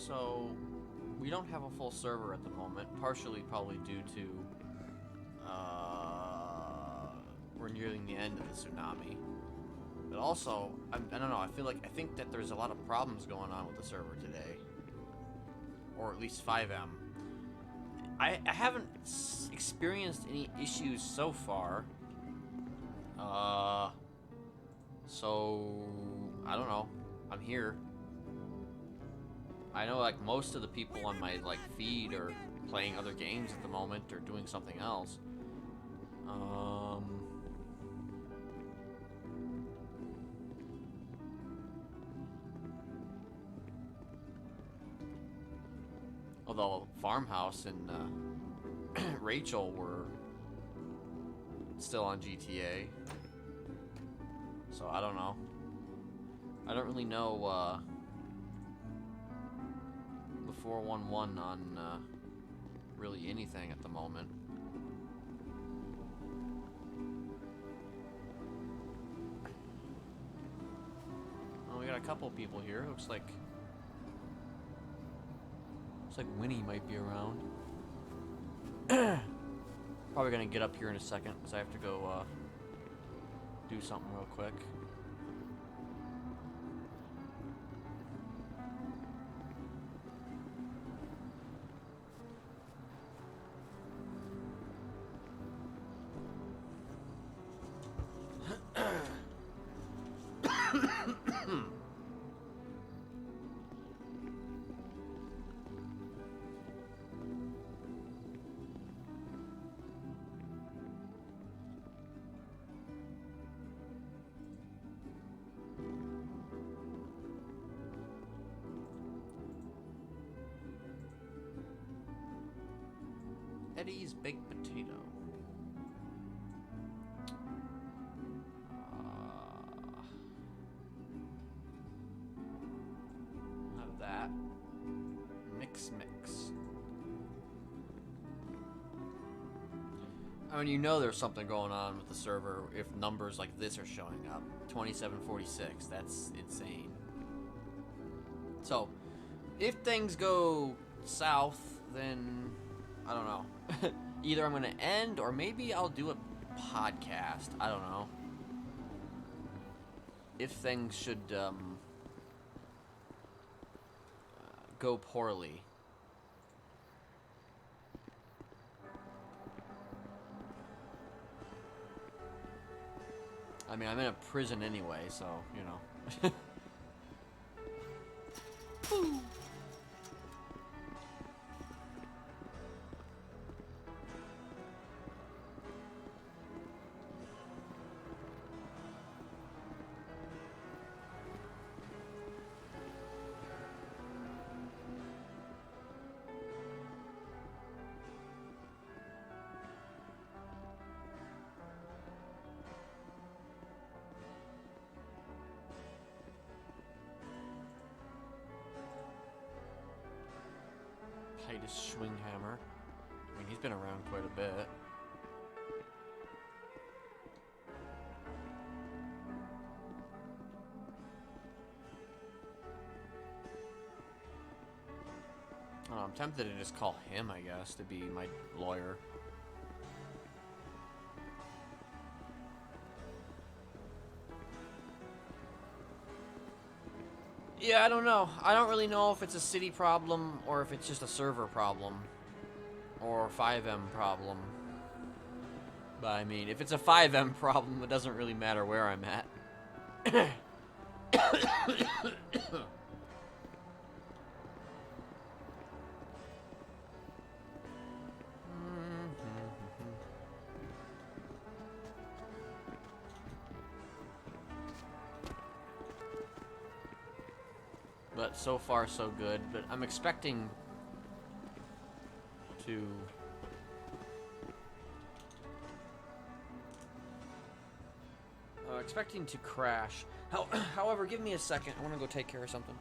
So, we don't have a full server at the moment, partially probably due to, we're nearing the end of the tsunami. But also, I don't know, I think that there's a lot of problems going on with the server today. Or at least 5M. I haven't experienced any issues so far. So, I don't know. I'm here. I know, like, most of the people on my, like, feed are playing other games at the moment or doing something else. Although Farmhouse and Rachel were still on GTA. So, I don't know. I don't really know, the 411 on, really anything at the moment. Oh, we got a couple people here. Looks like Winnie might be around. Probably gonna get up here in a second because I have to go, do something real quick. Eddie's baked potato. Have that. Mix. I mean, you know there's something going on with the server if numbers like this are showing up. 2746, that's insane. So, if things go south, then I don't know. Either I'm going to end or maybe I'll do a podcast. I don't know. If things should go poorly. I mean, I'm in a prison anyway, so, you know. Titus Schwinghammer. I mean, he's been around quite a bit. I don't know, I'm tempted to just call him, I guess, to be my lawyer. Yeah, I don't know. I don't really know if it's a city problem or if it's just a server problem. Or 5M problem. But I mean, if it's a 5M problem, it doesn't really matter where I'm at. But so far, so good. But I'm expecting to... expecting to crash. However, give me a second. I want to go take care of something.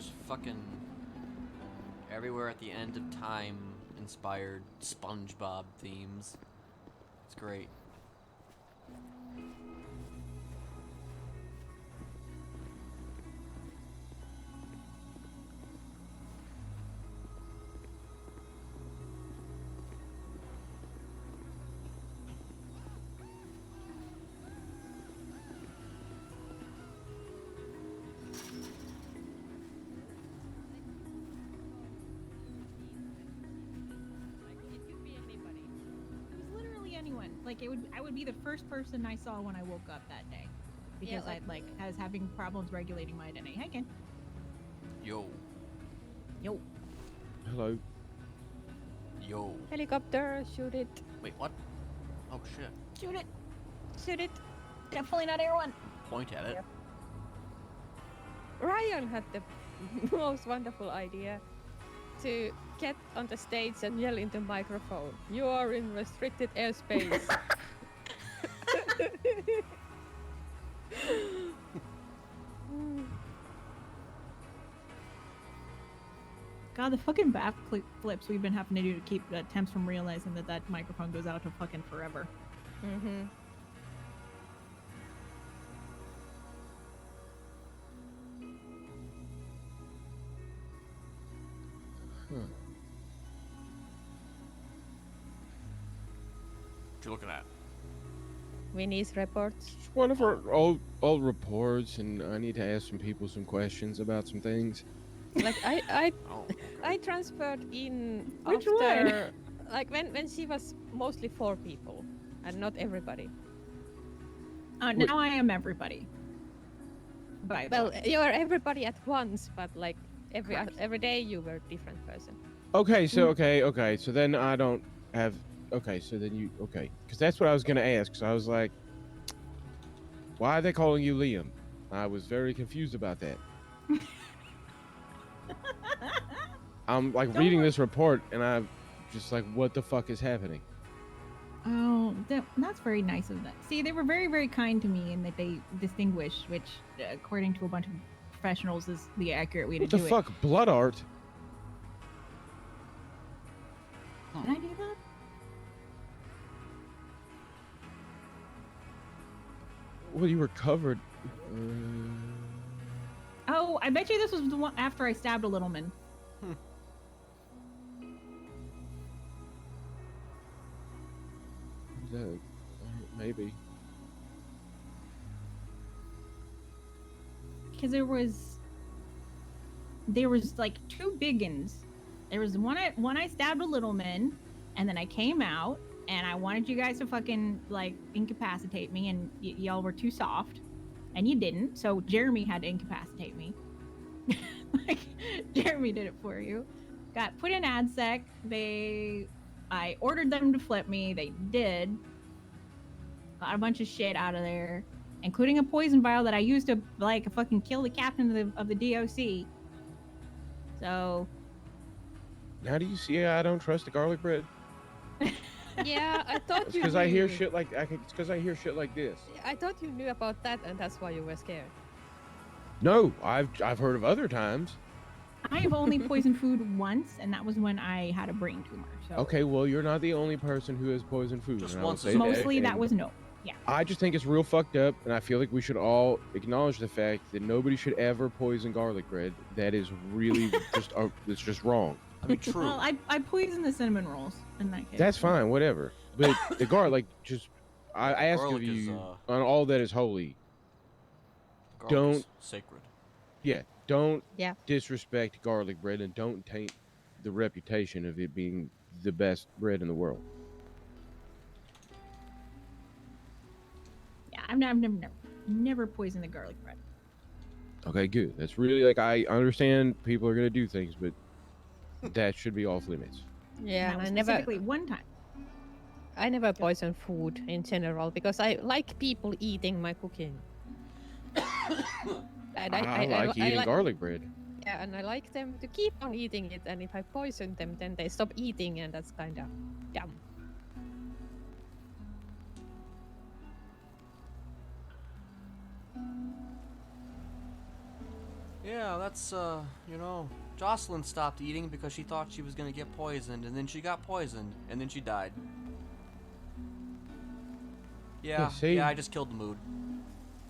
There's fucking everywhere at the end of time inspired SpongeBob themes. It's great. Like I would be the first person I saw when I woke up that day, because I was having problems regulating my identity. Hi, Ken. Yo. Hello. Yo. Helicopter, shoot it. Wait, what? Oh shit. Shoot it. Definitely not Air One. Point at it. Ryan had the most wonderful idea to get on the stage and yell into the microphone. You are in restricted airspace. God, the fucking backflips we've been having to do to keep attempts from realizing that microphone goes out to fucking forever. Mm-hmm. What you looking at? Winnie's reports. It's one of our old reports, and I need to ask some people some questions about some things. Like I Oh, okay. I transferred in Which after like when she was mostly 4 people and not everybody. Now I am everybody. By the Well, way. you are everybody at once, but like Correct. every day you were a different person. Okay, so okay, so then I don't have. Okay, so then you because that's what I was gonna ask. So I was like, why are they calling you Liam? I was very confused about that. I'm like Don't reading worry. this report, and I'm just like, what the fuck is happening? Oh, that's very nice of them. See, they were very, very kind to me in that they distinguish, which, according to a bunch of professionals, is the accurate way to What the do fuck, blood art? it. Can I do that? Well, you were covered. Oh, I bet you this was the one after I stabbed a little man. Maybe. Because there was like 2 big uns. There was one I stabbed a little man, and then I came out and I wanted you guys to fucking like incapacitate me, and y'all were too soft, and you didn't. So Jeremy had to incapacitate me. Like Jeremy did it for you. Got put in AdSec. I ordered them to flip me. They did. Got a bunch of shit out of there, including a poison vial that I used to like fucking kill the captain of the DOC. So. Now do you see I don't trust the garlic bread? Yeah, I thought It's you because I hear knew. shit like it's because I hear shit like this. I thought you knew about that, and that's why you were scared. No, I've heard of other times. I have only poisoned food once, and that was when I had a brain tumor. So Okay, well you're not the only person who has poisoned food. Just and I will once say is mostly that and was no. I just think it's real fucked up, and I feel like we should all acknowledge the fact that nobody should ever poison garlic bread. That is really it's just wrong. I mean, true. Well, I poisoned the cinnamon rolls in that case. That's fine, whatever. But the garlic, just I ask of Garlic is, you on all that is holy. Garlic is sacred. Don't Yeah. disrespect garlic bread, and don't taint the reputation of it being the best bread in the world. Yeah, I've never poisoned the garlic bread. Okay, good. That's really like I understand people are gonna do things, but that should be off limits. Yeah, That and was specifically one time. I never poison food in general because I like people eating my cooking. And I like eating garlic bread. Yeah, and I like them to keep on eating it. And if I poison them, then they stop eating, and that's kind of dumb. Yeah, that's, you know, Jocelyn stopped eating because she thought she was gonna get poisoned, and then she got poisoned, and then she died. Yeah, see? yeah, I just killed the mood.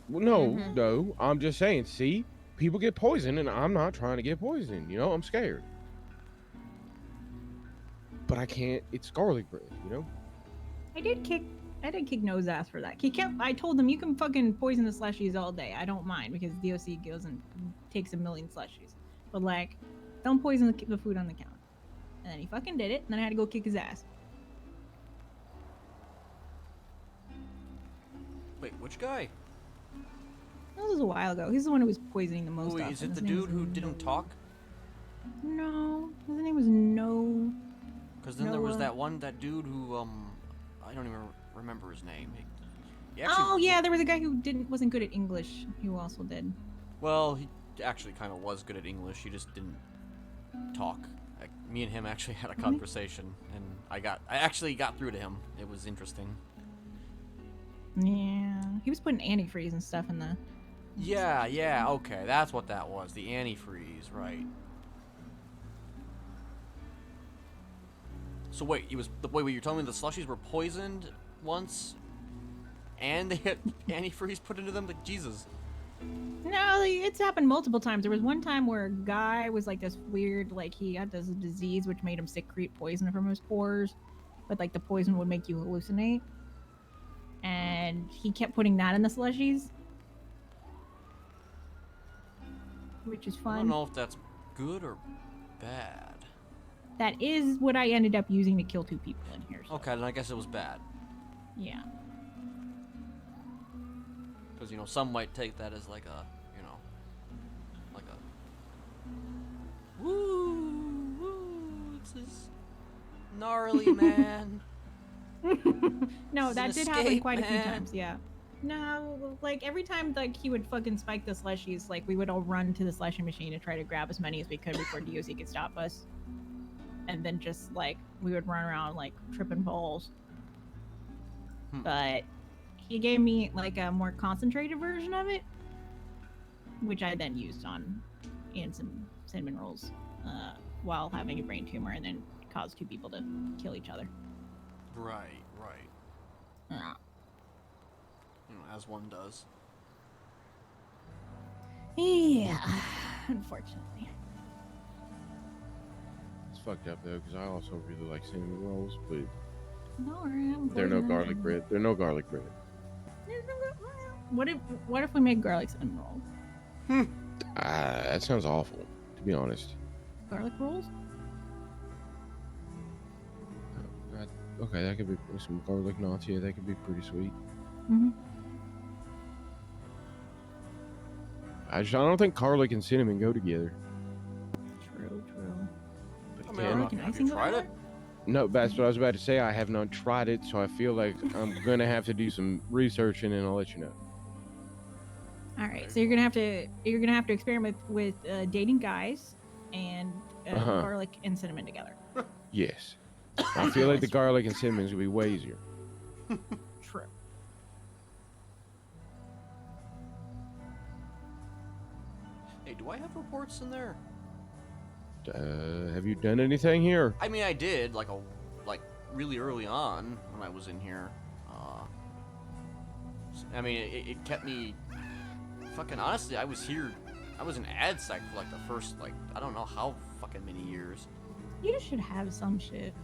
Well, no, Mhm. no. I'm just saying. See, people get poisoned, and I'm not trying to get poisoned. You know, I'm scared. But I can't. It's garlic bread. You know. I did kick No's ass for that. I told him you can fucking poison the slushies all day. I don't mind because DOC goes and takes a million slushies. But like, don't poison the food on the counter. And then he fucking did it, and then I had to go kick his ass. Wait, which guy? That was a while ago. He's the one who was poisoning the most. Wait, often. is it His the name was dude who didn't talk? No, his name was No. Because then there was Noah. that dude who, I don't even remember his name. Oh yeah, there was a guy who wasn't good at English. Who also did. Well, he actually kind of was good at English. He just didn't talk. Like, me and him actually had a conversation, and I actually got through to him. It was interesting. Yeah, he was putting antifreeze and stuff in the. Yeah, okay, that's what that was. The antifreeze, right? So wait, wait, you're telling me the slushies were poisoned once, and they had antifreeze put into them? Like, Jesus. No, it's happened multiple times. There was one time where a guy was like this weird, like he had this disease which made him secrete poison from his pores, but like the poison would make you hallucinate, and he kept putting that in the slushies, which is I fun. don't know if that's good or bad. That is what I ended up using to kill 2 people in here. So. Okay, then I guess it was bad. Yeah. Because, you know, some might take that as like a, you know, like a... Woo! It's this gnarly man. No, It's that an did happen escape, quite a few man. times, yeah. No, like every time like he would fucking spike the slushies, like we would all run to the slushie machine to try to grab as many as we could before DOC could stop us. And then just like we would run around like tripping balls. But he gave me like a more concentrated version of it, which I then used in some cinnamon rolls while having a brain tumor, and then caused 2 people to kill each other. Right. Yeah. You know, as one does. Yeah, unfortunately. It's fucked up though, because I also really like cinnamon rolls, but No, they're no garlic bread. They're no garlic bread. What if we made garlic cinnamon rolls? That sounds awful, to be honest. Garlic rolls? Okay, that could be some garlic knots. Yeah, that could be pretty sweet. Mm-hmm. I don't think garlic and cinnamon go together. True. But I it mean, I can. don't know. Have you tried it? No, that's what I was about to say. I have not tried it, so I feel like I'm gonna have to do some research, and then I'll let you know. All right, so you're gonna have to experiment with dating guys and garlic and cinnamon together. Yes, I feel like the garlic and cinnamon is gonna be way easier. True. Hey, do I have reports in there? Have you done anything here? I mean, I did, like really early on when I was in here. I mean, it kept me... Fucking honestly, I was here... I was in AdSec for like the first, like, I don't know how fucking many years. You just should have some shit.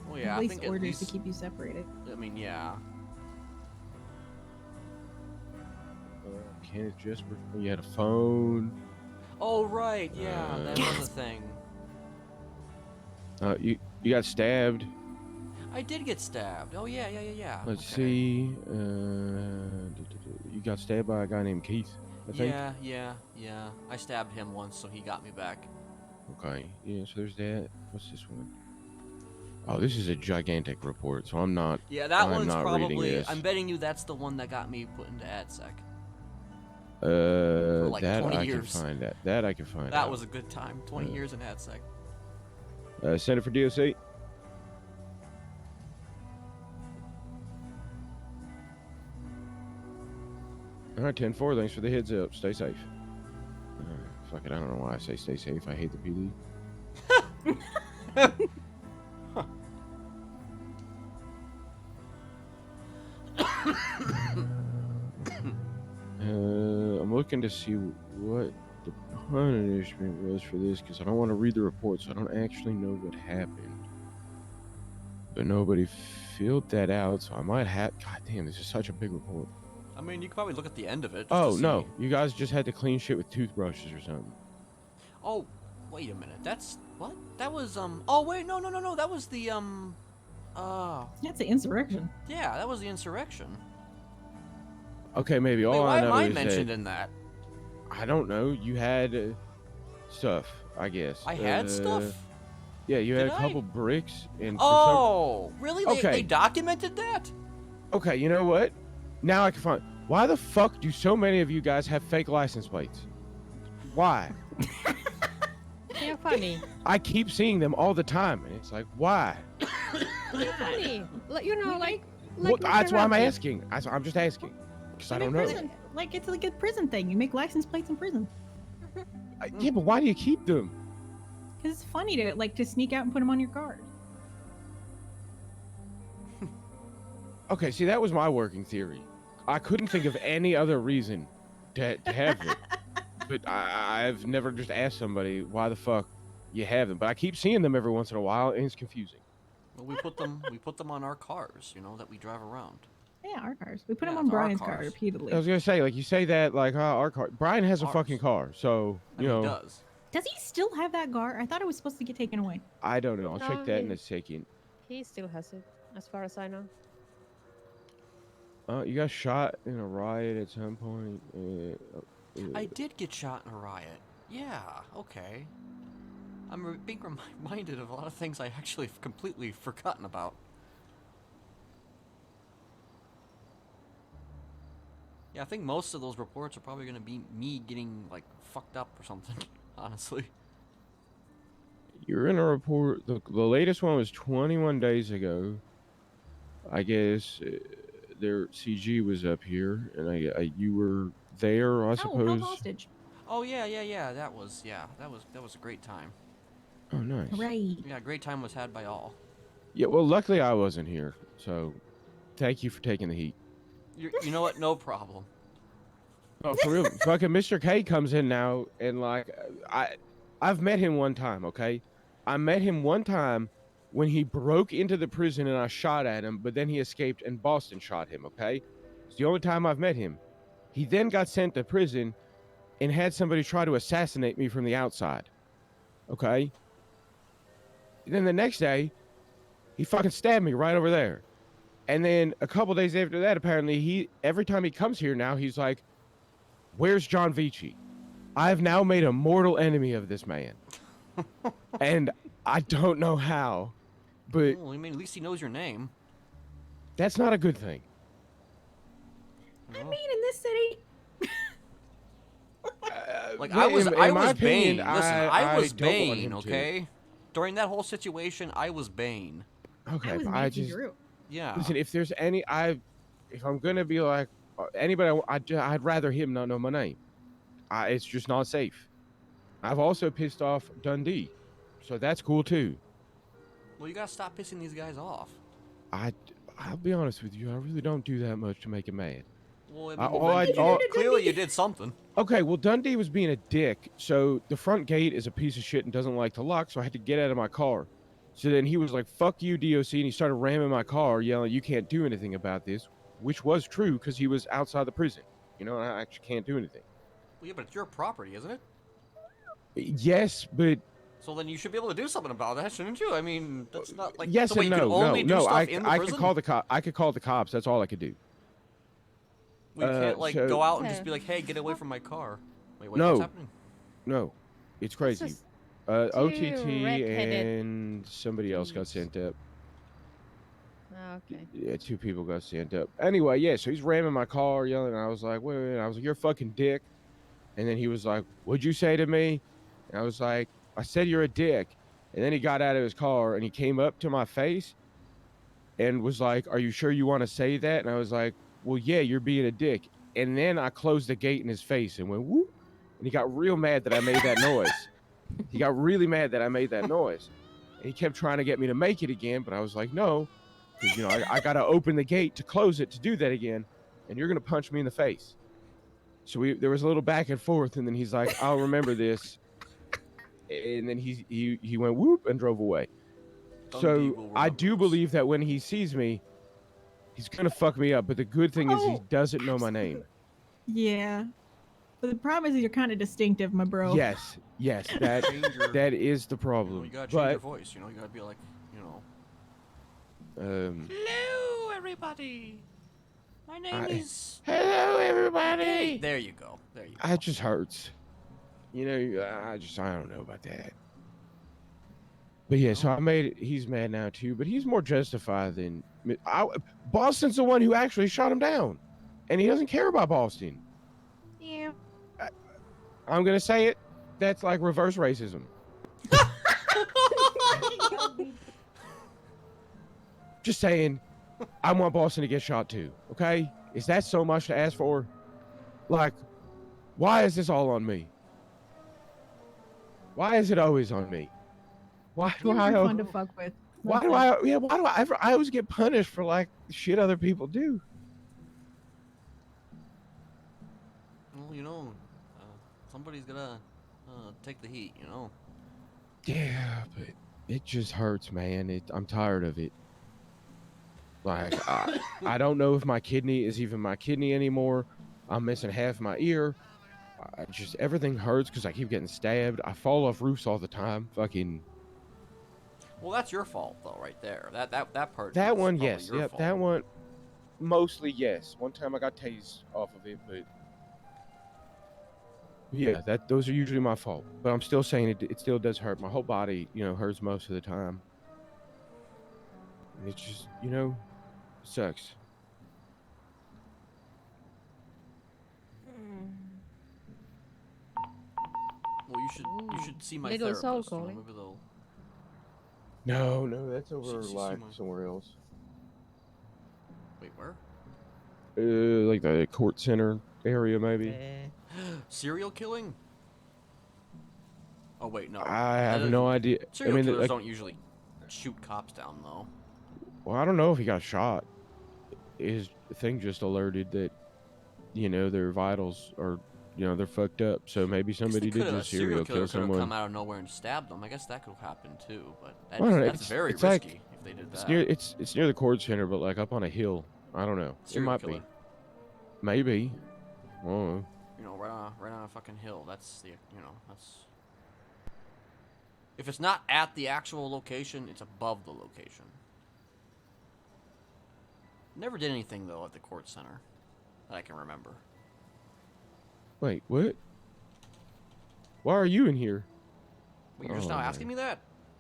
Well, yeah, At I least think orders to keep you separated. I mean, yeah. Kenneth, Jesperson, you had a phone. Oh, right, yeah, that was a thing. You got stabbed. I did get stabbed. Oh, yeah. Let's okay. see. You got stabbed by a guy named Keith, I think. Yeah. I stabbed him once, so he got me back. Okay. Yeah, so there's that. What's this one? Oh, this is a gigantic report, so I'm not. Yeah, that one's not reading probably... this. I'm betting you that's the one that got me put into AdSec. like that 20 I years. can find that. That I can find. That out. was a good time. 20 years in AdSec. Send it for DOC. All right, 10-4. Thanks for the heads up. Stay safe. Fuck it, I don't know why I say stay safe. I hate the PD. I'm looking to see what the punishment was for this because I don't want to read the report, so I don't actually know what happened. But nobody filled that out, so I might have. God damn, this is such a big report. I mean, you could probably look at the end of it. Oh no, you guys just had to clean shit with toothbrushes or something. Oh, wait a minute. That's what? That was Oh wait, no. That was the That's the insurrection. Yeah, that was the insurrection. Okay, maybe Wait, all why I know am I is mentioned that, in that? I don't know. You had stuff, I guess. I had stuff. Yeah, you had Did a I? couple bricks and. Oh, really? Okay. They documented that? Okay, you know what? Now I can find. Why the fuck do so many of you guys have fake license plates? Why? They're funny. I keep seeing them all the time, and it's like, why? They're funny. Like, you know, like Well, that's why I'm Maserati. asking. I'm just asking. Because I don't know. Prison. Like it's like a prison thing. You make license plates in prison. Yeah, but why do you keep them? Because it's funny to sneak out and put them on your card. Okay, see, that was my working theory. I couldn't think of any other reason to have them. But I've never just asked somebody why the fuck you have them. But I keep seeing them every once in a while, and it's confusing. Well, we put them on our cars, that we drive around. Yeah, our cars. We put Yeah, them on it's our Brian's car cars. repeatedly. I was gonna say, like, you say that, like, our car. Brian has a Ours. fucking car, so I you mean, know. He does. Does he still have that car? I thought it was supposed to get taken away. I don't know. I'll No, check that in he- a second. He still has it, as far as I know. You got shot in a riot at some point. I did get shot in a riot. Yeah, okay. I'm being reminded of a lot of things I actually completely forgotten about. Yeah, I think most of those reports are probably going to be me getting, like, fucked up or something, honestly. You're in a report. The latest one was 21 days ago. I guess their CG was up here, and you were there, I Oh, suppose. held hostage. Oh, yeah, that was a great time. Oh, nice. Right. Yeah, great time was had by all. Yeah, well, luckily I wasn't here, so thank you for taking the heat. You know what? No problem. Oh, for real. Fucking Mr. K comes in now, and like, I've met him one time, okay? I met him one time when he broke into the prison and I shot at him, but then he escaped and Boston shot him, okay? It's the only time I've met him. He then got sent to prison and had somebody try to assassinate me from the outside, okay? And then the next day, he fucking stabbed me right over there. And then a couple days after that, apparently, every time he comes here now, he's like, "Where's John Vici? I've now made a mortal enemy of this man." And I don't know how, but Well, I mean, at least he knows your name. that's not a good thing. I mean, in this city. Like, But I was in Bane. my Listen, opinion, I was don't want Bane, him to. okay? During that whole situation, I was Bane. Okay, I was but Nancy just Drew. Yeah. listen. If there's any, if I'm gonna be like anybody, I'd rather him not know my name. It's just not safe. I've also pissed off Dundee, so that's cool too. Well, you gotta stop pissing these guys off. I'll be honest with you. I really don't do that much to make him mad. Well, all clearly you did something. Okay, well, Dundee was being a dick, so the front gate is a piece of shit and doesn't like to lock, so I had to get out of my car. So then he was like, "Fuck you, DOC," and he started ramming my car, yelling, "You can't do anything about this," which was true because he was outside the prison. And I actually can't do anything. Well, yeah, but it's your property, isn't it? Yes, but So then you should be able to do something about that, shouldn't you? I mean, that's not like yes so wait, and you no, can only do no. stuff I in the could prison? call the cop. I could call the cops. That's all I could do. We can't like so- go out and Yeah. just be like, "Hey, get away from my car." Wait, No. what's happening? No, it's crazy. just OTT redheaded and somebody else got thieves. sent up. Ah, okay. Yeah, 2 people got sent up. Anyway, yeah, so he's ramming my car, yelling, and I was like, wait. And I was like, "You're a fucking dick." And then he was like, "What'd you say to me?" And I was like, "I said you're a dick." And then he got out of his car and he came up to my face and was like, "Are you sure you want to say that?" And I was like, "Well, yeah, you're being a dick." And then I closed the gate in his face and went, "Whoop." And he got real mad that I made that noise. He got really mad that I made that noise. And he kept trying to get me to make it again, but I was like, no. Because, I got to open the gate to close it to do that again. And you're going to punch me in the face. So there was a little back and forth. And then he's like, I'll remember this. And then he went whoop and drove away. So I do believe that when he sees me, he's going to fuck me up. But the good thing is he doesn't know my name. Yeah. But the problem is you're kind of distinctive, my bro. Yes, that is the problem. You gotta change your voice. You gotta be like, hello, everybody. My name is. Hello, everybody. There you go. It just hurts. I don't know about that. But yeah, so I made it. He's mad now too, but he's more justified than Boston's the one who actually shot him down, and he doesn't care about Boston. Yeah. I'm gonna say it. That's like reverse racism. Just saying, I want Boston to get shot too. Okay, is that so much to ask for? Like, why is this all on me? Why is it always on me? Why do I? Fun to fuck with. Why do I? Yeah, why do I always get punished for like shit other people do? Well, somebody's gonna take the heat, Yeah, but it just hurts, man. I'm tired of it. Like, I don't know if my kidney is even my kidney anymore. I'm missing half my ear. Everything hurts because I keep getting stabbed. I fall off roofs all the time. Fucking. Well, that's your fault, though, right there. That part. That one, your yes. Yep, fault. that one. Mostly, yes. One time I got tased off of it, but. Yeah, those are usually my fault. But I'm still saying it still does hurt. My whole body, hurts most of the time. And it's just, sucks. Well, you should see my Little soul therapist. calling. Maybe they'll. No, that's over See like my- somewhere else. Wait, where? Like the court center area, maybe. Serial killing? Oh wait, no. I have no idea. Serial killers don't usually shoot cops down, though. Well, I don't know if he got shot. His thing just alerted that, their vitals are, they're fucked up. So maybe somebody did just serial kill could someone. have come out of nowhere and stabbed them. I guess that could happen too, but It's very risky like, if they did that. It's near the court center, but like up on a hill. I don't know. Serial it might killer. be. Maybe. I don't know. Right on a fucking hill. That's that's. If it's not at the actual location, it's above the location. Never did anything though at the court center that I can remember. Wait, what? Why are you in here? Wait, you're just now asking me that?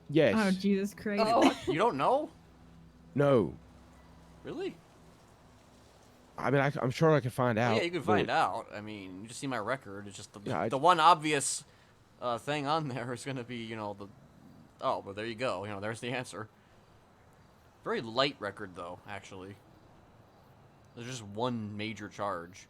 Yes. Oh, Jesus Christ. Oh. You don't know? No. Really? I mean, I'm sure I can find out. Yeah, you can find out. I mean, you just see my record. It's just the I- one obvious thing on there is going to be, the... Oh, but there you go. There's the answer. Very light record, though, actually. There's just one major charge.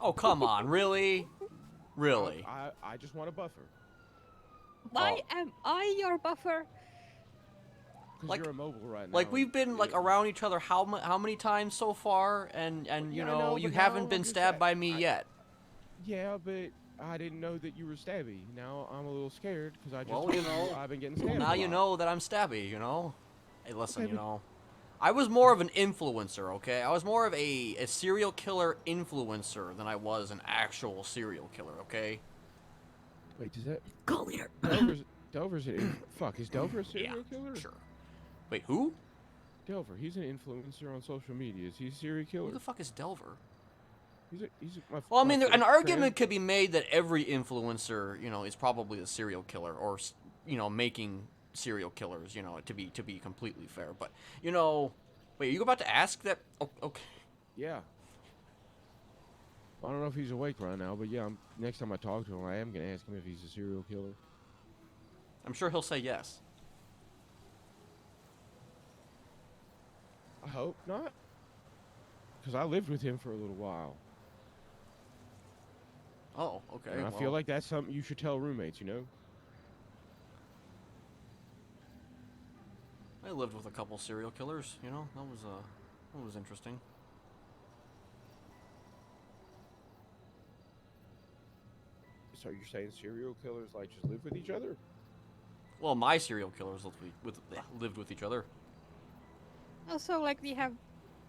Oh, come on. Really? Really? I just want a buffer. Why am I your buffer? Because Like- you're immobile right now. Like, we've been, like, around each other how many times so far? And Yeah, I you know, you but now haven't been I'm just stabbed like- by me yet. Yeah, but I didn't know that you were stabby. Now I'm a little scared because I just Well, told you know, I've been getting stabbed. Now a you lot. know that I'm stabby, Hey, listen, Okay, but- I was more of an influencer, okay? I was more of a serial killer influencer than I was an actual serial killer, okay? Wait, does that Go leader. Delver's fuck? Is Delver a serial killer? Sure. Wait, who? Delver, he's an influencer on social media. Is he a serial Who killer? the fuck is Delver? He's my. Well, I my mean, an friend. argument could be made that every influencer, is probably a serial killer, or making serial killers, to be completely fair. But wait, are you about to ask that? Oh, okay. Yeah. I don't know if he's awake right now, but yeah, next time I talk to him, I am gonna ask him if he's a serial killer. I'm sure he'll say yes. I hope not. Because I lived with him for a little while. Oh, okay. And I feel like that's something you should tell roommates, you know? I lived with a couple serial killers, you know? That was interesting. So you're saying serial killers like just live with each other? Well, my serial killers lived with each other. Also, like we have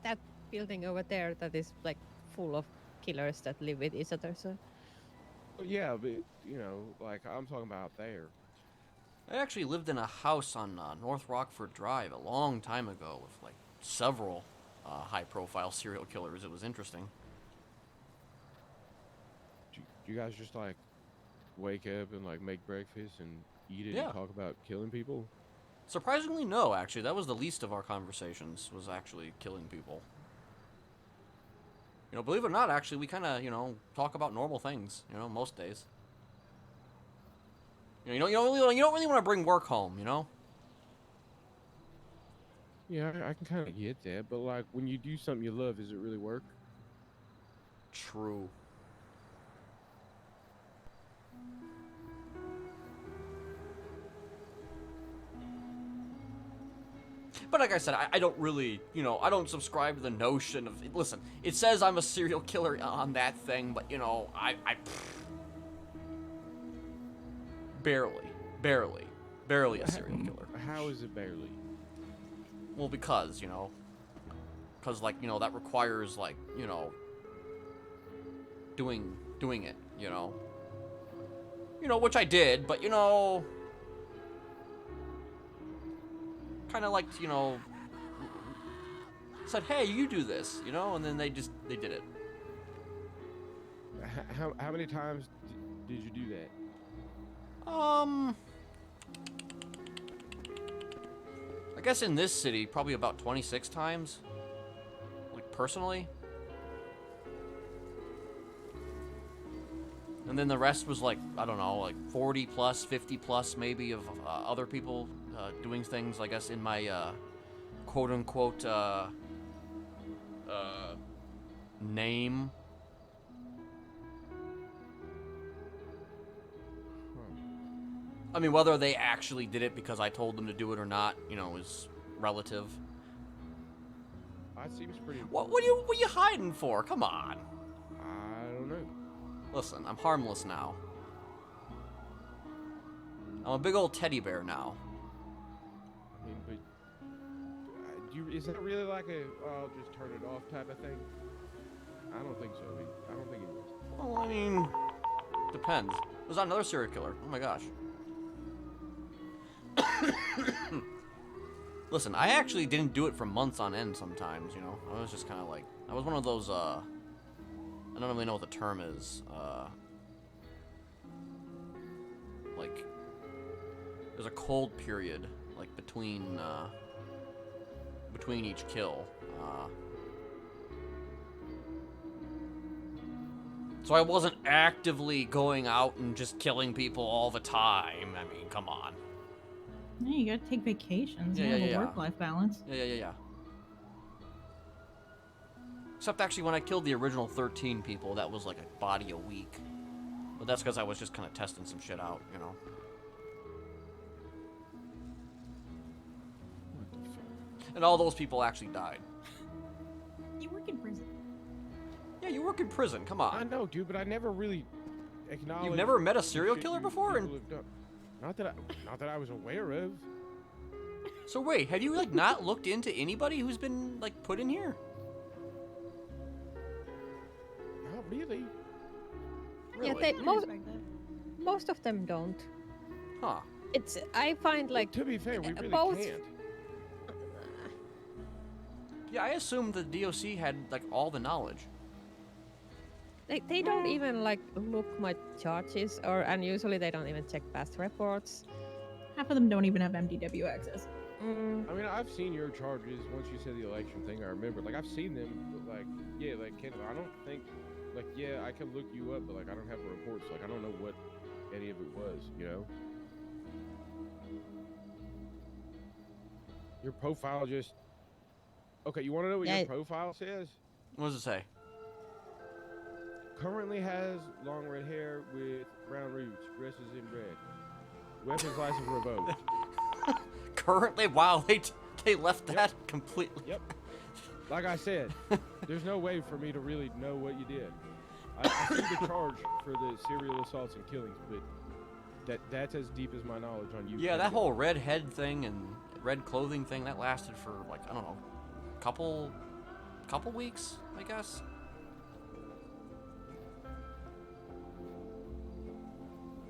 that building over there that is like full of killers that live with each other. So Well, yeah, but, you know, like I'm talking about there. I actually lived in a house on North Rockford Drive a long time ago with like several high-profile serial killers. It was interesting. Do you guys just like wake up and like make breakfast and eat it Yeah. and talk about killing people? Surprisingly, no. Actually, that was the least of our conversations. Was actually killing people. You know, believe it or not, actually, we kind of talk about normal things. You know, most days. You know, you don't really want to bring work home. You know. Yeah, I can kind of get that, but like when you do something you love, does it really work? True. But like I said, I don't really, I don't subscribe to the notion of, listen, it says I'm a serial killer on that thing, but, barely a serial killer. How is it barely? Well, because, like, that requires, like, doing it, which I did, but, kind of like, said, hey, you do this, and then they did it. How many times did you do that? I guess in this city, probably about 26 times, like, personally. And then the rest was like, I don't know, like 40 plus, 50 plus maybe of other people doing things, I guess, in my quote-unquote name. I mean, whether they actually did it because I told them to do it or not, is relative. That seems pretty... What are you hiding for? Come on. I don't know. Listen, I'm harmless now. I'm a big old teddy bear now. I mean, but is that really like a I'll just turn it off type of thing? I don't think so. I don't think it is. Well, I mean, depends. Was that another serial killer? Oh my gosh. Listen, I actually didn't do it for months on end sometimes, I was just kind of like, I was one of those, I don't really know what the term is, like, there's a cold period, like, between each kill, so I wasn't actively going out and just killing people all the time. I mean, come on. Yeah, you gotta take vacations. Yeah, You have yeah. a work-life balance. Yeah. Except actually when I killed the original 13 people, that was like a body a week. But that's because I was just kind of testing some shit out, What the fuck? And all those people actually died. You work in prison. Yeah, you work in prison, come I on. know, dude, but I never really acknowledged... You've never met a the serial shit killer you before? people have done. Not that I was aware of. So wait, have you like not looked into anybody who's been like put in here? Not really. Really? yeah, I respect that. most of them don't. Huh. I find like To be fair, we really both- can't. Yeah, I assumed the DOC had like all the knowledge. they don't even like look my charges, and usually they don't even check past reports. Half of them don't even have MDW access. Mm, I mean, I've seen your charges once you said the election thing. I remember, like, I've seen them, but like, yeah, like Kenneth, I don't think, like, yeah, I can look you up, but like, I don't have the reports. Like, I don't know what any of it was. Your profile just Okay, you want to know what Yeah. your profile says? What does it say? Currently has long red hair with brown roots. Dresses in red. Weapons license revoked. Currently, wow, they left that completely. Yep. Like I said, there's no way for me to really know what you did. I see the charge for the serial assaults and killings, but that's as deep as my knowledge on you. Yeah, that whole red head thing and red clothing thing that lasted for like I don't know, couple weeks, I guess.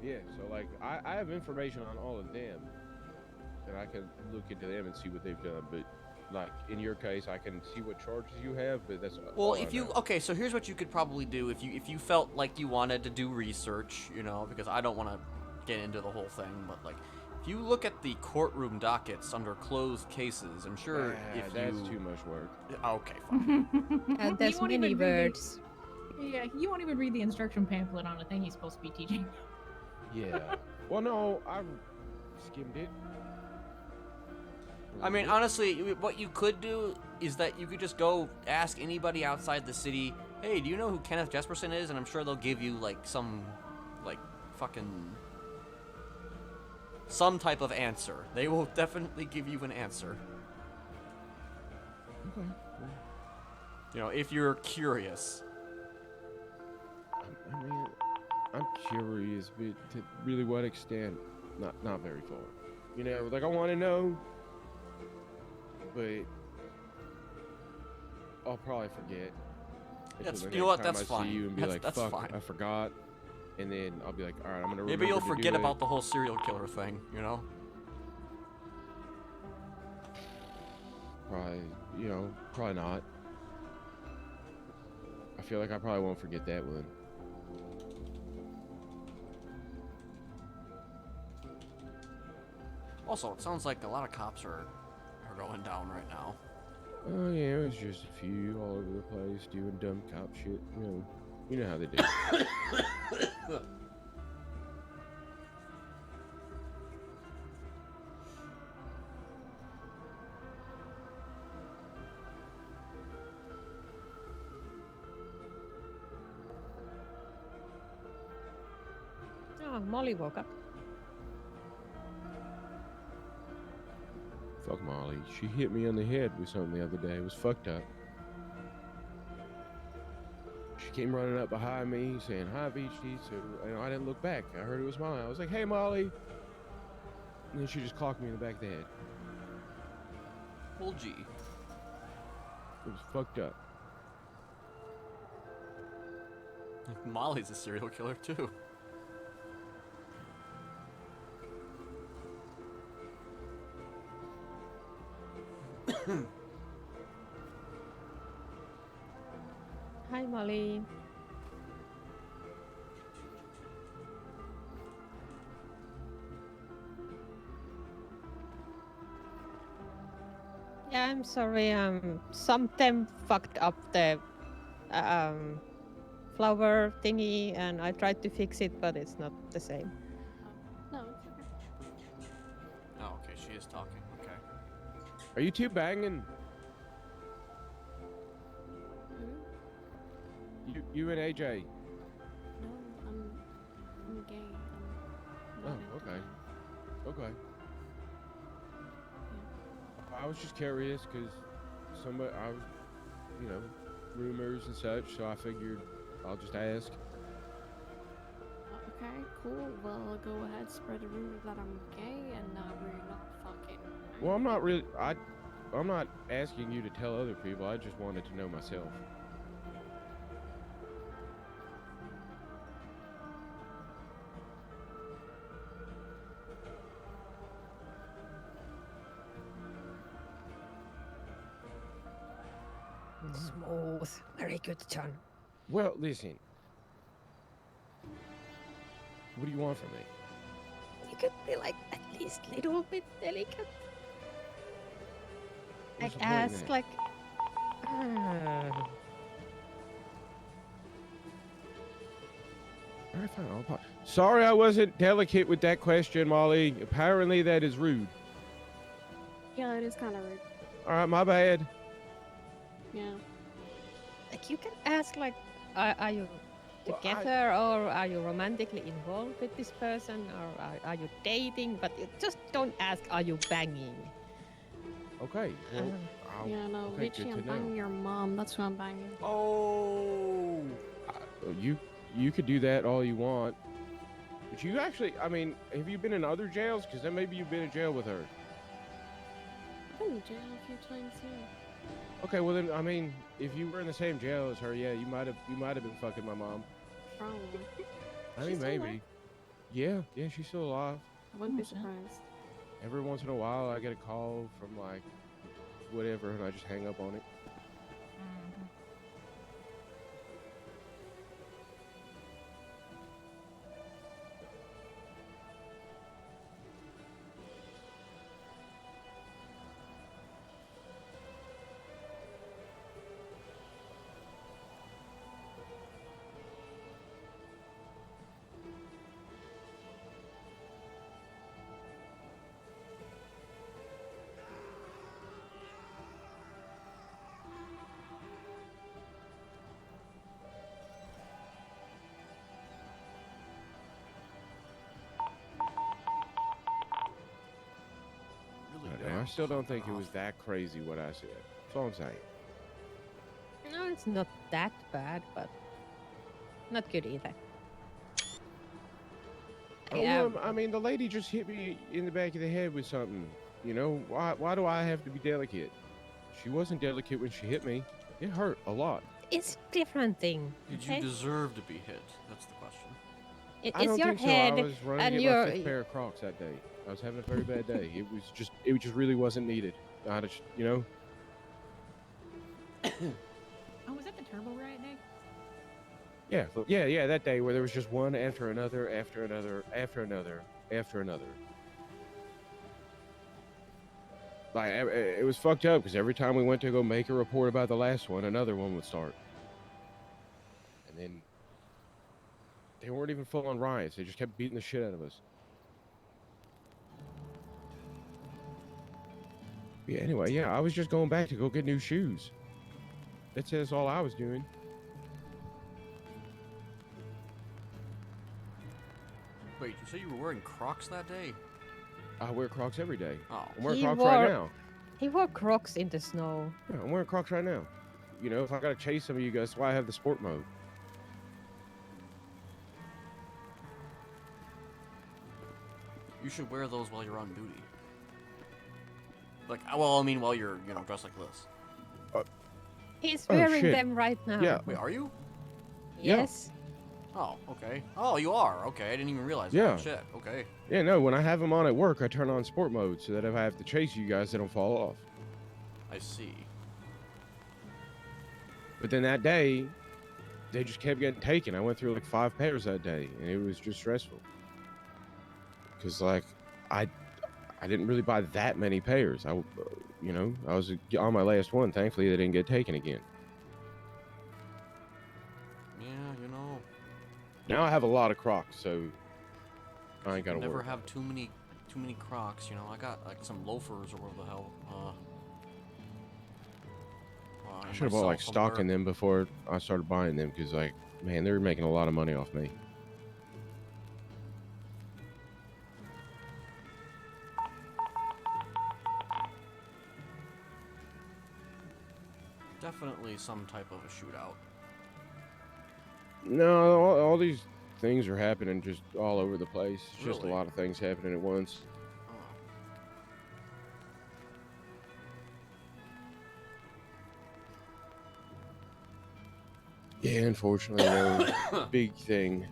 Yeah, so like I have information on all of them, and I can look into them and see what they've done. But like in your case, I can see what charges you have, but that's Well, all if I you know. okay, so here's what you could probably do if you felt like you wanted to do research, you know, because I don't want to get into the whole thing, but like if you look at the courtroom dockets under closed cases, I'm sure if that's you too much work. okay, fine. And You there's won't many even read words. Yeah, you won't even read the instruction pamphlet on a thing he's supposed to be teaching. Yeah. Well, no, I skimmed it. I mean, honestly, what you could do is that you could just go ask anybody outside the city, hey, do you know who Kenneth Jesperson is? And I'm sure they'll give you, like, some type of answer. They will definitely give you an answer. Okay. You know, if you're curious. I mean, I'm curious, but to really what extent? Not very far. You know, like I want to know, but I'll probably forget. That's- until the you know what, next time that's I fine. see you and be That's- like, that's fuck, fine. I forgot. And then I'll be like, all right, I'm gonna remember. Maybe you'll to forget do about it. the whole serial killer thing, you know? Probably, you know, probably not. I feel like I probably won't forget that one. Also, it sounds like a lot of cops are going down right now. Oh yeah, it was just a few all over the place doing dumb cop shit. You know how they do. Oh, Molly woke up. Fuck Molly. She hit me on the head with something the other day. It was fucked up. She came running up behind me saying, hi, VHD. So I didn't look back. I heard it was Molly. I was like, hey, Molly. And then she just clocked me in the back of the head. Well, gee. It was fucked up. Molly's a serial killer, too. Hi, Molly. Yeah, I'm sorry. Something fucked up the flower thingy, and I tried to fix it, but it's not the same. No, it's okay. Oh, okay, she is talking. Okay. Are you two banging? Hmm? You and AJ? No, I'm gay. I'm Oh, not into okay. that. Okay. Yeah. I was just curious because rumors and such, so I figured I'll just ask. Okay, cool. Well, go ahead, spread the rumor that I'm gay and we're not fucking. Well, I'm not asking you to tell other people. I just wanted to know myself. Smooth. Very good, John. Well, listen. What do you want from me? You could be like at least a little bit delicate. What's Like the point in ask that? like. All right, fine. Sorry, I wasn't delicate with that question, Molly. Apparently, that is rude. Yeah, it is kind of rude. All right, my bad. Yeah. Like you can ask like, are you Well, together or are you romantically involved with this person or are you dating? But you just don't ask, are you banging? Okay. Well, Yeah, no, okay, Richie, good I'm to know. banging your mom. That's who I'm banging. Oh. You could do that all you want, but you actually, I mean, have you been in other jails? Because then maybe you've been in jail with her. I've been to jail a few times, yeah. Okay, well then, I mean, if you were in the same jail as her, yeah, you might have been fucking my mom. Probably. I She's mean, still maybe. Yeah, she's still alive. I wouldn't be Oh, shit. surprised. Every once in a while, I get a call from like whatever, and I just hang up on it. Mhm. Really And I don't still don't pop it think it was off. that crazy what I said. That's all I'm saying. No, it's not that bad, but not good either. Well, I mean, the lady just hit me in the back of the head with something. You know, why do I have to be delicate? She wasn't delicate when she hit me. It hurt a lot. It's different thing. Did Okay? you deserve to be hit? That's the question. I It's don't your think so. I head was running and to get my your. fifth pair of Crocs that day. I was having a very bad day. It just really wasn't needed. I just, you know. Oh, was that the turbo ride day? Yeah. That day where there was just one after another, after another, after another, after another. Like it was fucked up because every time we went to go make a report about the last one, another one would start, and then they weren't even full on riots. They just kept beating the shit out of us. Yeah. Anyway, yeah, I was just going back to go get new shoes. That's all I was doing. Wait, you said you were wearing Crocs that day? I wear Crocs every day. Oh. I'm wearing He Crocs right wore- now. He wore Crocs in the snow. Yeah, I'm wearing Crocs right now. You know, if I gotta chase some of you guys, that's why I have the sport mode. You should wear those while you're on duty. Like, well, I mean, while you're, dressed like this. He's Oh, wearing shit. them right now. Yeah. Wait, are you? Yeah. Yes. Oh, okay. Oh, you are. Okay, I didn't even realize Yeah. that. Shit, okay. Yeah, no, when I have them on at work, I turn on sport mode so that if I have to chase you guys, they don't fall off. I see. But then that day, they just kept getting taken. I went through like 5 pairs that day, and it was just stressful. Because, like, I didn't really buy that many pairs. I was on my last one. Thankfully, they didn't get taken again. Yeah, Now I have a lot of Crocs, so I ain't got to never worry. have too many Crocs. I got like some loafers or whatever the hell. I should have bought like stock in them before I started buying them because, like, man, they were making a lot of money off me. Definitely some type of a shootout. No, all these things are happening just all over the place. It's just a Really? lot of things happening at once. Yeah, unfortunately, no big thing.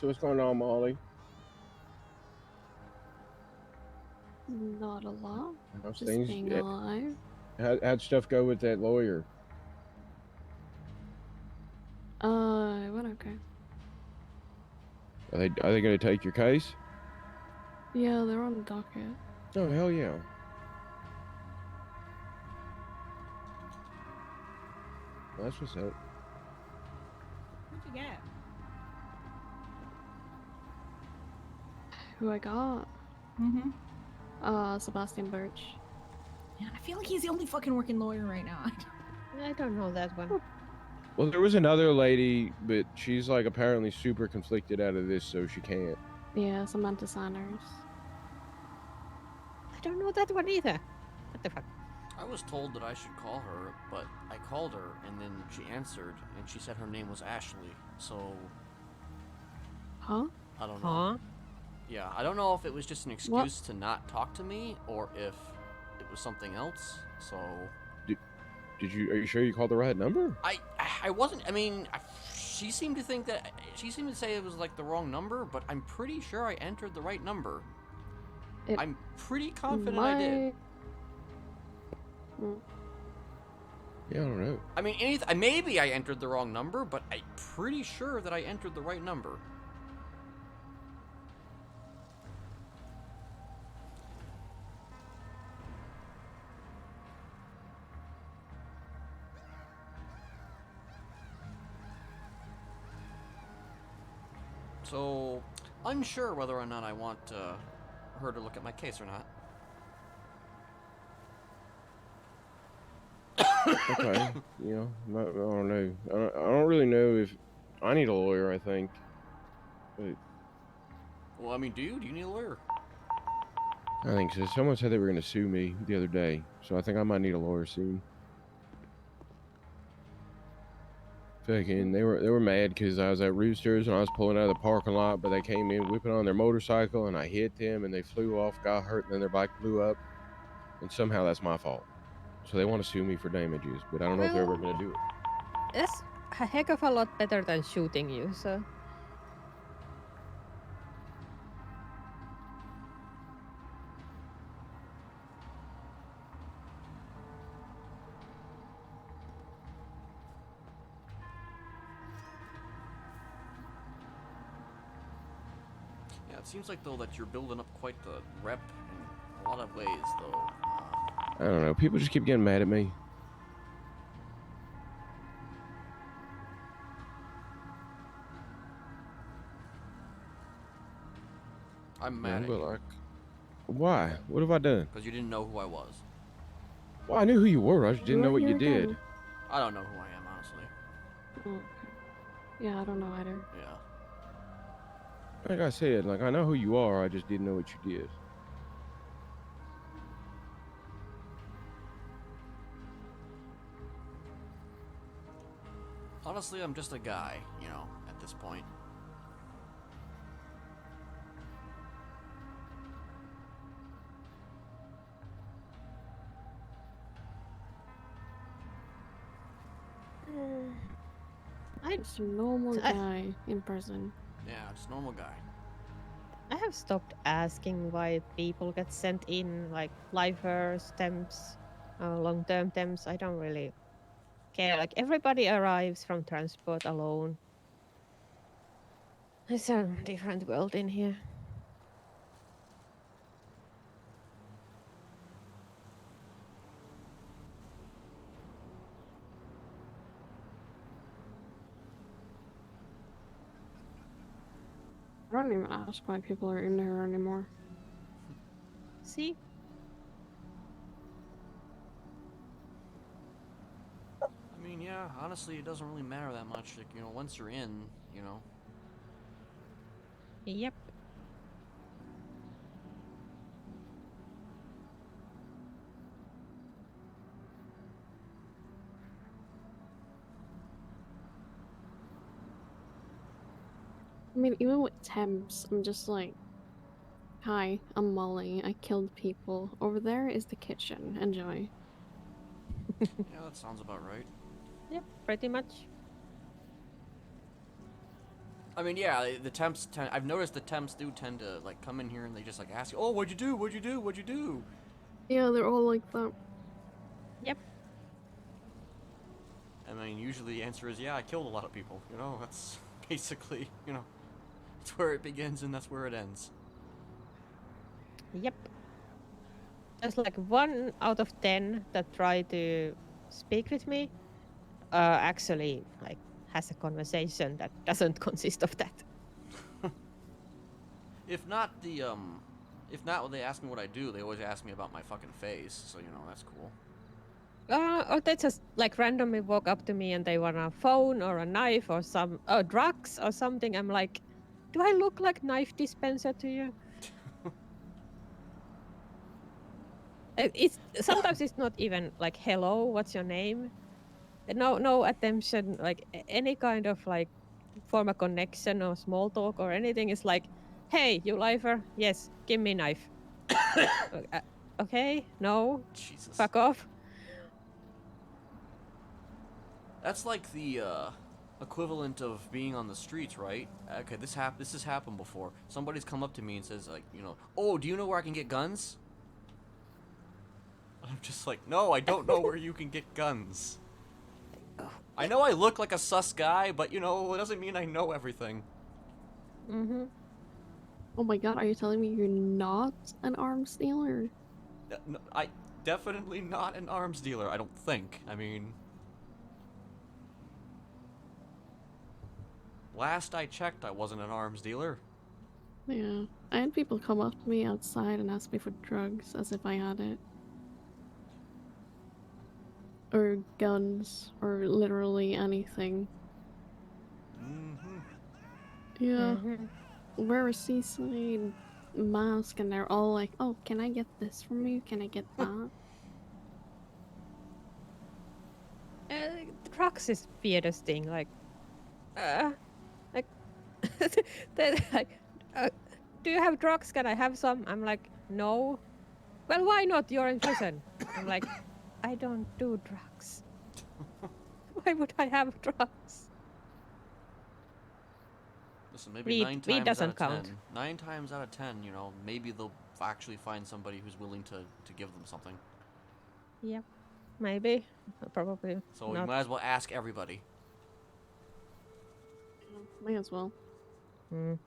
So what's going on, Molly? Not a lot. How's Just things? being alive. How'd stuff go with that lawyer? It went okay. Are they going to take your case? Yeah, they're on the docket. Oh hell yeah! Well, that's what's up. What'd you get? Who I got? Mm-hmm. Sebastian Birch. Yeah, I feel like he's the only fucking working lawyer right now. I don't know that one. Well, there was another lady, but she's like apparently super conflicted out of this, so she can't. Yeah, Samantha Sanders. I don't know that one either. What the fuck? I was told that I should call her, but I called her and then she answered and she said her name was Ashley. So Huh? I don't know. Huh? Yeah, I don't know if it was just an excuse to not talk to me or if it was something else. So Are you sure you called the right number? I wasn't. I mean, she seemed to think that she seemed to say it was like the wrong number, but I'm pretty sure I entered the right number. I'm pretty confident I did. Yeah, I don't know. I mean, maybe I entered the wrong number, but I'm pretty sure that I entered the right number. So, unsure whether or not I want her to look at my case or not. Okay, you know, I don't know. I don't really know if I need a lawyer. I think, but Well, I mean, do you need a lawyer? I think so. Someone said they were going to sue me the other day, so I think I might need a lawyer soon. Fucking, they were mad because I was at Roosters and I was pulling out of the parking lot, but they came in whipping on their motorcycle and I hit them and they flew off, got hurt, and then their bike blew up, and somehow that's my fault. So they want to sue me for damages, but I don't know if they're ever going to do it. That's a heck of a lot better than shooting you, so. Yeah, it seems like though that you're building up quite the rep in a lot of ways, though. I don't know. People just keep getting mad at me. I'm mad at But you like, why? What have I done? because you didn't know who I was. Well, I knew who you were. I just didn't know what you did. Again. I don't know who I am, honestly. Oh, okay. Yeah, I don't know either. Yeah. Like I said, like I know who you are. I just didn't know what you did. Honestly, I'm just a guy, you know, at this point. I Just a normal guy in person. Yeah, just a normal guy. I have stopped asking why people get sent in, like lifers, temps, long-term temps. I don't really care. Like everybody arrives from transport alone. It's a different world in here. I don't even ask why people are in there anymore. See? I mean, yeah, honestly, it doesn't really matter that much. Like, you know, once you're in, you know. Yep. I mean, even with temps, I'm just like, hi, I'm Molly. I killed people. Over there is the kitchen. Enjoy. Yeah, that sounds about right. Yep, pretty much. I mean, yeah, the temps. I've noticed the temps do tend to like come in here and they just like ask you, "Oh, what'd you do? What'd you do? What'd you do?" Yeah, they're all like that. Yep. I mean, usually the answer is, "Yeah, I killed a lot of people." You know, that's basically, you know, that's where it begins and that's where it ends. Yep. There's like 1 out of 10 that try to speak with me. Actually, like, has a conversation that doesn't consist of that. If not the if not when they ask me what I do, they always ask me about my fucking face. So you know, that's cool. Or they just like randomly walk up to me and they want a phone or a knife or some drugs or something. I'm like, do I look like knife dispenser to you? It's sometimes it's not even like hello, what's your name? No attention, like any kind of like form a connection or small talk or anything is like, hey, you lifer? Yes, give me knife. Okay, no, Jesus. fuck off. That's like the equivalent of being on the streets, right? Okay, this has happened before. Somebody's come up to me and says like, you know, "Oh, do you know where I can get guns?" I'm just like, "No, I don't know where you can get guns." I know I look like a sus guy, but you know, it doesn't mean I know everything. Mm-hmm. Oh my god, are you telling me you're not an arms dealer? I definitely not an arms dealer. I don't think. I mean, last I checked, I wasn't an arms dealer. Yeah. I had people come up to me outside and ask me for drugs as if I had it. Or guns, or literally anything. Mm-hmm. Yeah. Mm-hmm. Wear a seasoned mask and they're all like, oh, can I get this from you? Can I get that? Drugs is weirdest thing. Like, they're like, uh, do you have drugs? Can I have some? I'm like, no. Well, why not? You're in prison. I'm like, I don't do drugs. Why would I have drugs? Listen, maybe nine Weed times out doesn't of count. 10, 9 times out of 10, you know, maybe they'll actually find somebody who's willing to give them something. Yep, maybe, probably So we not. might as well ask everybody. Yeah, may as well. Mm.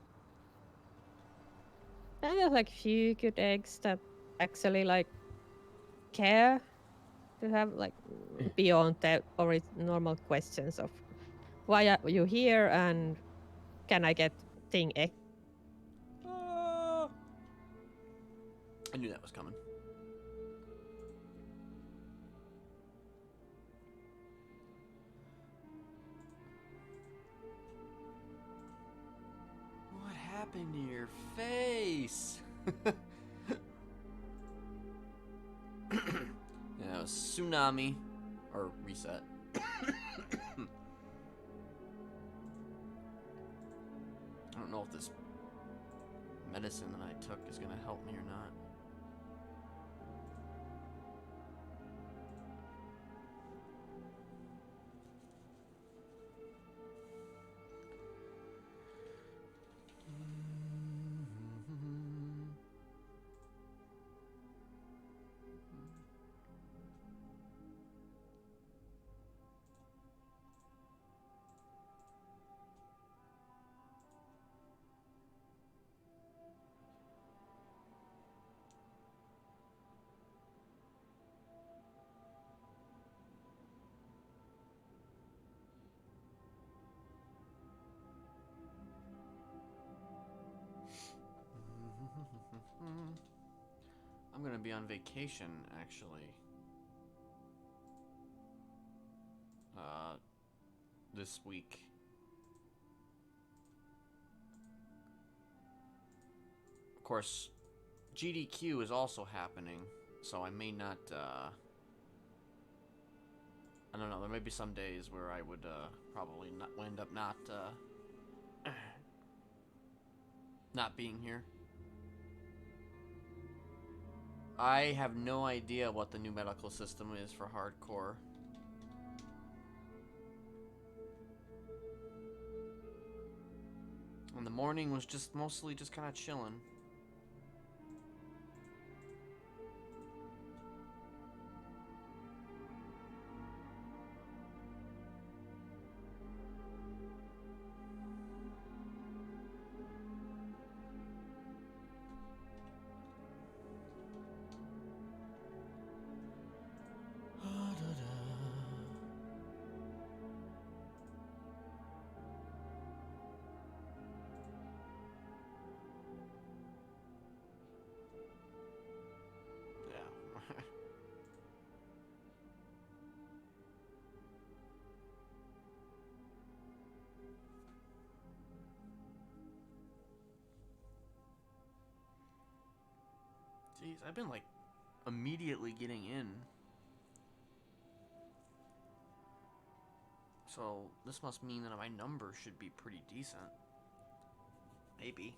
And there's like few good eggs that actually like care to have like beyond the normal questions of why are you here and can I get thing X? I knew that was coming. What happened to your face? Yeah, it was tsunami or reset. I don't know if this medicine that I took is gonna help me or not. I'm gonna be on vacation actually. This week. Of course, GDQ is also happening, so I may not, I don't know, there may be some days where I would, probably not end up not, not being here. I have no idea what the new medical system is for hardcore. And the morning was just mostly just kind of chilling. Yeah. Jeez, I've been like immediately getting in. So this must mean that my number should be pretty decent. Maybe.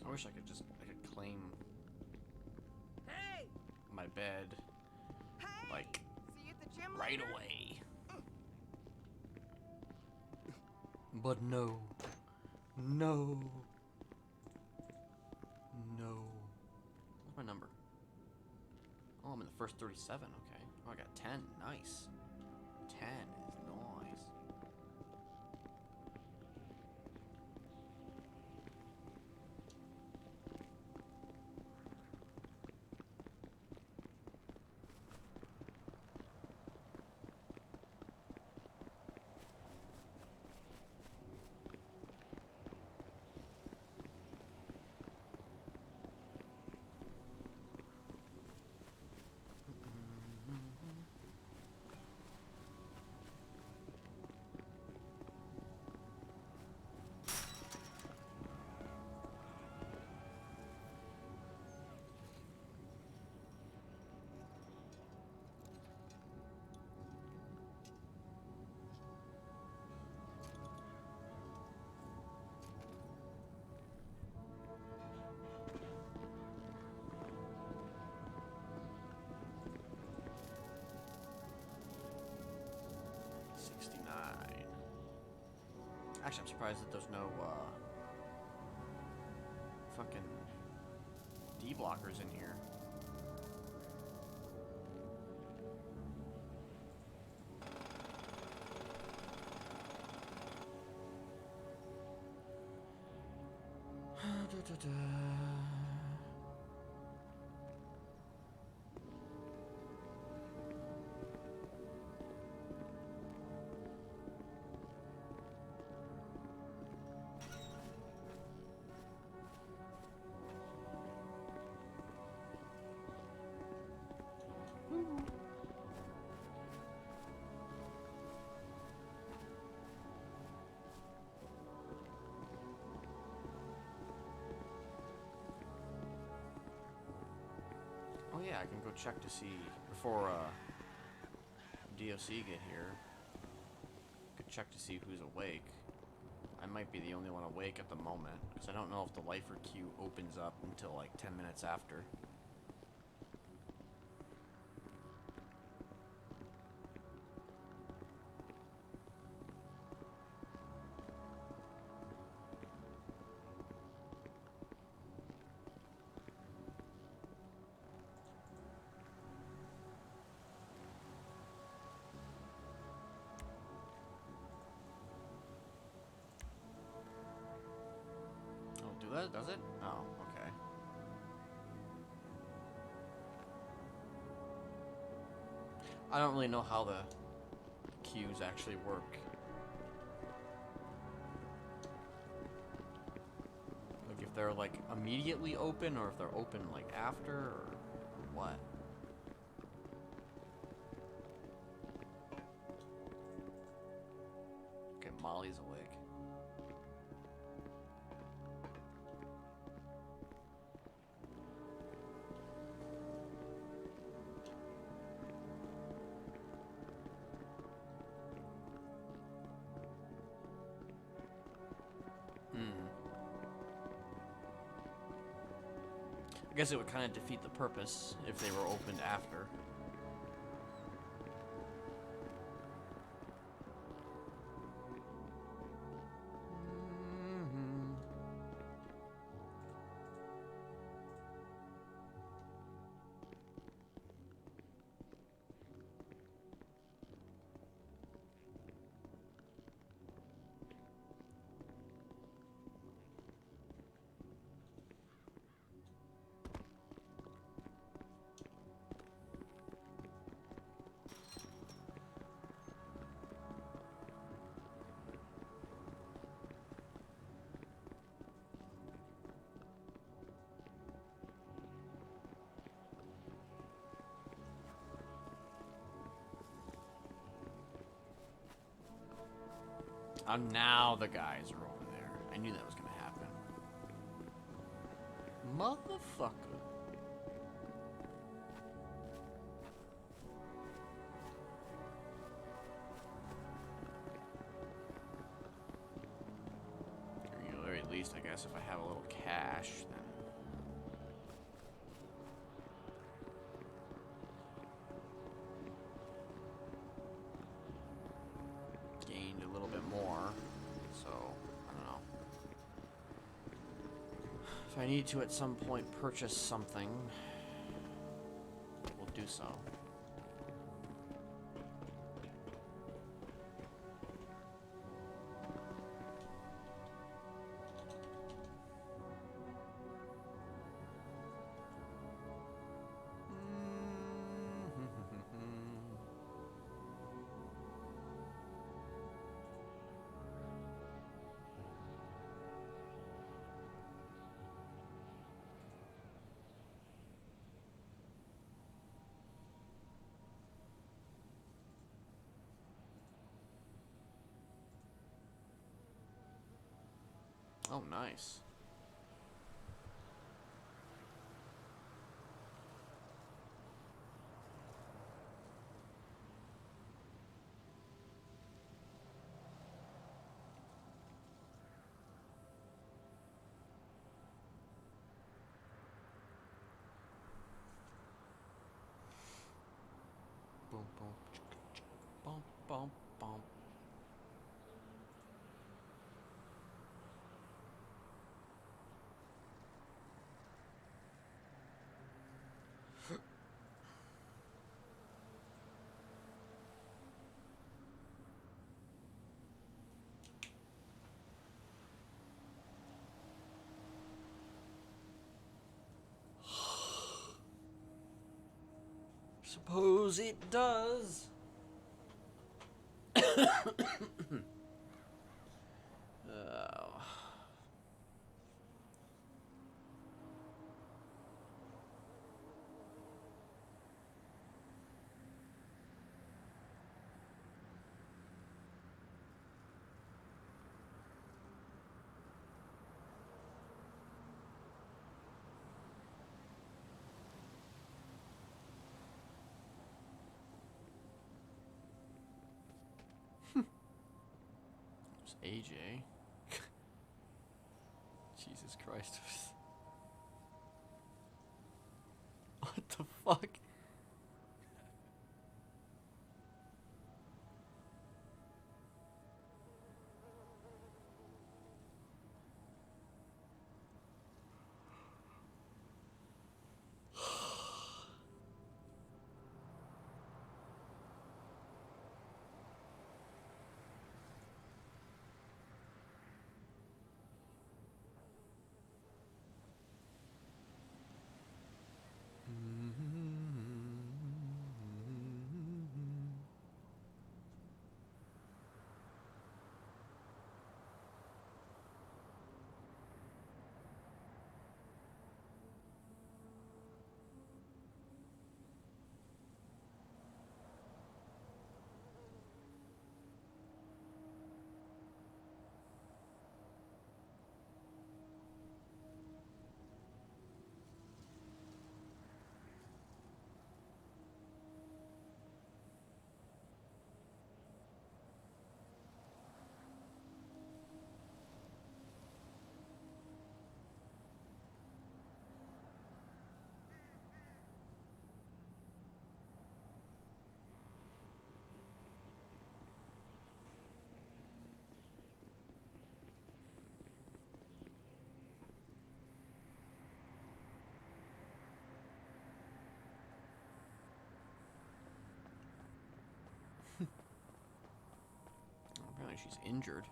I wish I could claim my bed like See you at the gym right later? away. But no. No. No. What's my number? Oh, I'm in the first 37, okay. Oh, I got 10. Nice. 10 is nice. Actually, I'm surprised that there's no fucking D blockers in here. Oh yeah, I can go check to see before DOC get here. check to see who's awake. I might be the only one awake at the moment, because I don't know if the lifer queue opens up until like 10 minutes after. Does it? Oh, okay. I don't really know how the queues actually work. Like if they're like immediately open or if they're open like after or what. Okay, Molly's awake. I guess it would kind of defeat the purpose if they were opened after. Now the guys are over there. I knew that was gonna happen. Motherfucker. Or at the very least, I guess, if I have a little cash, then... gained a little bit more, so I don't know. If I need to at some point purchase something, we'll do so. Oh, nice. Boom, boom, bum, bum, bum. Suppose it does. Oh. AJ. Jesus Christ. What the fuck? Apparently she's injured.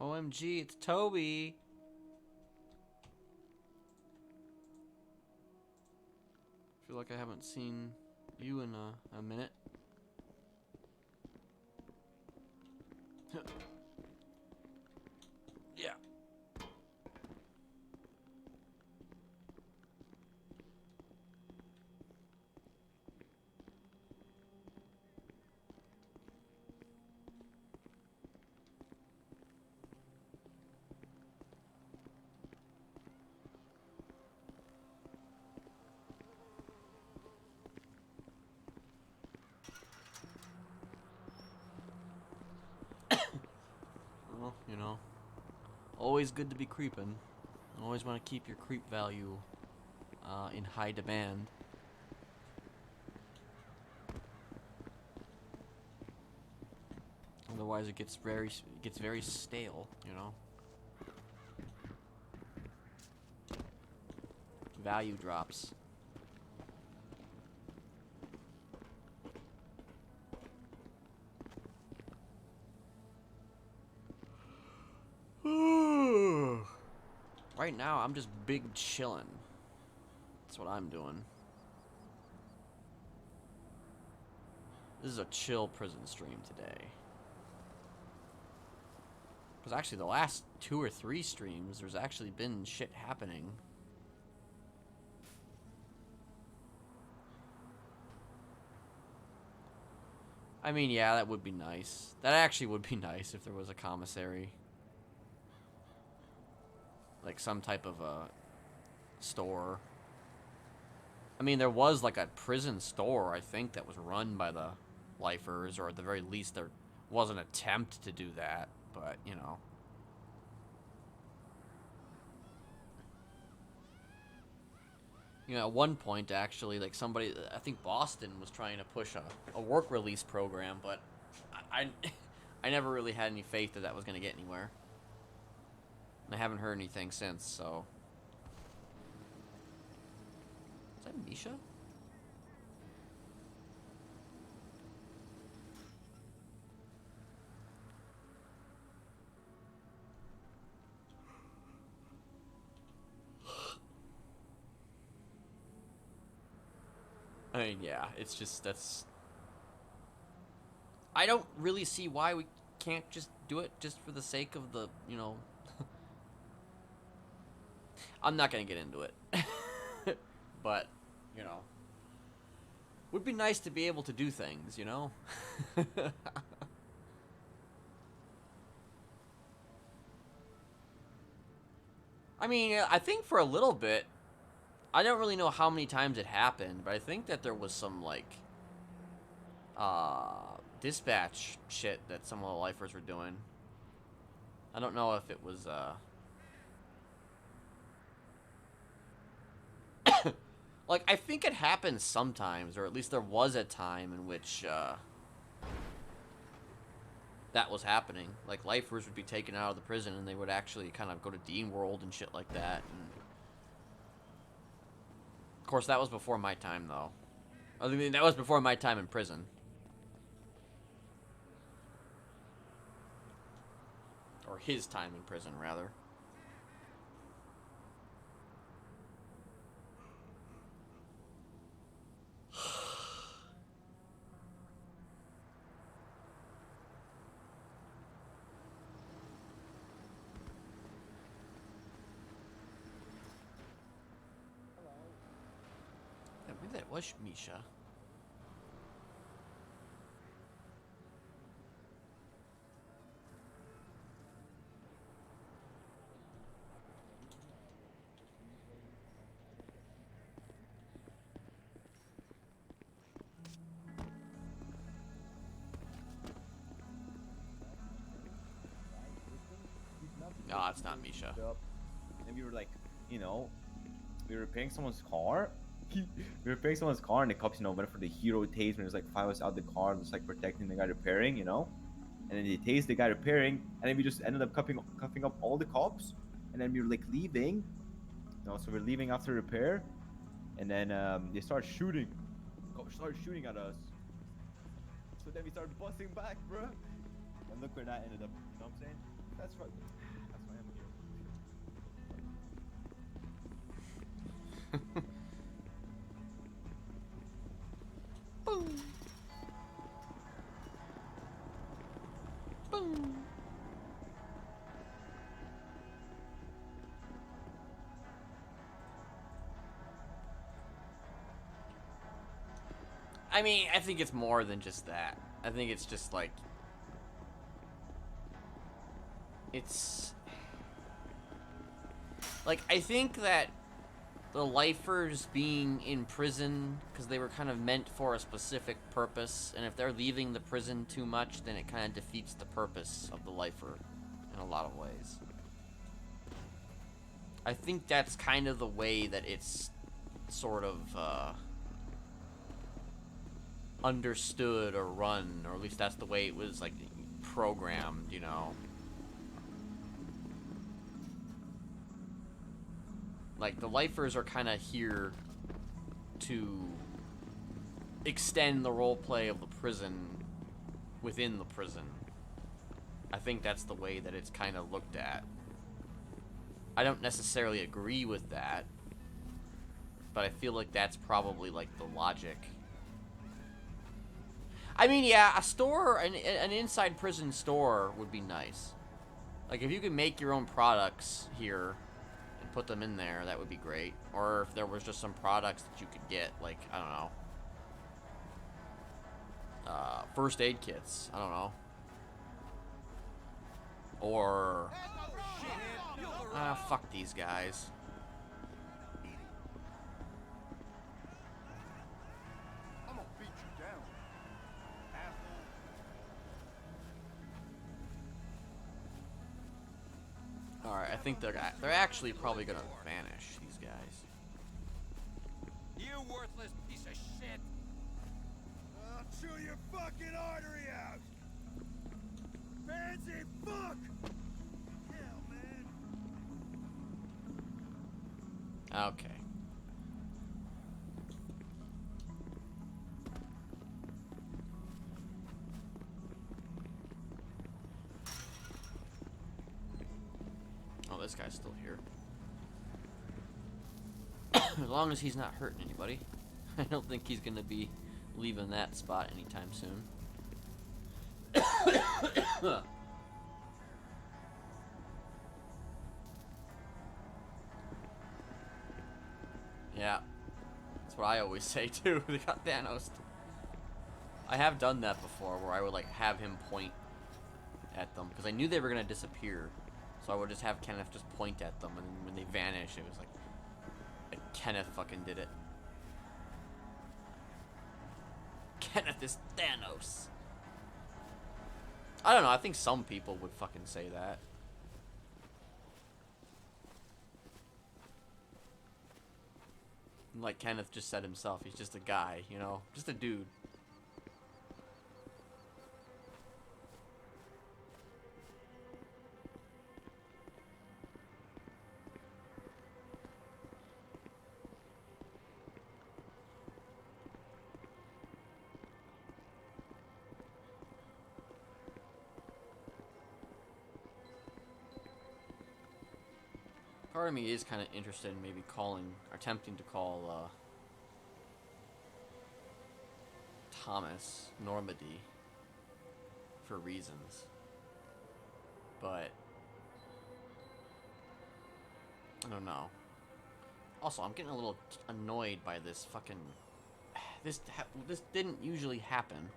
OMG, it's Toby. Feel like I haven't seen you in a minute. Yeah. Well, you know, always good to be creeping. Always want to keep your creep value in high demand. Otherwise, it gets very stale. You know. Value drops. Right now, I'm just big chillin'. That's what I'm doing. This is a chill prison stream today. Because actually, the last 2 or 3 streams, there's actually been shit happening. I mean, yeah, that would be nice. That actually would be nice if there was a commissary. Like some type of a store. I mean, there was like a prison store, I think, that was run by the lifers, or at the very least there was an attempt to do that, but, you know. You know, at one point, actually, like somebody, I think Boston was trying to push a work release program, but I never really had any faith that that was going to get anywhere. I haven't heard anything since, so. Is that Misha? I mean, yeah, it's just, that's... I don't really see why we can't just do it just for the sake of the, you know... I'm not gonna get into it. But, you know... Would be nice to be able to do things, you know? I mean, I think for a little bit, I don't really know how many times it happened, but I think that there was some, like, dispatch shit that some of the lifers were doing. I don't know if it was, like, I think it happens sometimes, or at least there was a time in which, that was happening. Like, lifers would be taken out of the prison, and they would actually kind of go to Dean World and shit like that, and... Of course, that was before my time, though. I mean, that was before my time in prison. Or his time in prison, rather. Yeah, maybe that was Misha. No, it's not Misha. And we were like, you know, we were repairing someone's car. We were repairing someone's car, and the cops, you know, went for the hero tase when there's like 5 of us out the car, just like protecting the guy repairing, you know. And then they tased the guy repairing, and then we just ended up cuffing up all the cops. And then we were like leaving, you know, so we're leaving after repair, and then they started shooting. Cops started shooting at us. So then we started busting back, bro. And look where that ended up. You know what I'm saying? That's right. That's why I'm here. Boom. Boom. I mean, I think it's more than just that. I think it's just like... It's... Like, I think that the lifers being in prison, because they were kind of meant for a specific purpose, and if they're leaving the prison too much, then it kind of defeats the purpose of the lifer in a lot of ways. I think that's kind of the way that it's sort of understood or run, or at least that's the way it was like programmed, you know. Like, the lifers are kind of here to extend the roleplay of the prison within the prison. I think that's the way that it's kind of looked at. I don't necessarily agree with that, but I feel like that's probably, like, the logic. I mean, yeah, a store, an inside prison store would be nice. Like, if you could make your own products here and put them in there, that would be great. Or if there was just some products that you could get, like, I don't know, first aid kits, I don't know. Or, fuck these guys. Alright, I think they're actually probably gonna vanish, these guys. You worthless piece of shit! I'll chew your fucking artery out! Fancy fuck! Hell, man! Okay. Oh, this guy's still here. As long as he's not hurting anybody. I don't think he's gonna be leaving that spot anytime soon. Yeah. That's what I always say too. They got Thanos. I have done that before where I would like have him point at them because I knew they were gonna disappear. So I would just have Kenneth just point at them, and when they vanish, it was like Kenneth fucking did it. Kenneth is Thanos. I don't know, I think some people would fucking say that. Like Kenneth just said himself, he's just a guy, you know? Just a dude. Part of me is kind of interested in maybe calling, or attempting to call, Thomas Normandy for reasons. But I don't know. Also, I'm getting a little annoyed by this fucking... This didn't usually happen.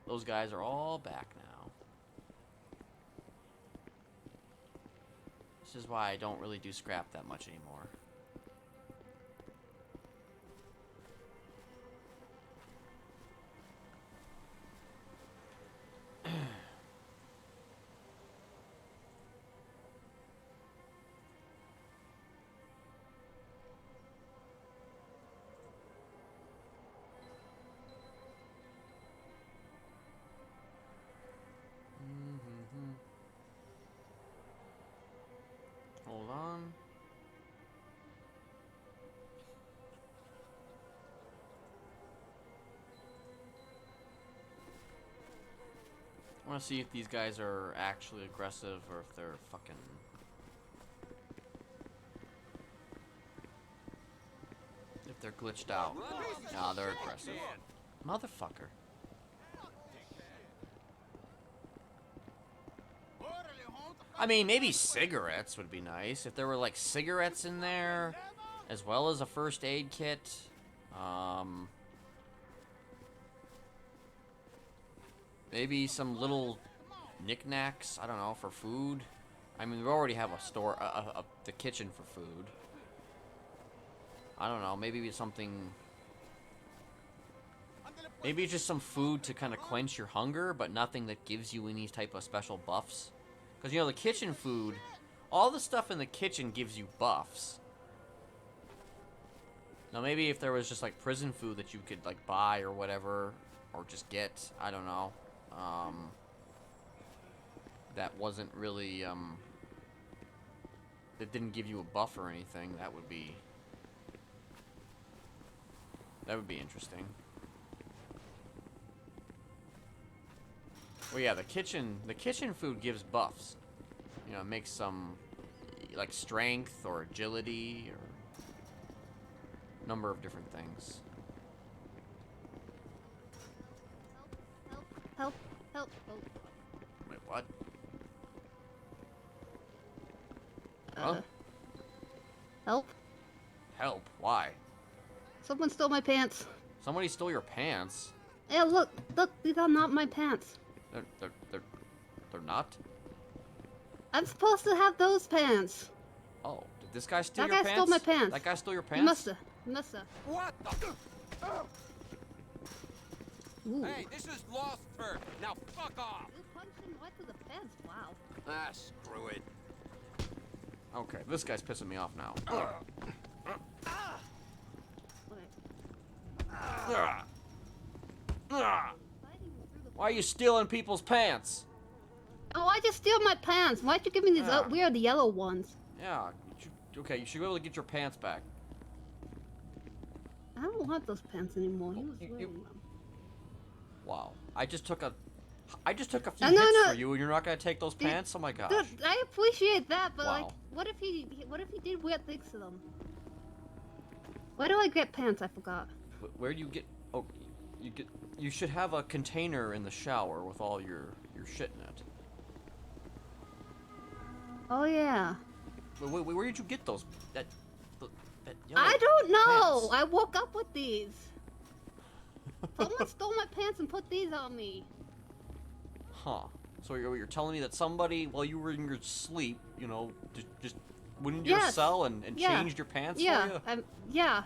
Those guys are all back now. This is why I don't really do scrap that much anymore. Hold on. I want to see if these guys are actually aggressive or if they're fucking... If they're glitched out. Nah, they're aggressive. Motherfucker. I mean, maybe cigarettes would be nice. If there were, like, cigarettes in there, as well as a first aid kit. Maybe some little knickknacks, I don't know, for food. I mean, we already have a store, the kitchen for food. I don't know, maybe something... Maybe just some food to kind of quench your hunger, but nothing that gives you any type of special buffs. Because, you know, the kitchen food, all the stuff in the kitchen gives you buffs. Now, maybe if there was just, like, prison food that you could, like, buy or whatever, or just get, I don't know. That wasn't really, that didn't give you a buff or anything, that would be interesting. Well, yeah, the kitchen food gives buffs. You know, it makes some, like, strength or agility or a number of different things. Help, help, help. Wait, what? Huh? Help. Help? Why? Someone stole my pants. Somebody stole your pants? Yeah, look, these are not my pants. They're not? I'm supposed to have those pants. Oh, did this guy steal That your guy pants? stole my pants. That guy stole your He pants? musta. What the? Ooh. Hey, this is lost turf. Now fuck off. You punched him right through the fence, wow. Ah, screw it. Okay, this guy's pissing me off now. Okay. Why are you stealing people's pants? Oh, why'd you steal my pants? Why'd you give me these Yeah. weird yellow ones? Yeah. Okay, you should be able to get your pants back. I don't want those pants anymore. He Oh, was wearing them. Wow. I just took a few No, hits no. for you, and you're not gonna take those Dude, pants? Oh my gosh. Dude, I appreciate that, but Wow. like, what if he did weird things to them? Where do I get pants? I forgot. Where do you get? Oh, you should have a container in the shower with all your shit in it. Oh yeah. Where did you get those? That yellow I don't know. pants? I woke up with these. Someone stole my pants and put these on me. Huh. So you're telling me that somebody, while you were in your sleep, you know, just went into your Yes. cell and Yeah. changed your pants Yeah. for you? Yeah.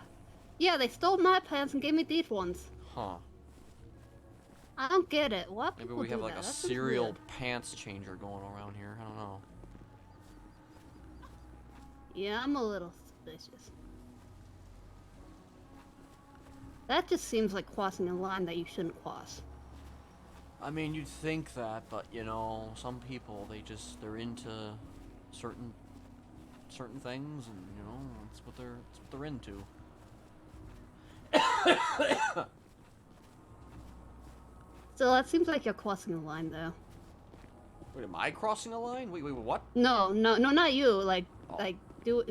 They stole my pants and gave me these ones. Huh. I don't get it. What Maybe people we have do like that? a That seems serial weird. pants changer going around here. I don't know. Yeah, I'm a little suspicious. That just seems like crossing a line that you shouldn't cross. I mean, you'd think that, but you know, some people they're into certain things, and you know, that's what they're into. So that seems like you're crossing a line, though. Wait, am I crossing a line? Wait, what? No, not you. Oh. Like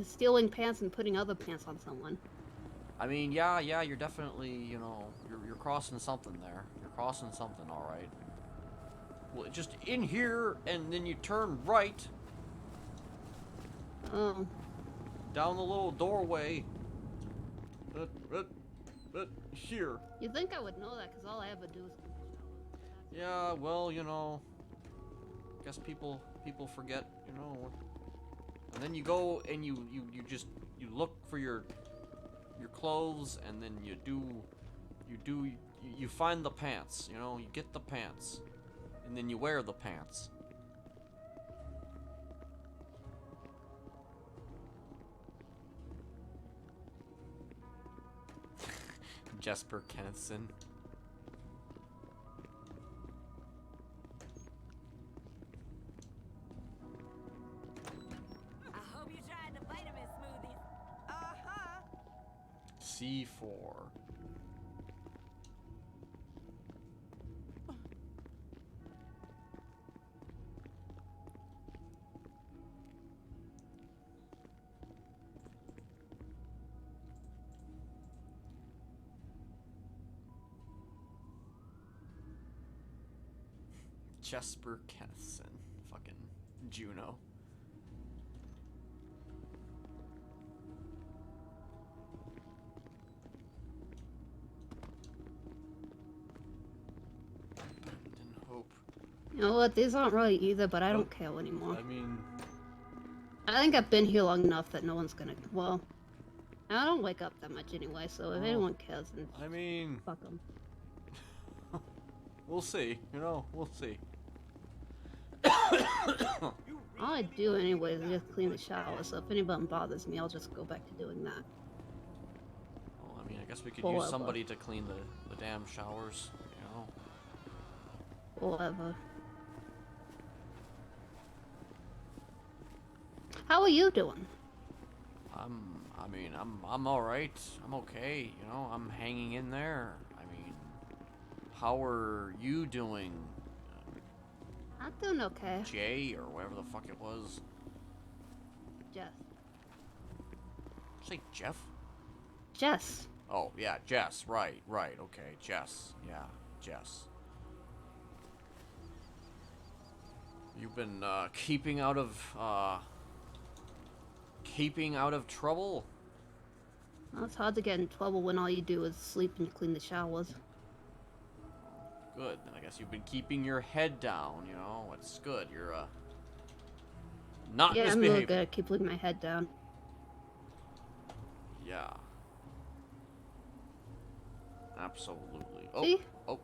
stealing pants and putting other pants on someone. I mean, yeah, you're definitely, you know, you're crossing something there. You're crossing something, all right. Well, just in here, and then you turn right Oh. down the little doorway. Here. You think I would know that? Cause all I ever do is. Yeah, well, you know, guess people forget, you know. And then you go and you look for your clothes, and then you find the pants, you know, you get the pants, and then you wear the pants. Jesper Kennethson. I hope you tried the vitamin smoothies. Uh-huh. C4. Jesper Kennethson. Fucking Juno. Didn't hope. You know what? These aren't right either, but I Oh. don't care anymore. I mean, I think I've been here long enough that no one's gonna. Well, I don't wake up that much anyway, so if Oh. anyone cares, then I mean, fuck them. we'll see. You know, we'll see. All I do anyway is just clean the shower, so if anyone bothers me, I'll just go back to doing that. Well, I mean, I guess we could Whatever. use somebody to clean the damn showers, you know. Whatever. How are you doing? I'm all right. I'm okay. You know, I'm hanging in there. I mean, how are you doing, I'm doing okay. Jay, or whatever the fuck it was? Jess. Say Jeff? Jess. Oh yeah, Jess. Right. Okay, Jess. Yeah, Jess. You've been keeping out of trouble. Well, it's hard to get in trouble when all you do is sleep and clean the showers. Good. Then I guess you've been keeping your head down. You know, it's good. You're not Yeah, I'm misbehaving. really good at keeping my head down. Yeah. Absolutely. Oh. See? Oh.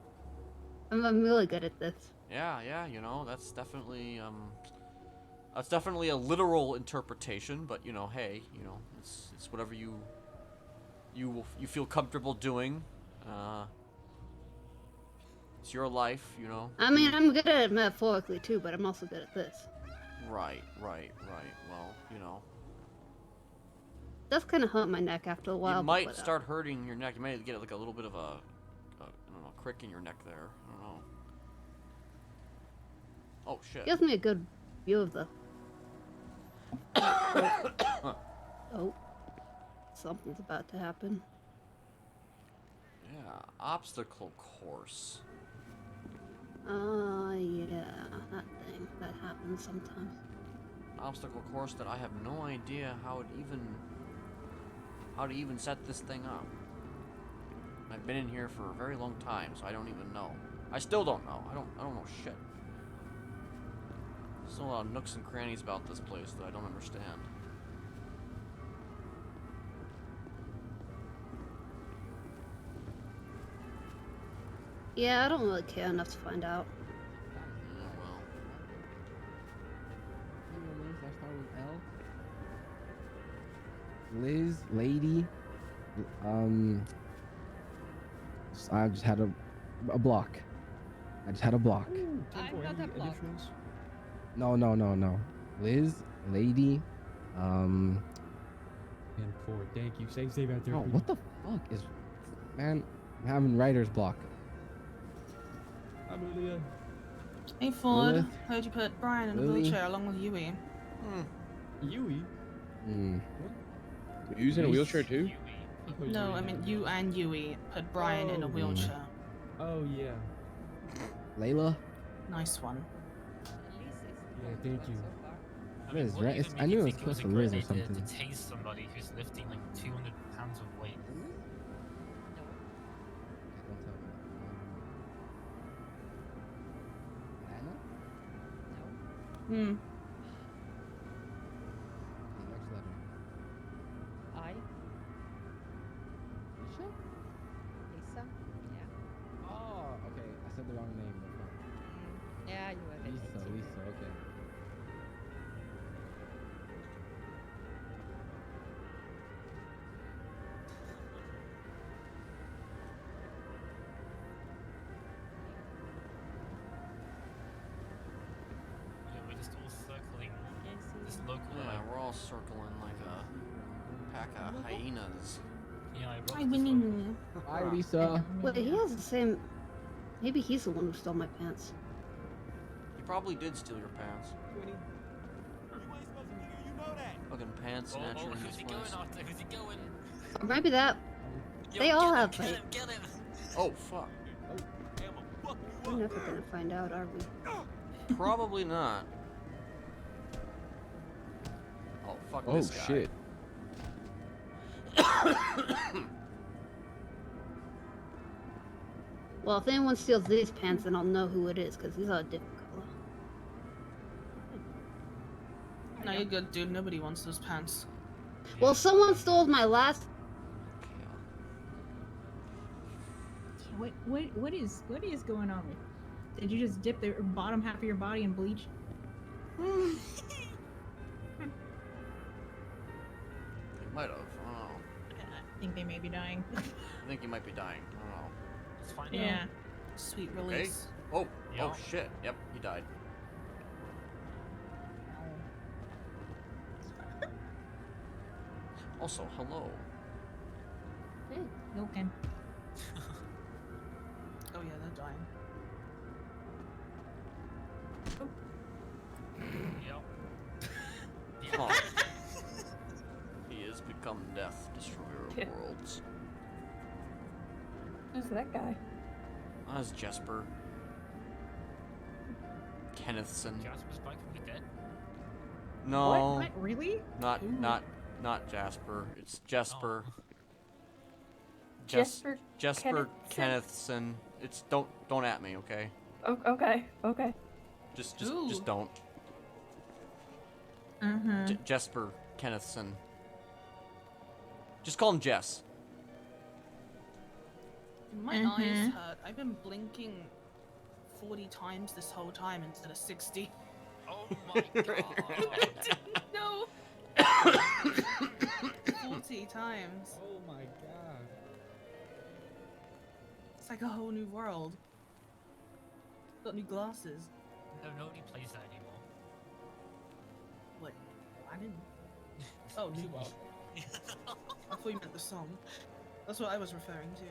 I'm really good at this. Yeah. You know, that's definitely a literal interpretation. But you know, hey, you know, it's whatever you feel comfortable doing. It's your life, you know. I mean, I'm good at it metaphorically too, but I'm also good at this. Right. Well, you know. Does kind of hurt my neck after a while. You might but, start hurting your neck. You might get like a little bit of a I don't know, crick in your neck there. I don't know. Oh shit. Gives me a good view of the. Oh, something's about to happen. Yeah, obstacle course. Yeah, that thing that happens sometimes. Obstacle course that I have no idea how to even set this thing up. I've been in here for a very long time, so I don't even know. I still don't know. I don't know shit. There's a lot of nooks and crannies about this place that I don't understand. Yeah, I don't really care enough to find out. Yeah, well. I start with L. Liz, lady. I just had a block. I just had a block. I'm not a block. No. Liz, lady. And 4. Thank you. Save out there. Oh, what the fuck is, man? I'm having writer's block. Amelia. Hey Ford, Lilith? heard you put Brian in a Lily? wheelchair along with Yui. Yui? Using a wheelchair too? No, I mean you and Yui put Brian in a wheelchair. Oh yeah. Layla? Nice one. Yeah, thank you. Liz, right? I knew it was close to Liz or something. To tase somebody who's lifting like 200 pounds of weight. Hmm. Next letter. I. Lisa? Lisa? Yeah. Oh, okay. I said the wrong name. Yeah, you were Lisa, okay. Yeah, we're just all circling this local. Yeah, we're all circling like a pack of hyenas. Yeah, I Hi, rocked this Winnie. one. Hi, Lisa. Wait, he has the same. Maybe he's the one who stole my pants. He probably did steal your pants. Fucking pants snatcher in this who's he place. going after? Who's he going? Or maybe that. Yo, They all get have him, like. get him. Oh fuck. We're never gonna find out, are we? Probably not. Oh fuck Oh this guy. shit. Well, if anyone steals these pants, then I'll know who it is, because these are a different color. No, you're good, dude. Nobody wants those pants. Well, someone stole my last. What is going on with? Did you just dip the bottom half of your body in bleach? He might have. I don't know. I think they may be dying. I think he might be dying. I don't know. Let's find Yeah. out. Sweet Okay. release. Oh. Yeah. Oh shit. Yep. He died. Also, hello. Hey, Milken. Oh yeah, they're dying. Yep. Oh. He has become death, destroyer of worlds. Who's that guy? That's Jesper. Kennethson. Jasper's back from the dead. No. What? Really? Not Jasper. It's Jesper. Oh. Jesper Kennethson? Kennethson. It's don't at me, okay? Okay. Just Ooh. don't. Uh-huh. Jesper Kennethson. Just call him Jess. My eyes hurt. I've been blinking 40 times this whole time instead of 60. Oh my god. No. 40 times. Oh my god. It's like a whole new world. Got new glasses. No, nobody plays that anymore. What? I didn't. Oh, New World. I thought you meant the song. That's what I was referring to.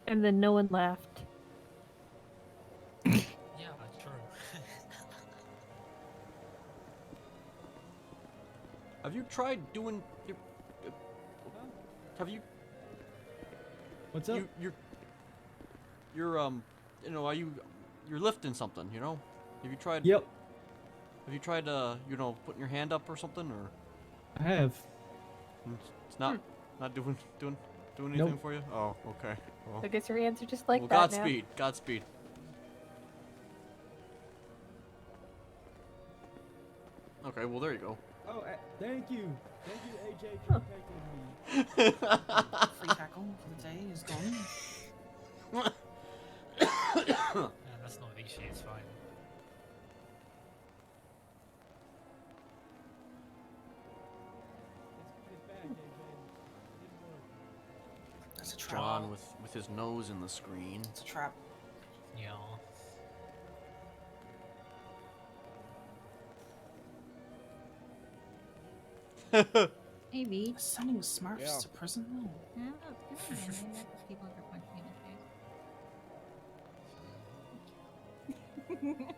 And then no one laughed. Yeah, that's true. Have you tried doing your? Have you? What's up? You're you know, you're lifting something, you know? Have you tried? Yep, Have you tried you know, putting your hand up or something, or? I have. It's not doing anything Nope. for you? Oh, okay. Well, I guess your hands are just like well, that now. Godspeed. Godspeed. Okay, well there you go. Oh, thank you. Thank you, AJ, for taking me. Free tackle for the day is gone. Yeah, that's not an issue, it's fine. It's back, AJ. It worked. That's a trap. John with his nose in the screen. It's a trap. Yeah. Maybe. Sending Smurfs Yeah. to prison? No. I don't know, it's good, man. Maybe that's what people are punching me in the face.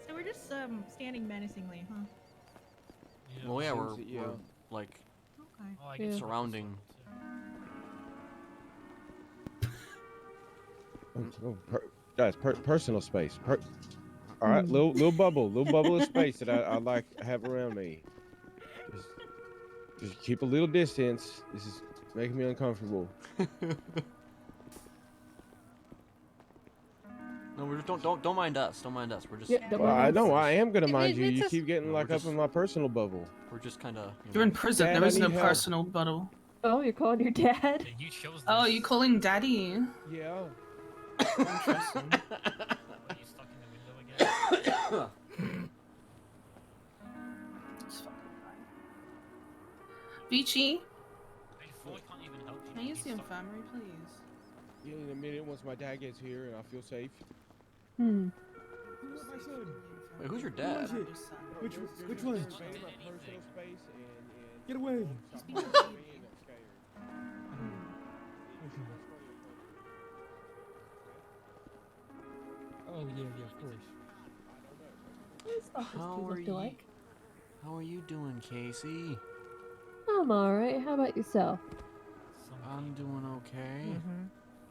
So we're just standing menacingly, huh? Well, yeah, Seems that, yeah. we're like Okay. Oh, I Yeah. guess surrounding. Guys, personal space. All right, little bubble of space that I like to have around me. Just keep a little distance. This is making me uncomfortable. No, we just don't mind us. Don't mind us. We're just. Yeah, don't Well, mind I us. know I am gonna It- mind you. it's You just- keep getting No, like we're up just- in my personal bubble. We're just kind of. You're in prison. Dad, There I is no need help. personal bubble. Oh, you're calling your dad? Yeah, you chose this. Oh, you calling daddy? Yeah. Interesting. Are you stuck in the window again? It's fucking fine. Vici, Hey, Foy can't even help you. can I He's use the stuck- infirmary, please? Yeah, in a minute once my dad gets here and I feel safe. Hmm. Who let my son? Wait, who's your Who dad? is it? Your son. Which There's which just one? an invading my personal space and Get away. He's being a being baby. scared. Oh yeah, of course. How are you doing, Casey? I'm alright. How about yourself? I'm doing okay.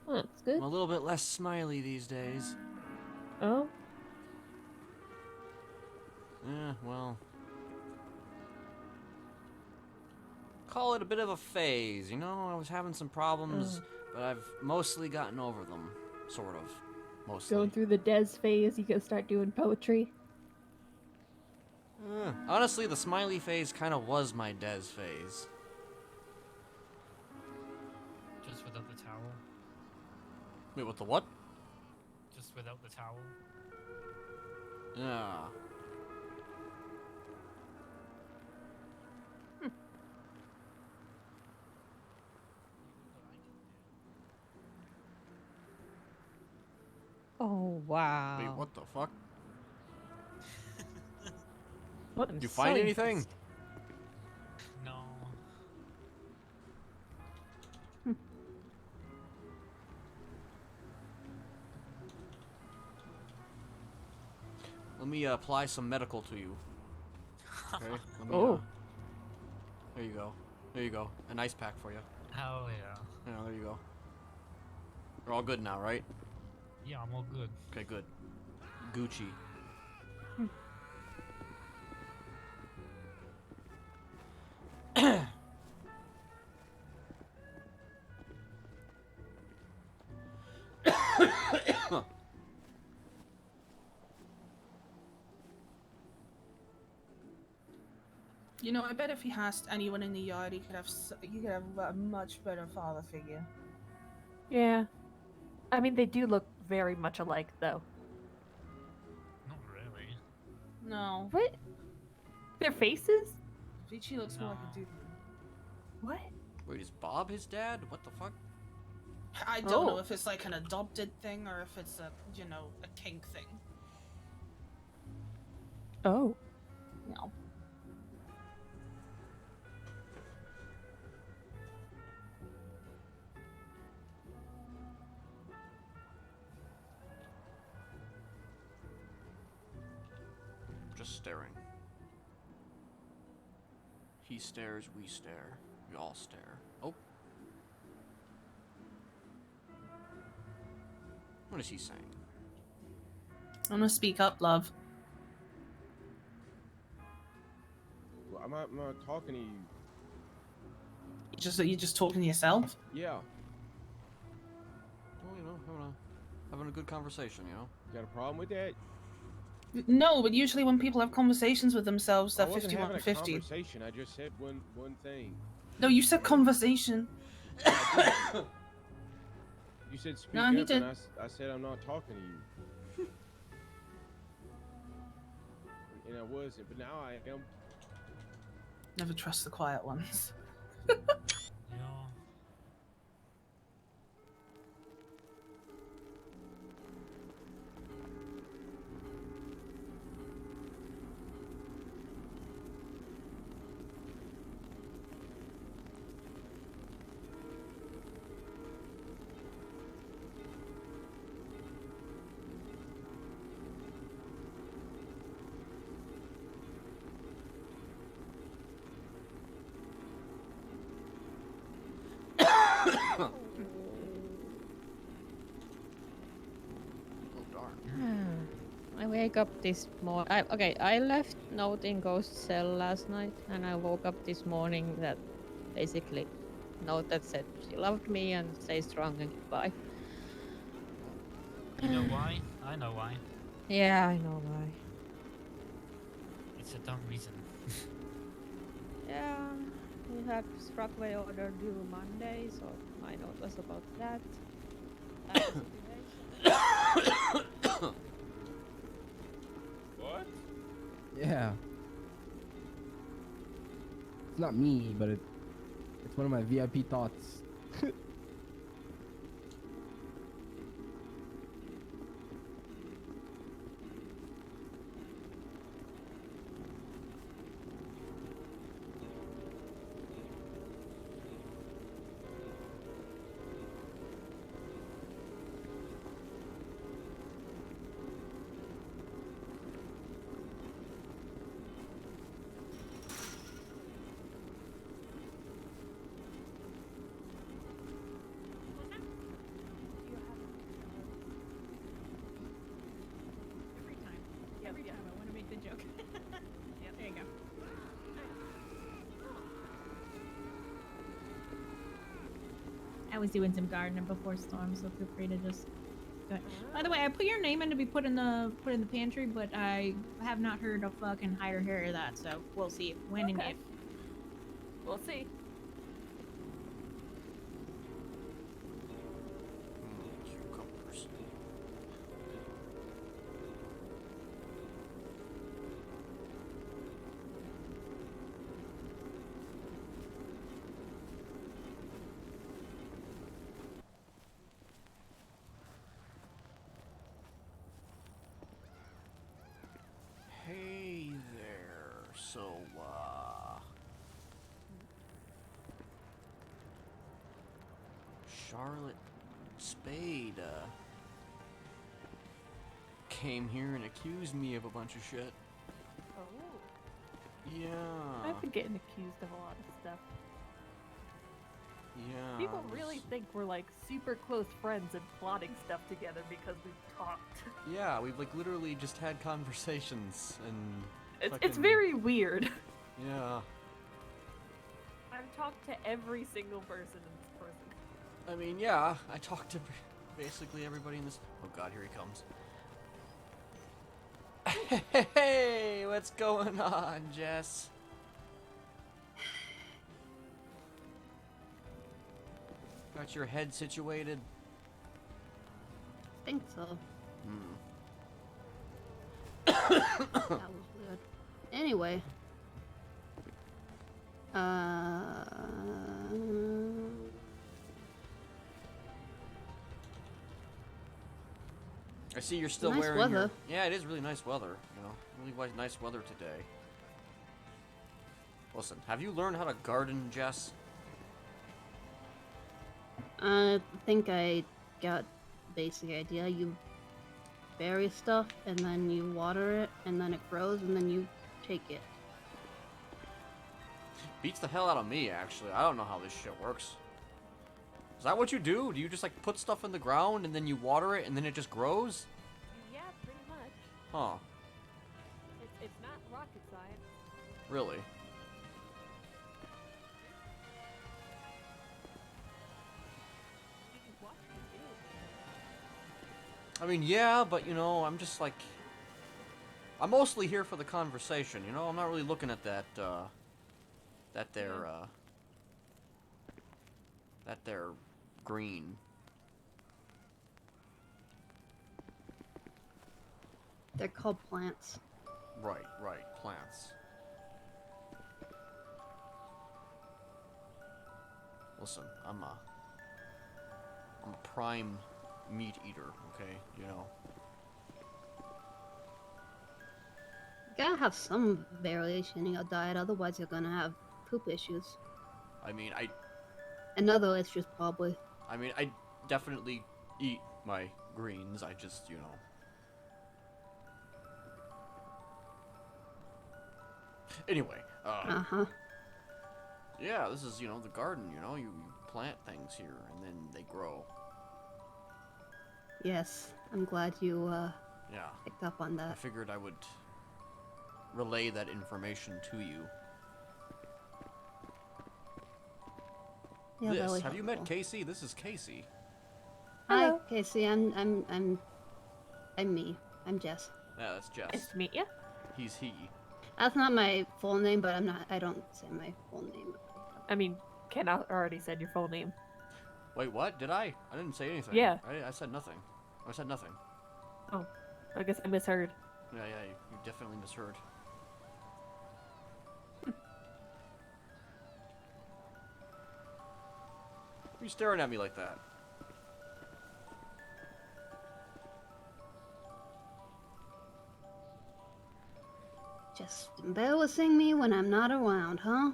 That's good. I'm a little bit less smiley these days. Oh, Yeah, well. Call it a bit of a phase, you know? I was having some problems, but I've mostly gotten over them. Sort of. Mostly. going through the Des phase, you can start doing poetry. Honestly, the smiley phase kind of was my Des phase. Just without the towel. Wait, what the what? Just without the towel. Yeah. Oh, wow. Wait, what the fuck? What? Did you find anything? No. Let me apply some medical to you. Okay? Let me, Oh. there you go. There you go. An ice pack for you. Hell yeah. Yeah, there you go. You're all good now, right? Yeah, I'm all good. Okay, good. Gucci. You know, I bet if he asked anyone in the yard, he could have a much better father figure. Yeah. I mean, they do look very much alike, though. Not really. No, What? Their faces? Vici looks more like a No. dude. What? Wait, is Bob his dad? What the fuck? I don't know if it's like an adopted thing or if it's a, you know, a kink thing. Oh. No. Just staring. He stares, we stare. We all stare. Oh. What is he saying? I'm gonna speak up, love. Well, I'm not talking to you. You're just talking to yourself? Yeah. Well, you know, having a good conversation, you know? You got a problem with that? No, but usually when people have conversations with themselves, they're I wasn't 51 having a 50. conversation. I just said one thing. No, you said conversation. You said speak No, he up, did. and I said I'm not talking to you. And I wasn't, but now I am. Never trust the quiet ones. Yeah. Oh, darn. I wake up this morning. Okay, I left note in Ghost Cell last night, and I woke up this morning that basically note that said she loved me and stay strong and goodbye. You know why? I know why. Yeah, I know why. It's a dumb reason. Yeah, we had Struckway order due Monday, so my note was about that. What? Yeah. It's not me, but it's one of my VIP thoughts. Every time I want to make the joke. Yeah, there you go. I was doing some gardening before storm, so feel free to just. By the way, I put your name in to be put in the pantry, but I have not heard a fucking hide or hair of that. So we'll see when and Okay. if. We'll see. Cucumbers. Hey there. So, Charlotte Spade, came here and accused me of a bunch of shit. Oh. Yeah. I've been getting accused of a lot of stuff. Yeah. People really think we're like super close friends and plotting stuff together because we've talked. Yeah, we've like literally just had conversations and. It's fucking- very weird. Yeah. I've talked to every single person in this prison. I mean, yeah, I talked to basically everybody in this. Oh god, here he comes. Hey, what's going on, Jess? Got your head situated? I think so. Hmm. That was weird. Anyway. I see you're still Nice wearing weather. your... Yeah, it is really nice weather, you know. Really nice weather today. Listen, have you learned how to garden, Jess? I think I got basic idea. You bury stuff, and then you water it, and then it grows, and then you take it. Beats the hell out of me, actually. I don't know how this shit works. Is that what you do? Do you just, like, put stuff in the ground, and then you water it, and then it just grows? Yeah, pretty much. Huh. It's not rocket science. Really? You can watch me do it. I mean, yeah, but, you know, I'm just, like... I'm mostly here for the conversation, you know? I'm not really looking at that, that there green. They're called plants. Right, plants. Listen, I'm a prime meat eater, okay? You know. You gotta have some variation in your diet, otherwise you're gonna have poop issues. I mean, And other issues, probably. I definitely eat my greens. I just, you know. Anyway, yeah, this is, you know, the garden, you know, you plant things here and then they grow. Yes, I'm glad you Yeah. picked up on I that. figured I would relay that information to you. Yeah, This, really have you met helpful. Casey? This is Casey. Hi, Casey. I'm me. I'm Jess. Yeah, that's Jess. Nice to meet you. He's he. That's not my full name, but I don't say my full name. I mean, Ken already said your full name. Wait, what? Did I? I didn't say anything. Yeah. I said nothing. I said nothing. Oh, I guess I misheard. Yeah, you definitely misheard. Why are you staring at me like that? Just embarrassing me when I'm not around, huh?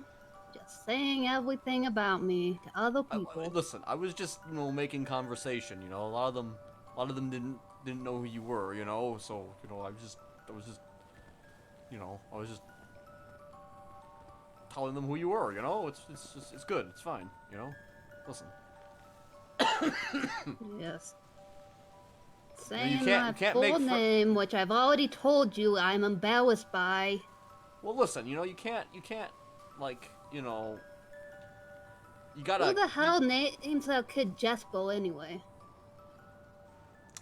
Just saying everything about me to other people. Listen, I was just, you know, making conversation. You know, a lot of them didn't know who you were. You know, so you know, I was just, you know, I was just telling them who you were. You know, it's good. It's fine. You know, listen. Yes. You Saying can't my make full name, which I've already told you I'm embarrassed by. Well, listen, you know, you can't, like, you know, you gotta... Who the hell names their kid Jespo anyway?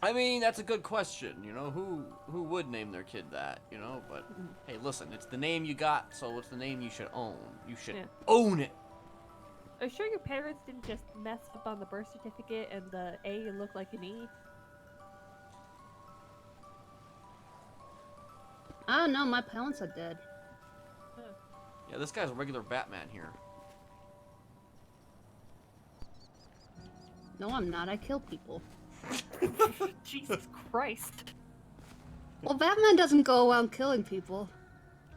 I mean, that's a good question, you know, who would name their kid that, you know, but, hey, listen, it's the name you got, so it's the name you should own. You should own it! Are you sure your parents didn't just mess up on the birth certificate and the A looked like an E? Oh no, my parents are dead. Yeah, this guy's a regular Batman here. No, I'm not. I kill people. Jesus Christ. Well, Batman doesn't go around killing people.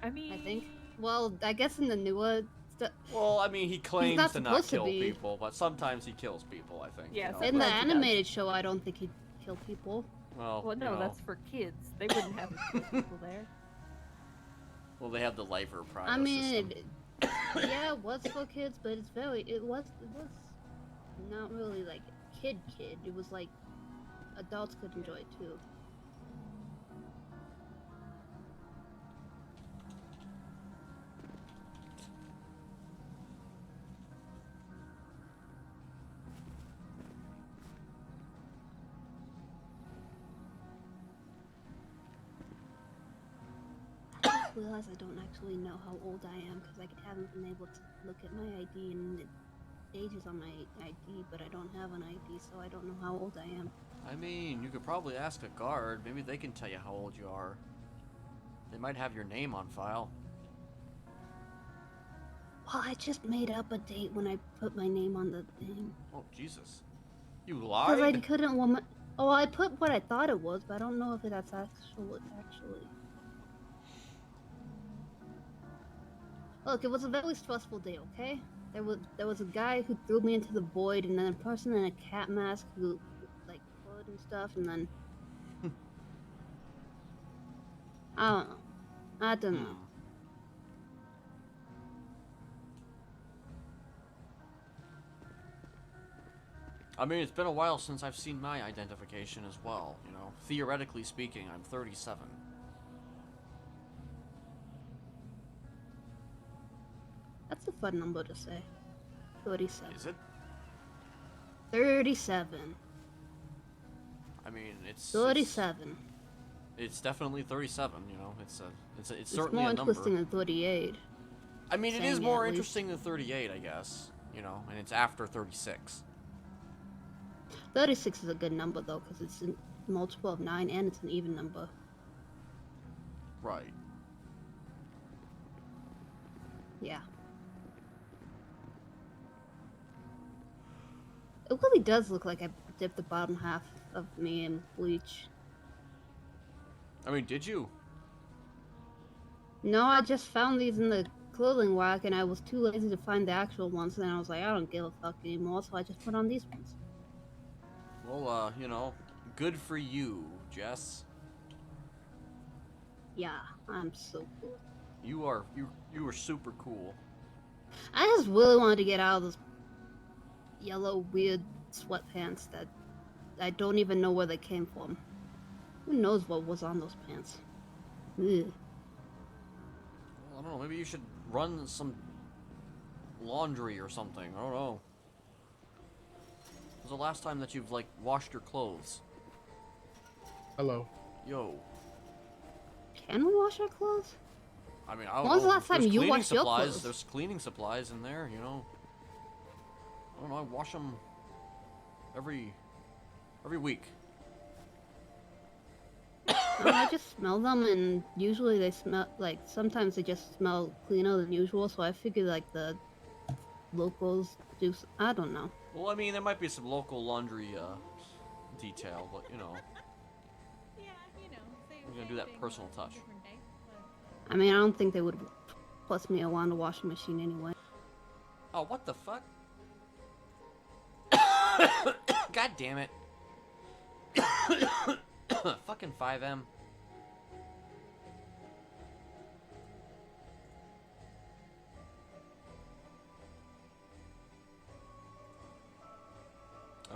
I mean... I think. Well, I guess in the newer stuff... Well, I mean, he claims not to not supposed to kill be. people, but sometimes he kills people, I think. Yeah, you know, In the but- animated show, I don't think he'd kill people. Well, Well, no, you know, that's for kids. They wouldn't have people there. well, they have the lifer process I mean, system. yeah, it was for kids, but it was not really like kid. It was like adults could enjoy it too. I realize I don't actually know how old I am because I haven't been able to look at my ID and the age is on my ID, but I don't have an ID, so I don't know how old I am. I mean, you could probably ask a guard. Maybe they can tell you how old you are. They might have your name on file. What? Oh, I just made up a date when I put my name on the thing. Oh, Jesus. You Because I lied? couldn't want my... Oh, I put what I thought it was, but I don't know if that's actually... Look, it was a very stressful day, okay? There was a guy who threw me into the void, and then a person in a cat mask who, like, hood and stuff, and then... I don't know. I don't know. I mean, it's been a while since I've seen my identification as well, you know. Theoretically speaking, I'm 37. That's a fun number to say. 37. Is it? 37. I mean, it's 37. It's definitely 37, you know. It's It's certainly more a number. interesting than 38. I mean, it Saying is it more at least. interesting than 38, I guess, you know, and it's after 36. 36 is a good number, though, because it's a multiple of 9 and it's an even number. Right. Yeah. It really does look like I dipped the bottom half of me in bleach. I mean, did you? No, I just found these in the clothing rack and I was too lazy to find the actual ones, and I was like, I don't give a fuck anymore, so I just put on these ones. Well, you know, good for you, Jess. Yeah, I'm so cool. You are super cool. I just really wanted to get out of those yellow weird sweatpants that I don't even know where they came from. Who knows what was on those pants? Ugh. Well, I don't know, maybe you should run some laundry or something. I don't know. When's the last time that you've, like, washed your clothes? Hello. Yo. Can we wash our clothes? I mean, I don't know. When was the last time There's you cleaning washed your supplies. clothes? There's cleaning supplies in there, you know. I don't know, I wash them every week. I just smell them, and usually they smell like, sometimes they just smell cleaner than usual, so I figure like the locals do. I don't know. Well, I mean, there might be some local laundry detail, but you know. Yeah, you know, We're gonna do that personal touch. I mean, I don't think they would plus me around the washing machine anyway. Oh, what the fuck? God damn it. Fucking 5M.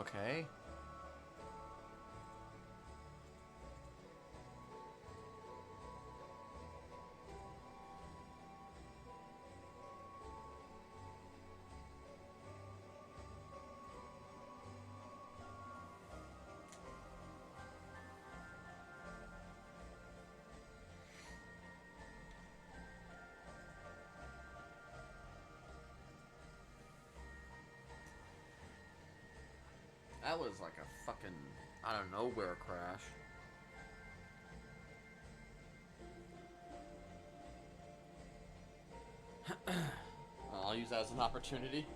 Okay. That was like a fucking out of nowhere crash. I'll use that as an opportunity.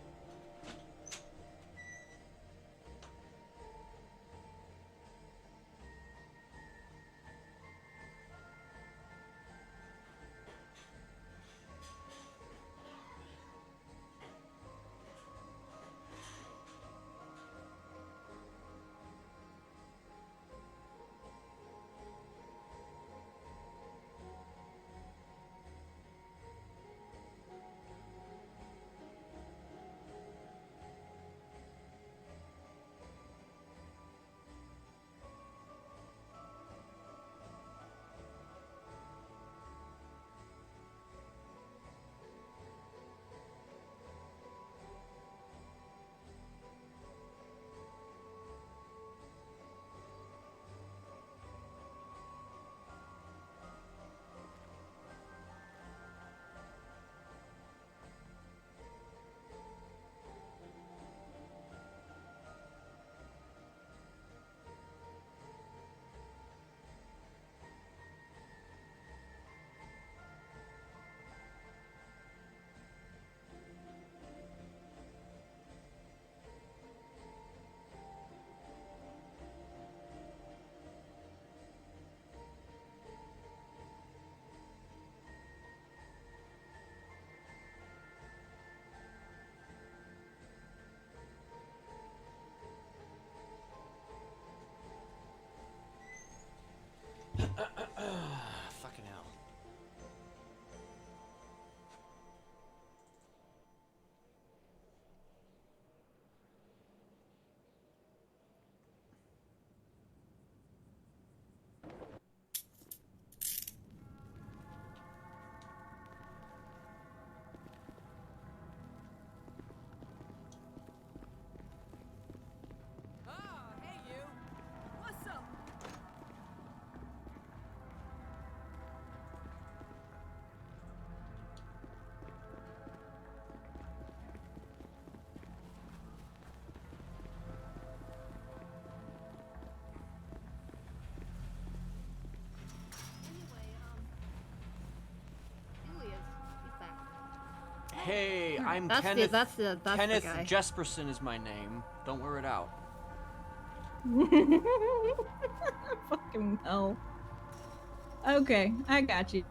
Hey, I'm That's Kenneth. that's the Kenneth guy. Jesperson is my name. Don't wear it out. Fucking hell. Okay, I got you.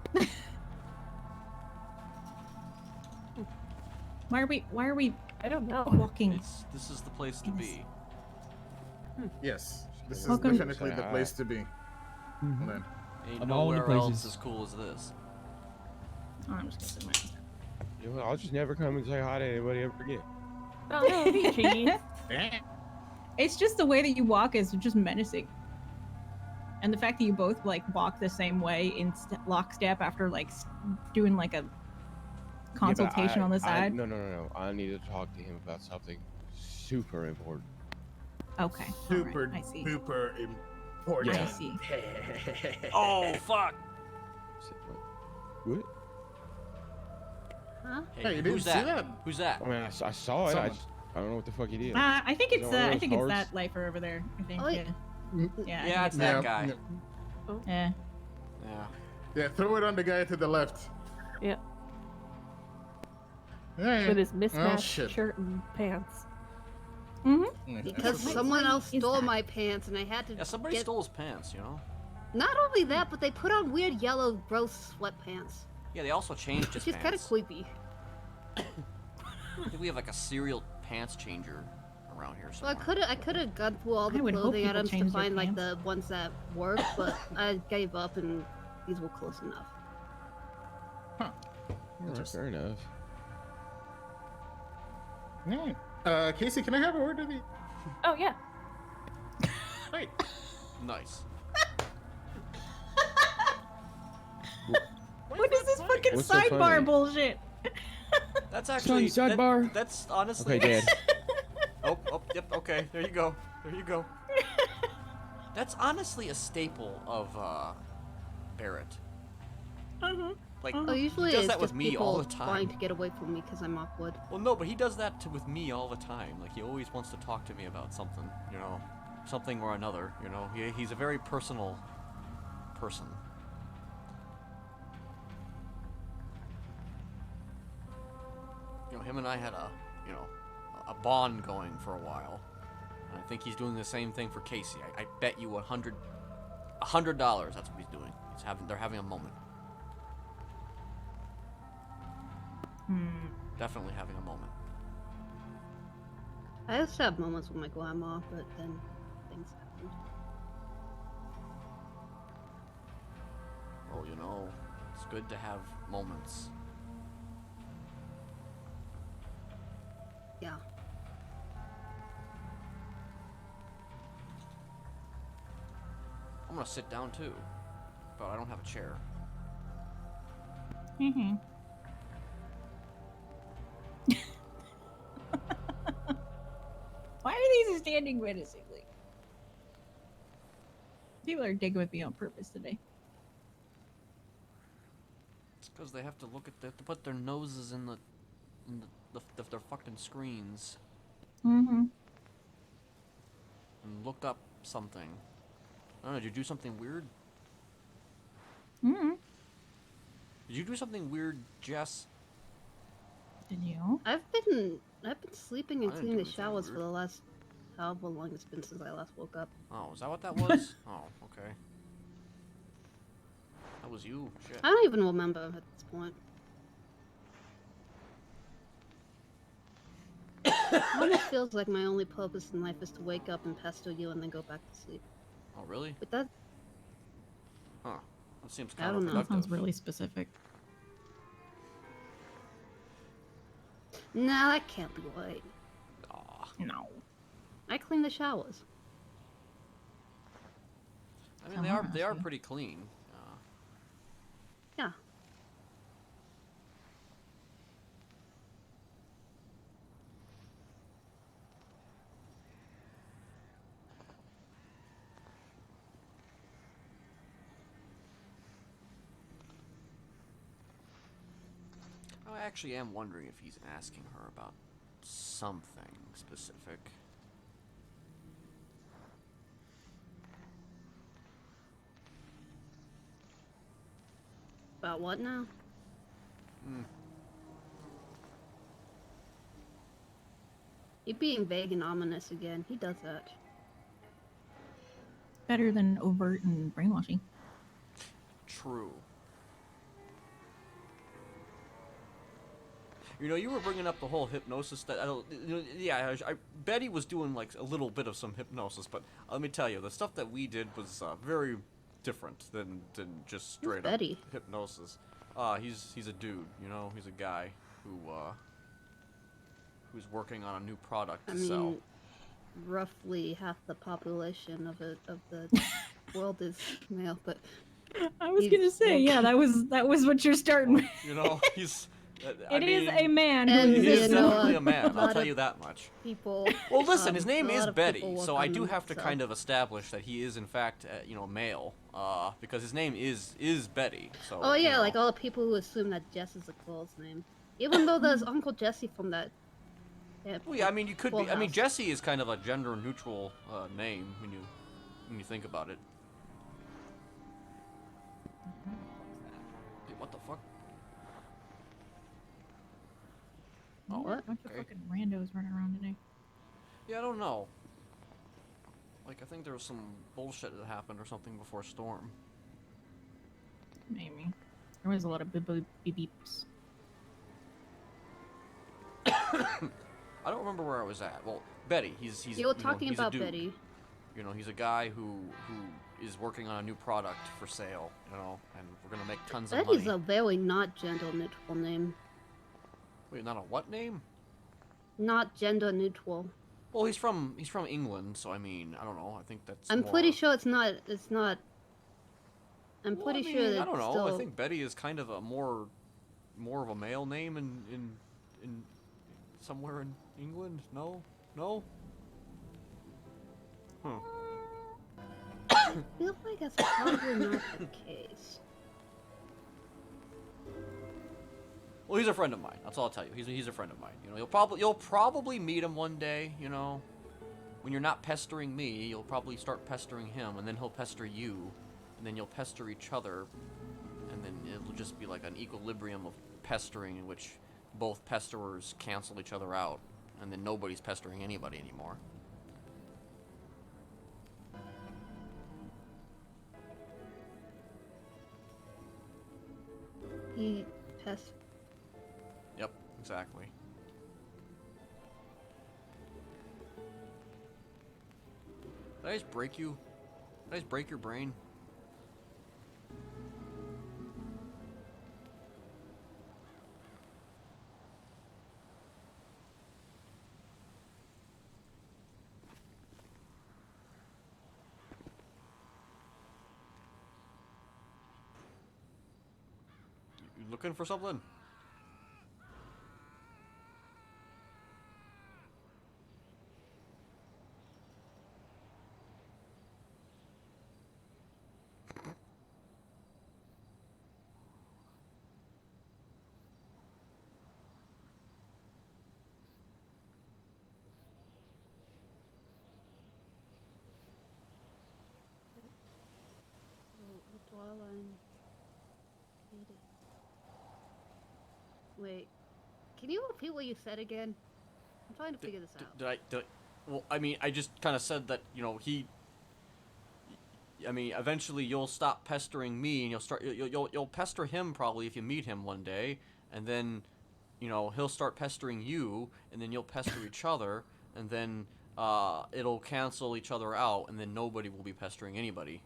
Why are we I don't know. walking? This is the place to be. Yes, this is Welcome. definitely the place to be. Mhm. Then. Ain't Of all the nowhere else places. as cool as this. Oh, I'm just gonna sit my You know, I'll just never come and say hi to anybody ever again. Oh no, cheese. It's just the way that you walk is just menacing. And the fact that you both like walk the same way in lockstep after like doing like a consultation on the side. No. I need to talk to him about something super important. Okay. Super alright, I see. duper important. I see. Oh fuck! What? Huh? Hey, you didn't who's see that? that? Who's that? I mean, I saw it. Someone. I don't know what the fuck he did. I think it's Is it one of I those think it's cards? that lifer over there. I think. Oh, Yeah. Yeah. Yeah, I it's think that Yeah, guy. yeah. Yeah. Yeah. Yeah, throw it on the guy to the left. Yeah. Hey. With his Oh, mismatched shit. shirt and pants. Mm-hmm. Because someone else stole my pants and I had to Yeah, somebody get... stole his pants, you know? Not only that, but they put on weird yellow gross sweatpants. Yeah, they also changed his Which is kind of pants. creepy. I think we have like a serial pants changer around here Well, somewhere. I could have gone through all the I would hope clothing people items to change their find like pants. the ones that work, but I gave up and these were close enough. Alright, fair enough. Yeah. Casey, can I have a word with you? Oh yeah. Hey. Nice. What is this fucking What's so sidebar funny? bullshit? That's actually sidebar. That's honestly. Okay, Dad. Yep. Okay, there you go. There you go. That's honestly a staple of Barrett. Mm-hmm. Like Oh, usually he does it's that with just me people all the trying time. to get away from me because I'm awkward. Well, no, but he does that with me all the time. Like he always wants to talk to me about something, you know, something or another. You know, he's a very personal person. You know, him and I had a bond going for a while. And I think he's doing the same thing for Casey. I bet you $100. That's what he's doing. They're having a moment. Definitely having a moment. I used to have moments with my grandma, but then things happened. Oh, you know, it's good to have moments. Yeah. I'm gonna sit down too, but I don't have a chair. Mm-hmm. Why are these standing menacingly? People are digging with me on purpose today. It's because they have to put their noses in their fucking screens Mm-hmm. and look up something. I don't know. Did you do something weird? Mm-hmm. Did you do something weird, Jess? Did you? I've been sleeping and I didn't cleaning do the anything showers weird. for the last however long it's been since I last woke up. Oh, is that what that was? Oh, okay. That was you. Shit. I don't even remember at this point. It almost feels like my only purpose in life is to wake up and pester you and then go back to sleep. Oh, really? But that Huh. That seems I don't know. That sounds counterproductive. really specific. nah, that can't be right. Aw. No. I clean the showers. I mean, they are pretty clean. Yeah. I actually am wondering if he's asking her about something specific. About what now? You're being vague and ominous again. He does that. Better than overt and brainwashing. True. You know, you were bringing up the whole hypnosis that Betty was doing like a little bit of some hypnosis, but let me tell you, the stuff that we did was very different than just straight up Betty? hypnosis. He's a dude, you know, he's a guy who's working on a new product to sell. Roughly half the population of the world is male, but I was gonna say, yeah, that was what you're starting with. You know, he's. It is a man. And He is you know, definitely a man. a I'll lot tell of you that much. People. Well, listen, his name a is lot of Betty, people work so I on do them, have to so. kind of establish that he is in fact, male, because his name is Betty. So. Oh you yeah, know. like all the people who assume that Jess is a girl's name, even though there's Uncle Jesse from that. Well, yeah, I mean, you could Full be. I mean, House. Jesse is kind of a gender-neutral name when you think about it. Hey, what the fuck? Oh, What? A bunch of okay. fucking randos running around today. Yeah, I don't know. Like, I think there was some bullshit that happened or something before Storm. Maybe. There was a lot of beeps. I don't remember where I was at. Well, Betty, he's You were talking he's about a dude. Betty. You know, he's a guy who is working on a new product for sale, you know, and we're gonna make tons of money. Betty's a very not gender neutral name. Wait, not a what name? Not gender neutral. Well, he's from England, so I mean, I don't know. I think that's. I'm more... pretty sure it's not. It's not. I'm Well, pretty I sure mean, that I don't know. Still... I think Betty is kind of a more of a male name in somewhere in England. No. Huh. I feel like that's probably not the case. Well, he's a friend of mine. That's all I'll tell you. He's a friend of mine. You know, you'll probably meet him one day. You know, when you're not pestering me, you'll probably start pestering him, and then he'll pester you, and then you'll pester each other, and then it'll just be like an equilibrium of pestering in which both pesterers cancel each other out, and then nobody's pestering anybody anymore. He pest. Yep, exactly. Did I just break you? Did I just break your brain? You looking for something? Wait, can you repeat what you said again? I'm trying to figure this out. Did I? Well, I mean, I just kind of said that, you know, I mean, eventually you'll stop pestering me, and you'll pester him probably if you meet him one day, and then, you know, he'll start pestering you, and then you'll pester each other, and then it'll cancel each other out, and then nobody will be pestering anybody.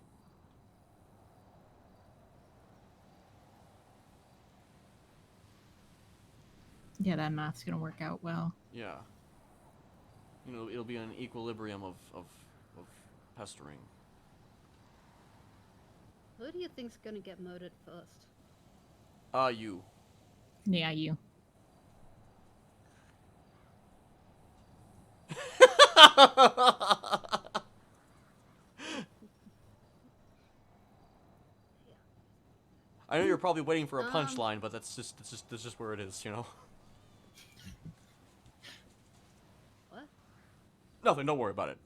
Yeah, that math's gonna work out well. Yeah. You know, it'll be an equilibrium of pestering. Who do you think's gonna get murdered first? You. Yeah, you. I know you're probably waiting for a punchline, but that's just where it is, you know. What? Nothing. Don't worry about it.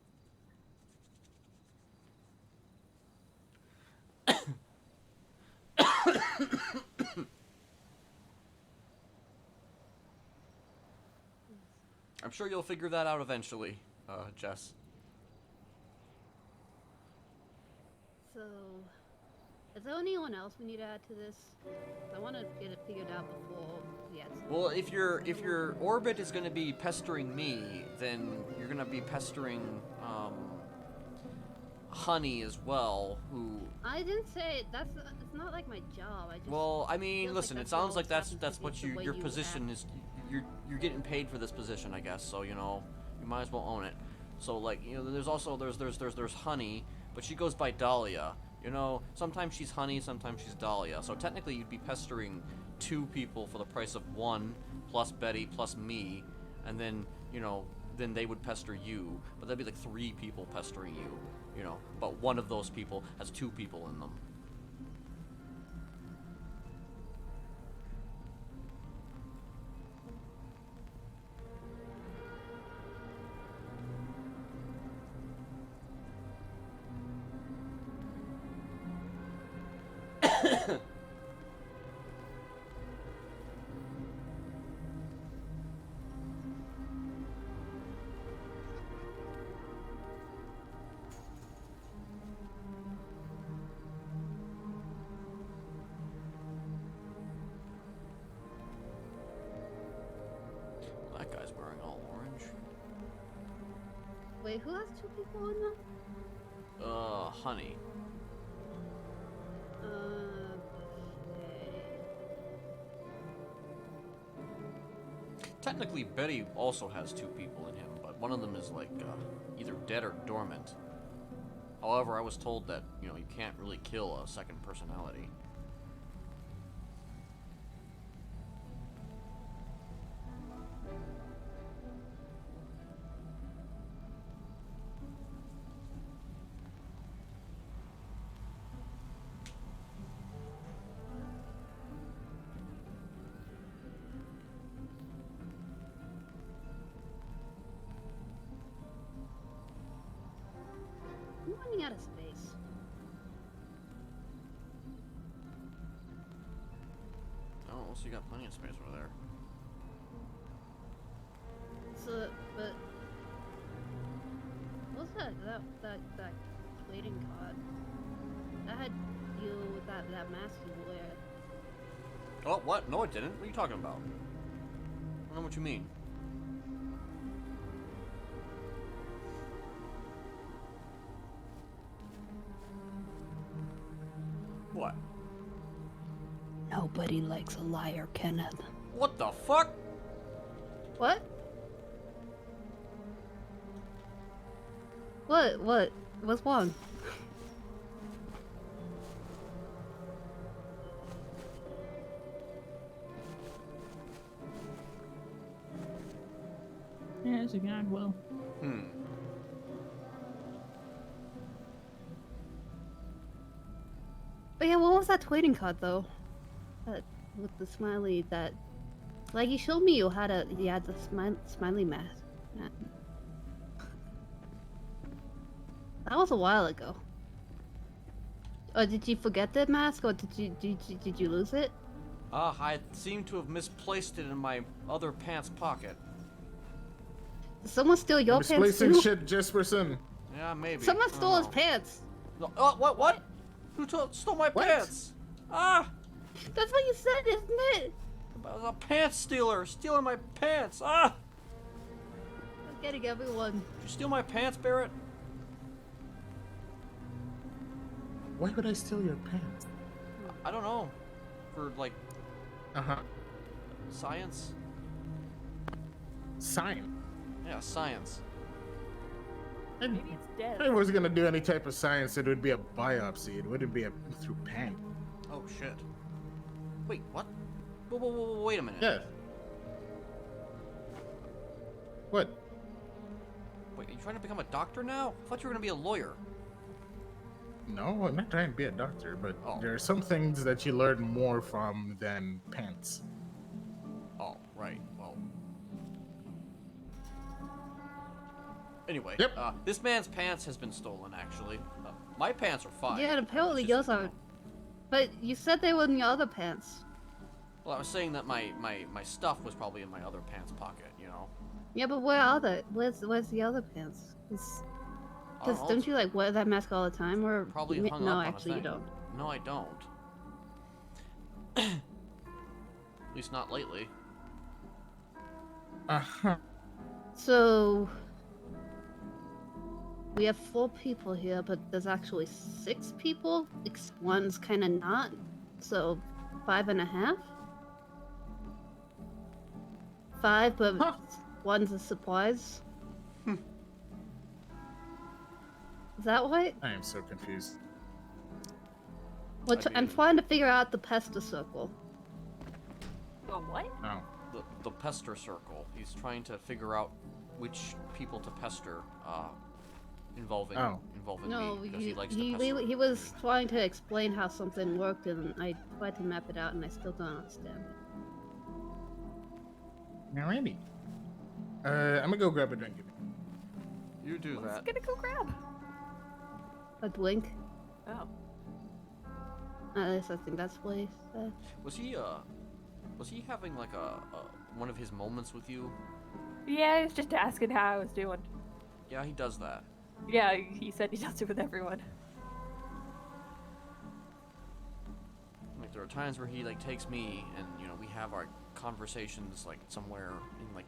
I'm sure you'll figure that out eventually, Jess. So, is there anyone else we need to add to this? I want to get it figured out before we add something. Well, if your orbit is going to be pestering me, then you're going to be pestering Honey as well, who... I didn't say it's not like my job. I just Well, I mean, feels listen, like it sounds like that's that's what the way your you position act. is. You're getting paid for this position, I guess. So you know, you might as well own it. So like, you know, there's also there's Honey, but she goes by Dahlia. You know, sometimes she's Honey, sometimes she's Dahlia. So technically, you'd be pestering 2 people for the price of 1, plus Betty, plus me, and then you know, then they would pester you. But that'd be like 3 people pestering you. You know, but one of those people has 2 people in them. That guy's wearing all orange. Wait, who has 2 people on them? Honey. Technically, Betty also has 2 people in him, but one of them is like either dead or dormant. However, I was told that, you know, you can't really kill a second personality. I'm running out of space. Oh, so you got plenty of space over there. So, but what's that trading card? That had you with that mask you wear. Oh, what? No, it didn't. What are you talking about? I don't know what you mean. What? Nobody likes a liar, Kenneth. What the fuck? What? What? What's wrong? Yeah, it's a god will. But yeah, what was that trading card though? That with the smiley that, like you showed me, you had the smiley mask. That was a while ago. Or did you forget the mask, or did you lose it? I seem to have misplaced it in my other pants pocket. Did someone steal your pants Misplacing too? shit, Jesperson. Yeah, maybe. Someone I stole don't his know. pants. No, what? Who stole my pants? Ah! That's what you said, isn't it? I was a pants stealer, stealing my pants. Ah! I'm getting everyone. Did you steal my pants, Barrett? Why would I steal your pants? I don't know. For like science? Science. Yeah, science. Maybe it's dead. If I was gonna do any type of science, it would be a biopsy. It wouldn't be through pen. Oh shit. Wait, what? Whoa, wait a minute. Yeah. What? Wait, are you trying to become a doctor now? I thought you were gonna be a lawyer. No, I'm not trying to be a doctor, but Oh. there are some things that you learn more from than pants. Oh, right. Well. Anyway, Yep. This man's pants has been stolen, actually. My pants are fine. Yeah, and apparently It's yours just, are. But you said they were in your other pants. Well, I was saying that my stuff was probably in my other pants pocket, you know? Yeah, but where's the other pants? Because don't you like wear that mask all the time, or Probably hung no? up Actually, on you a thing. don't. No, I don't. At least not lately. So we have 4 people here, but there's actually 6 people. One's kind of not. So 5.5. 5, but one's a supplies. Is that right? I am so confused. I'm trying to figure out the pester circle. The what? Oh. The pester circle. He's trying to figure out which people to pester, involving No, me, because he likes to pester. he was trying to explain how something worked, and I tried to map it out, and I still don't understand. Alrighty. I'm gonna go grab a drink. You do What's that. gonna go grab? A blink. Oh. At least I think that's what he said. Was he having like a one of his moments with you? Yeah, he's just asking how I was doing. Yeah, he does that. Yeah, he said he does it with everyone. Like there are times where he like takes me and you know we have our conversations like somewhere in like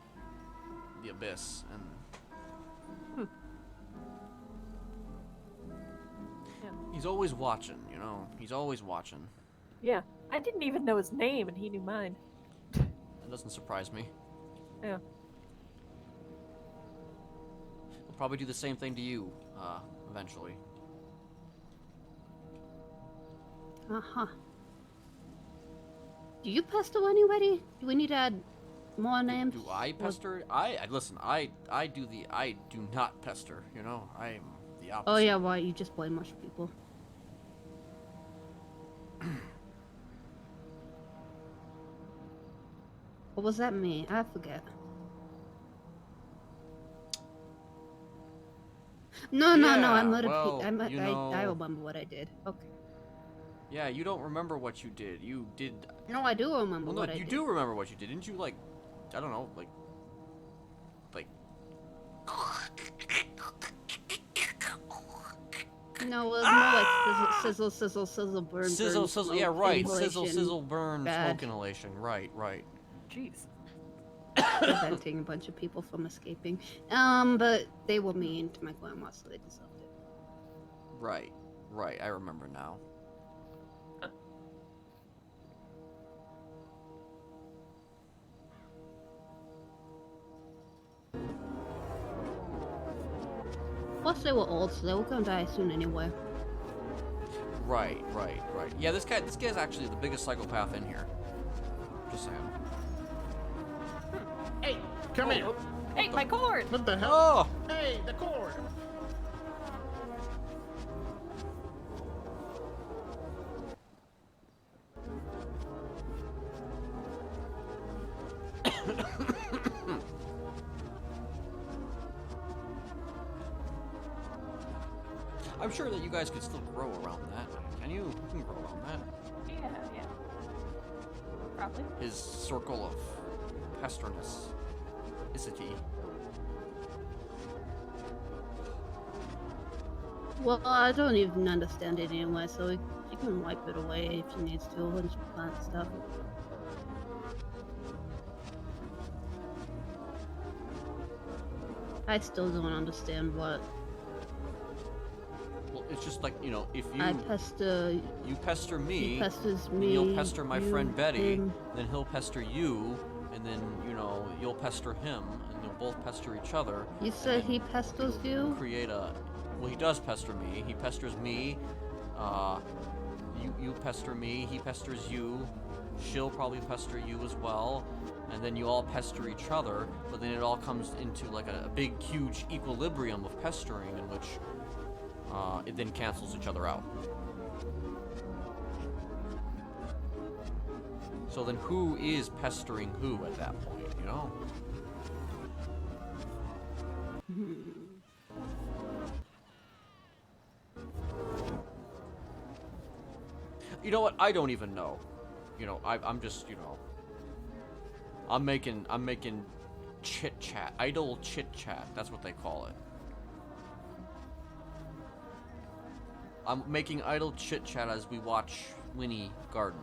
the abyss and. Yeah. He's always watching, you know. He's always watching. Yeah, I didn't even know his name, and he knew mine. That doesn't surprise me. Yeah. He'll probably do the same thing to you, eventually. Uh-huh. Do you pester anybody? Do we need to add more names? Do I pester? Listen. I do not pester. You know, I'm the opposite. Oh yeah, why you just blame much people? What was that mean? I forget. No, I'm not well, I remember what I did. Okay. Yeah, you don't remember what you did. You did. No, I do remember Well, what no, I you did. do remember what you did, didn't you? Like, I don't know, like. No, it was more like sizzle, burn, Sizzle, burn, sizzle. smoke, Yeah, right. Sizzle, inhalation, sizzle, burn, bad. smoke inhalation. Right. Jeez. Preventing a bunch of people from escaping. But they were mean to my grandma, so they deserved it. Right. I remember now. Plus, they were old, so they were gonna die soon anyway. Right. Yeah, this guy's actually the biggest psychopath in here. Just saying. Hey, come here. Hey, my cord! What the hell? Oh! Hey, the cord. I'm sure that you guys could still grow around that. Can you? You can grow around that. Yeah. Probably. His circle of pesterness. Isity. Well, I don't even understand it anyway, so you can wipe it away if you need to, and just plant stuff. I still don't understand what. Well, it's just like, you know, if you I pester. You pester me. He pesters then me. you'll pester my friend Betty. him. Then he'll pester you, and then you know you'll pester him, and you'll both pester each other. You said he pesters you? Create a. Well, he does pester me. He pesters me. You pester me. He pesters you. She'll probably pester you as well. And then you all pester each other, but then it all comes into like a big, huge equilibrium of pestering in which it then cancels each other out. So then who is pestering who at that point, you know? You know what? I don't even know. You know, I'm just, you know, I'm making chit chat, idle chit chat. That's what they call it. I'm making idle chit chat as we watch Winnie garden.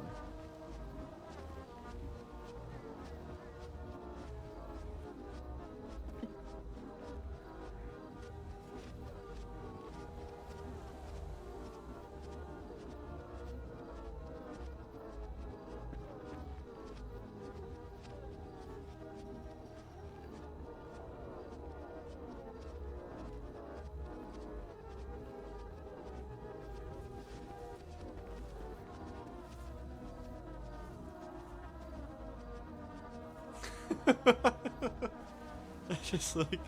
Just like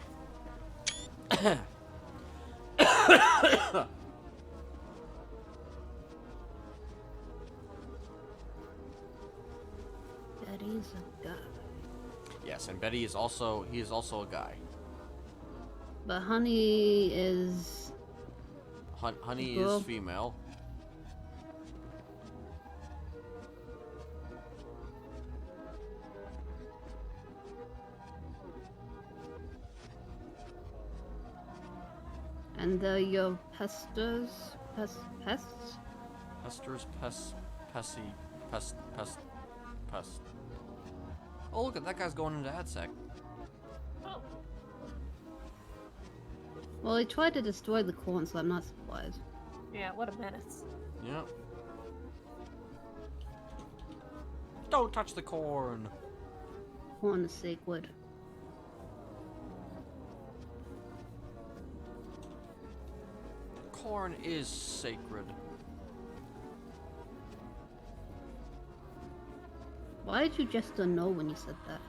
Betty's a guy. yes, and Betty is also a guy. But Honey is... Honey Girl. is female. And your pesters? Pests? Pester's pest. Oh, look at that guy's going into AdSec. Well, he tried to destroy the corn, so I'm not surprised. Yeah, what a menace. Yep. Don't touch the corn. Corn is sacred. Corn is sacred. Why did you just know when you said that?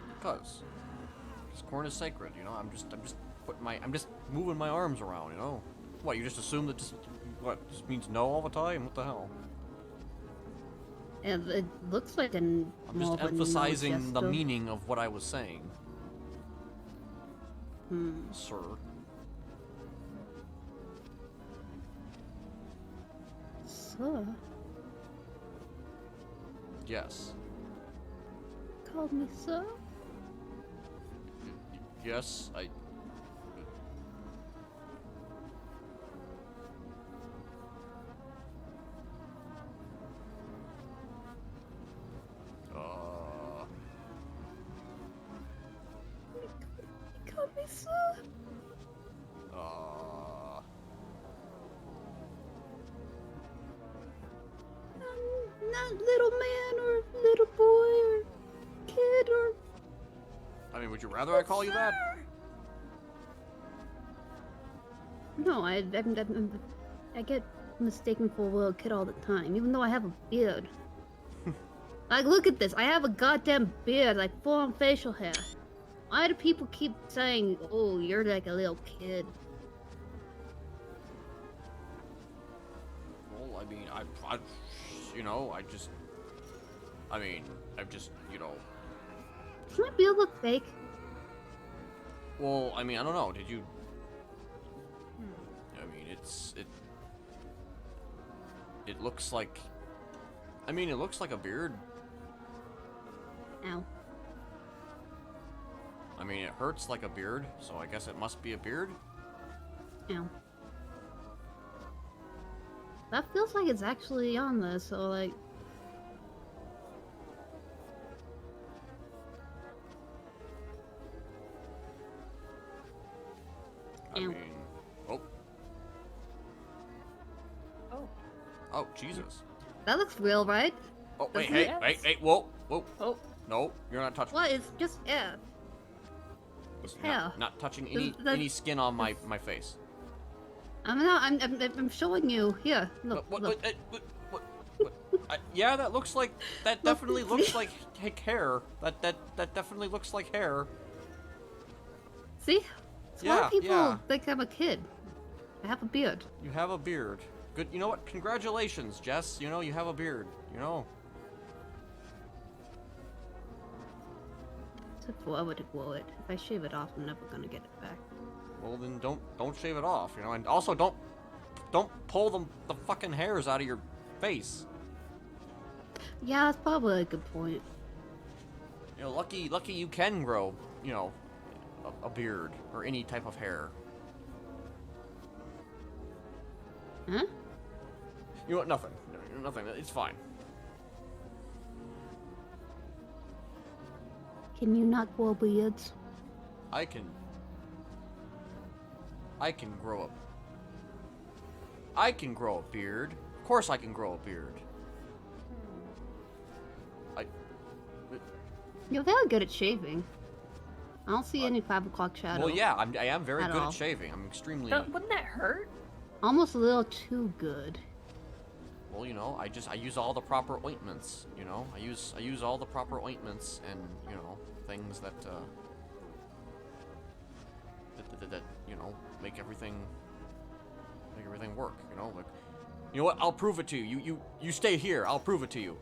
Because corn is sacred, you know. I'm just moving my arms around, you know. What, you just assume that just means no all the time? What the hell? And it looks like I'm just emphasizing the meaning of what I was saying. Sir. Sir? Yes. Called me sir? Yes, I... Called me sir? Not little man or little boy or kid or... I mean, would you rather I call you that? No, I get mistaken for a little kid all the time, even though I have a beard. Like, look at this. I have a goddamn beard, like full-on facial hair. Why do people keep saying, oh, you're like a little kid? Well, I mean, you know, I've just, you know... Does my beard look fake? Well, I mean, I don't know. Did you... I mean, it looks like... I mean, it looks like a beard. Ow. I mean, it hurts like a beard, so I guess it must be a beard. Ow. That feels like it's actually on this, so like... I mean... Oh. Oh. Oh, Jesus. That looks real, right? Oh, wait, Doesn't hey, it? hey, whoa, whoa. Oh. No, you're not touching... What? It's just air. Listen, hair. not touching Does- any skin on my face. I'm showing you. Here, look. Look. Yeah, that looks like... That definitely looks like hair. That definitely looks like hair. See? A lot of people yeah. think I'm a kid. I have a beard. You have a beard. Good. You know what? Congratulations, Jess. You know, you have a beard. You know. Except for I would grow it. If I shave it off, I'm never gonna get it back. Well, then don't shave it off. You know, and also don't pull the fucking hairs out of your face. Yeah, that's probably a good point. You know, lucky you can grow, you know, a beard or any type of hair. Huh? You know what? Nothing. Nothing. It's fine. Can you not grow beards? I can grow up. I can grow a beard. Of course I can grow a beard. You're very good at shaving. I don't see any 5 o'clock shadow. Well, yeah, I am very good all. at shaving. I'm extremely. Wouldn't that hurt? Almost a little too good. Well, you know, I use all the proper ointments. You know, I use all the proper ointments and you know things that you know make everything work. You know, like you know what? I'll prove it to you. You stay here. I'll prove it to you.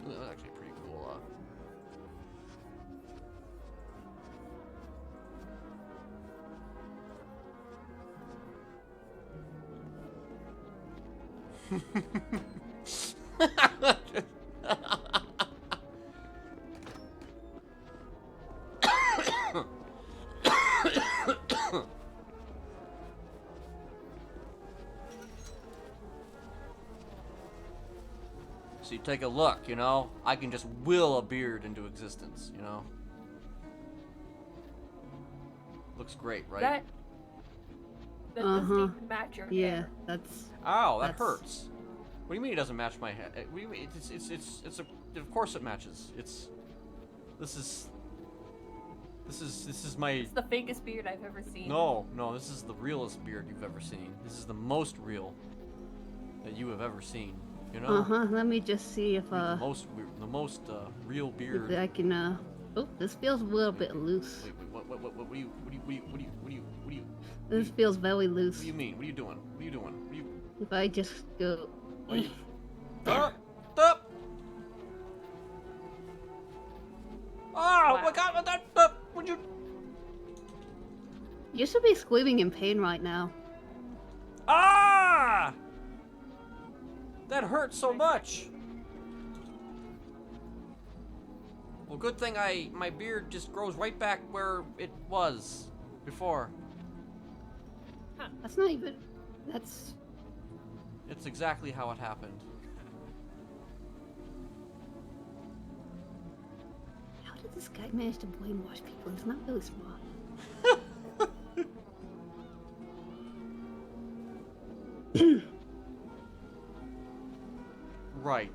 That's actually pretty cool. So you take a look, you know? I can just will a beard into existence, you know? Looks great, right? That doesn't even match your Yeah, hair. that's. Ow, that that's- hurts. What do you mean it doesn't match my head? What do you mean? It's of course it matches. This is my. It's the fakest beard I've ever seen. No, this is the realest beard you've ever seen. This is the most real that you have ever seen. You know? Let me just see if the most real beard. if I can oh, this feels a little bit loose. Wait, what do you? This feels very loose. What do you mean? What are you doing? What are you doing? What are you? If I just go. Stop! Oh my God! What that? Would you? You should be screaming in pain right now. Ah! That hurts so much. Well, good thing my beard just grows right back where it was before. That's not even. That's. It's exactly how it happened. How did this guy manage to brainwash people? He's not really smart. Right.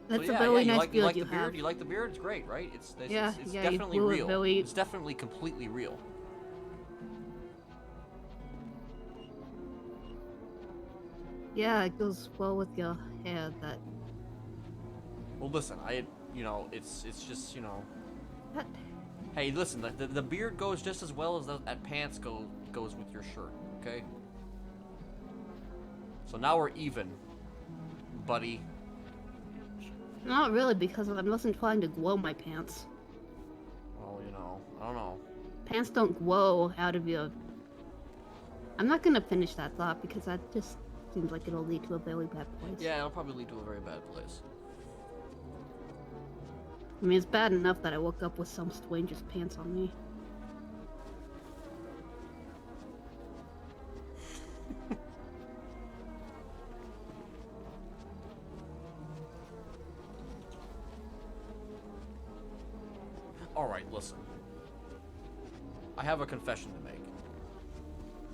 That's So, a very nice you beard like you the beard? have. You like the beard? It's great, right? It's Yeah, it's yeah, you definitely grew it real. very- It's definitely completely real. Yeah, it goes well with your hair. That. Well, listen, you know, it's just, you know. What? Hey, listen, the beard goes just as well as that pants goes with your shirt, okay? So now we're even, buddy. Not really, because I wasn't trying to grow my pants. Well, you know, I don't know. Pants don't grow out of your. I'm not gonna finish that thought because that just seems like it'll lead to a very bad place. Yeah, it'll probably lead to a very bad place. I mean, it's bad enough that I woke up with some stranger's pants on me. Alright, listen. I have a confession to make.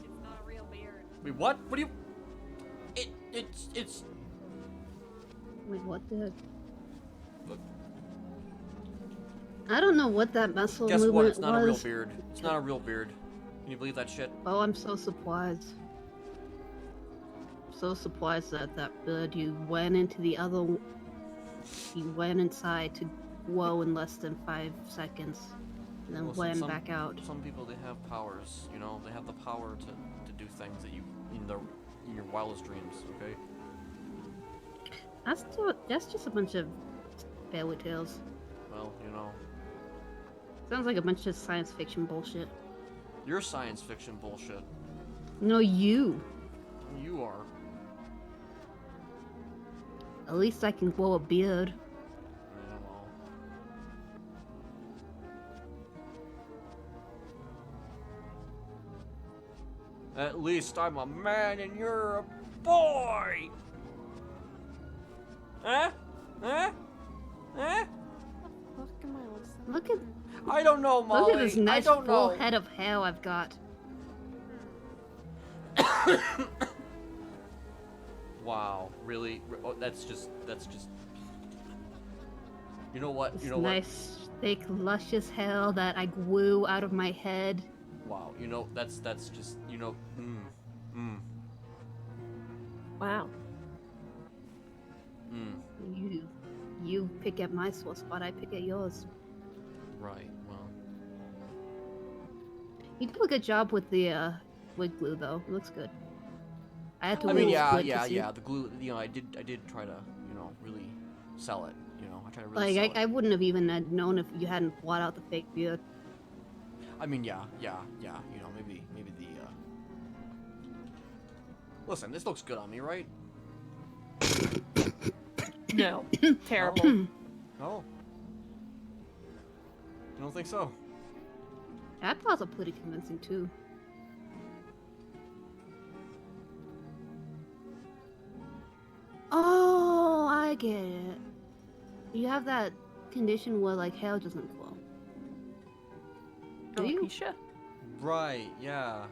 It's not a real beard. Wait, what? What do you... It's... Wait, what the heck? Look. I don't know what that muscle Guess movement what? It's not a real was. beard. It's not a real beard. Can you believe that shit? Oh, I'm so surprised. So surprised that bird you went into the other. You went inside to grow in less than 5 seconds, and then Well, went back out. Some people, they have powers. You know, they have the power to do things that you in your wildest dreams. Okay. That's just a bunch of fairy tales. Well, you know, Sounds like a bunch of science fiction bullshit. you're science fiction bullshit. No, you. You are. At least I can grow a beard. Yeah, well. At least I'm a man and you're a boy! Huh? Huh? Huh? What am I listening? Look at I don't know, Molly. Look at this nice I don't full know. head of hair I've got. Wow, really? Oh, that's just. You know what? This You know nice, thick, luscious hair that I grew out of my head. what? Wow, you know that's just Wow. You pick at my sore spot, I pick at yours. Right. Well, You do a good job with the wig glue though. It looks good. I had to. I mean, split to yeah. see. The glue. You know, I did try to, really sell it. You know, I tried to really sell Like it. I wouldn't have even known if you hadn't bought out the fake beard. I mean, yeah. You know, maybe the. Listen, this looks good on me, right? No. Terrible. No. You don't think so? Eyebrows are pretty convincing too. Oh, I get it. You have that condition where like hair doesn't grow. Do you? Alopecia? Right. Yeah.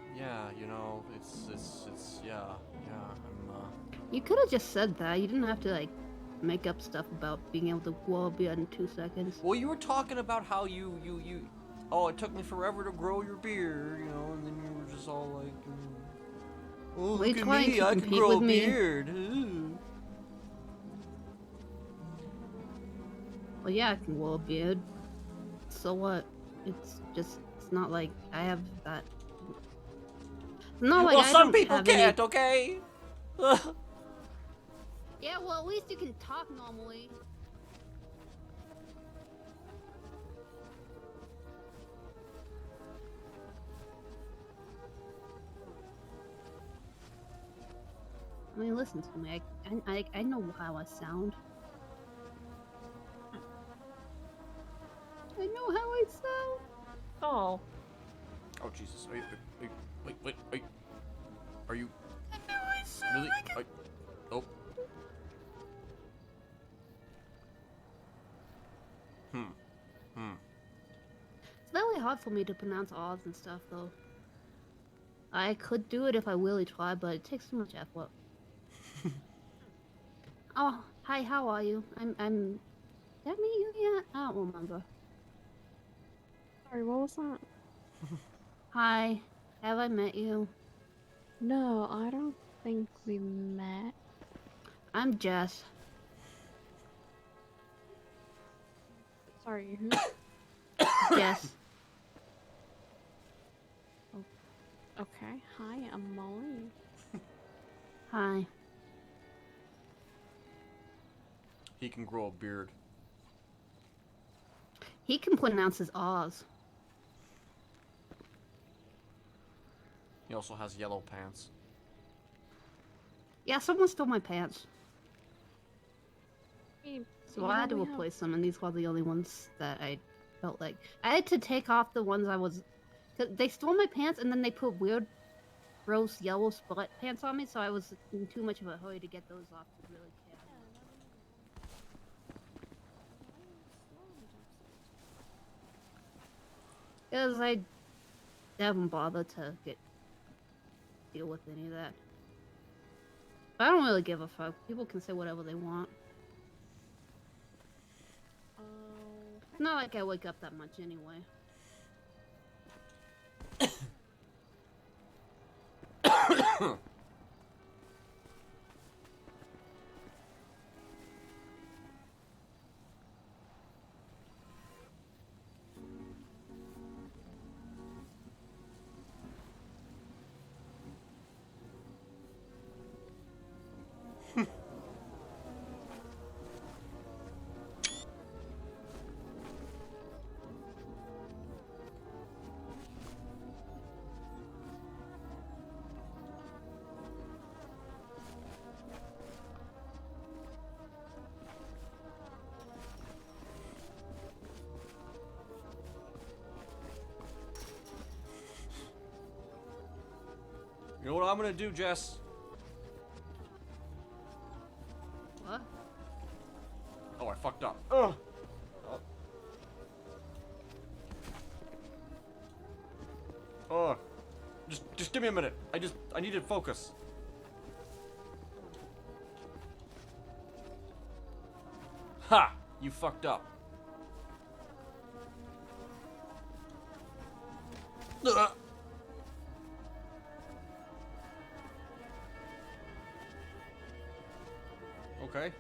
You know, it's yeah. I'm You could have just said that. You didn't have to like make up stuff about being able to grow a beard in 2 seconds. Well, you were talking about how you. Oh, it took me forever to grow your beard, you know, and then you were just all like, oh, Were you look at trying me, to I can compete grow a with me? beard. Ooh. Well, yeah, I can grow a beard. So what? It's not like I have that. It's not like Well, I some don't people have any- can't, okay? Yeah, well, at least you can talk normally. I mean, listen to me. I know how I sound. I know how I sound. Oh. Oh, Jesus. Wait. Are you... I know I sound Really? like Oh. It's very hard for me to pronounce R's and stuff, though. I could do it if I really tried, but it takes too much effort. Oh, hi, how are you? Did I meet you yet? I don't remember. Sorry, what was that? Hi, have I met you? No, I don't think we met. I'm Jess. Sorry, who? Jess. Okay, hi, I'm Molly. Hi. He can grow a beard. He can pronounce his R's. He also has yellow pants. Yeah, someone stole my pants. Hey, So you I know had to we have- replace them, and these were the only ones that I felt like. I had to take off the ones I was... 'cause they stole my pants, and then they put weird, gross yellow split pants on me, so I was in too much of a hurry to get those off to really care. Because I haven't bothered to deal with any of that. I don't really give a fuck. People can say whatever they want. Not like I wake up that much anyway. You know what I'm gonna do, Jess? What? Oh, I fucked up. Ugh. Oh. Just give me a minute. I need to focus. Ha! You fucked up. Ugh. Okay.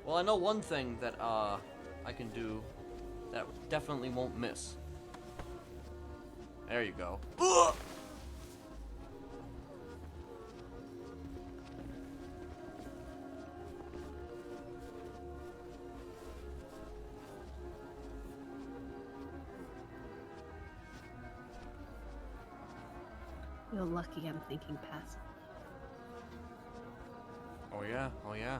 Well, I know one thing that I can do that definitely won't miss. There you go. Ugh! You're lucky I'm thinking passive. Oh yeah, oh yeah.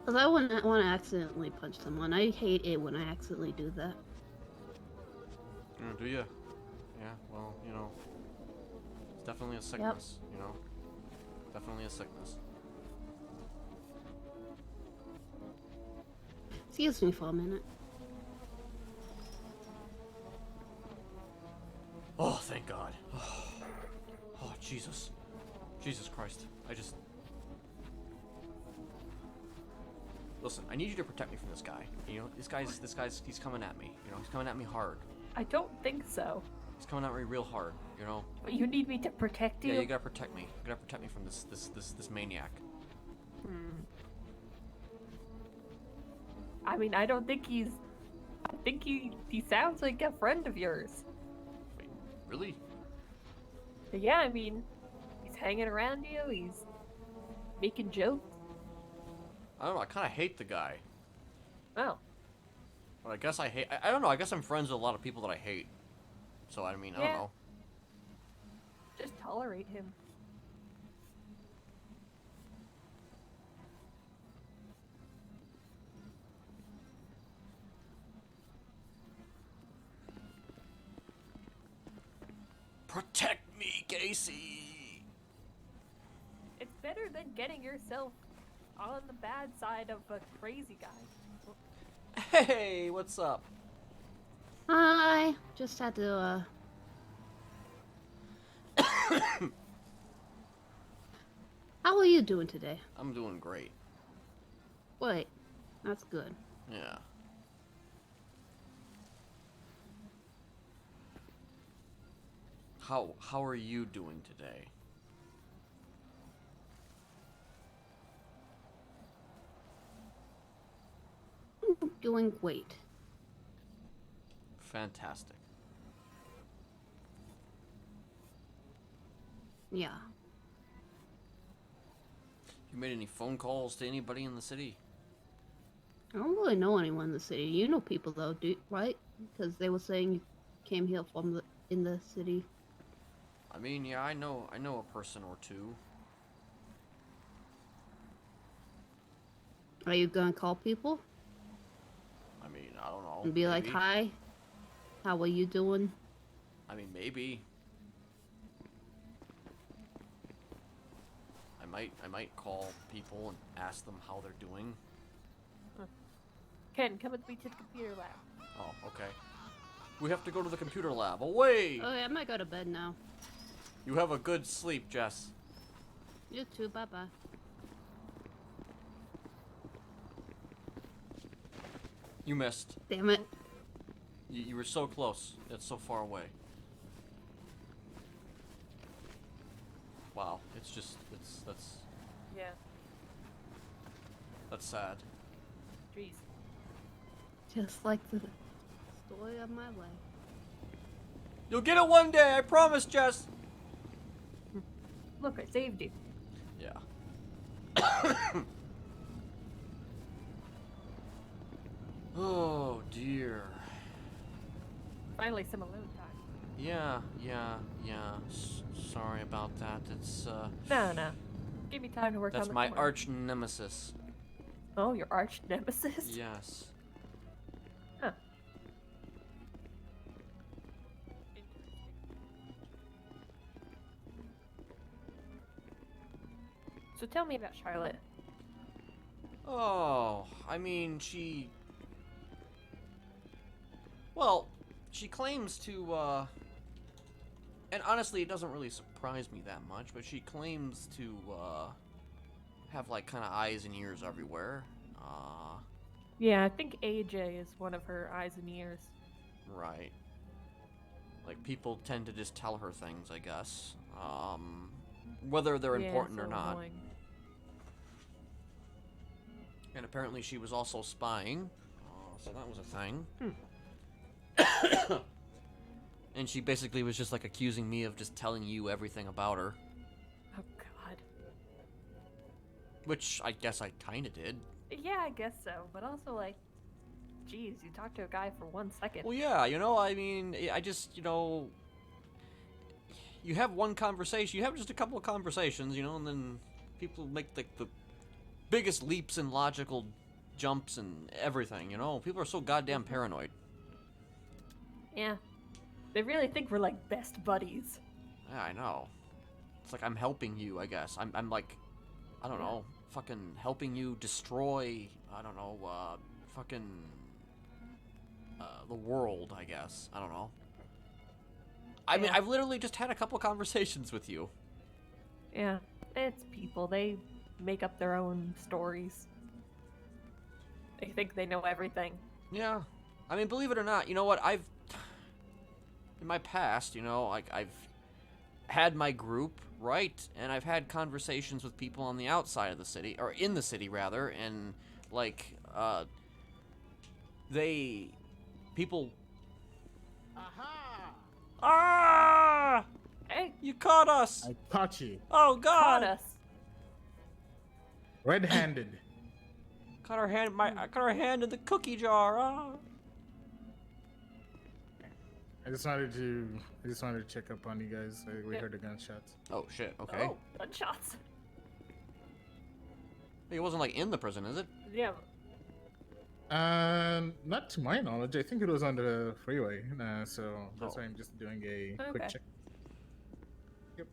Because I wouldn't want to accidentally punch someone. I hate it when I accidentally do that. Do you? Yeah, well, you know, it's definitely a sickness, you know? Definitely a sickness. Excuse me for a minute. Oh, thank God. Oh, Jesus. Jesus Christ. Listen, I need you to protect me from this guy. You know, this guy's, he's coming at me. You know, he's coming at me hard. I don't think so. He's coming at me real hard, you know? But you need me to protect you? Yeah, you gotta protect me. You gotta protect me from this maniac. I mean, I don't think he's... I think he sounds like a friend of yours. Wait, really? But yeah, I mean, he's hanging around you, he's making jokes. I don't know, I kinda hate the guy. Oh. But I guess I don't know, I guess I'm friends with a lot of people that I hate. So, I mean, I don't know. Just tolerate him. Protect me, Casey! It's better than getting yourself on the bad side of a crazy guy. Hey, what's up? Hi. Just had to, How are you doing today? I'm doing great. Wait, that's good. Yeah. How are you doing today? I'm doing great. Fantastic. Yeah. You made any phone calls to anybody in the city? I don't really know anyone in the city. You know people though, right? Because they were saying you came here from in the city. I mean, yeah, I know a person or two. Are you gonna call people I mean, I don't know. and be like, maybe. "Hi, how are you doing?" I mean, maybe. I might call people and ask them how they're doing. Ken, come with me to the computer lab. Oh, okay. We have to go to the computer lab. Away! Oh, yeah, I might go to bed now. You have a good sleep, Jess. You too. Bye bye. You missed. Damn it. You were so close. It's so far away. Wow. Yeah. That's sad. Jeez. Just like the story of my life. You'll get it one day, I promise, Jess. Look, I saved you. Yeah. Oh dear. Finally, some alone time. Yeah. Sorry about that. It's No. Give me time to work on that's the my corner. arch nemesis. Oh, your arch nemesis? Yes. Huh. So tell me about Charlotte. Oh, I mean, well, she claims to, and honestly, it doesn't really surprise me that much, but she claims to, have, like, kind of eyes and ears everywhere. Yeah, I think AJ is one of her eyes and ears. Right. Like, people tend to just tell her things, I guess. Whether they're Yeah, important or so not. annoying. And apparently she was also spying. So that was a thing. And she basically was just like accusing me of just telling you everything about her. Oh, God. Which I guess I kinda did. Yeah, I guess so. But also, like, geez, you talked to a guy for 1 second. Well, yeah, I mean, I just, you have one conversation, you have just a couple of conversations, and then people make the biggest leaps in logical jumps and everything, People are so goddamn paranoid. Yeah. They really think we're like best buddies. Yeah, I know. It's like I'm helping you, I guess. I'm like, I don't know, fucking helping you destroy, I don't know, fucking, the world, I guess. I don't know. I mean, I've literally just had a couple conversations with you. Yeah, it's people. They make up their own stories. They think they know everything. Yeah. I mean, believe it or not, you know what? In my past, like, I've had my group, right? And I've had conversations with people on the outside of the city, or in the city, rather, and, like, people... Aha! Ah! Hey! You caught us! I caught you. Oh, God! Caught us. Red-handed. Got her hand, I got her hand in the cookie jar. Ah. I just wanted to check up on you guys. We heard the gunshots. Oh shit. Okay. Oh, gunshots. It wasn't like in the prison, is it? Yeah. Not to my knowledge. I think it was on the freeway. So that's why I'm just doing a quick check. Yep.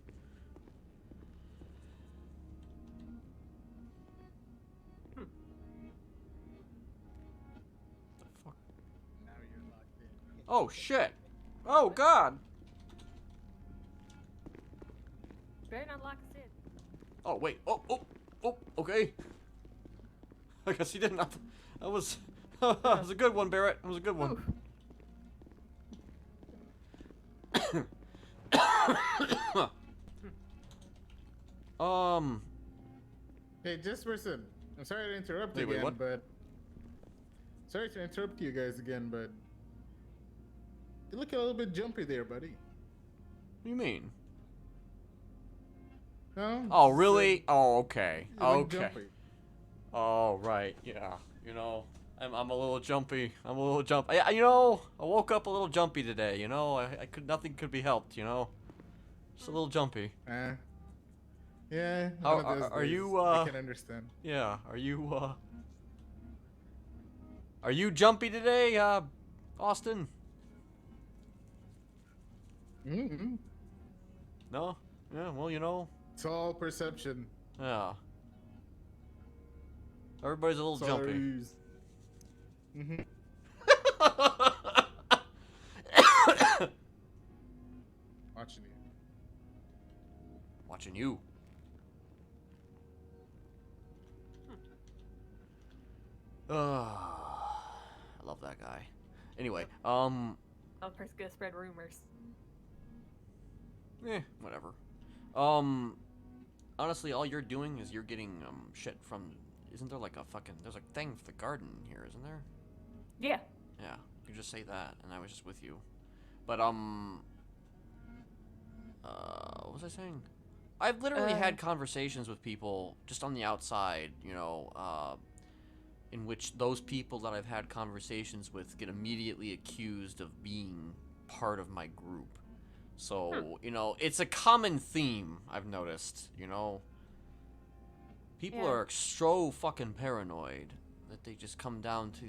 Now you're locked in. Oh shit. Oh god. Better not lock us in. Oh wait. Oh. Okay. I guess he didn't. That was. That was a good one, Barrett. It was a good one. Hey, Jesperson. I'm sorry to interrupt Wait, again, what? but sorry to interrupt you guys again, but you look a little bit jumpy there, buddy. What do you mean? No? Oh really? Oh okay. You look Okay. jumpy. Oh right. Yeah. I'm a little jumpy. I'm a little jumpy. I woke up a little jumpy today. Nothing could be helped. Just a little jumpy. Yeah. How- one of those are days. you, I can understand. Yeah. Are you jumpy today, Austin? Mm-hmm. No. Yeah. Well, It's all perception. Yeah. Everybody's a little It's all jumpy. ruse. Mm-hmm. Watching you. Watching you. Hello, that guy. Anyway, One person's gonna spread rumors. Whatever. Honestly, all you're doing is you're getting shit from. Isn't there like a fucking? There's a thing for the garden here, isn't there? Yeah. Yeah. You could just say that, and I was just with you. But what was I saying? I've literally had conversations with people just on the outside, you know, in which those people that I've had conversations with get immediately accused of being part of my group. So, you know, it's a common theme I've noticed, you know. People are so fucking paranoid that they just come down to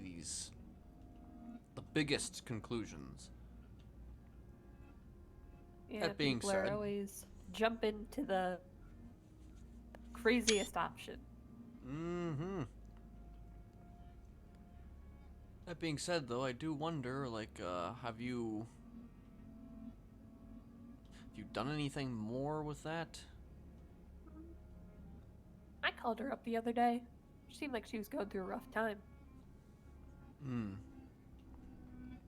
the biggest conclusions. Yeah, that being people said, are always jumping to the craziest option. Mm-hmm. That being said, though, I do wonder, like, have you done anything more with that? I called her up the other day. She seemed like she was going through a rough time.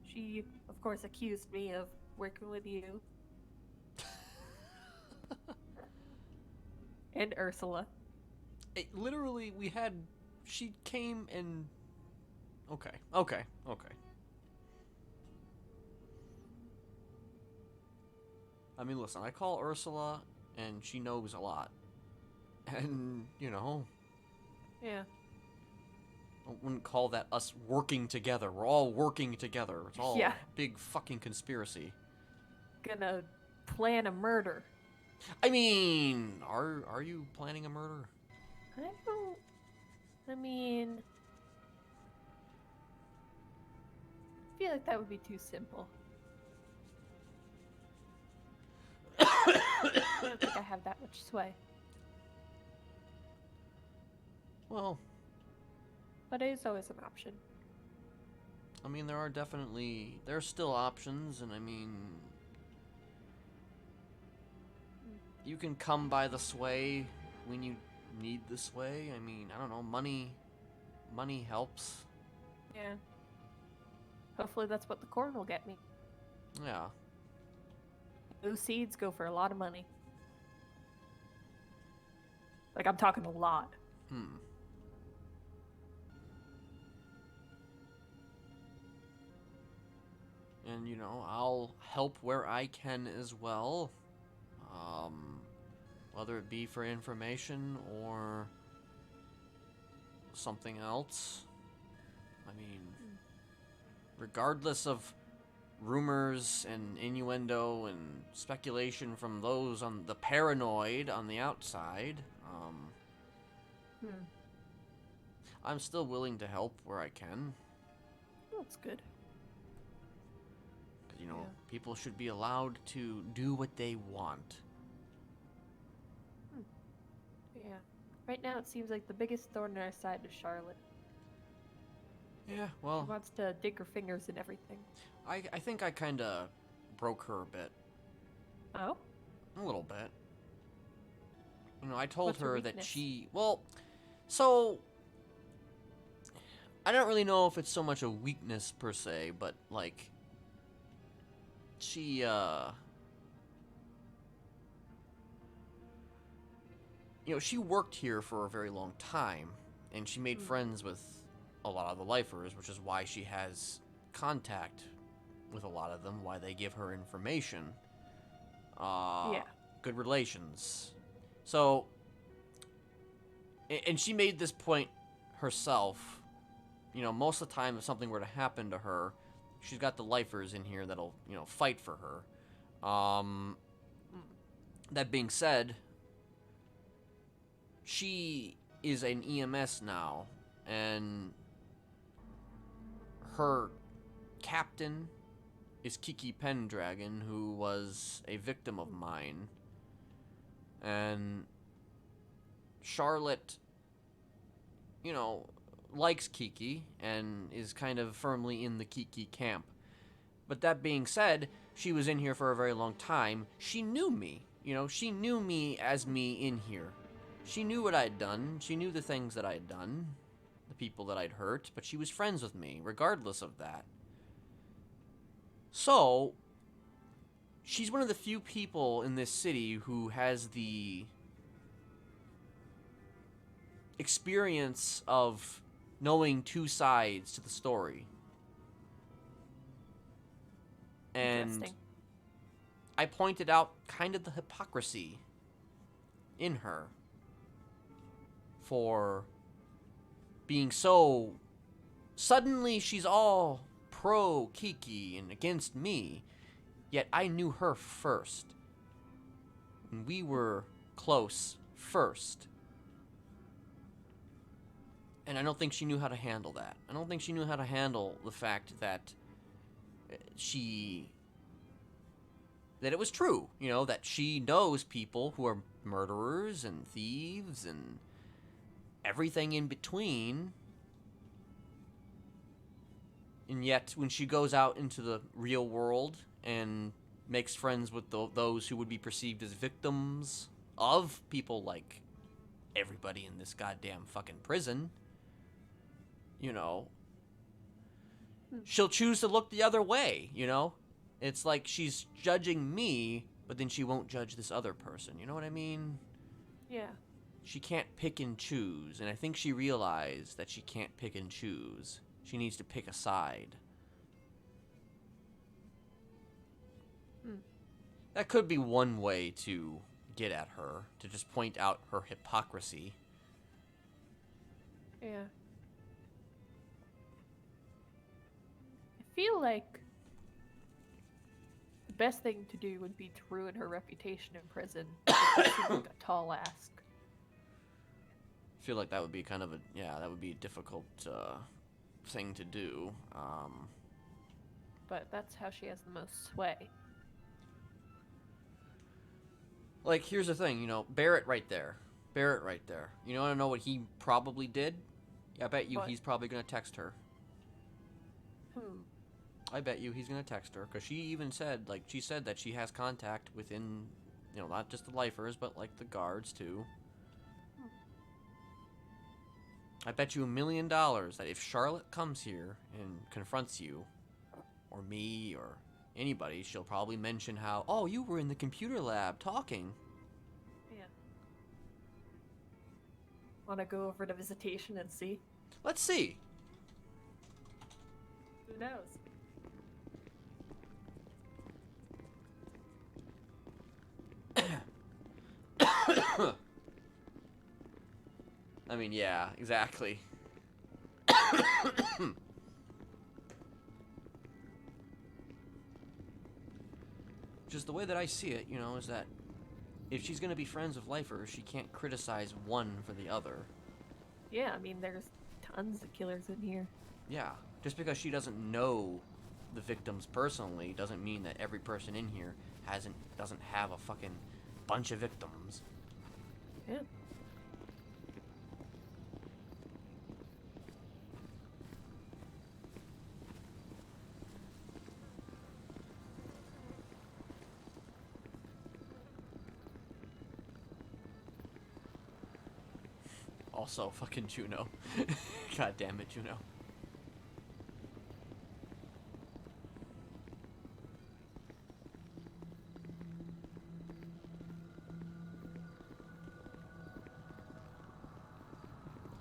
She, of course, accused me of working with you. And Ursula. Literally, she came and... Okay. I mean, listen, I call Ursula, and she knows a lot. And, you know... Yeah. I wouldn't call that us working together. We're all working together. It's all a big fucking conspiracy. Gonna plan a murder. I mean, are you planning a murder? I mean... I feel like that would be too simple. I don't think I have that much sway. Well... But it is always an option. I mean, there are still options, and I mean... You can come by the sway when you need the sway. I mean, I don't know, money helps. Yeah. Hopefully that's what the corn will get me. Yeah. Those seeds go for a lot of money. Like, I'm talking a lot. And, you know, I'll help where I can as well. Whether it be for information or something else. I mean, regardless of rumors and innuendo and speculation from those on the paranoid on the outside, I'm still willing to help where I can. That's good. Because, you know, people should be allowed to do what they want. Yeah. Right now it seems like the biggest thorn in our side is Charlotte. Yeah, well... She wants to dig her fingers in everything. I think I kind of broke her a bit. Oh? A little bit. You know, I told What's her her that weakness? she... Well, so... I don't really know if it's so much a weakness per se, but, like... She, you know, she worked here for a very long time, and she made friends with a lot of the lifers, which is why she has contact with a lot of them, why they give her information. Good relations. So, and she made this point herself. You know, most of the time if something were to happen to her, she's got the lifers in here that'll, you know, fight for her. That being said, she is an EMS now, and her captain is Kiki Pendragon, who was a victim of mine. And Charlotte, you know, likes Kiki and is kind of firmly in the Kiki camp. But that being said, she was in here for a very long time. She knew me. You know, she knew me as me in here. She knew what I had done. She knew the things that I had done. The people that I'd hurt, but she was friends with me, regardless of that. So, she's one of the few people in this city who has the experience of knowing two sides to the story. And Interesting. I pointed out kind of the hypocrisy in her for being so... Suddenly she's all pro Kiki and against me, yet I knew her first. And we were close first. And I don't think she knew how to handle that. I don't think she knew how to handle the fact that that it was true, you know, that she knows people who are murderers and thieves and everything in between. And yet, when she goes out into the real world and makes friends with those who would be perceived as victims of people like everybody in this goddamn fucking prison, you know, she'll choose to look the other way, you know? It's like she's judging me, but then she won't judge this other person. You know what I mean? Yeah. She can't pick and choose, and I think she realized that she can't pick and choose. She needs to pick a side. That could be one way to get at her, to just point out her hypocrisy. Yeah. I feel like the best thing to do would be to ruin her reputation in prison. It seems like a tall ask. I feel like that would be kind of that would be a difficult thing to do. But that's how she has the most sway. Like, here's the thing, you know, Barrett right there. Barrett right there. You know, want to know what he probably did? I bet you he's probably going to text her. I bet you he's going to text her, because she even said, like, she said that she has contact within, you know, not just the lifers, but, like, the guards, too. I bet you $1 million that if Charlotte comes here and confronts you, or me, or anybody, she'll probably mention how, oh, you were in the computer lab talking. Yeah. Want to go over to visitation and see? Let's see. Who knows? I mean, yeah, exactly. Just the way that I see it, you know, is that if she's going to be friends with lifers, she can't criticize one for the other. Yeah, I mean, there's tons of killers in here. Yeah, just because she doesn't know the victims personally doesn't mean that every person in here doesn't have a fucking bunch of victims. Yeah. Also, fucking Juno. God damn it, Juno.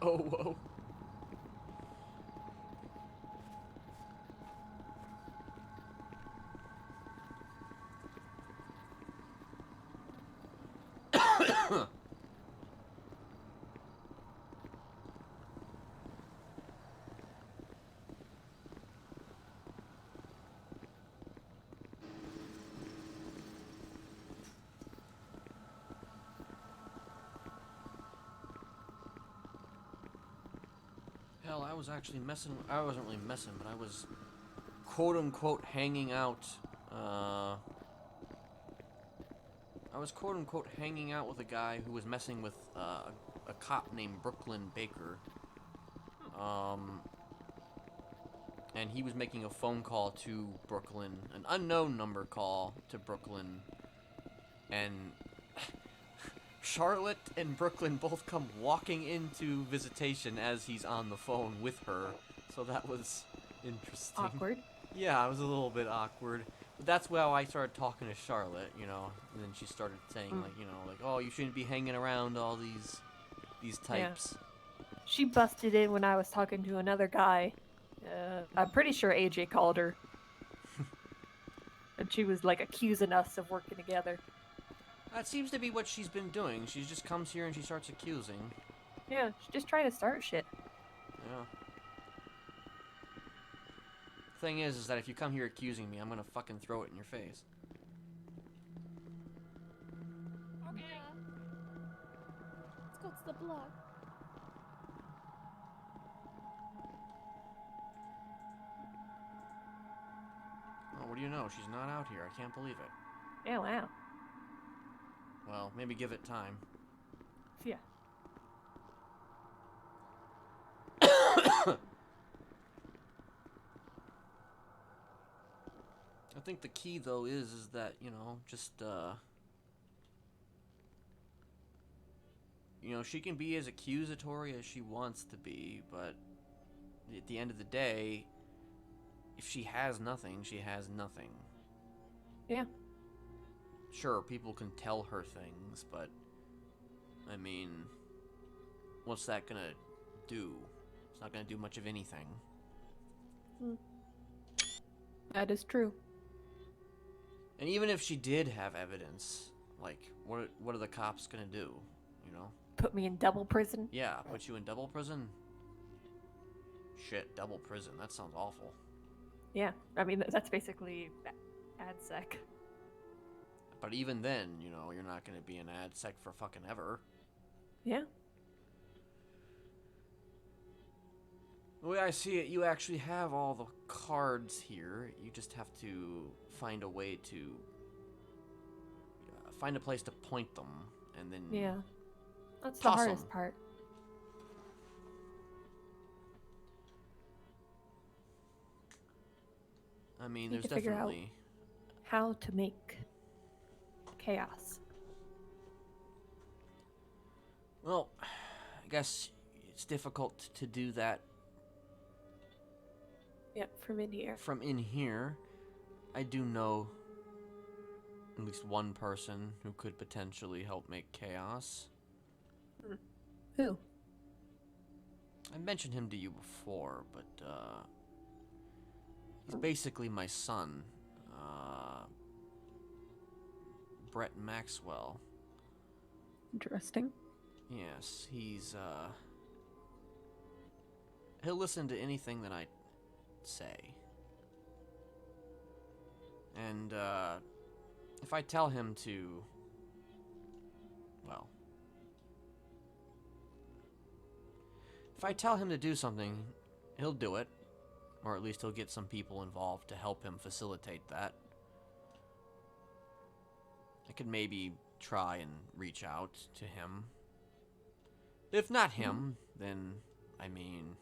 Oh, whoa. Hell, I was actually I wasn't really messing, but I was quote-unquote hanging out, I was quote-unquote hanging out with a guy who was messing with, a cop named Brooklyn Baker. And he was making a phone call to Brooklyn, an unknown number call to Brooklyn, and Charlotte and Brooklyn both come walking into visitation as he's on the phone with her. So that was interesting. Awkward. Yeah, it was a little bit awkward. But that's how I started talking to Charlotte, you know. And then she started saying, like, you know, like, oh, you shouldn't be hanging around all these types. Yeah. She busted in when I was talking to another guy. I'm pretty sure AJ called her. And she was, like, accusing us of working together. That seems to be what she's been doing. She just comes here and she starts accusing. Yeah, she's just trying to start shit. Yeah. Thing is that if you come here accusing me, I'm gonna fucking throw it in your face. Okay. Let's go to the block. Oh, what do you know? She's not out here. I can't believe it. Yeah, wow. Well, maybe give it time. Yeah. I think the key, though, is that, you know, just, you know, she can be as accusatory as she wants to be, but at the end of the day, if she has nothing, she has nothing. Yeah. Sure, people can tell her things, but, I mean, what's that gonna do? It's not gonna do much of anything. That is true. And even if she did have evidence, like, what are the cops gonna do, you know? Put me in double prison? Yeah, put you in double prison? Shit, double prison, that sounds awful. Yeah, I mean, that's basically AdSec. But even then, you know, you're not gonna be an AdSec for fucking ever. Yeah. The way I see it, you actually have all the cards here. You just have to find a way to find a place to point them, and then Yeah, that's the toss hardest 'em. part. I mean, Need there's to figure out definitely how to make chaos. Well, I guess it's difficult to do that Yep, from in here. from in here. I do know at least one person who could potentially help make chaos. Who? I mentioned him to you before, but he's basically my son, Brett Maxwell. Interesting. Yes, he'll listen to anything that I say. And, if I tell him to, well, if I tell him to do something, he'll do it. Or at least he'll get some people involved to help him facilitate that. I could maybe try and reach out to him. If not him, then, I mean,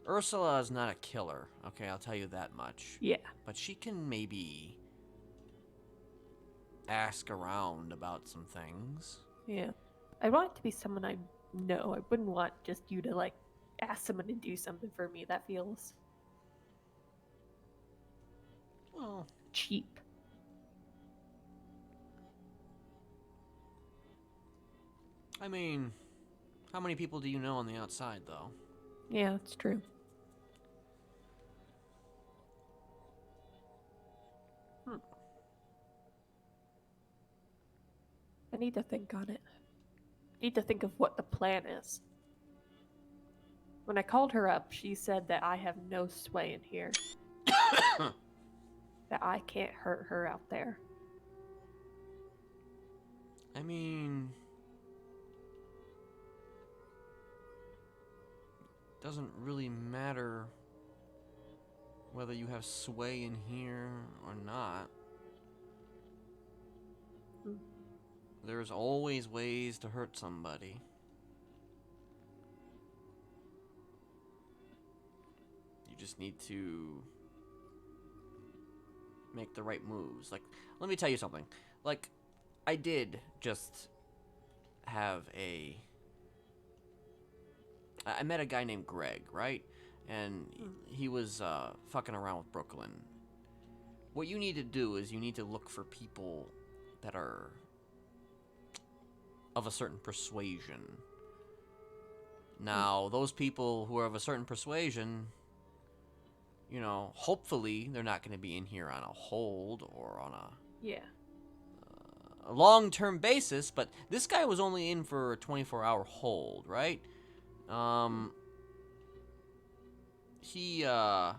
Ursula is not a killer, okay, I'll tell you that much. Yeah. But she can maybe ask around about some things. Yeah. I want it to be someone I know. I wouldn't want just you to, like, ask someone to do something for me. That feels... well, cheap. I mean, how many people do you know on the outside, though? Yeah, it's true. I need to think on it. I need to think of what the plan is. When I called her up, she said that I have no sway in here. That I can't hurt her out there. I mean, doesn't really matter whether you have sway in here or not. There's always ways to hurt somebody. You just need to make the right moves. Like, let me tell you something. Like, I did just have a... I met a guy named Greg, right? And he was fucking around with Brooklyn. What you need to do is you need to look for people that are of a certain persuasion. Now, those people who are of a certain persuasion, you know, hopefully they're not going to be in here on a hold or on a long-term basis, but this guy was only in for a 24-hour hold, right? He, like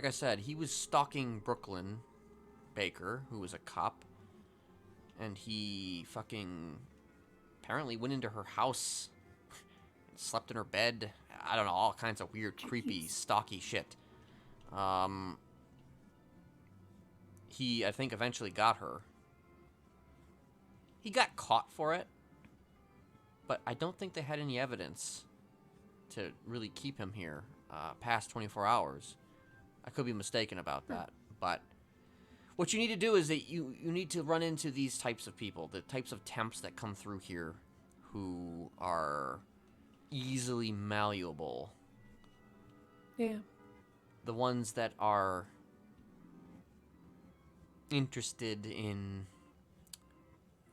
I said, he was stalking Brooklyn Baker, who was a cop, and he fucking apparently went into her house, slept in her bed. I don't know, all kinds of weird, creepy, stalky shit. He, I think, eventually got her. He got caught for it, but I don't think they had any evidence to really keep him here past 24 hours. I could be mistaken about that, but what you need to do is that you need to run into these types of people, the types of temps that come through here who are easily malleable. Yeah. The ones that are interested in,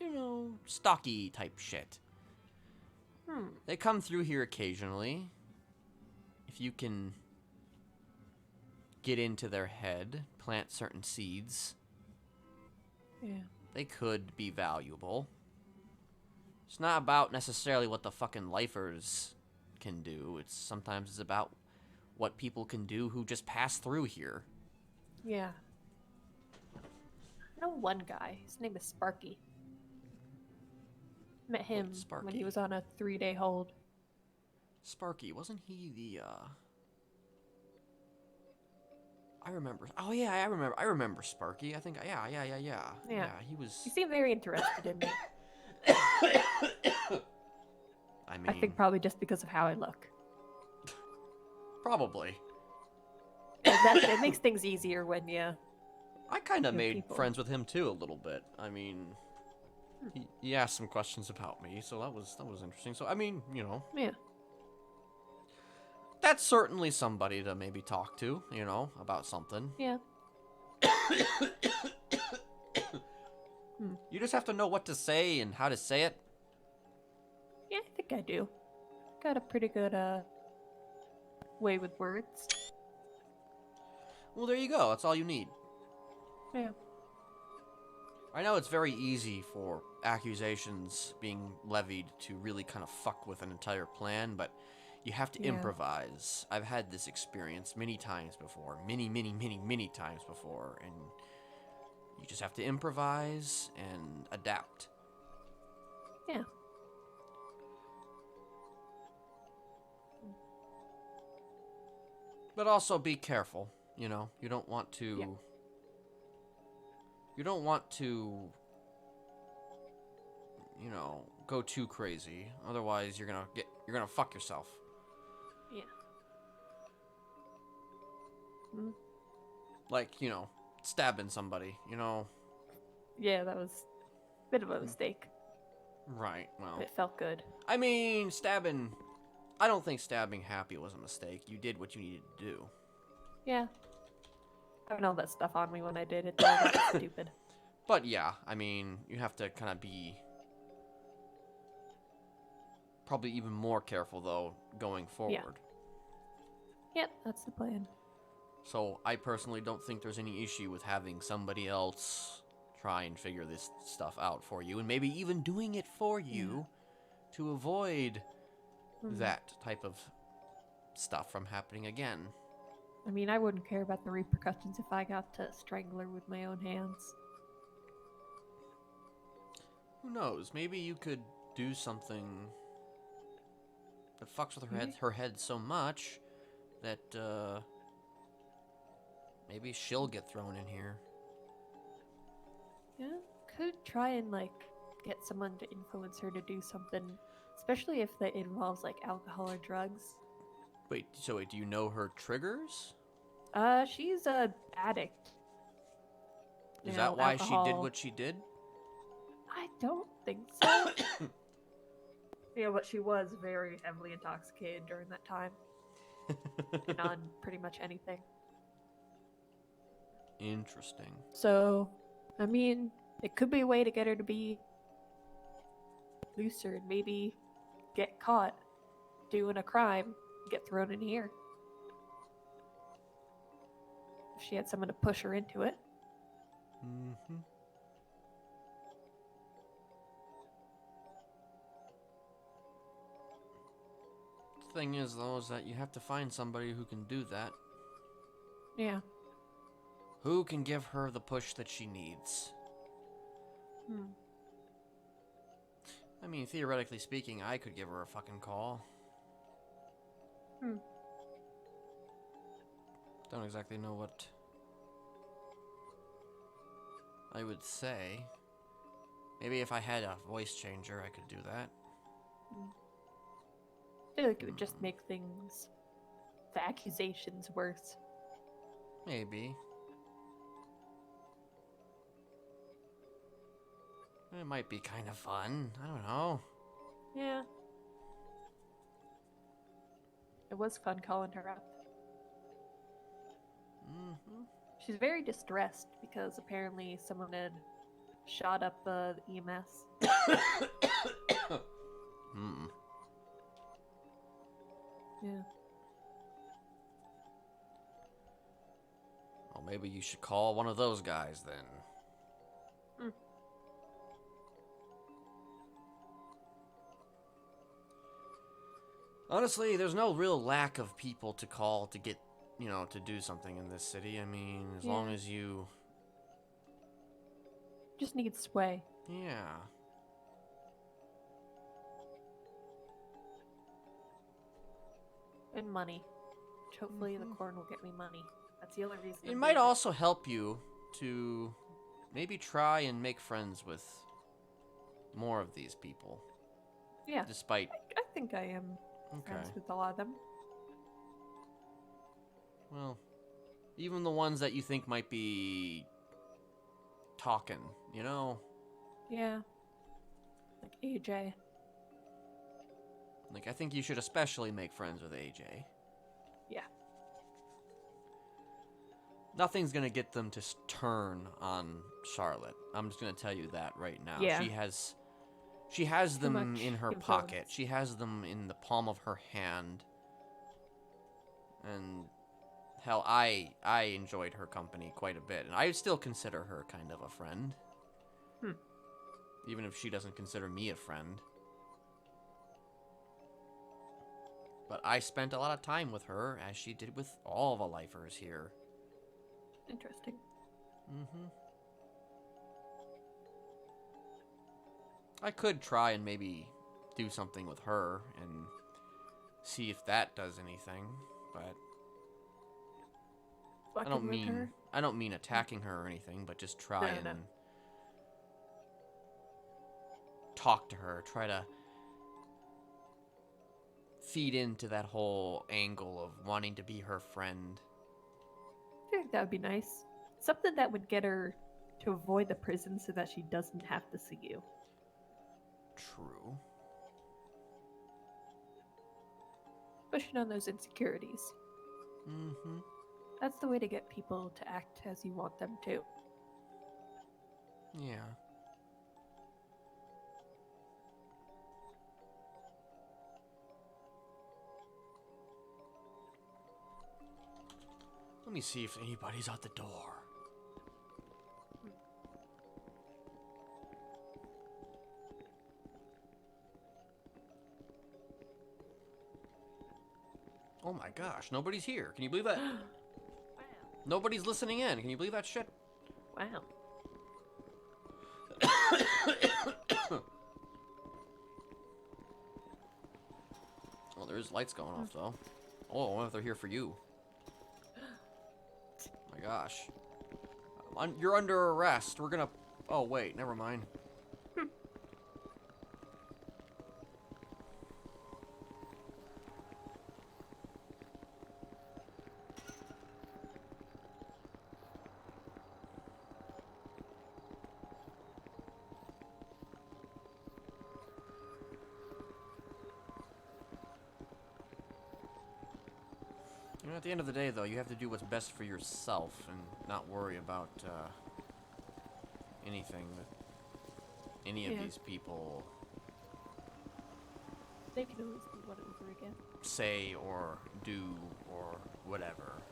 you know, stocky type shit. They come through here occasionally. If you can get into their head, plant certain seeds, they could be valuable. It's not about necessarily what the fucking lifers can do. Sometimes it's about what people can do who just pass through here. Yeah. I know one guy. His name is Sparky. Met him when he was on a 3-day hold. Sparky, wasn't he the, I remember. Oh, yeah, I remember Sparky. I think, yeah. Yeah, he was... He seemed very interested in me. I mean... I think probably just because of how I look. Probably. It makes things easier when you... I kind of made friends with him, too, a little bit. I mean... He asked some questions about me, so that was interesting. So, I mean, you know... Yeah. That's certainly somebody to maybe talk to, you know, about something. Yeah. You just have to know what to say and how to say it. Yeah, I think I do. Got a pretty good way with words. Well, there you go. That's all you need. Yeah. I know it's very easy for accusations being levied to really kind of fuck with an entire plan, but you have to improvise. I've had this experience many times before. Many times before. And you just have to improvise and adapt. Yeah. But also be careful, you know. You don't want to... Yeah. You don't want to, you know, go too crazy. Otherwise, you're gonna fuck yourself. Yeah. Like, you know, stabbing somebody, you know. Yeah, that was a bit of a mistake. Right, well. It felt good. I mean, I don't think stabbing Happy was a mistake. You did what you needed to do. Yeah. Having all that stuff on me when I did it, that was stupid. But yeah, I mean, you have to kind of be probably even more careful, though, going forward. Yep, that's the plan. So I personally don't think there's any issue with having somebody else try and figure this stuff out for you, and maybe even doing it for you to avoid that type of stuff from happening again. I mean, I wouldn't care about the repercussions if I got to strangle her with my own hands. Who knows? Maybe you could do something that fucks with her head so much that maybe she'll get thrown in here. Yeah, could try and like get someone to influence her to do something, especially if that involves like alcohol or drugs. Wait, do you know her triggers? She's a addict. Is that why she did what she did? I don't think so. Yeah, but she was very heavily intoxicated during that time. And on pretty much anything. Interesting. So, I mean, it could be a way to get her to be looser and maybe get caught doing a crime, get thrown in here. If she had someone to push her into it. Mm-hmm. Thing is, though, is that you have to find somebody who can do that. Yeah. Who can give her the push that she needs? I mean, theoretically speaking, I could give her a fucking call. Don't exactly know what I would say. Maybe if I had a voice changer, I could do that. I feel like it would just make things, the accusations, worse. Maybe. It might be kind of fun. I don't know. Yeah. It was fun calling her up. She's very distressed because apparently someone had shot up the EMS. Yeah. Well, maybe you should call one of those guys then. Honestly, there's no real lack of people to call to get, you know, to do something in this city. I mean, as long as you... Just need sway. Yeah. And money. Which hopefully the corn will get me money. That's the only reason. It might also help you to maybe try and make friends with more of these people. Yeah. Despite... I think I am friends with a lot of them. Well, even the ones that you think might be talking, you know? Yeah. Like AJ. Like, I think you should especially make friends with AJ. Yeah. Nothing's gonna get them to turn on Charlotte. I'm just gonna tell you that right now. Yeah. She has them much in her influence. pocket. She has them in the palm of her hand. And hell, I enjoyed her company quite a bit, and I still consider her kind of a friend. Even if she doesn't consider me a friend. But I spent a lot of time with her, as she did with all the lifers here. Interesting. I could try and maybe do something with her and see if that does anything, but I don't mean attacking her or anything, but just try and talk to her, try to feed into that whole angle of wanting to be her friend. I think that would be nice. Something that would get her to avoid the prison so that she doesn't have to see you. True. Pushing on those insecurities. That's the way to get people to act as you want them to. Yeah. Let me see if anybody's at the door. Oh my gosh, nobody's here. Can you believe that? Wow. Nobody's listening in. Can you believe that shit? Wow. Well, there's lights going off, though. Oh, I wonder if they're here for you. My gosh. You're under arrest. We're gonna... Oh, wait. Never mind. At the end of the day, though, you have to do what's best for yourself and not worry about anything that any of these people They can always do whatever again. say or do or whatever.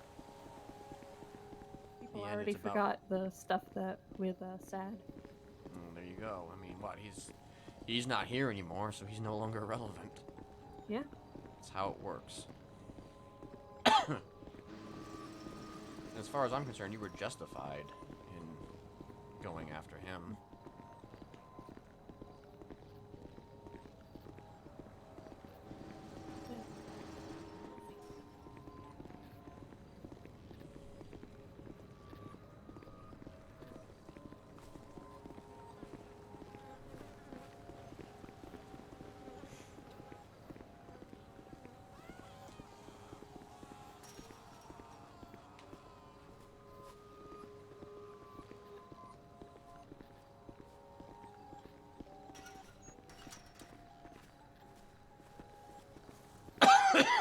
People Yeah, already it's about- forgot the stuff that with Sad. There you go. I mean, what? He's not here anymore, so he's no longer relevant. Yeah. That's how it works. As far as I'm concerned, you were justified in going after him.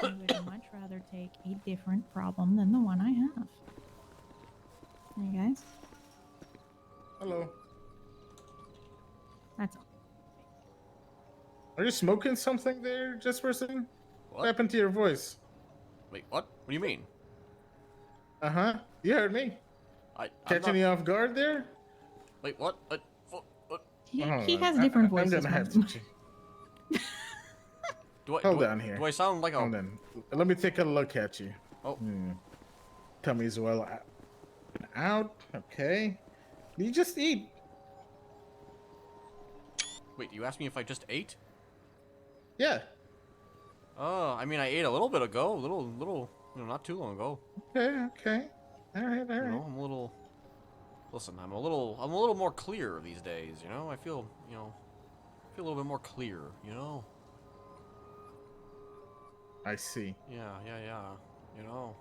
I would much rather take a different problem than the one I have. You guys? Hello. That's all. Are you smoking something there, Jesperson? What happened to your voice? Wait, what? What do you mean? Uh-huh. You heard me. Catching you off guard there? Wait, what? What? He Hold has on. different I'm voices. gonna have to change. Hold on here. Do I sound like a... Hold on. Let me take a look at you. Oh. Tummy's well out. Okay. You just eat. Wait, you asked me if I just ate? Yeah. Oh, I mean, I ate a little bit ago. Little, not too long ago. Okay. All right. You know, I'm a little... Listen, I'm a little more clear these days, you know? I feel a little bit more clear, you know? I see. Yeah, you know.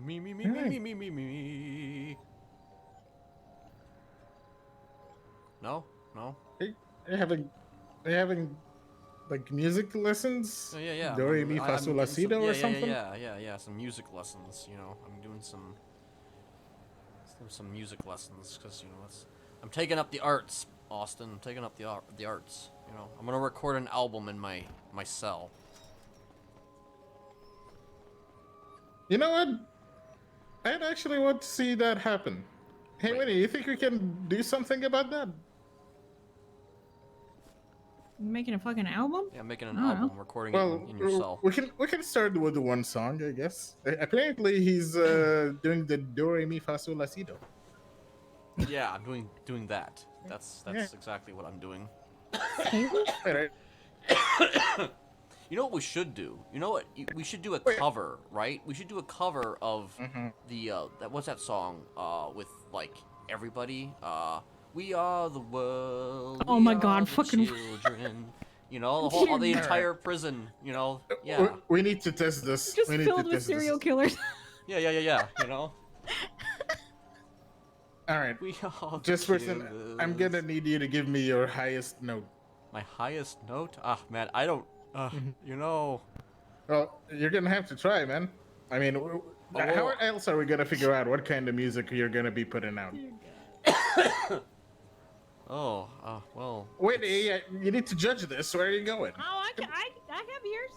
Me. No? Are you having like music lessons? Oh, yeah. Do re mi fa sol la si do or something? Yeah. Some music lessons. You know, I'm doing some music lessons because I'm taking up the arts, Austin. I'm taking up the arts. You know, I'm gonna record an album in my cell. You know what? I'd actually want to see that happen. Hey, Winnie, you think we can do something about that? Making a fucking album? Yeah, I'm making an I don't album, know. recording Well, it in your cell. we can start with the one song, I guess. Apparently, he's doing the do re mi fa sol la si do. Yeah, I'm doing that. That's exactly what I'm doing. Alright. You know what we should do? You know what? We should do a cover, right? We should do a cover of the what's that song? With like everybody. We are the world. Oh we my are God, the fucking- children. You know, the entire prison. You know, yeah. We need to test this. Just we need filled to with test serial this. killers. Yeah. You know. All right. We are Jesperson, I'm gonna need you to give me your highest note. My highest note? Ah, man, I don't. You know. Well, you're gonna have to try, man. I mean, how else are we gonna figure out what kind of music you're gonna be putting out? Well. Wait, you need to judge this. Where are you going? Oh, I have ears.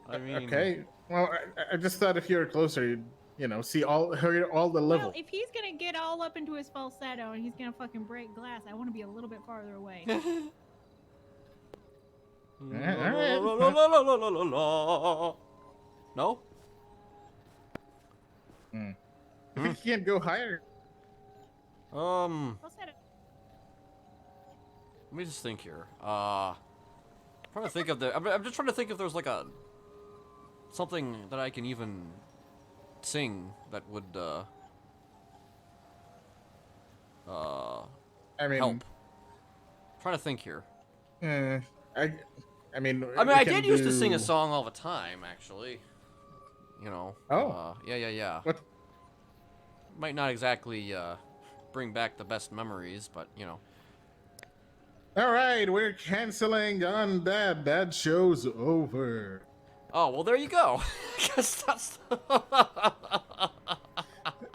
I mean. Okay. Well, I just thought if you were closer, you'd, hear all the level. Well, if he's gonna get all up into his falsetto and he's gonna fucking break glass, I want to be a little bit farther away. No? You can't go higher. Falsetto. Let me just think here. I'm trying to think of I'm just trying to think if there's like something that I can even sing that would I mean, help. I'm trying to think here. I mean, I did used to sing a song all the time, actually. You know. Oh. Yeah. What? Might not exactly bring back the best memories, but you know. All right, we're canceling on that. That show's over. Oh, well, there you go. 'Cause that's... All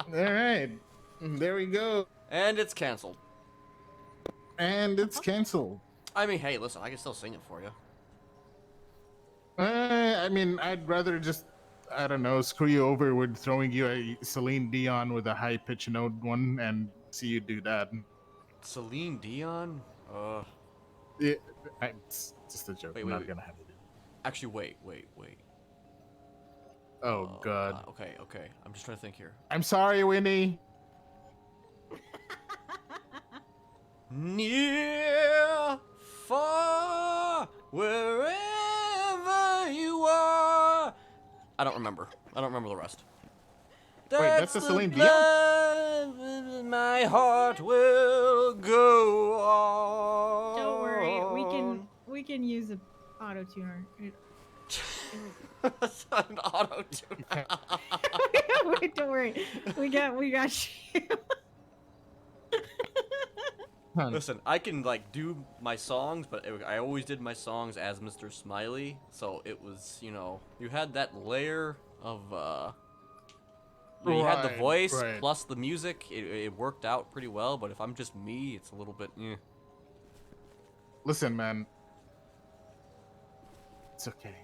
right, there we go. And it's canceled. And it's canceled. I mean, hey, listen, I can still sing it for you. I mean, I'd rather just, I don't know, screw you over with throwing you a Celine Dion with a high pitch note one and see you do that. Celine Dion? Yeah, it's just a joke. Wait, I'm wait, not wait. gonna have it. Actually, wait. Oh, God. Okay. I'm just trying to think here. I'm sorry, Winnie. Near, far, wherever you are. I don't remember the rest. Wait, that's a Celine Dion? Dion? My heart will go on. Don't worry, we can use an auto tuner. An auto tuner. Wait, don't worry. We got you. Listen, I can like do my songs, but I always did my songs as Mr. Smiley, so it was, you had that layer of you had the voice plus the music. It worked out pretty well, but if I'm just me, it's a little bit. Listen, man. It's okay.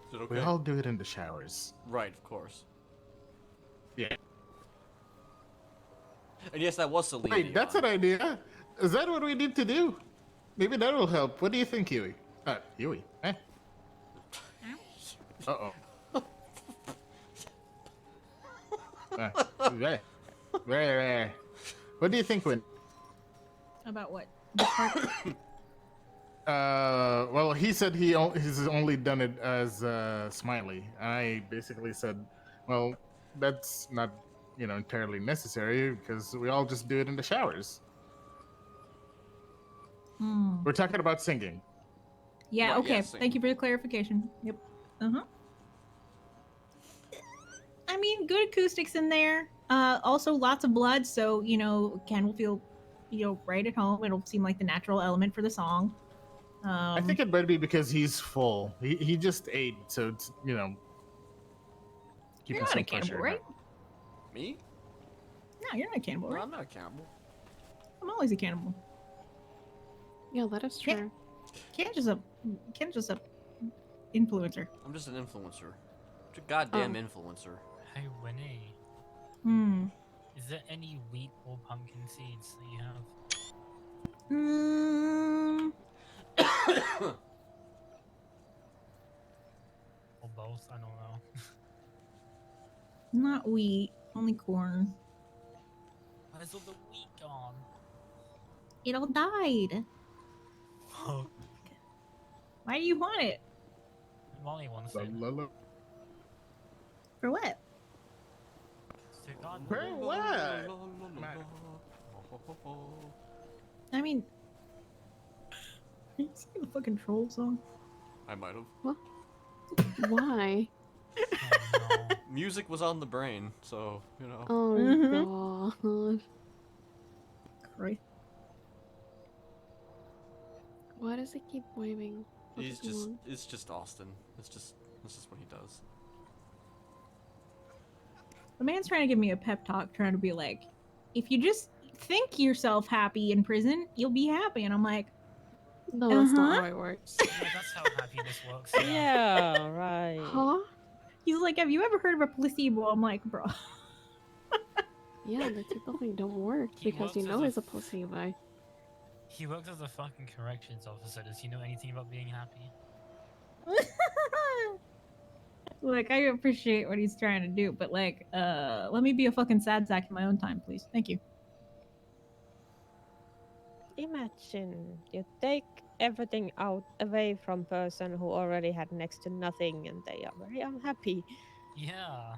Is it okay? We all do it in the showers. Right, of course. Yeah. And yes, that was Celine. Wait, that's an idea. Is that what we need to do? Maybe that will help. What do you think, Huey? Huey, eh? Uh-oh. Where? What do you think, Win? About what? Well, he said he's only done it as Smiley. I basically said, well, that's not, entirely necessary because we all just do it in the showers. We're talking about singing. Yeah, Right, okay. yeah, sing. Thank you for the clarification. Yep. I mean, good acoustics in there. Also, lots of blood, so, Ken will feel, right at home. It'll seem like the natural element for the song. I think it might be because he's full. He just ate, so it's, You're not a cannibal, right? Me? No, you're not a cannibal, No, right? I'm not a cannibal. I'm always a cannibal. Yeah, that is true. Ken's just a influencer. I'm just an influencer. Just a goddamn influencer. Hey, Winnie. Is there any wheat or pumpkin seeds that you have? Or both? I don't know. Not wheat, only corn. Where's all the wheat gone? It all died. Why do you want it? Molly wants it. For what? For what? I mean, you singing the fucking troll song? I might have. What? Why? Music was on the brain, so, Oh god. Right. Why does he keep waving? It's just Austin. It's just what he does. The man's trying to give me a pep talk, trying to be like, if you just think yourself happy in prison, you'll be happy. And I'm like, no, that's not how it works. Yeah, that's how happiness works. Yeah, right. Huh? He's like, have you ever heard of a placebo? I'm like, bro. Yeah, the typical thing don't work because you know it's a placebo. He works as a fucking corrections officer. Does he know anything about being happy? Look, I appreciate what he's trying to do, but let me be a fucking sad sack in my own time, please. Thank you. Imagine you take everything away from person who already had next to nothing and they are very unhappy. Yeah.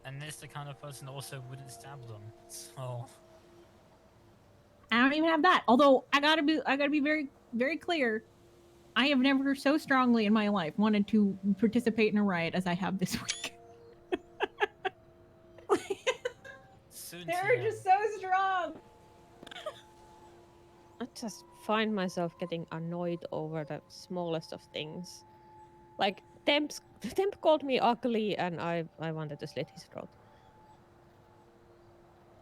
And this the kind of person that also wouldn't stab them. So I don't even have that. Although I gotta be very, very clear. I have never so strongly in my life wanted to participate in a riot as I have this week. soon They're just so strong. I just find myself getting annoyed over the smallest of things. Like Temp called me ugly, and I wanted to slit his throat.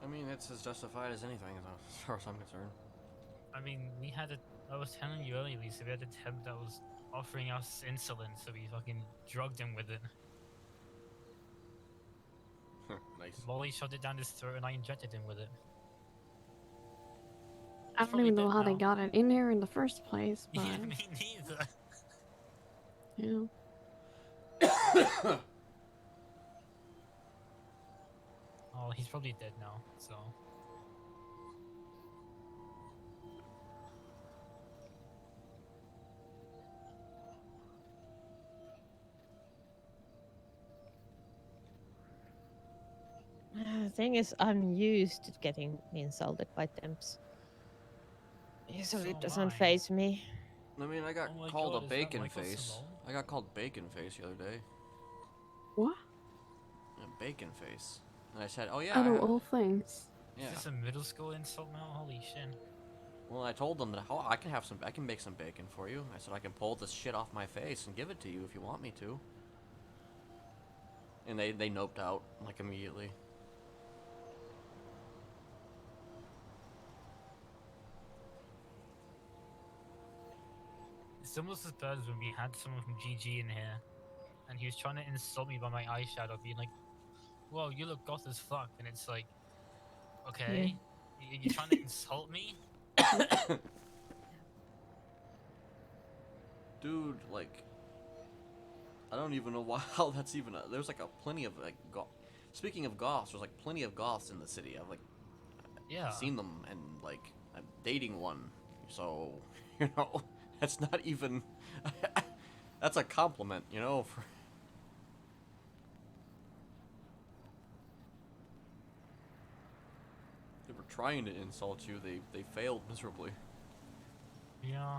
I mean, it's as justified as anything, as far as I'm concerned. I mean, I was telling you earlier, Lisa, we had a temp that was offering us insulin, so we fucking drugged him with it. Nice. Molly shoved it down his throat and I injected him with it. I don't even know how they got it in here in the first place, but Yeah, me neither. yeah. Oh, he's probably dead now, so. The thing is, I'm used to getting insulted by Temps. Usually it doesn't phase me. I mean, I got Oh my called God, a is that bacon Michael face. Simone? I got called bacon face the other day. What? Yeah, bacon face. And I said, oh yeah. Out of all things. Yeah. Is this a middle school insult now? Holy shit. Well, I told them that I can make some bacon for you. I said I can pull this shit off my face and give it to you if you want me to. And they noped out like immediately. It's almost as bad as when we had someone from GG in here, and he was trying to insult me by my eyeshadow, being like, "Whoa, you look goth as fuck," and it's like, okay, you're trying to insult me? Dude, like, I don't even know how that's even. There's like plenty of like Speaking of goths, there's like plenty of goths in the city. I've like seen them, and like I'm dating one, so you know that's not even. That's a compliment, you know. They were trying to insult you. They failed miserably. Yeah.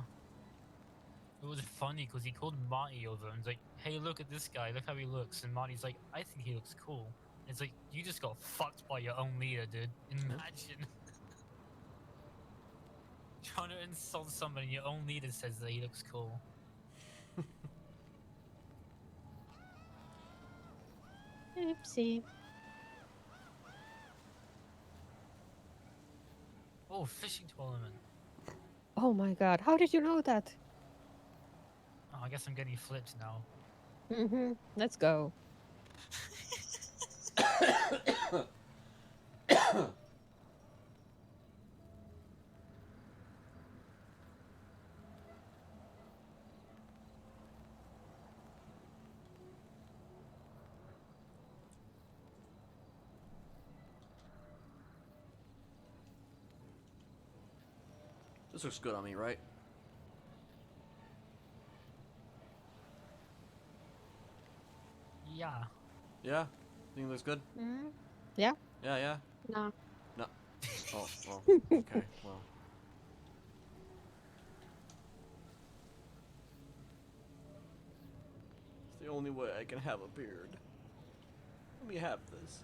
It was funny because he called Marty over and was like, "Hey, look at this guy. Look how he looks." And Marty's like, "I think he looks cool." It's like, you just got fucked by your own leader, dude. Imagine. Trying to insult somebody and your own leader says that he looks cool. Oopsie. Oh, fishing tournament. Oh my god, how did you know that? Oh, I guess I'm getting flipped now. Let's go. This looks good on me, right? Yeah. Yeah? Think it looks good? Yeah? Yeah? No. No. Oh, well, okay, well. It's the only way I can have a beard. Let me have this.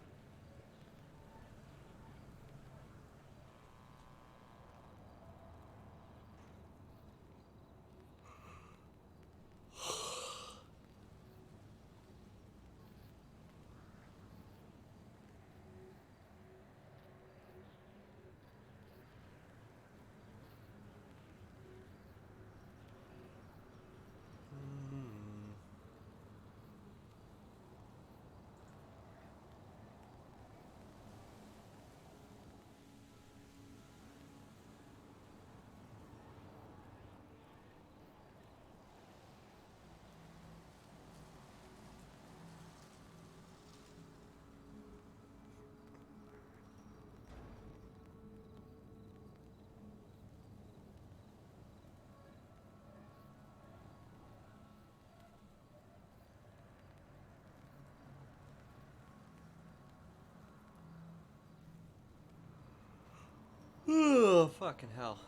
Oh, fucking hell.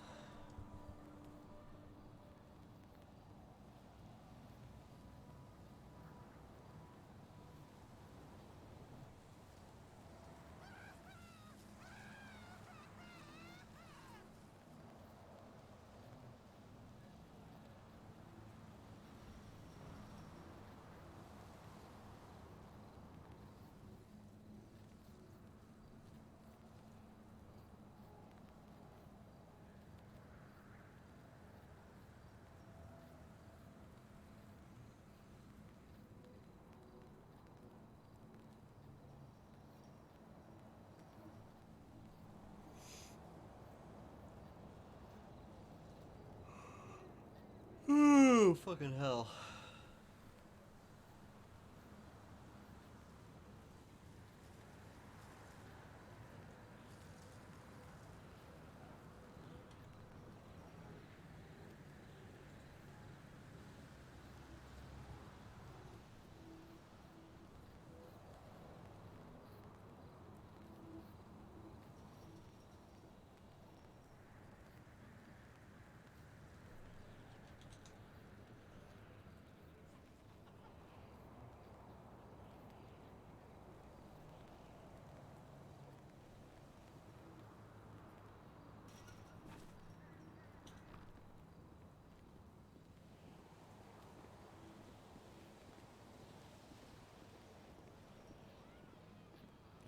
Fucking hell.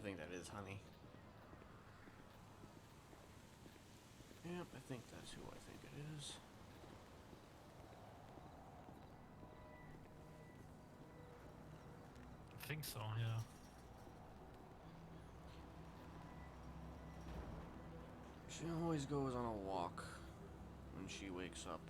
I think that is honey. Yep, I think that's who I think it is. I think so, yeah. She always goes on a walk when she wakes up.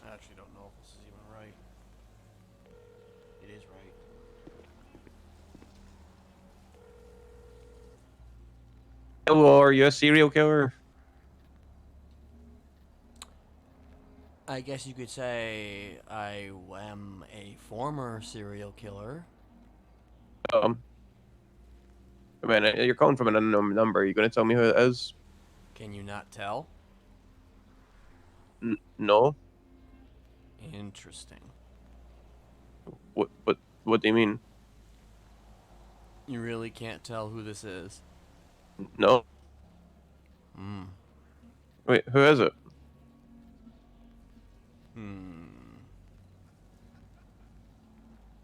I actually don't know if this is even right. It is right. Hello, are you a serial killer? I guess you could say I am a former serial killer. I mean, you're calling from an unknown number. Are you going to tell me who it is? Can you not tell? No. Interesting. What do you mean? You really can't tell who this is? No. Hmm. Wait, who is it? You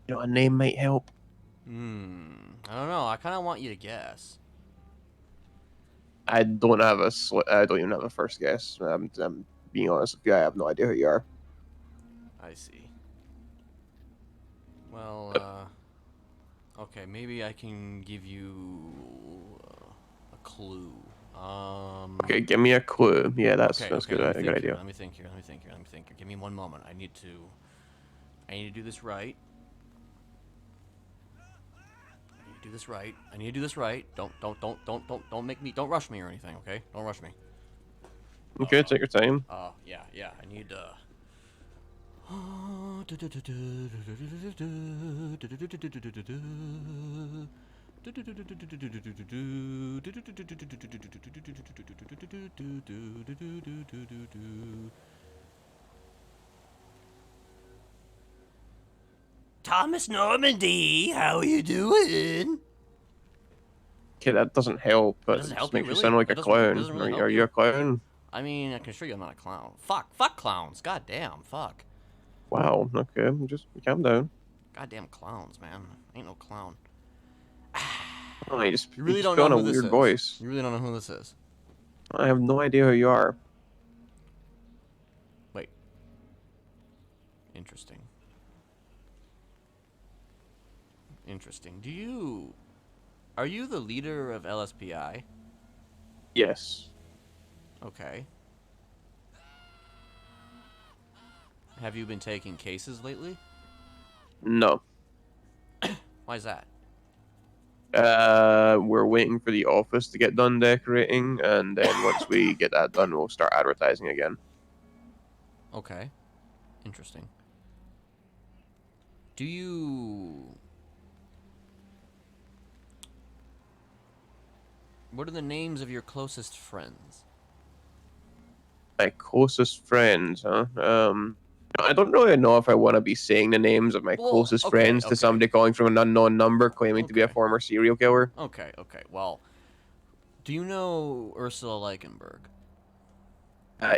know, a name might help. I don't know. I kind of want you to guess. I don't have I don't even have a first guess. I'm being honest with you. I have no idea who you are. I see. Well, okay, maybe I can give you a clue. Okay, give me a clue. Yeah, that's okay, good. let me A think good here. idea. Let me think here. Give me one moment. I need to do this right. I need to do this right. Don't make me. Don't rush me or anything. Okay? Don't rush me. Okay, take your time. Yeah. I need Thomas Normandy, how are you doing? Okay, that doesn't help, but Doesn't it help just you, makes you really? sound like That a doesn't clown. really help Are you a clown? I mean, I can assure you I'm not a clown. Fuck clowns. God damn, fuck. Wow. Okay, just calm down. Goddamn clowns, man. Ain't no clown. Oh, you really just don't put know on a who this weird is. voice. You really don't know who this is. I have no idea who you are. Wait. Interesting. Are you the leader of LSPI? Yes. Okay. Have you been taking cases lately? No. Why is that? We're waiting for the office to get done decorating, and then once we get that done, we'll start advertising again. Okay. Interesting. Do you... What are the names of your closest friends? My closest friends, huh? I don't really know if I want to be saying the names of my Well, closest okay, friends to okay. somebody calling from an unknown number claiming to be a Okay. former serial killer. Okay, okay. Well, do you know Ursula Leichenberg?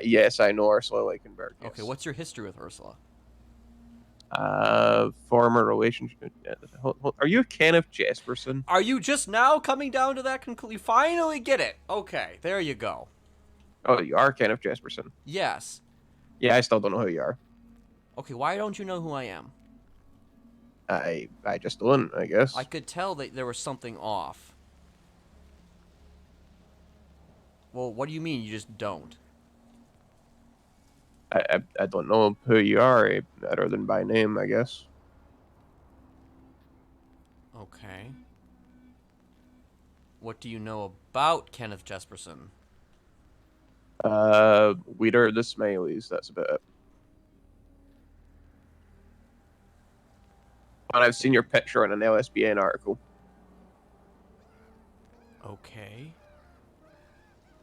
Yes, I know Ursula Leichenberg. Yes. Okay, what's your history with Ursula? Former relationship. Are you Kenneth Jesperson? Are you just now coming down to that conclusion? You finally get it. Okay, there you go. Oh, you are Kenneth Jesperson. Yes. Yeah, I still don't know who you are. Okay, why don't you know who I am? I just don't, I guess. I could tell that there was something off. Well, what do you mean you just don't? I don't know who you are, other than by name, I guess. Okay. What do you know about Kenneth Jesperson? Leader of the Smileys, that's about it. And I've seen your picture in an LSBN article. Okay.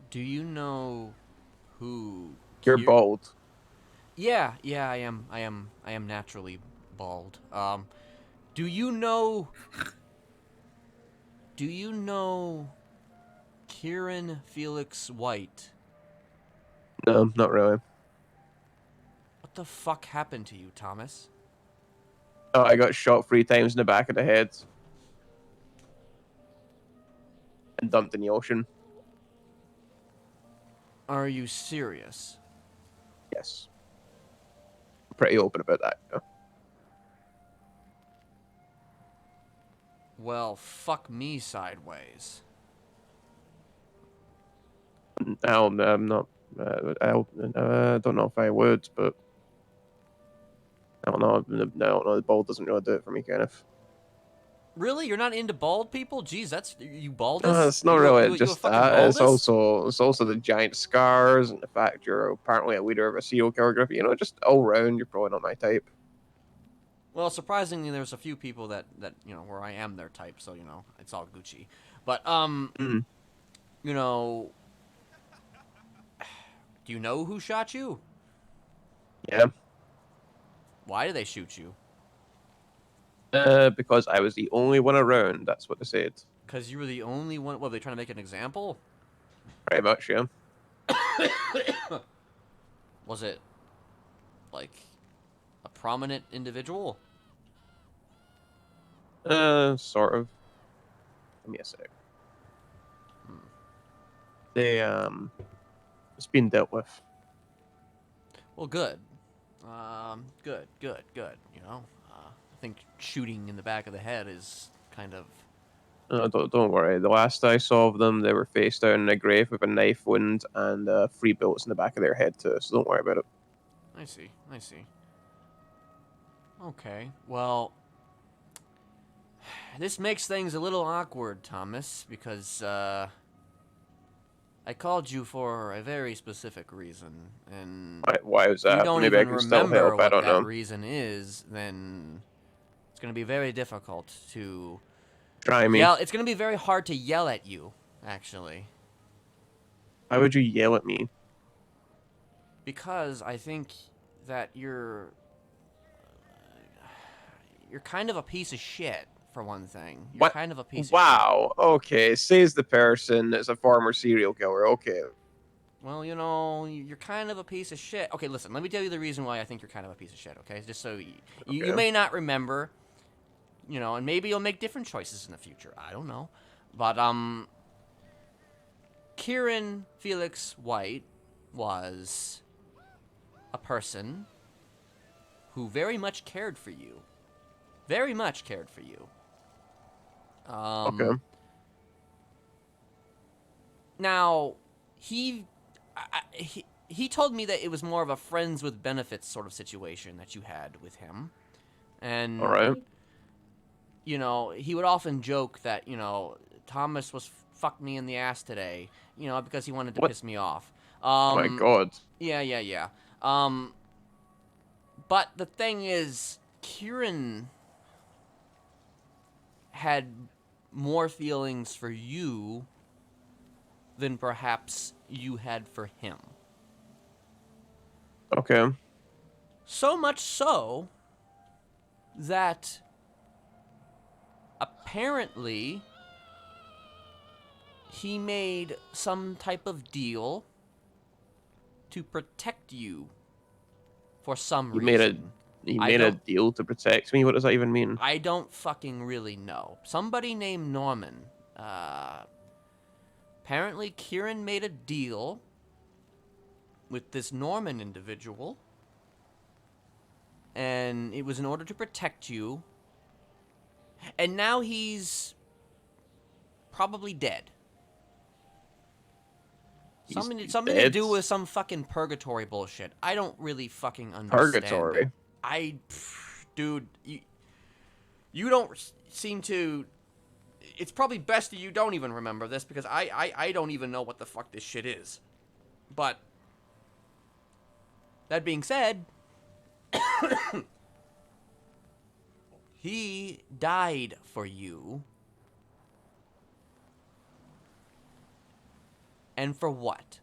Do you know who... You're bald. Yeah, I am naturally bald. Do you know Kieran Felix White? No, not really. What the fuck happened to you, Thomas? Oh, I got shot 3 times in the back of the head. And dumped in the ocean. Are you serious? Yes. I'm pretty open about that. Yeah. Well, fuck me sideways. I'm not. I don't know if I would, but I don't know. The bald doesn't really do it for me, Kenneth. Really? You're not into bald people? Jeez, that's... You baldest? It's not You really a just fucking that. It's baldest? also the giant scars and the fact you're apparently a leader of a serial killer group. You know, just all round, you're probably not my type. Well, surprisingly, there's a few people that you know, where I am their type, so, you know, it's all Gucci. But, you know... Do you know who shot you? Yeah. Why did they shoot you? Because I was the only one around. That's what they said. Because you were the only one... What, are they trying to make an example? Pretty much, yeah. Was it, like, a prominent individual? Sort of. Give me a sec. They, it's been dealt with. Well, good. Good. You know, I think shooting in the back of the head is kind of... Don't worry. The last I saw of them, they were face down in a grave with a knife wound and 3 bullets in the back of their head too. So don't worry about it. I see. Okay, well... This makes things a little awkward, Thomas, because, I called you for a very specific reason, and... Why was that? If you don't Maybe I even can still remember help. I what don't that know. reason is, then it's going to be very difficult to... Try me. It's going to be very hard to yell at you, actually. Why would you yell at me? Because I think that you're kind of a piece of shit, for one thing. You're What? kind of a piece of shit. Wow. Okay. Says the person that's a former serial killer. Okay. Well, you know, you're kind of a piece of shit. Okay, listen, let me tell you the reason why I think you're kind of a piece of shit, okay? Just so you may not remember, you know, and maybe you'll make different choices in the future. I don't know. But, Kieran Felix White was a person who very much cared for you. Very much cared for you. Okay. Now, he told me that it was more of a friends with benefits sort of situation that you had with him. And, All right. you know, he would often joke that, you know, Thomas was fucked me in the ass today, you know, because he wanted to piss me off. Oh my god. Yeah. But the thing is, Kieran had more feelings for you than perhaps you had for him. Okay. So much so that apparently he made some type of deal to protect you for some reason. He made a deal to protect me. What does that even mean? I don't fucking really know. Somebody named Norman. Apparently Kieran made a deal with this Norman individual, and it was in order to protect you. And now he's probably dead. Something to do with some fucking purgatory bullshit. I don't really fucking understand. Purgatory? Dude, you don't seem to... It's probably best that you don't even remember this, because I don't even know what the fuck this shit is. But, that being said, he died for you. And for what?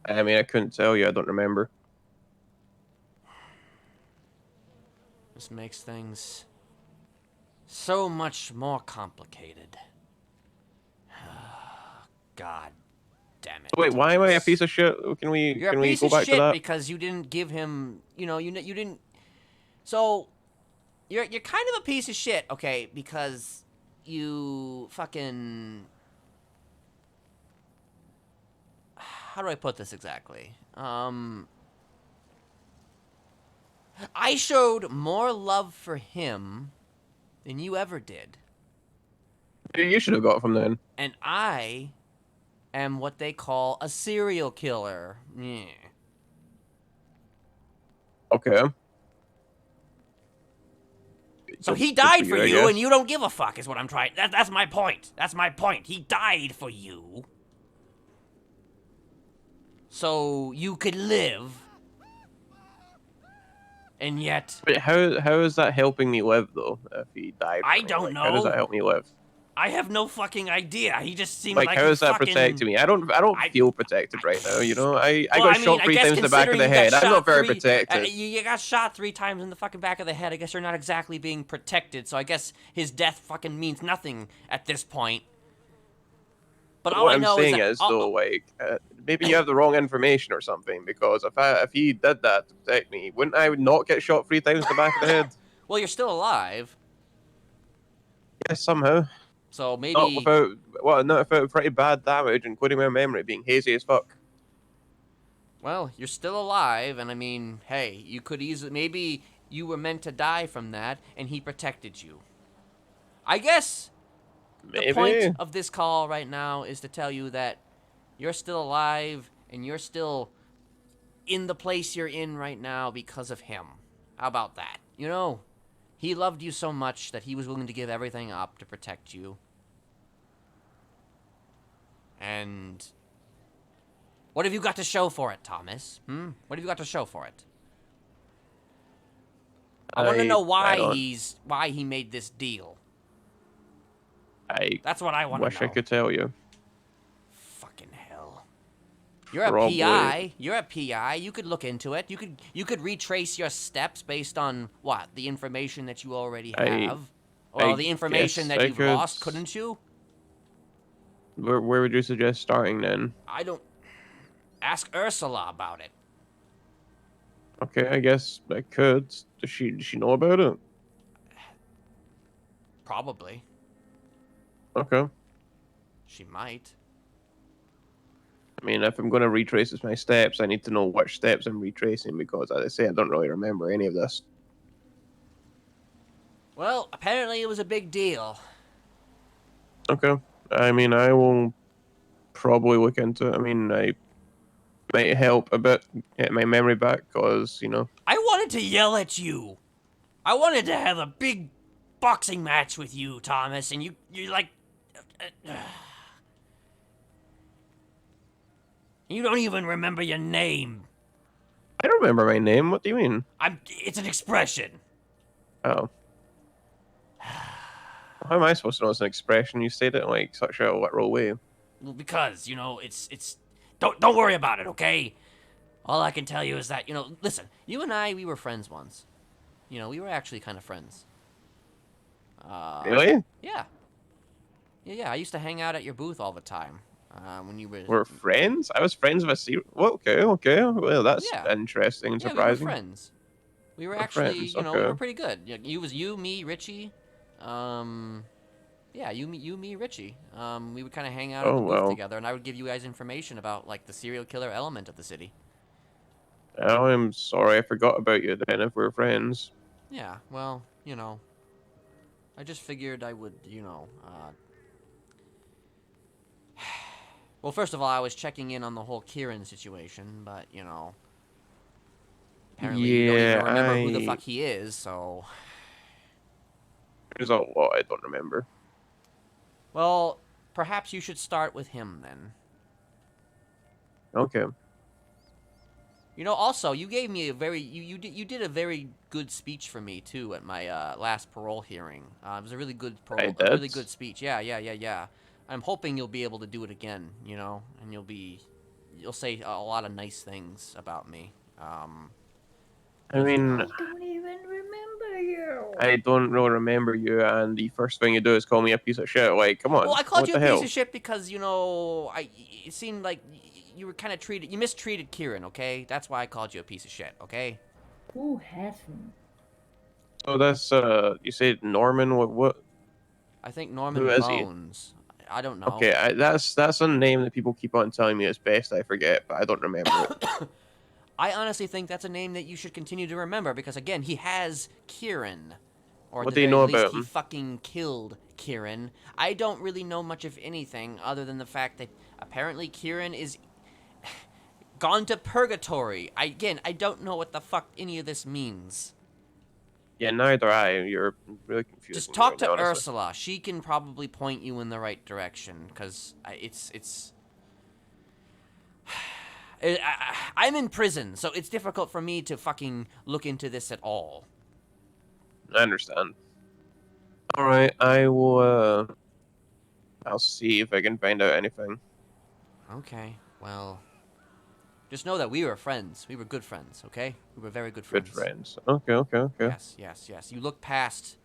I mean, I couldn't tell you. I don't remember. This makes things so much more complicated. God damn it. So wait, why am I a piece of shit? Can we You're can a we piece go of back shit to that? because you didn't give him, you didn't. So you're kind of a piece of shit, okay? Because you fucking. How do I put this exactly? I showed more love for him than you ever did. You should have got it from then. And I am what they call a serial killer. Yeah. Okay. So he Good died for I you, guess. and you don't give a fuck, is what I'm trying. That's my point. That's my point. He died for you. So you could live. And yet... But how is that helping me live, though, if he died for I me? don't Like, know. How does that help me live? I have no fucking idea. He just seemed Like, like how he is that fucking... protecting me? I don't feel protected right now, you know? I Well, got I shot mean, 3 I guess times in the back of the considering you head. got I'm not shot very three- protected. You got shot 3 times in the fucking back of the head. I guess you're not exactly being protected, so I guess his death fucking means nothing at this point. But all what I I'm know saying is that... though, like, maybe you have the wrong information or something, because if he did that to protect me, wouldn't I not get shot 3 times in the back of the head? Well, you're still alive. Yes, somehow. So maybe... Not without pretty bad damage, including my memory being hazy as fuck. Well, you're still alive, and I mean, hey, you could easily... Maybe you were meant to die from that, and he protected you. I guess Maybe. the point of this call right now is to tell you that you're still alive, and you're still in the place you're in right now because of him. How about that? You know, he loved you so much that he was willing to give everything up to protect you. And what have you got to show for it, Thomas? What have you got to show for it? I want to know why he made this deal. That's what I want to know. Wish I could tell you. Fucking hell. You're Probably. a PI. You're a PI. You could look into it. You could retrace your steps based on what? The information that you already have? Or the information that you've lost, couldn't you? Where would you suggest starting then? I don't... Ask Ursula about it. Okay, I guess I could. Does she know about it? Probably. Okay. She might. I mean, if I'm going to retrace my steps, I need to know which steps I'm retracing, because, as I say, I don't really remember any of this. Well, apparently it was a big deal. Okay. I mean, I will probably look into it. I mean, I might help a bit get my memory back, because, you know... I wanted to yell at you. I wanted to have a big boxing match with you, Thomas, and you're like... You don't even remember your name. I don't remember my name. What do you mean? It's an expression. Oh. How am I supposed to know it's an expression? You said it in like such a literal way. Well, because, you know, it's don't worry about it, okay? All I can tell you is that, you know, listen, you and I, we were friends once. You know, we were actually kind of friends. Really? Yeah. Yeah, I used to hang out at your booth all the time. When you were... We're friends? I was friends with a serial... Okay. Well, that's Yeah. interesting and Yeah, surprising. we were friends. We were We're actually, friends, you know, we okay. were pretty good. You was you, me, Richie. Yeah, you, me, Richie. We would kind of hang out at Oh, the booth well. together, and I would give you guys information about, like, the serial killer element of the city. Oh, I'm sorry, I forgot about you then if we're friends. Yeah, well, you know, I just figured I would, you know, well, first of all, I was checking in on the whole Kieran situation, but, you know, apparently you don't even remember who the fuck he is, so... There's a lot I don't remember. Well, perhaps you should start with him, then. Okay. You know, also, you gave me a very... You did a very good speech for me, too, at my last parole hearing. It was a really good parole... A really good speech. Yeah. I'm hoping you'll be able to do it again, you know, and you'll say a lot of nice things about me. I mean, I don't even remember you. I don't really remember you, and the first thing you do is call me a piece of shit. Like, come on. Well, I called what you the a hell? piece of shit because, you know, it seemed like you were kind of treated... You mistreated Kieran, okay? That's why I called you a piece of shit, okay? Who hasn't? So that's, you said Norman, what? I think Norman Who is he? Bones. I don't know. Okay, that's a name that people keep on telling me is best I forget, but I don't remember it. I honestly think that's a name that you should continue to remember because, again, he has Kieran. Or What at do the you very know least, about he him? fucking killed Kieran. I don't really know much of anything other than the fact that apparently Kieran is gone to purgatory. I don't know what the fuck any of this means. Yeah, neither I. You're really confusing. Just me talk right to now, honestly. Ursula. She can probably point you in the right direction because I'm in prison, so it's difficult for me to fucking look into this at all. I understand. Alright, I will, I'll see if I can find out anything. Okay, well, just know that we were friends. We were good friends, okay? We were very good friends. Good friends. Okay. Yes. You look past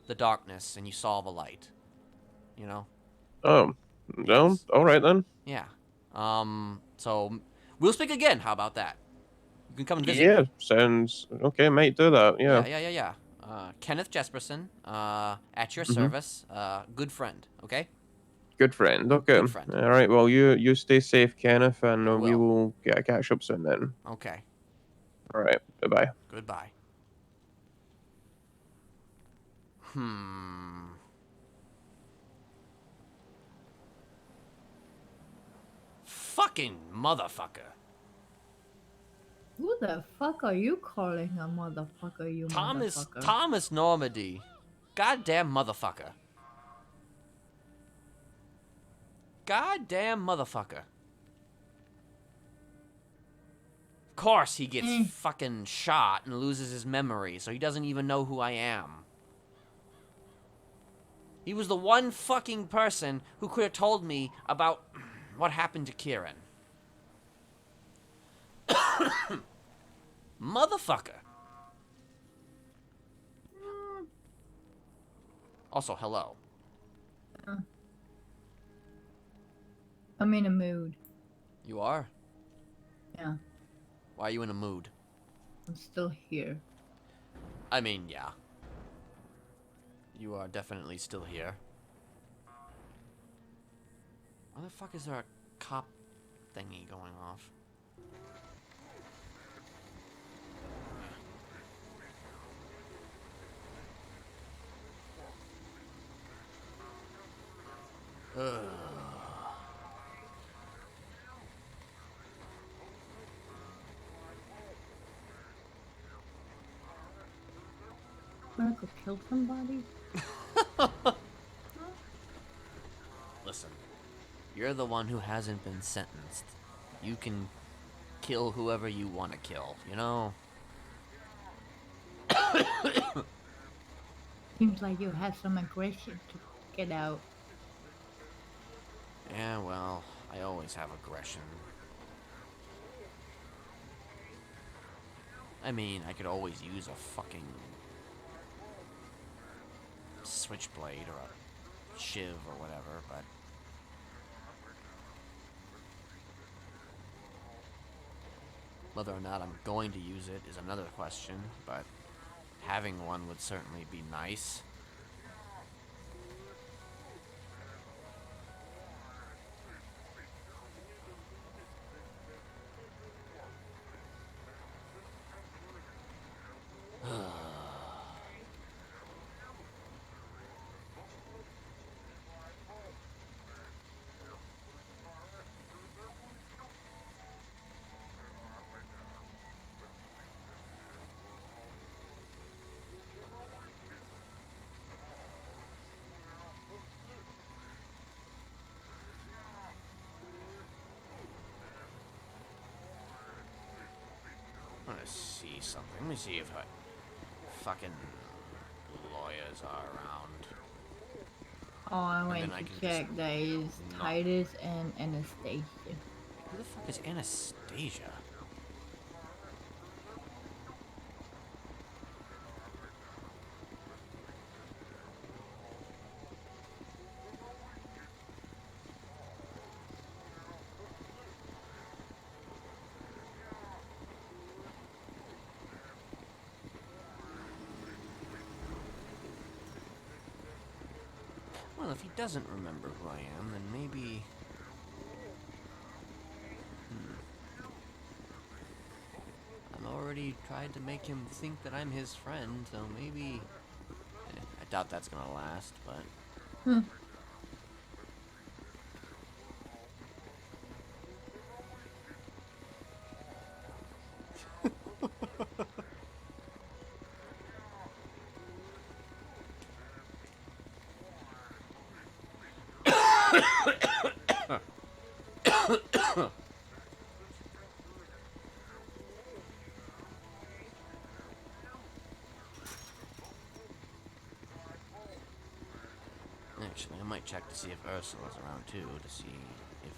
the darkness and you saw the light. You know? Oh, no? Alright then. Yeah. So, we'll speak again. How about that? You can come and visit. Yeah, sounds... Okay, might do that, yeah. Yeah. Kenneth Jesperson, at your Mhm. service. Good friend, okay? Good friend, okay. Good friend. Alright, well, you stay safe, Kenneth, and we will catch up soon then. Okay. Alright, bye-bye. Goodbye. Fucking motherfucker. Who the fuck are you calling a motherfucker, you motherfucker? Thomas Normandy. Goddamn motherfucker. Goddamn motherfucker. Of course he gets fucking shot and loses his memory, so he doesn't even know who I am. He was the one fucking person who could have told me about what happened to Kieran. Motherfucker. Also, hello. I'm in a mood. You are? Yeah, Why are you in a mood? I'm still here. I mean, yeah. You are definitely still here. Why the fuck is there a cop thingy going off? Ugh. Wanna go kill somebody? Listen, you're the one who hasn't been sentenced. You can kill whoever you want to kill, you know? Seems like you have some aggression to it out. Yeah, well, I always have aggression. I mean, I could always use a fucking switchblade or a shiv or whatever, but whether or not I'm going to use it is another question, but having one would certainly be nice. I want to see something. Let me see if fucking lawyers are around. Oh, I And went then I to can check. just There is not- Titus and Anastasia. Who the fuck is Anastasia? Well, if he doesn't remember who I am, then maybe... I'm already tried to make him think that I'm his friend, so maybe... I doubt that's gonna last, but... Actually, I might check to see if Ursula's around too, to see if...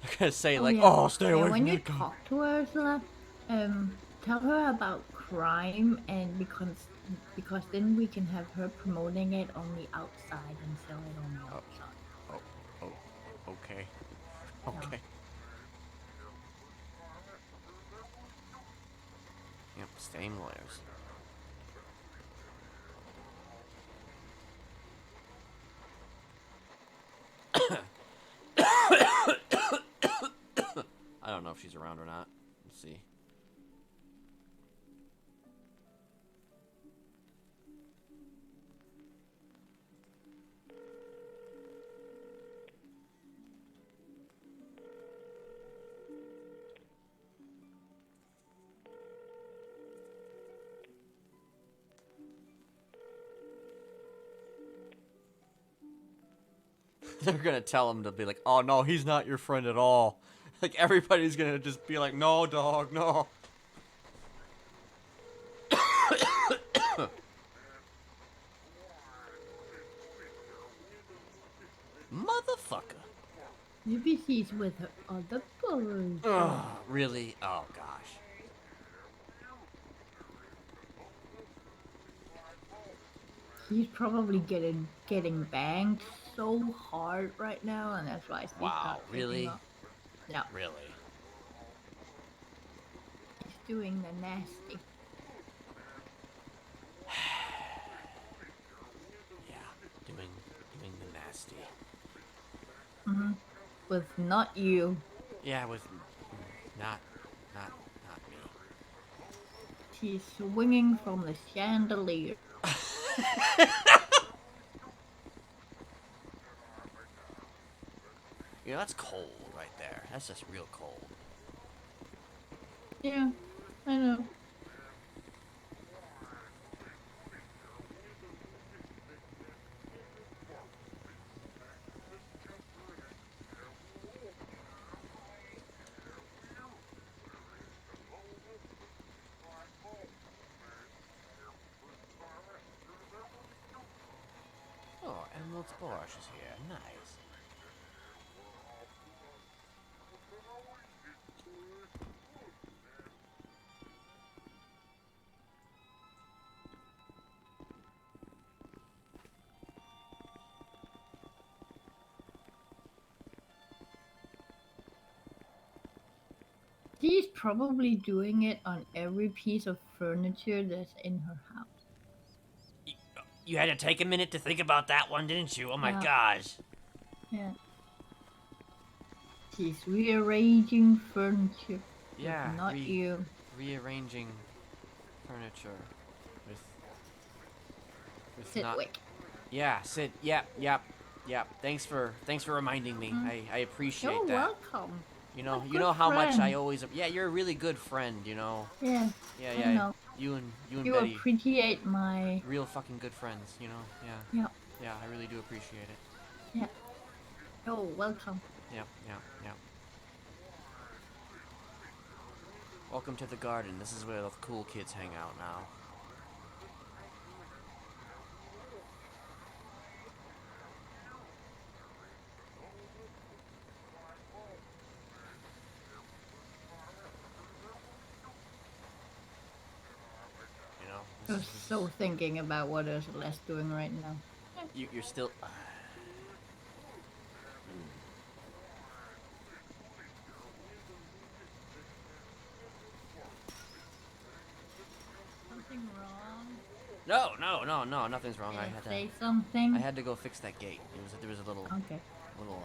I'm gonna say, like, yeah. oh, stay Yeah, away when from you that guy. talk to Ursula, tell her about crime, and because then we can have her promoting it on the outside and sell it on the outside. Okay. Yeah. Okay. Yep, same lawyers. I don't know if she's around or not. Let's see. They're gonna tell him to be like, oh no, he's not your friend at all. Like, everybody's gonna just be like, no, dog, no. Motherfucker. Maybe she's with her other boys. Ugh, really? Oh, gosh. She's probably getting banged so hard right now, and that's why she's Wow, not picking really? up. Yeah, Really? she's doing the nasty. Yeah, doing the nasty. With not you. Yeah, with not me. She's swinging from the chandelier. You know, that's cold right there. That's just real cold. Yeah, I know. Borash is here. Nice. She's probably doing it on every piece of furniture that's in her house. You had to take a minute to think about that one, didn't you? Oh my Yeah. gosh. Yeah. She's rearranging furniture. Yeah. With not you. Rearranging furniture with Sit, not. wait. Yeah, Sid. Yep. Thanks for reminding me. I appreciate You're that. welcome. You A know how good much I friend. always. Yeah, you're a really good friend. You know. Yeah. Yeah. I know. You and You Betty. appreciate my. Real fucking good friends. You know. Yeah. Yeah. Yeah, I really do appreciate it. Yeah. You're welcome. Yep. Welcome to the garden. This is where the cool kids hang out now. You know. I'm so thinking about what is Les doing right now. You're still. Something wrong? No, nothing's wrong. I had to say something. I had to go fix that gate. There was a little little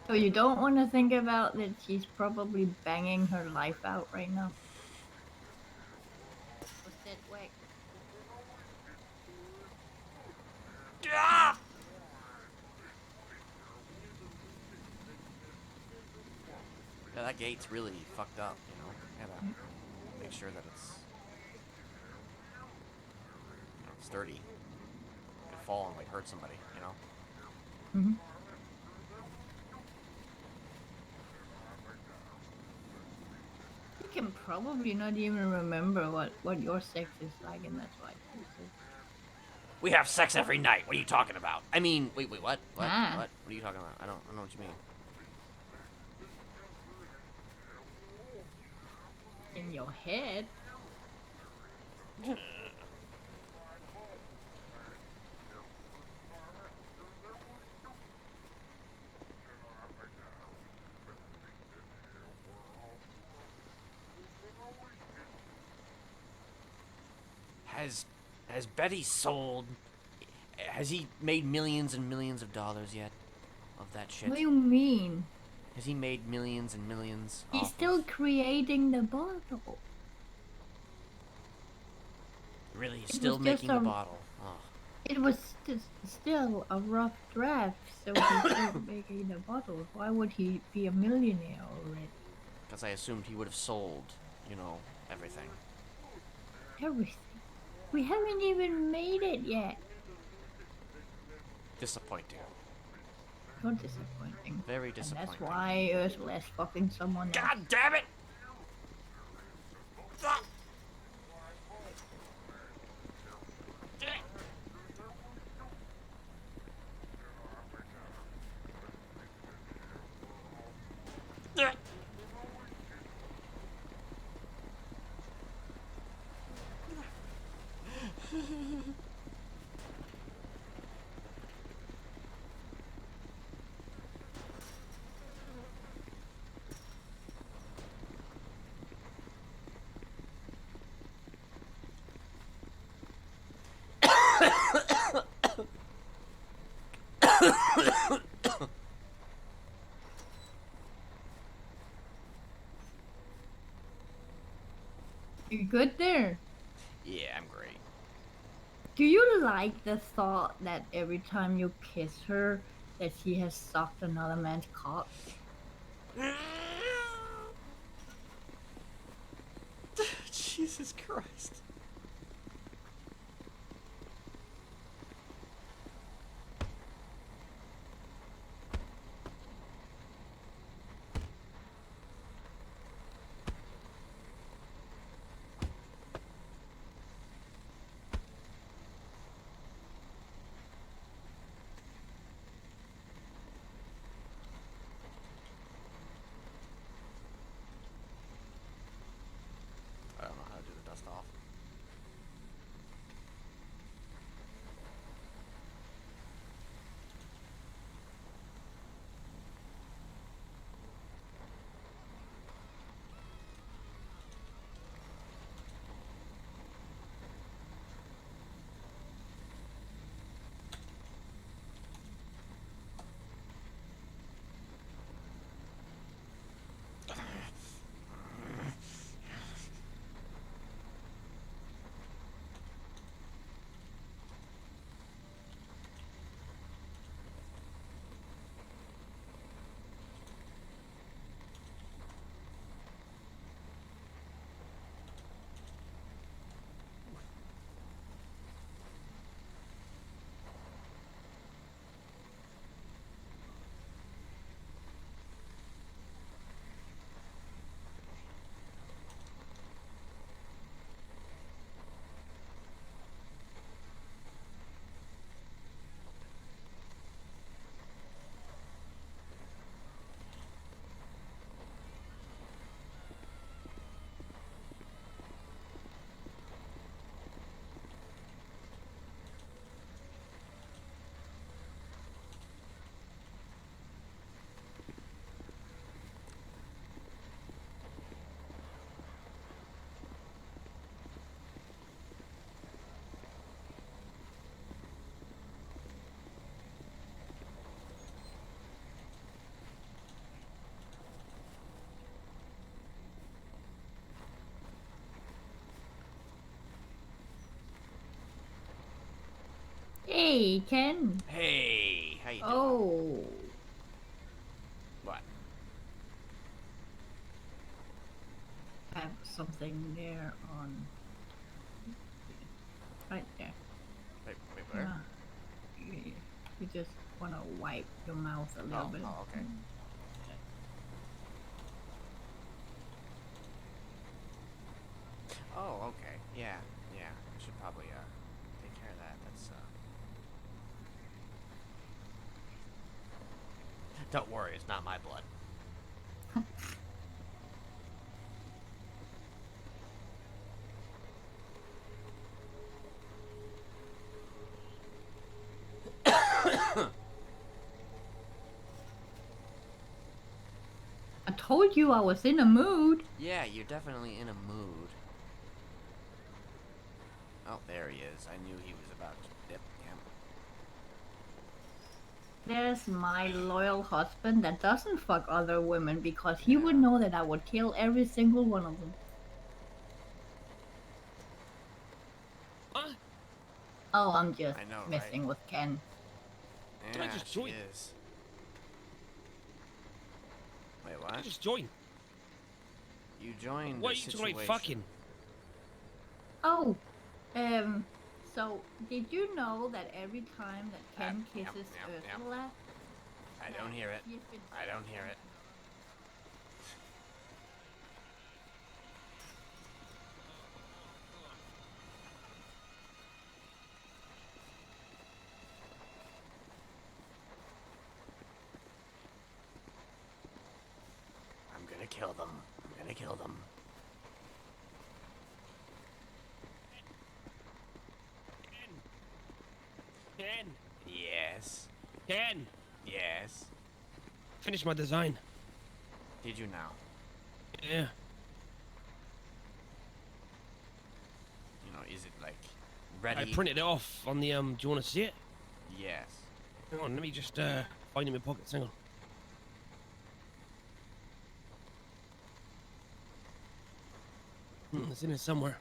So you don't want to think about that she's probably banging her life out right now? What's that way? Yeah, that gate's really fucked up, you know. Gotta make sure that it's sturdy. It could fall and like hurt somebody, you know. Mm-hmm. You can probably not even remember what your sex is like, and that's why. We have sex every night. What are you talking about? I mean, wait, what? What? Ah. What are you talking about? I don't know what you mean. In your head. Has Betty sold? Has he made millions and millions of dollars yet? Of that shit. What do you mean? Has he made millions and millions? He's still creating the bottle. Really, he's It still was just making the a- bottle. Oh. It was still a rough draft, so he's still making the bottle. Why would he be a millionaire already? Because I assumed he would have sold, you know, everything. Everything. We haven't even made it yet. Disappointing. You're disappointing. Very And disappointing. that's why Ursula's fucking someone else. God damn it! You good there? Yeah, I'm great. Do you like the thought that every time you kiss her, that she has sucked another man's cock? Jesus Christ. Hey, Ken. Hey, how you doing? Oh. What? I have something there on. Right there. Wait, where? You just want to wipe your mouth a little bit. Oh, okay. Oh, okay. Yeah. I should probably take care of that. That's Don't worry, it's not my blood. I told you I was in a mood. Yeah, you're definitely in a mood. Oh, there he is. I knew he was about to dip. Yeah. There's my loyal husband that doesn't fuck other women because he would know that I would kill every single one of them. What? Oh, I'm just I know, messing right? with Ken. Yeah, I just she joined. is. Wait, what? I just joined. You joined What the are you talking situation. about fucking? Oh, so did you know that every time that Ken kisses Ursula? I don't hear it. I don't hear it. I'm gonna kill them. I'm gonna kill them. Ken. Yes. Ken. Yes. Finish my design. Did you now? Yeah. You know, is it like ready? I printed it off on the do you want to see it? Yes. Hang on, let me just find it in my pockets. Hang on. It's in here somewhere.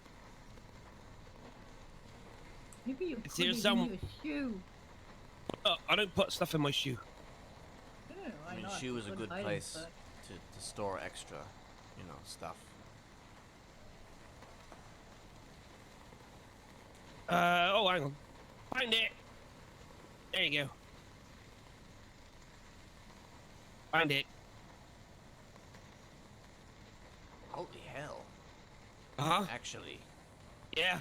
Maybe you It's put here it some- in your shoe. I don't put stuff in my shoe. Yeah, why I mean, not? shoe is a good hiding place spot. to store extra, stuff. Oh, hang on. Find it. There you go. Find it. Holy hell. Uh-huh. Actually. Yeah.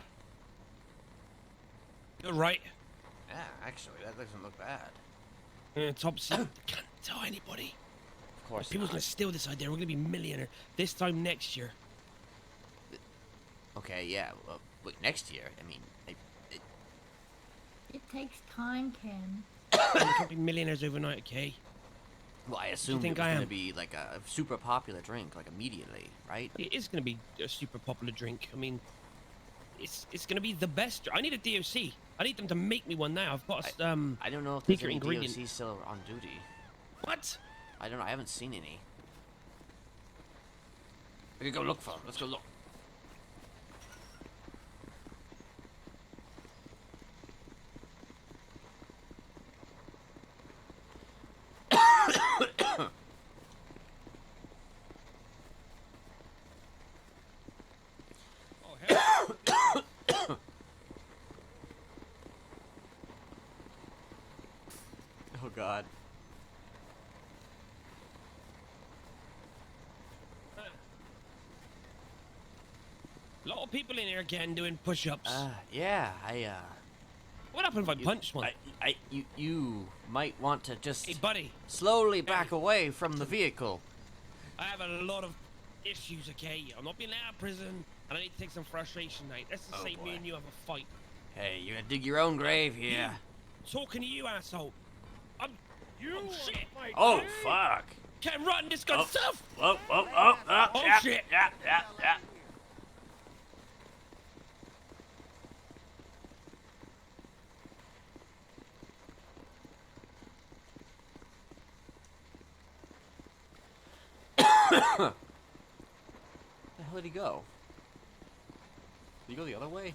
You're right. Yeah, actually, that doesn't look bad. Top secret. Can't tell anybody. Of course People's not. gonna steal this idea. We're gonna be millionaire this time next year. Okay, yeah. Well, wait, next year? I mean, It takes time, Ken. We can't be millionaires overnight, okay? well, I you assumed think it was I going to am? be like a super popular drink, like immediately, right? It is gonna be a super popular drink. I mean, it's gonna be the best. I need a DOC. I need them to make me one now. I've got a I don't know if there's secret any ingredient. DOC still on duty. What? I don't know. I haven't seen any. We could go look for them. Let's go look. Oh God. A lot of people in here again doing push-ups. Yeah, What happened if I punched one? You might want to just Hey, buddy. slowly back away from the vehicle. I have a lot of issues, okay? I'm not being out of prison, and I need to take some frustration out. Let's just Oh, say boy. me and you have a fight. Hey, you're gonna dig your own grave here. Talking to you, asshole. Oh, shit. Oh, fuck. Can't run this gun stuff. Oh, Oh, yeah, shit. Yeah. Where the hell did he go? Did he go the other way?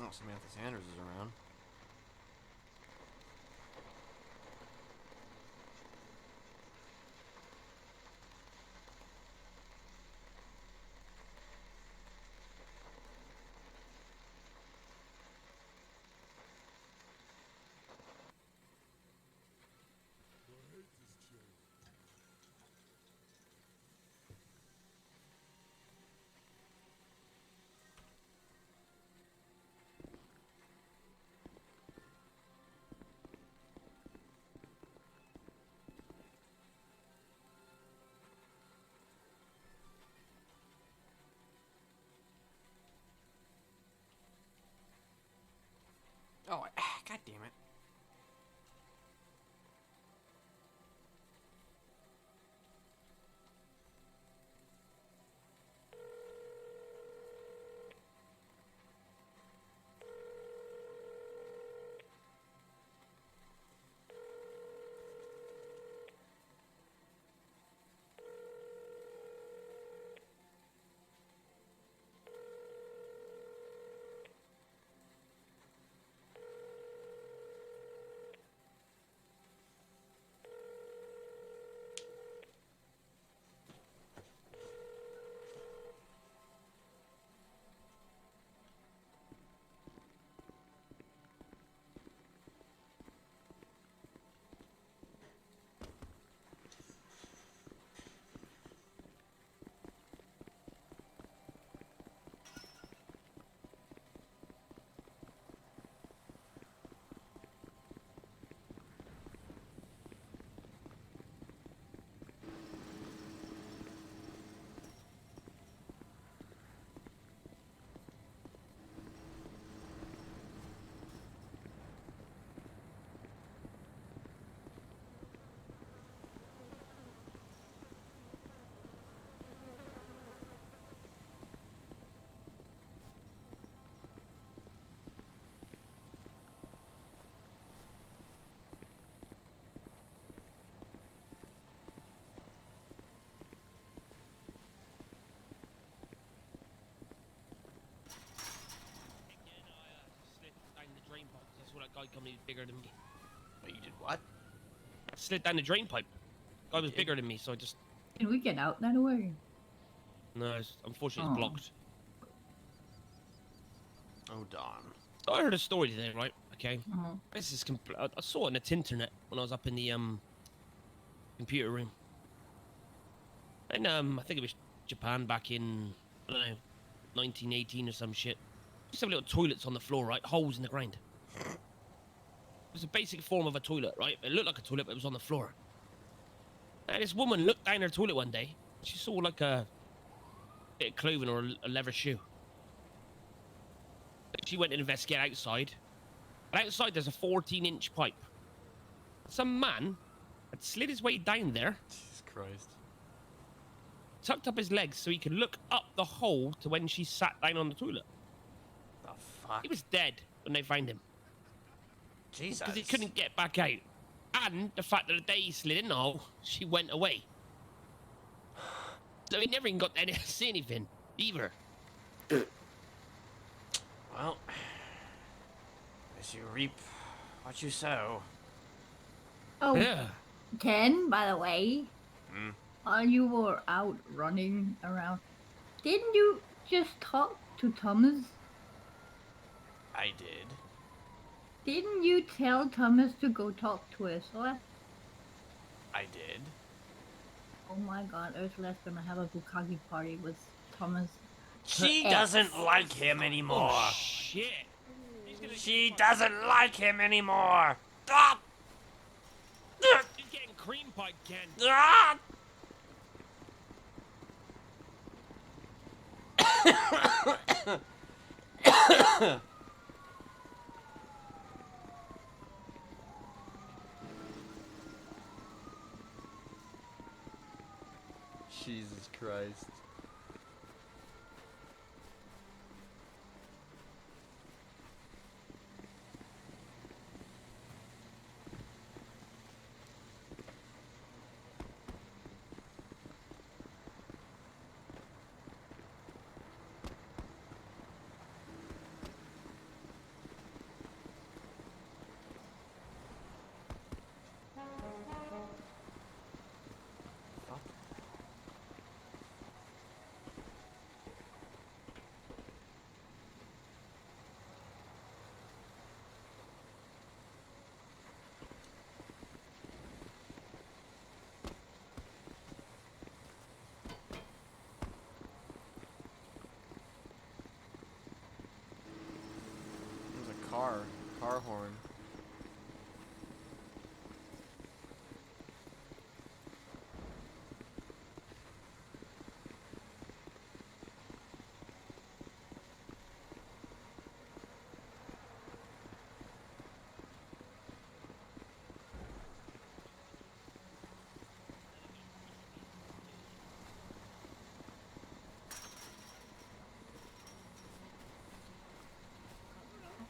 Oh, Samantha Sanders is around. Oh, god damn it. That's what that guy coming in bigger than me. Oh, you did what? Slid down the drain pipe. Guy was bigger than me, so I just... Can we get out that way? No, unfortunately it's blocked. Oh, darn. So I heard a story today, right? Okay. Uh-huh. This is I saw it on the internet when I was up in the computer room. And I think it was Japan back in, I don't know, 1918 or some shit. Just have little toilets on the floor, right? Holes in the ground. It was a basic form of a toilet, right? It looked like a toilet, but it was on the floor. And this woman looked down her toilet one day. She saw like a bit of clothing or a leather shoe. She went to investigate outside. And outside there's a 14-inch pipe. Some man had slid his way down there. Jesus Christ. Tucked up his legs so he could look up the hole to when she sat down on the toilet. The fuck? He was dead when they found him. Jesus. Because he couldn't get back out. And the fact that the day he slid in the hole, she went away. So he never even got there to see anything, either. Well, as you reap what you sow. Oh, Yeah. Ken, by the way, while you were out running around, didn't you just talk to Thomas? I did. Didn't you tell Thomas to go talk to Ursula? I did. Oh my god, Ursula's gonna have a Bukaki party with Thomas. She her doesn't ex. like him anymore. Oh, shit. She doesn't like him anymore. Ah! He's getting cream pie, Ken. Ah! Jesus Christ. car horn.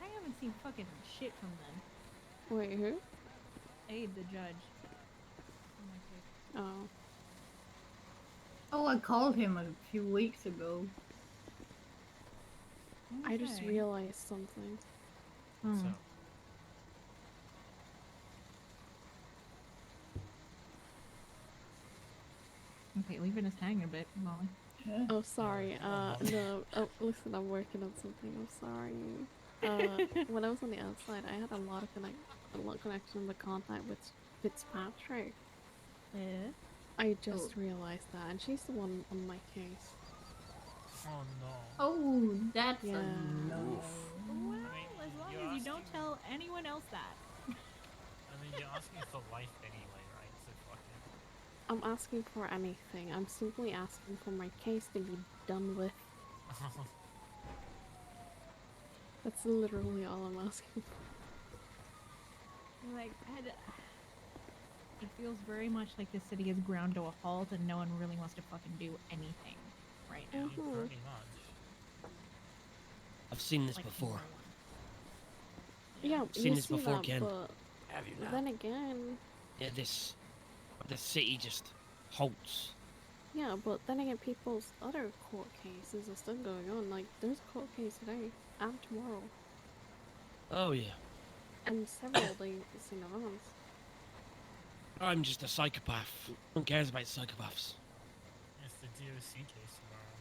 I haven't seen fucking shit from them. Wait, who? Aid the judge. Oh. Oh, I called him a few weeks ago. I just Okay. realized something. Hmm. Okay, leaving us hanging a bit, Molly. Oh, sorry. No. Oh, listen, I'm working on something. I'm sorry. When I was on the outside, I had a lot of connection with contact with Fitzpatrick. Yeah. I just realized that, and she's the one on my case. Oh no. Oh, that's Yeah. a no. Well, as long as you don't tell anyone else that. I mean, you're asking for life anyway, right? So fuck it. I'm asking for anything. I'm simply asking for my case to be done with. That's literally all I'm asking for. Like, it feels very much like the city is ground to a halt and no one really wants to fucking do anything right now. Pretty much. I've seen this Like, before. Yeah, I've seen you this see before, that, Ken. but Have you then again, Yeah, the city just halts. yeah, but then again, people's other court cases are still going on. Like, there's a court case today and tomorrow, Oh yeah. and several days in advance. I'm just a psychopath. Who cares about psychopaths? It's the DOC case tomorrow.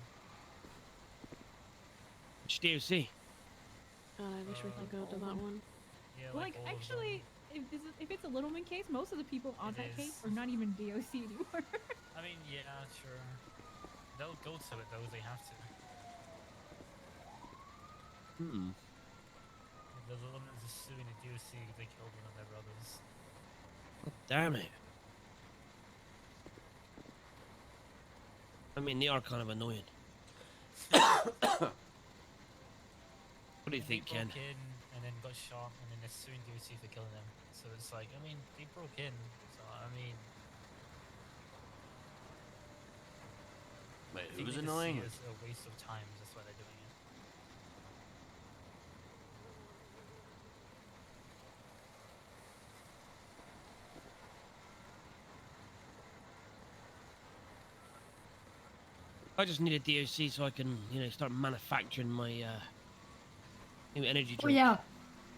Which DOC? I wish we could go to that one. Yeah, Like, all of actually, if it's a Littleman case, most of the people on It that is. case are not even DOC anymore. I mean, yeah, sure. They'll go to it though, they have to. Hmm. The Littlemans are suing the DOC because they killed one of their brothers. Damn it. I mean, they are kind of annoying. What do you think, They Ken? broke in and then got shot, and then they're suing DOC for killing them. So it's like, I mean, they broke in. So I mean, Wait, I who think was they just annoying? see it as a waste of time. That's why they're doing it. I just need a DOC so I can, start manufacturing my new energy Oh drink. yeah,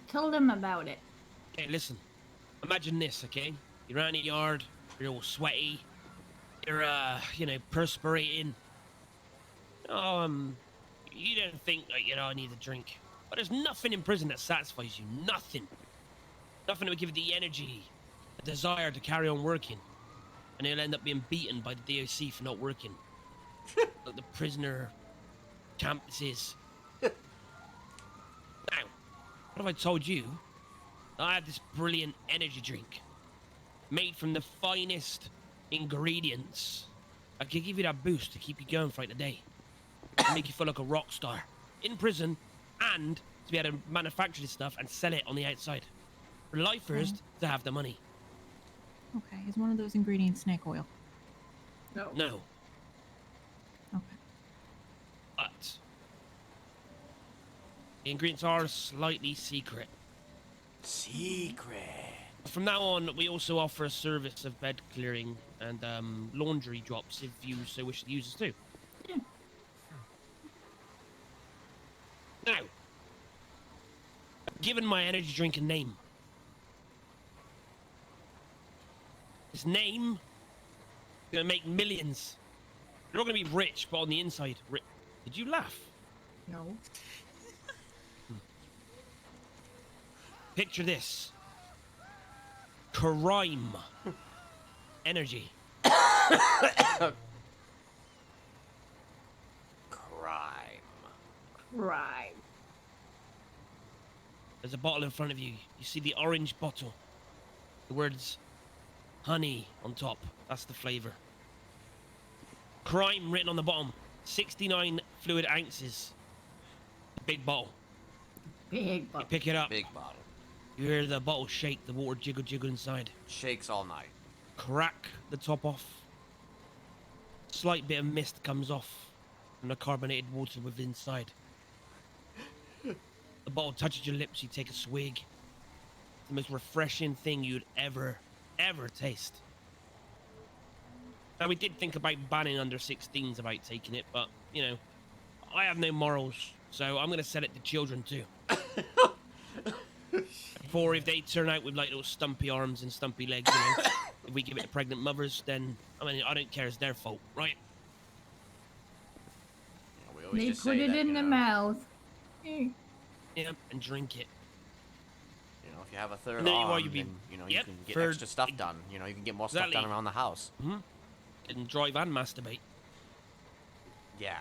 tell them about it. Okay, listen. Imagine this, okay? You're out in the yard, you're all sweaty, you're, perspirating. You don't think, I need a drink. But there's nothing in prison that satisfies you. Nothing. Nothing that would give you the energy, the desire to carry on working. And you'll end up being beaten by the DOC for not working. Like the prisoner campuses. Now, what if I told you that I have this brilliant energy drink made from the finest ingredients that could give you that boost to keep you going throughout the day, to make you feel like a rock star in prison, and to be able to manufacture this stuff and sell it on the outside for lifers to have the money? Okay, is one of those ingredients snake oil? No. No. Okay. But the ingredients are slightly secret. Secret. From now on, we also offer a service of bed clearing and laundry drops if you so wish to use us too. Yeah. Now, I've given my energy drink a name. This name is gonna make millions. You're not gonna be rich, but on the inside, Did you laugh? No. Picture this. Crime. Energy. Crime. Right. There's a bottle in front of you. You see the orange bottle. The words honey on top. That's the flavor. Crime written on the bottom. 69 fluid ounces. Big bottle. Big bottle. You pick it up. Big bottle. You hear the bottle shake, the water jiggle inside. Shakes all night. Crack the top off. Slight bit of mist comes off from the carbonated water within inside. The bottle touches your lips, you take a swig. It's the most refreshing thing you'd ever taste. Now, we did think about banning under 16s about taking it, but, you know, I have no morals, so I'm going to sell it to children too. For if they turn out with like little stumpy arms and stumpy legs, you know, if we give it to pregnant mothers, then, I mean, I don't care, it's their fault, right? Yeah, we They just put say it that, in you the know, mouth. Yeah, and drink it. You know, if you have a third And then arm, while you be- then, you know, Yep, you can get third- extra stuff done. You know, you can get more stuff done Exactly. around the house. Hmm? And drive and masturbate. Yeah.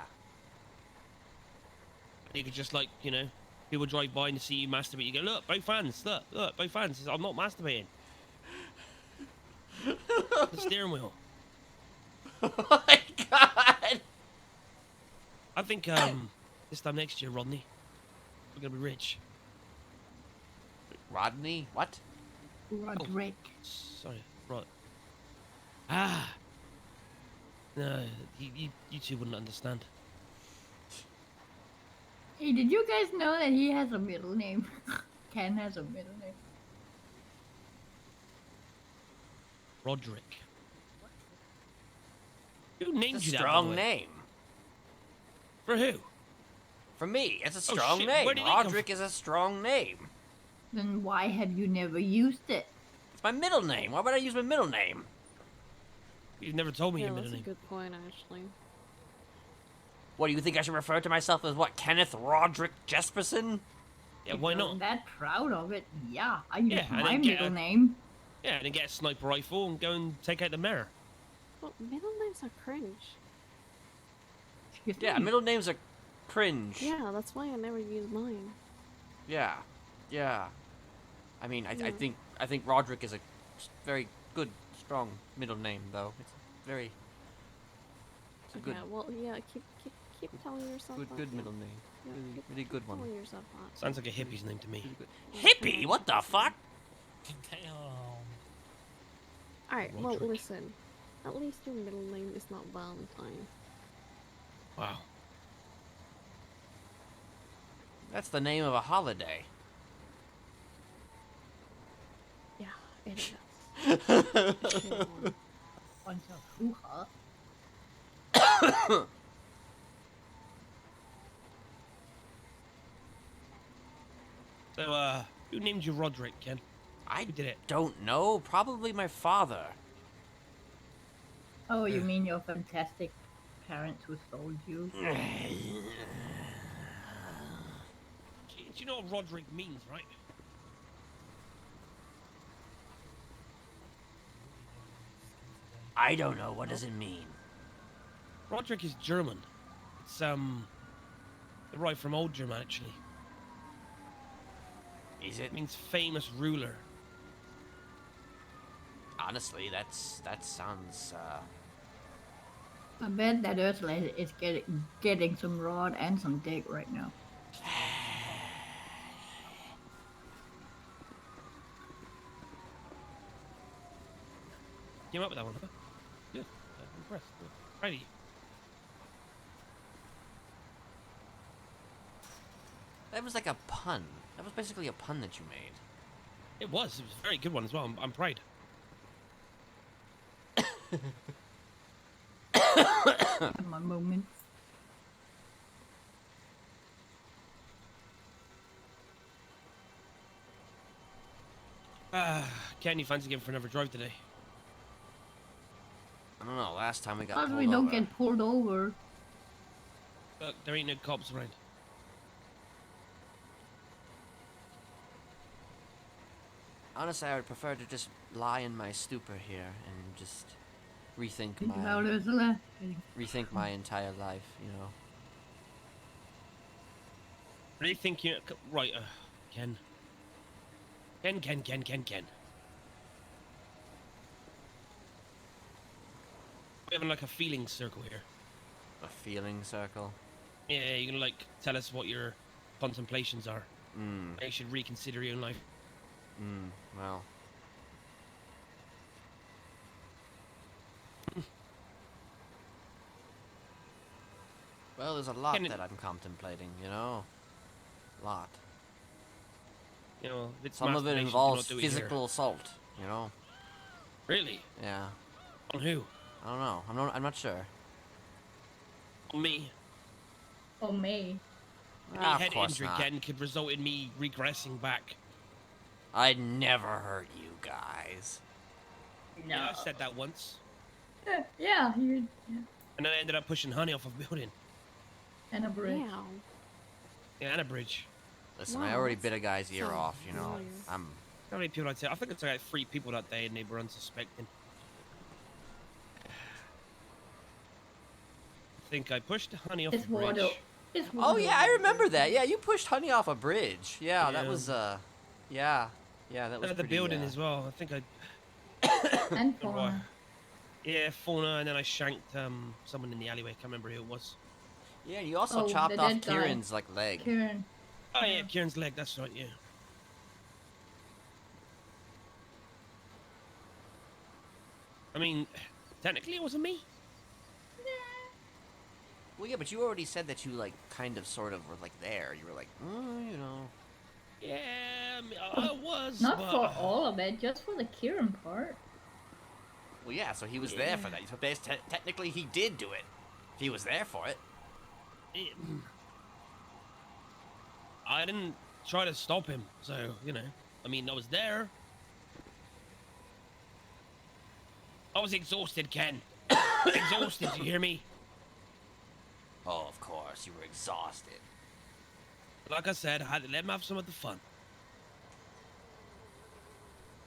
You could just like, you know, people drive by and see you masturbate. You go, look, both hands, look, both hands. I'm not masturbating. The steering wheel. Oh my god! I think this time next year, Rodney, we're gonna be rich. Rodney? What? Roderick. Sorry, Rod. Ah. No, you two wouldn't understand. Hey, did you guys know that he has a middle name? Ken has a middle name. Roderick. Who named It's you a that? by the strong way? name. For who? For me, it's a Oh, strong shit, name. where did he come Roderick is a strong name. Then why have you never used it? It's my middle name. Why would I use my middle name? You've never told me Yeah, your that's middle a name. good point, actually. What, do you think I should refer to myself as what? Kenneth Roderick Jesperson? Yeah, why If you're not? that proud of it, yeah. I use Yeah, and my then get middle a- name. Yeah, and then get a sniper rifle and go and take out the mayor. Well, middle names are cringe. Yeah, middle names are cringe. Yeah, that's why I never use mine. Yeah. Yeah. I mean, Yeah. I think Roderick is a very good, strong middle name, though. It's very. It's a good, Yeah, well, yeah, keep telling yourself that. good yeah. middle name. Yeah, Really, keep really good one. telling yourself that. Sounds like a hippie's name to me. Hippie? What the fuck? Damn. Alright, well, Roderick. listen. At least your middle name is not Valentine. Wow. That's the name of a holiday. Yeah, it is. Bunch of hoo-ha. So, who named you Roderick, Ken? I Who did it? don't know. Probably my father. Oh, you mean your fantastic parents who sold you? Do you know what Roderick means, right? I don't know. What does it mean? Roderick is German. It's derived from Old German, actually. Is it? It means famous ruler. Honestly, that sounds. I bet that Ursula is getting some rod and some dick right now. Came up with that one, huh? Good. I'm impressed. Good. Proud of you. That was like a pun. That was basically a pun that you made. It was. It was a very good one as well. I'm proud. Have my moments. Ken, you fancy going for another drive today? I don't know. Last time we got How pulled we don't over. get pulled over? Look, there ain't no cops around. Honestly, I would prefer to just lie in my stupor here and just rethink Think my about Ursula. rethink my entire life. You know. Really think you right, Ken? Ken. We're having like a feeling circle here. A feeling circle? Yeah, you're gonna like tell us what your contemplations are. Hmm. You should reconsider your own life. Well. Well, there's a lot that I'm contemplating, you know? A lot. You know, it's some of it masturbation, do involves not do it here. physical assault, you know? Really? Yeah. On who? I don't know. I'm not sure. On me. Oh, me. Ah, Any head of course injury, not. Ken, could result in me regressing back. I'd never hurt you guys. No. Yeah, I said that once. Yeah, you. Yeah. And then I ended up pushing Honey off a building. And a bridge. Yeah, and a bridge. Listen, I already bit a guy's ear off, you know? How many people I'd say? I think it's like 3 people that day and they were unsuspecting. I think I pushed Honey off It's a bridge. water. It's Oh, water. yeah, I remember that. Yeah, you pushed Honey off a bridge. Yeah, that Yeah. was, yeah. Yeah, that was At the pretty, building as well. I think I... And Fauna. Yeah, Fauna, and then I shanked someone in the alleyway. Can't remember who it was. Yeah, you also Oh, chopped the off dead guy. Kieran's, like, leg. Kieran. Oh yeah, Kieran's leg. That's right. Yeah. I mean, technically it wasn't me. Well, yeah, but you already said that you, like, kind of, sort of were, like, there. You were like, you know. Yeah, I, mean, I was. Not but... for all of it, just for the Kieran part. Well, yeah, so he was there for that. So technically, he did do it. He was there for it. I didn't try to stop him, so, you know. I mean, I was there. I was exhausted, Ken. Exhausted, you hear me? Oh, of course, you were exhausted. Like I said, I had to let him have some of the fun.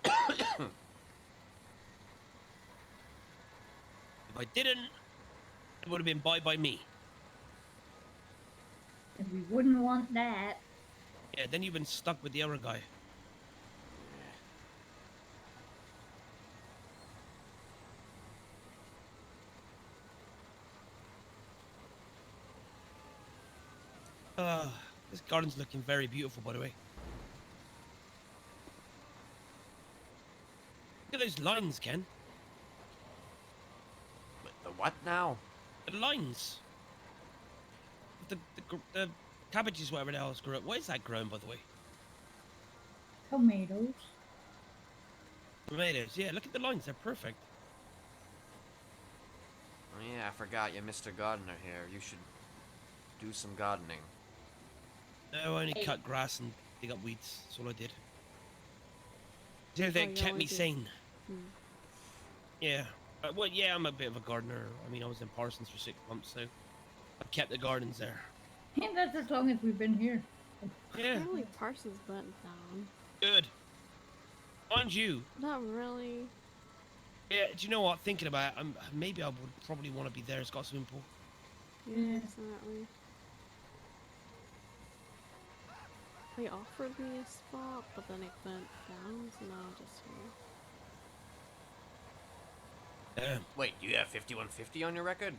If I didn't, it would have been bye by me. And we wouldn't want that. Yeah, then you've been stuck with the other guy. This garden's looking very beautiful, by the way. Look at those lines, Ken. The what now? The lines. The cabbages, whatever the hell is growing. What is that growing, by the way? Tomatoes. Tomatoes. Yeah, look at the lines. They're perfect. Oh, yeah, I forgot you're Mr. Gardener here. You should do some gardening. No, I only cut grass and dig up weeds. That's all I did. The only thing that kept me sane. Yeah. Well, yeah, I'm a bit of a gardener. I mean, I was in Parsons for 6 months, so I kept the gardens there. And that's as long as we've been here. Yeah. Apparently Parsons button down. Good. Mind you. Not really. Yeah, do you know what? Thinking about it, maybe I would probably want to be there. It's got a swimming pool. Yeah, definitely. They offered me a spot, but then it went down, so now I'm just here. Wait, do you have 5150 on your record?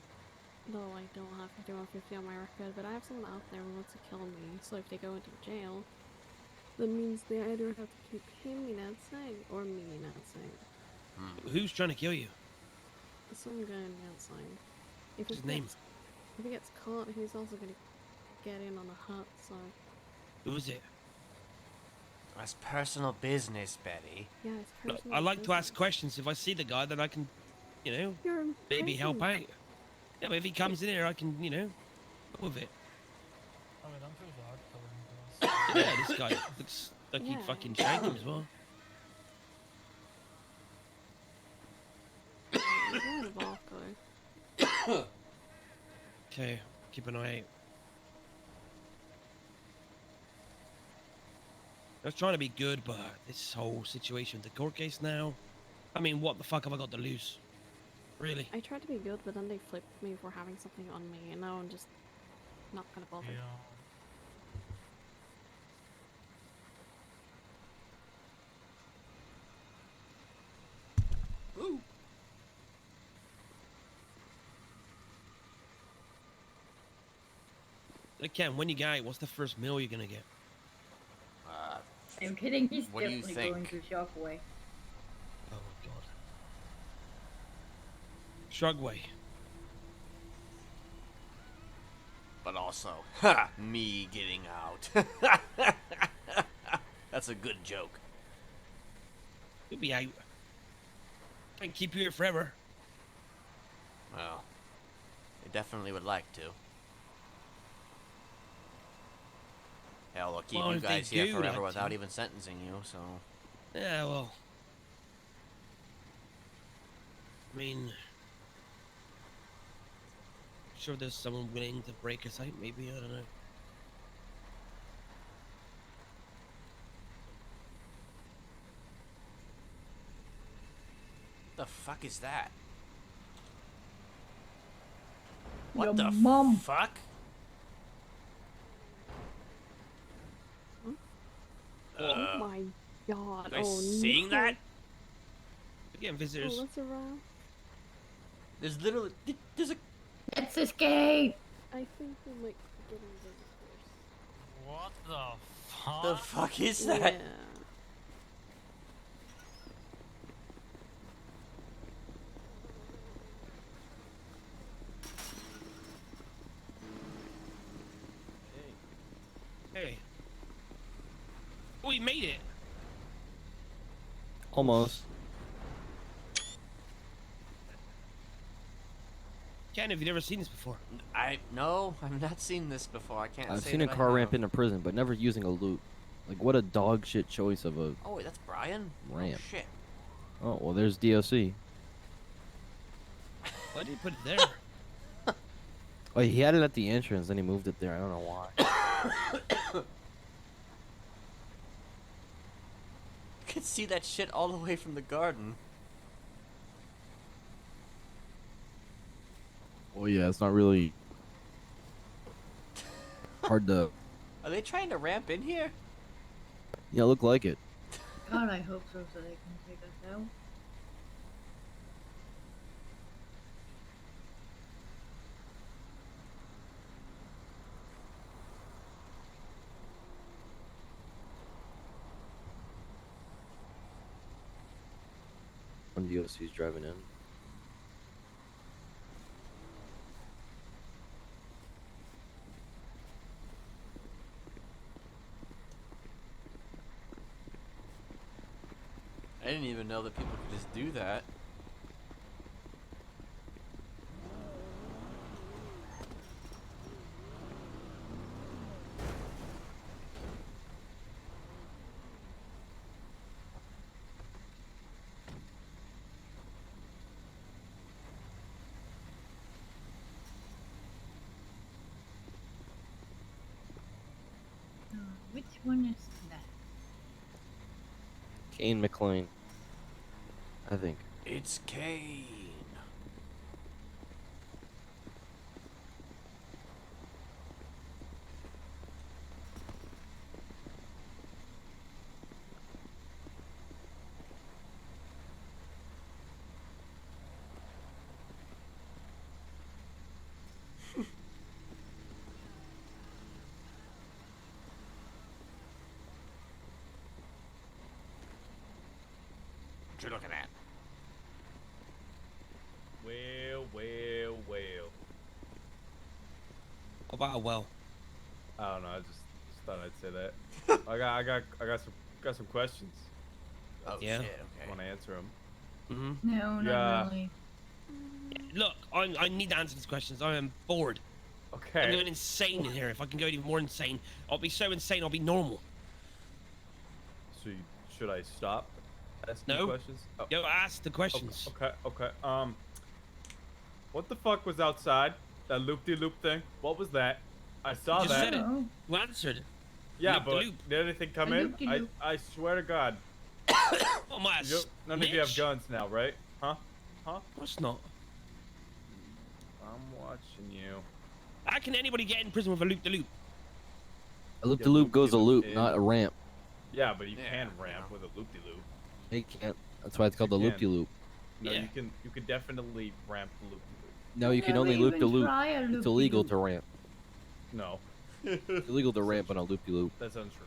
No, I don't have 5150 on my record, but I have someone out there who wants to kill me, so if they go into jail, that means they either have to keep him announcing or me announcing. Who's trying to kill you? Some guy on the outside. If What's his he name? gets- If he gets caught, he's also gonna get in on the hut, so... Who is it? That's personal business, Betty. Yeah, it's Look, personal I like to business. ask questions. If I see the guy, then I can, you know, You're in maybe help prison. out. Yeah, but if he comes in here, I can, you know, go with it. I mean, I'm pretty hard killing Yeah, this guy looks like he'd Yeah. fucking shank him as well. He's going to Volko. Okay, keep an eye out. I was trying to be good, but this whole situation with the court case now, I mean, what the fuck have I got to lose? Really? I tried to be good, but then they flipped me for having something on me, and now I'm just not gonna bother. Look, Ken, when you get out, what's the first meal you're gonna get? I'm kidding. He's What do you definitely going think? to Shockway. Oh god. Shrugway. But also, ha, me getting out. That's a good joke. You'll be out. I can keep you here forever. Well, I definitely would like to. Hell, I'll keep Well, you if they guys here do forever like without to. even sentencing you, so... Yeah, well. I mean, sure there's someone willing to break us out, maybe, I don't know. The fuck is that? Your What the mom. fuck? Oh my god. You guys Oh, seeing no. that? Again, Oh, visitors. what's around? There's literally... There's a... Let's escape. I think we might be getting visitors. What the fuck? The fuck is that? Yeah. Hey. Oh, we made it. Almost. Ken, have you never seen this before? No, I've not seen this before. I can't I've say seen a that I car have. ramp into prison, but never using a loop. Like, what a dog shit choice of a Oh, wait, that's Brian? ramp. Oh, shit. Oh, well, there's DOC. Why did you put it there? Oh, he had it at the entrance, then he moved it there. I don't know why. You can see that shit all the way from the garden. Well, yeah, it's not really hard to. Are they trying to ramp in here? Yeah, look like it. God, I hope so, so they can take us out. When DOC's driving in. I didn't even know that people could just do that. Which one is that? Kane McLean. I think. It's Kane. What you looking at? Well. About a well. I don't know. I just thought I'd say that. I got some questions. Oh Yeah. shit, okay. Want to answer them? Mm-hmm. No, Yeah. not really. Look, I need to answer these questions. I am bored. Okay. I'm going insane in here. If I can go even more insane, I'll be so insane I'll be normal. So should I stop asking No. questions? Oh. Yo, ask the questions. Okay. What the fuck was outside? That loop-de-loop thing? What was that? I saw You just that. said it. You answered. Yeah, but Loop-de-loop. did anything come A in? loop-de-loop. I swear to God. Oh my None of you have snitch. guns now, right? Huh? Of course not. I'm watching you. How can anybody get in prison with a loop-de-loop? A loop to loop goes a loop, is- not a ramp. Yeah, but you can ramp with a loop-de-loop. He can't. That's why it's called the You loop can. to loop. No, Yeah. you can definitely ramp the loop-de-loop. No, you can Never only loop to even loop. try a It's illegal loop-de-loop. to ramp. No. It's illegal to ramp on a loopy loop. That's untrue.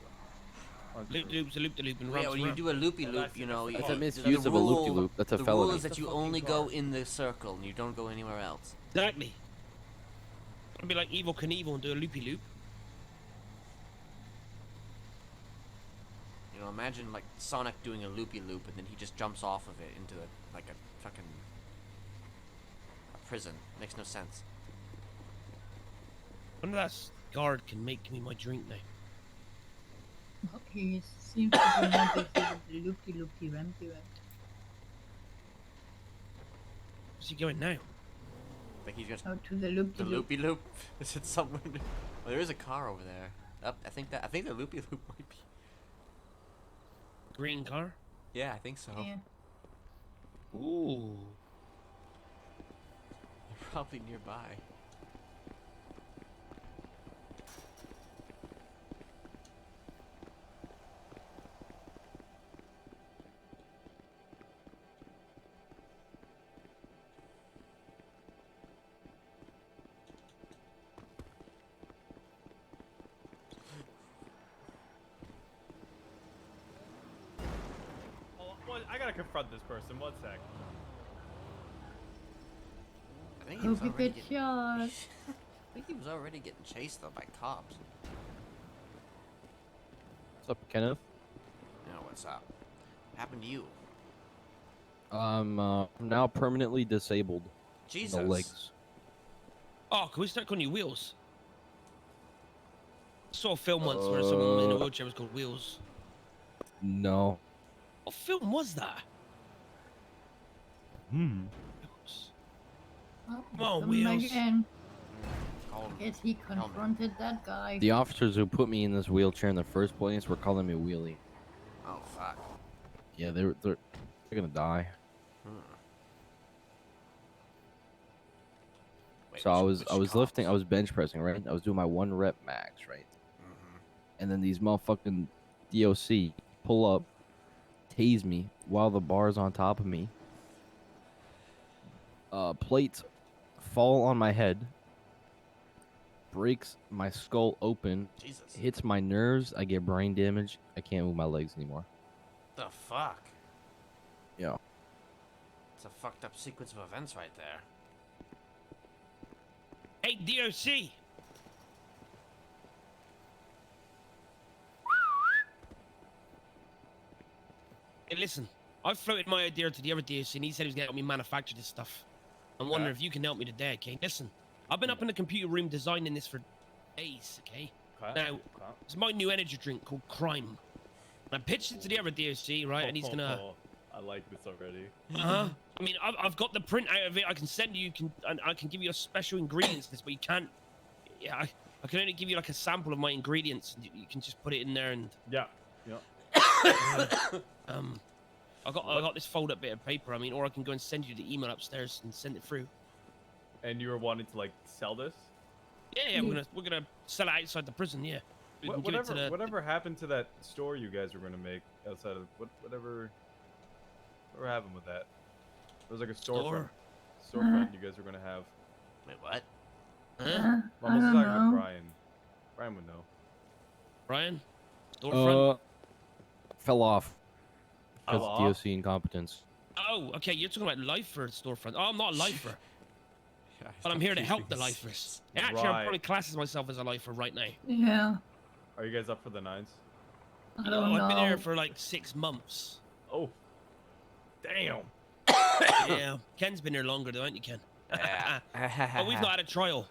Loop loop's a loop de loop and Yeah, ramps when you around. do a loopy loop, you know, That's a the misuse of a rule- loop-de-loop. That's a the felony. rule is that you only go in the circle and you don't go anywhere else. Exactly. I'd be like Evil Knievel and do a loopy loop. You know, imagine like Sonic doing a loopy loop and then he just jumps off of it into like a fucking prison. Makes no sense. Wonder that guard can make me my drink now. He seems to be not busy with the loopy rampy ramp. Where's he going now? I think he's just Oh, to the loopy loop. loopy loop. Is it somewhere? Well, there is a car over there. I think the loopy loop might be. Green car? Yeah, I think so. Yeah. Ooh. They're probably nearby. I gotta confront this person. 1 sec. I think he was Hope you already get getting, shot. I think he was already getting chased though by cops. What's up, Kenneth? You know what's up? What happened to you? I'm now permanently disabled. Jesus. In the legs. Oh, can we start on your wheels? I saw a film once where someone in a wheelchair was called Wheels. No. What film was that? Hmm. Oh, Come on, come Wheels. again. Call Guess he confronted that guy. The officers who put me in this wheelchair in the first place were calling me Wheelie. Oh fuck. Yeah, they're gonna die. Wait, So I which was lifting, I was bench pressing, right? I was doing my 1 rep max, right? And then these motherfucking DOC pull up, tase me while the bar's on top of me. Plates fall on my head, breaks my skull open, Jesus. hits my nerves. I get brain damage. I can't move my legs anymore. The fuck? Yeah. It's a fucked up sequence of events right there. Hey, DOC! Hey, listen. I floated my idea to the other DOC and he said he was going to help me manufacture this stuff. I'm wondering if you can help me today, okay? Listen, I've been up in the computer room designing this for days, okay? Now, it's my new energy drink called Crime. And I pitched it to the other DOC, right? And he's gonna... I like this already. Uh-huh. I mean, I've got the print out of it. I can send you, and I can give you a special ingredients list, but you can't... Yeah, I can only give you like a sample of my ingredients. And you can just put it in there and... Yeah. I got this folded up bit of paper. I mean, or I can go and send you the email upstairs and send it through. And you were wanting to like sell this? Yeah, we're gonna sell it outside the prison. Yeah. We can give it to the... Whatever happened to that store you guys were gonna make outside of whatever happened with that? There was like a storefront you guys were gonna have. Wait, what? Huh? Well, I was talking to Brian. Brian would know. Brian? Storefront? Fell off. Because Fell of off? DOC incompetence. Oh, okay. You're talking about lifer storefront. Oh, I'm not a lifer. But I'm here to help the lifers. Actually, I'm probably classes myself as a lifer right now. Yeah. Are you guys up for the 9s? I don't know. I've been here for like 6 months. Oh. Damn. Yeah. Ken's been here longer though, ain't you, Ken? But we've not had a trial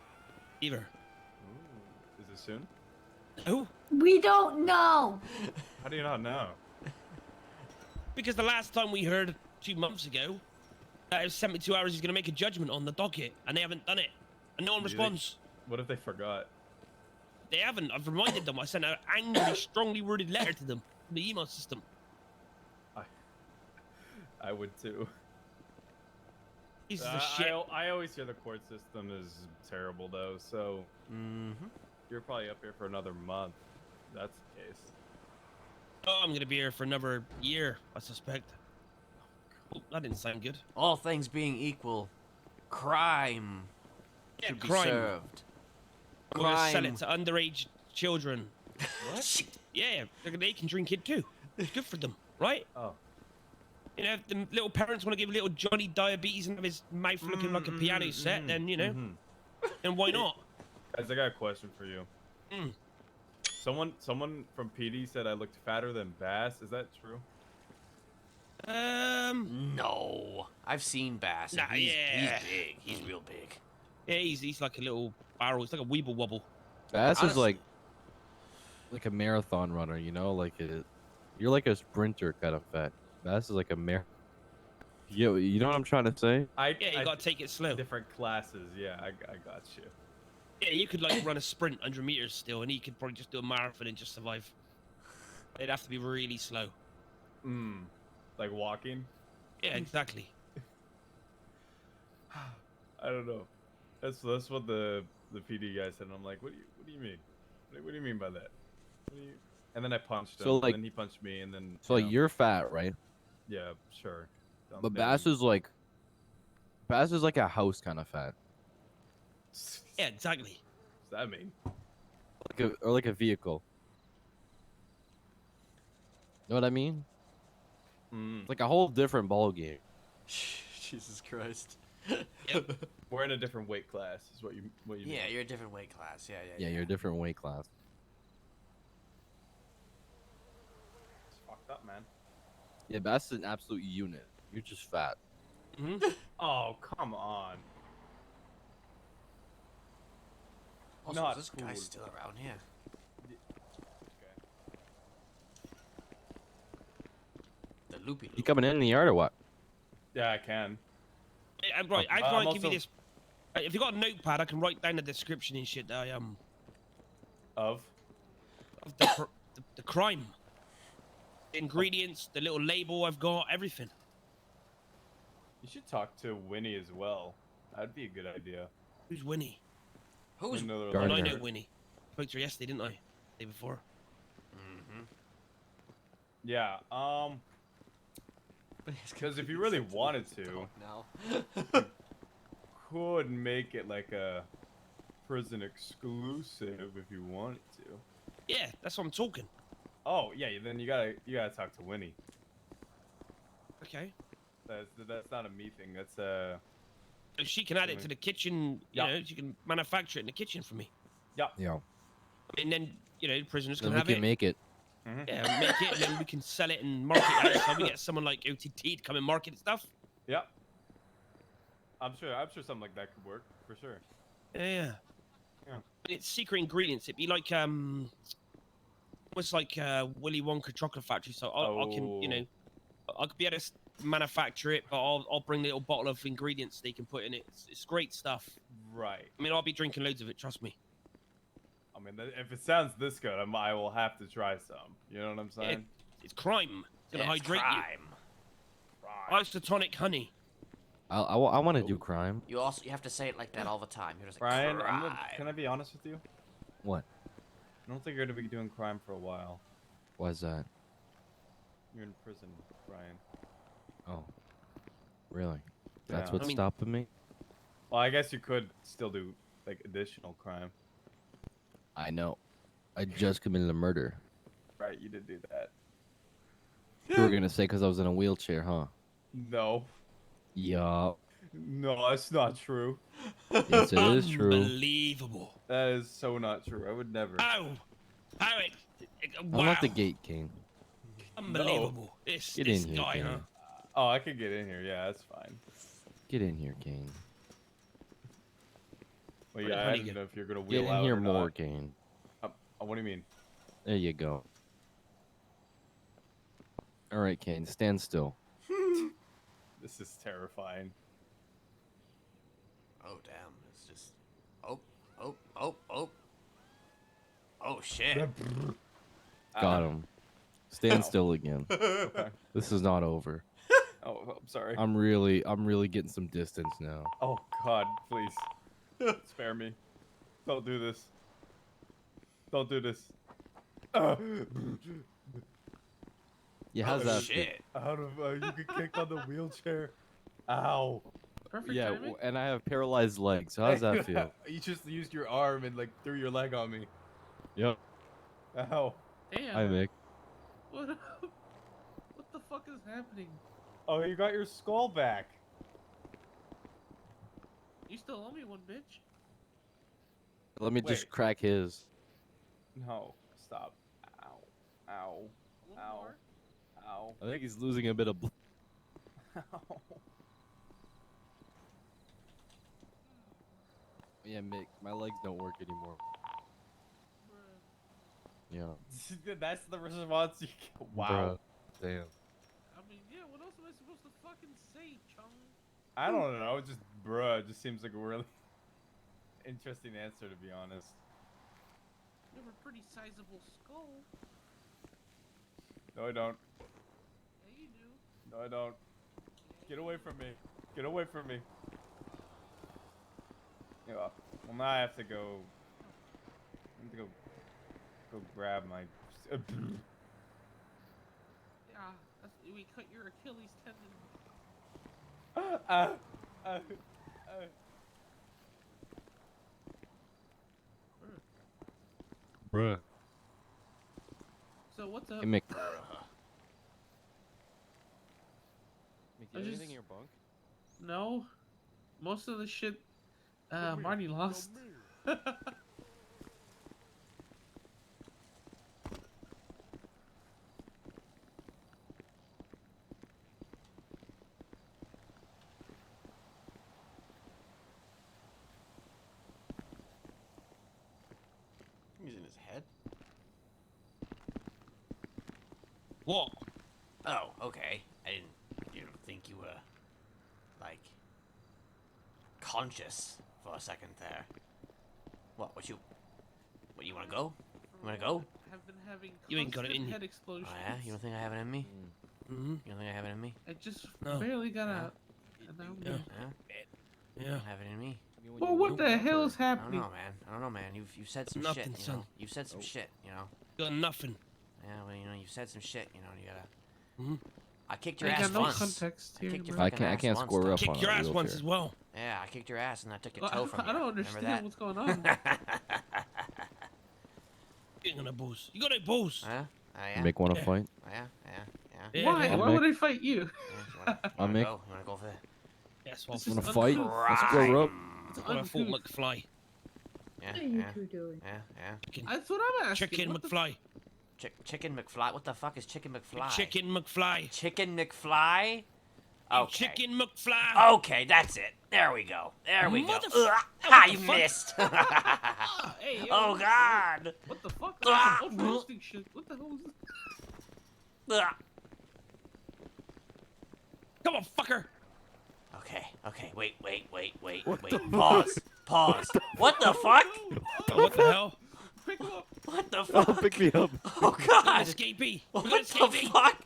either. Ooh. Is it soon? Who? We don't know. How do you not know? Because the last time we heard 2 months ago, that it was 72 hours he's going to make a judgment on the docket, and they haven't done it. And no one responds. What if they forgot? They haven't. I've reminded them. I sent an angry, strongly worded letter to them from the email system. I would too. Pieces of shit. I always hear the court system is terrible though, so you're probably up here for another month. If that's the case. Oh, I'm going to be here for another year, I suspect. Oh, that didn't sound good. All things being equal, crime should be crime. served. We're going to sell it to underage children. What? Yeah, they can drink it too. It's good for them, right? Oh. You know, if the little parents want to give little Johnny diabetes and have his mouth looking like a piano set, then, you know, then why not? Guys, I got a question for you. Mm. Someone from PD said I looked fatter than Bass. Is that true? No. I've seen Bass. And Nah, he's yeah. big. He's real big. Yeah, he's like a little barrel. It's like a weeble wobble. Bass is like a marathon runner, you know, you're like a sprinter kind of fat. Bass is like a you know what I'm trying to say? You gotta take it slow. Different classes, yeah, I got you. Yeah, you could like run a sprint 100 meters still, and he could probably just do a marathon and just survive. It'd have to be really slow. Like walking? Yeah, exactly. I don't know. That's what the PD guy said, and I'm like, what do you mean? What do you mean by that? And then I punched him, So, like- and then he punched me, and then So like you're fat, right? yeah, sure. But Bass is like a house kind of fat. Yeah, exactly. What's that mean? Like a vehicle. Know what I mean? It's like a whole different ball game. Jesus Christ. We're in a different weight class, is what you mean. Yeah, you're a different weight class. Yeah. Yeah, you're a different weight class. It's fucked up, man. Yeah, Bass is an absolute unit. You're just fat. Oh, come on. Also, Not is this guy cool. still around here? The loopy. You coming in the yard or what? Yeah, I can. Yeah, right, I I'm might give you also- this. If you got a notepad, I can write down the description and shit that I Of the crime, the ingredients, the little label I've got, everything. You should talk to Winnie as well. That'd be a good idea. Who's Winnie? Who's Another I lawyer. know Winnie. Spoke to her yesterday, didn't I? Day before. Yeah. Because if you really wanted to, now. could make it like a prison exclusive if you wanted to. Yeah, that's what I'm talking. Oh yeah, then you gotta talk to Winnie. Okay. That's not a me thing. That's So she can add it to the kitchen. You know, she can manufacture it in the kitchen for me. Yeah. Yeah. And then the prisoners Then can we have can it. make it. Yeah, make it, and then we can sell it and market it. So we get someone like OTT to come and market stuff. Yeah. I'm sure something like that could work for sure. Yeah. Yeah. It's secret ingredients. It'd be like almost like Willy Wonka chocolate factory. So I can I could be able to manufacture it, but I'll bring a little bottle of ingredients they can put in it. It's great stuff. Right. I mean, I'll be drinking loads of it. Trust me. I mean, if it sounds this good, I will have to try some. You know what I'm saying? It's crime. It's gonna It's hydrate crime. you. Isotonic honey. I want to do crime. You have to say it like that all the time. You're just like, Brian, crime. can I be honest with you? What? I don't think you're gonna be doing crime for a while. Why's that? You're in prison, Brian. Oh. Really? That's Yeah. what's stopping me? Well, I guess you could still do like additional crime. I know. I just committed a murder. Right, you did do that. You were gonna say because I was in a wheelchair, huh? No. Yeah. No, that's not true. Yes, it is true. Unbelievable. That is so not true. I would never. Wow. I'm at the gate, King. Unbelievable. This Get in here, guy, King. huh? Oh, I could get in here. Yeah, that's fine. Get in here, King. Well, Where yeah, did I Honey don't get? know if you're gonna wheel Get in out here or more, not. King. What do you mean? There you go. All right, Kane, stand still. This is terrifying. Oh damn! It's just. Oh shit! Got him. Stand Ow. still again. Okay. This is not over. Oh, I'm sorry. I'm really getting some distance now. Oh God, please, spare me. Don't do this. Don't do this. Yeah, how's that feel? Shit! Out of you get kicked on the wheelchair. Ow. Perfect Yeah, timing. and I have paralyzed legs. So how's that feel? You just used your arm and like threw your leg on me. Yep. Ow. Damn. Hi, Mick. What? What the fuck is happening? Oh, you got your skull back. You still owe me one, bitch. Let me just crack his. No, stop. Ow. Ow. Ow. Ow. I think he's losing a bit of blood. Ow. Yeah, Mick, my legs don't work anymore. Yeah. That's the response you get. Wow. Bruh. Damn. I mean, yeah, what else am I supposed to fucking say, Chung? I don't know. Just bruh. Just seems like a really interesting answer, to be honest. You have a pretty sizable skull. No, I don't. Yeah, you do. No, I don't. Get away from me. Get away from me. Yeah. Well, now I have to go. I have to go grab my. Yeah, we cut your Achilles tendon. Bruh. So what's up? Hey, Mick. Mick, I you have just- anything in your bunk? No, most of the shit, Marty lost. He's in his head. What? Oh, okay. I didn't think you were like conscious for a second there. What you wanna go? You wanna go? Have been having You ain't got it constant in you. head explosions. Oh yeah? You don't think I have it in me? Mm-hmm. You don't think I have it in me? I just No. barely got Yeah. out. And now I'm Yeah. good. You Yeah. don't have it in me. Well, what the hell is I don't happening? know, man. I don't know, man. You've said some Nothing, shit. You son. know? You've said some shit. You know? Got nothing. Yeah. Well, you know, you've said some shit. You know, you gotta. Mm-hmm. I kicked your I ass got no once. context I here, kicked your man. fucking I ass can't once, square though. up on Kicked your a ass once wheelchair. as well. Yeah, I kicked your ass and I took your Well, toe from you. I don't Remember understand that? what's going on. You ain't got no balls. You got no balls. Huh? Yeah. Mick wanna Yeah. fight? Yeah. Yeah, Why? yeah. Why would I fight you? You wanna Mick. go? You wanna go for that? Yes, well, This Wanna is fight? uncouth. Let's square up. It's what I thought uncouth. McFly. Yeah. What are you Yeah. two doing? Yeah. Chicken, That's what I'm asking. Chicken What the McFly. Chicken McFly. What the fuck is Chicken McFly? Chicken McFly. Chicken McFly. Okay. Chicken McFly. Okay, that's it. There we go. There we go. Motherf- Ugh. what Ah, the you fuck? missed. Hey, yo, Oh God. What the fuck? Ah. That's some ultra shit. What the hell is this? Ugh. Come on, fucker. Okay. Wait. Pause. What the fuck? What the hell? Pick him up. What the Oh, fuck? pick me up. Oh God. Escapee. We What got the escapee. fuck?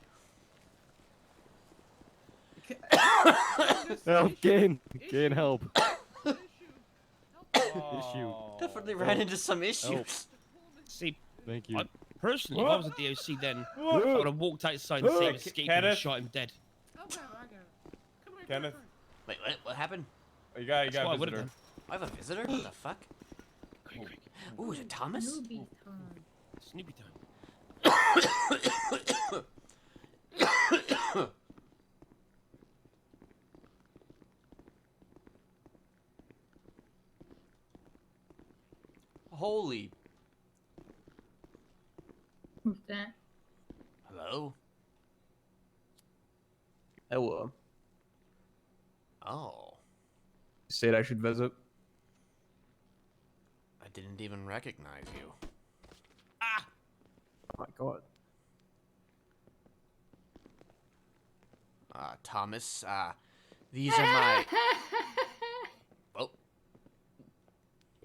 Oh, Gain help. Issue. Definitely ran into some issues. See, Thank you. I, personally, if I was at the OC then, I would have walked outside and saved escapee and Kenneth? shot him dead. I got it. Come here. Kenneth, Wait, what happened? oh, you got That's what a I would've visitor. done. I have a visitor? What the fuck? Ooh, is it Thomas? Snoopy time. Snoopy time. Holy. Who's that? Hello? Hello. Oh. Said I should visit. I didn't even recognize you. Oh my god. Thomas, these are my... Oh.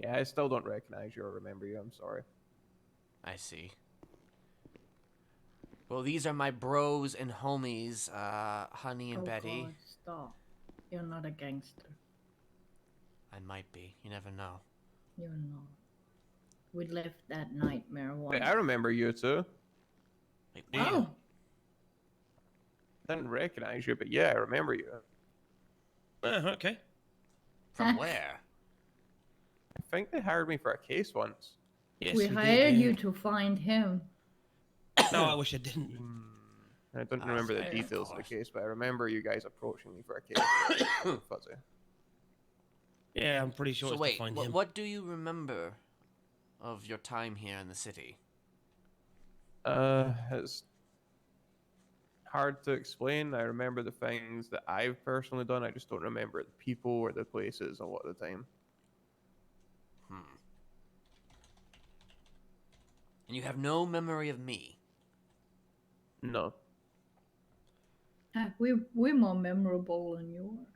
Yeah, I still don't recognize you or remember you. I'm sorry. I see. Well, these are my bros and homies, Honey and Oh Betty. God, stop. You're not a gangster. I might be. You never know. You're not. We lived that nightmare once. Wait, I remember you too. Wait, Oh, Didn't recognize you, but yeah, I remember you. Okay. From where? I think they hired me for a case once. Yes, we we hired did. you to find him. No, I wish I didn't. I don't remember the fair, of details of the case, but I remember you guys approaching me for a case. Fuzzy. Yeah, I'm pretty sure So it's wait, to find him. what do you remember of your time here in the city? It's hard to explain. I remember the things that I've personally done. I just don't remember the people or the places a lot of the time. And you have no memory of me. No. We're more memorable than you are.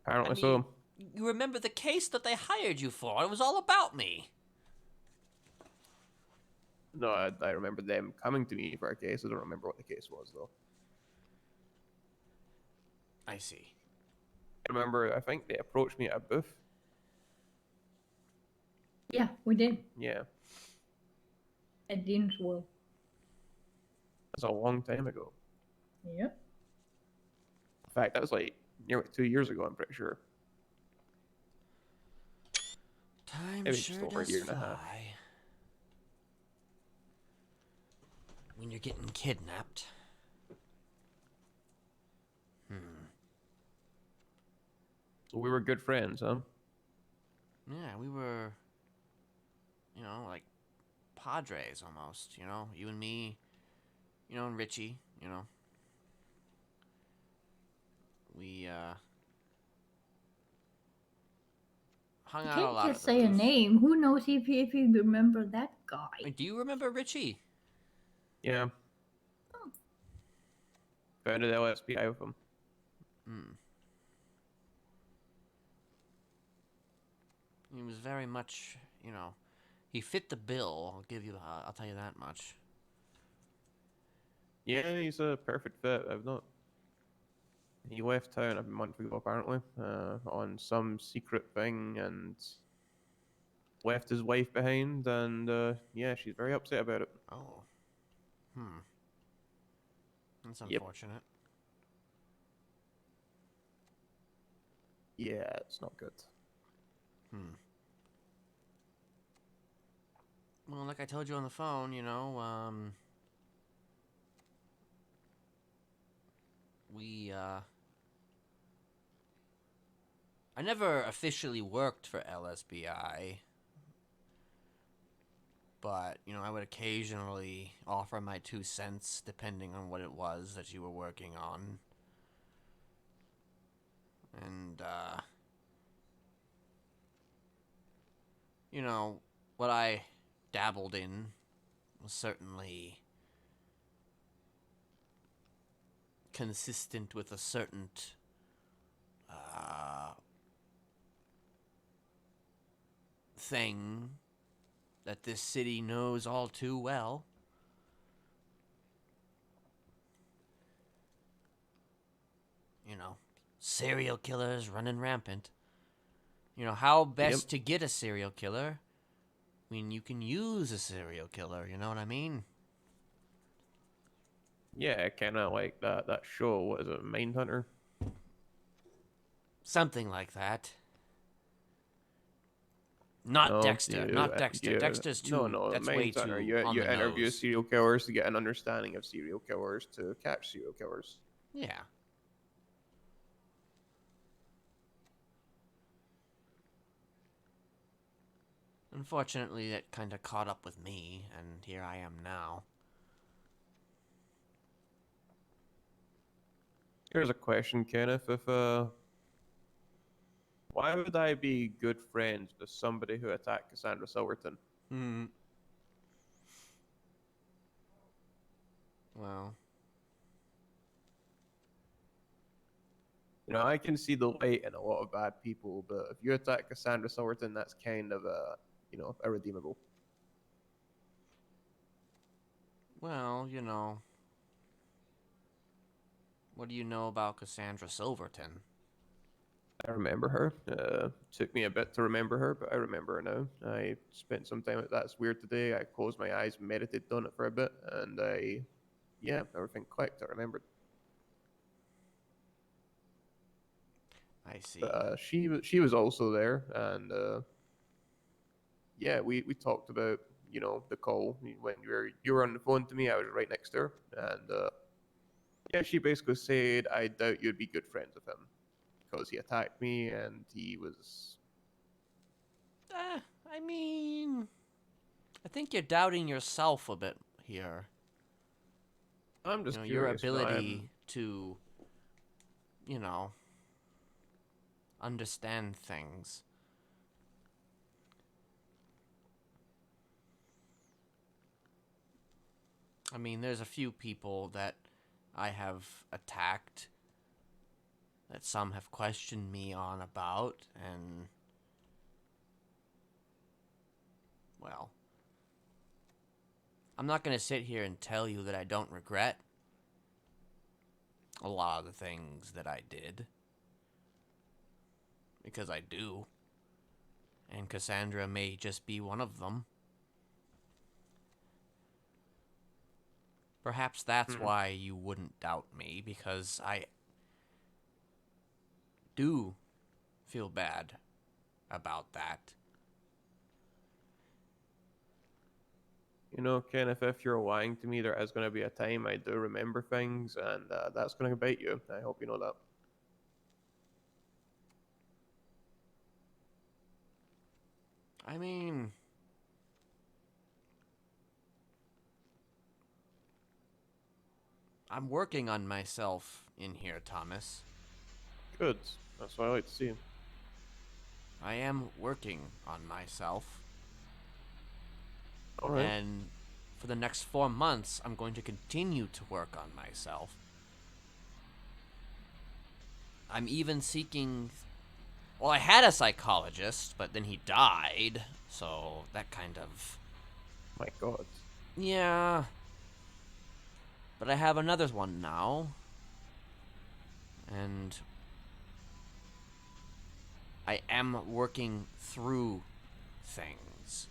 Apparently I mean, so. You remember the case that they hired you for. It was all about me. No, I remember them coming to me for a case. I don't remember what the case was, though. I see. I remember, I think they approached me at a booth. Yeah, we did. Yeah. At Dinswell. That's a long time ago. Yep. In fact, that was like nearly 2 years ago, I'm pretty sure. Time Maybe sure just over a does year and a half. fly. When you're getting kidnapped. So we were good friends, huh? Yeah, we were, like padres almost, you and me, and Richie, We, hung You out a can't lot just at the say a booth. name. Who knows if you remember that guy? Wait, do you remember Richie? Yeah. Oh. Founded LSPI with him. He was very much, he fit the bill. I'll tell you that much. Yeah, he's a perfect fit. I've not. He left town a month ago, apparently, on some secret thing, and left his wife behind. And yeah, she's very upset about it. Oh. That's Yep. unfortunate. Yeah, it's not good. Well, like I told you on the phone, I never officially worked for LSBI, but, I would occasionally offer my 2 cents depending on what it was that you were working on. And, what I dabbled in was certainly consistent with a certain thing that this city knows all too well. Serial killers running rampant. How best to get a serial killer? I mean, you can use a serial killer, you know what I mean? Yeah, kind of like that show. What is it, Mindhunter? Something like that. Not Dexter. Not Dexter. Dexter's too. No, that's way too Mindhunter. on You the interview nose. serial killers to get an understanding of serial killers to catch serial killers. Yeah. Unfortunately, that kind of caught up with me, and here I am now. Here's a question, Kenneth. Why would I be good friends with somebody who attacked Cassandra Silverton? Well. I can see the light in a lot of bad people, but if you attack Cassandra Silverton, that's kind of, irredeemable. Well, what do you know about Cassandra Silverton? I remember her. Took me a bit to remember her, but I remember her now. I spent some time at That's Weird today. I closed my eyes, meditated on it for a bit, and everything clicked. I remembered. I see. But, she was also there, and yeah, we talked about, the call when you were on the phone to me. I was right next to her, and yeah, she basically said, I doubt you'd be good friends with him because he attacked me and he was. I mean, I think you're doubting yourself a bit here. I'm just your curious. ability to, understand things. I mean, there's a few people that I have attacked that some have questioned me on about, and, well, I'm not going to sit here and tell you that I don't regret a lot of the things that I did, because I do, and Cassandra may just be one of them. Perhaps that's why you wouldn't doubt me, because I do feel bad about that. Kenneth, if you're lying to me, there is going to be a time I do remember things, and that's going to bite you. I hope you know that. I mean, I'm working on myself in here, Thomas. Good. That's what I like to see. I am working on myself. All right. And for the next 4 months, I'm going to continue to work on myself. I'm even seeking... Well, I had a psychologist, but then he died, so that kind of... My God. Yeah. But I have another one now. And I am working through things.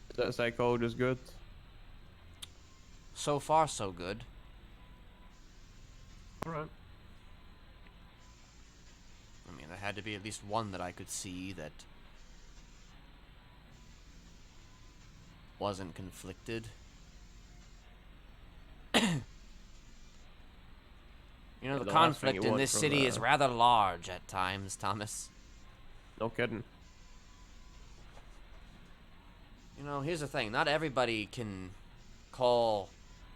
Is that psychologist good? So far, so good. Alright. I mean, there had to be at least one that I could see that wasn't conflicted. The conflict in this city is rather large at times, Thomas. No kidding. Here's the thing. Not everybody can call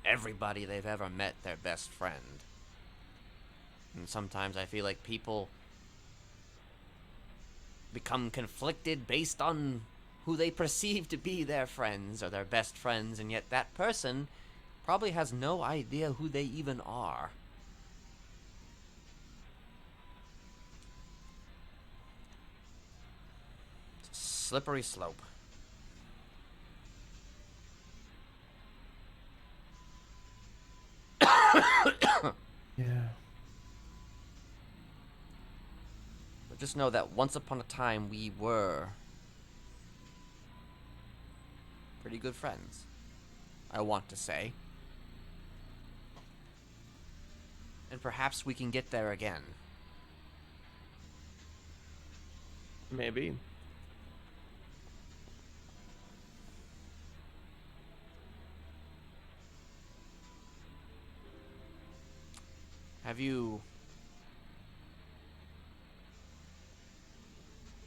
everybody they've ever met their best friend. And sometimes I feel like people become conflicted based on who they perceive to be their friends or their best friends, and yet that person probably has no idea who they even are. It's a slippery slope. Yeah. But just know that once upon a time we were pretty good friends, I want to say. And perhaps we can get there again. Maybe. Have you...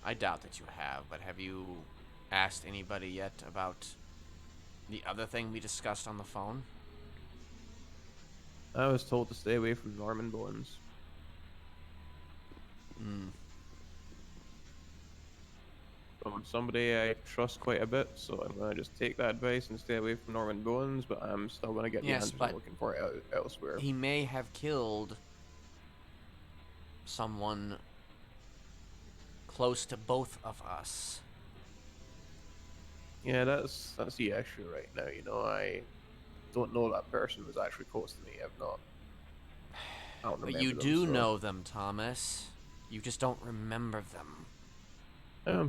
I doubt that you have, but have you asked anybody yet about the other thing we discussed on the phone? I was told to stay away from Norman Bones. From somebody I trust quite a bit, so I'm gonna just take that advice and stay away from Norman Bones, but I'm still gonna get the answers I'm looking for elsewhere. He may have killed someone close to both of us. Yeah, that's the issue right now. I don't know that person was actually close to me. I don't But remember you them, do so- know them, Thomas. You just don't remember them.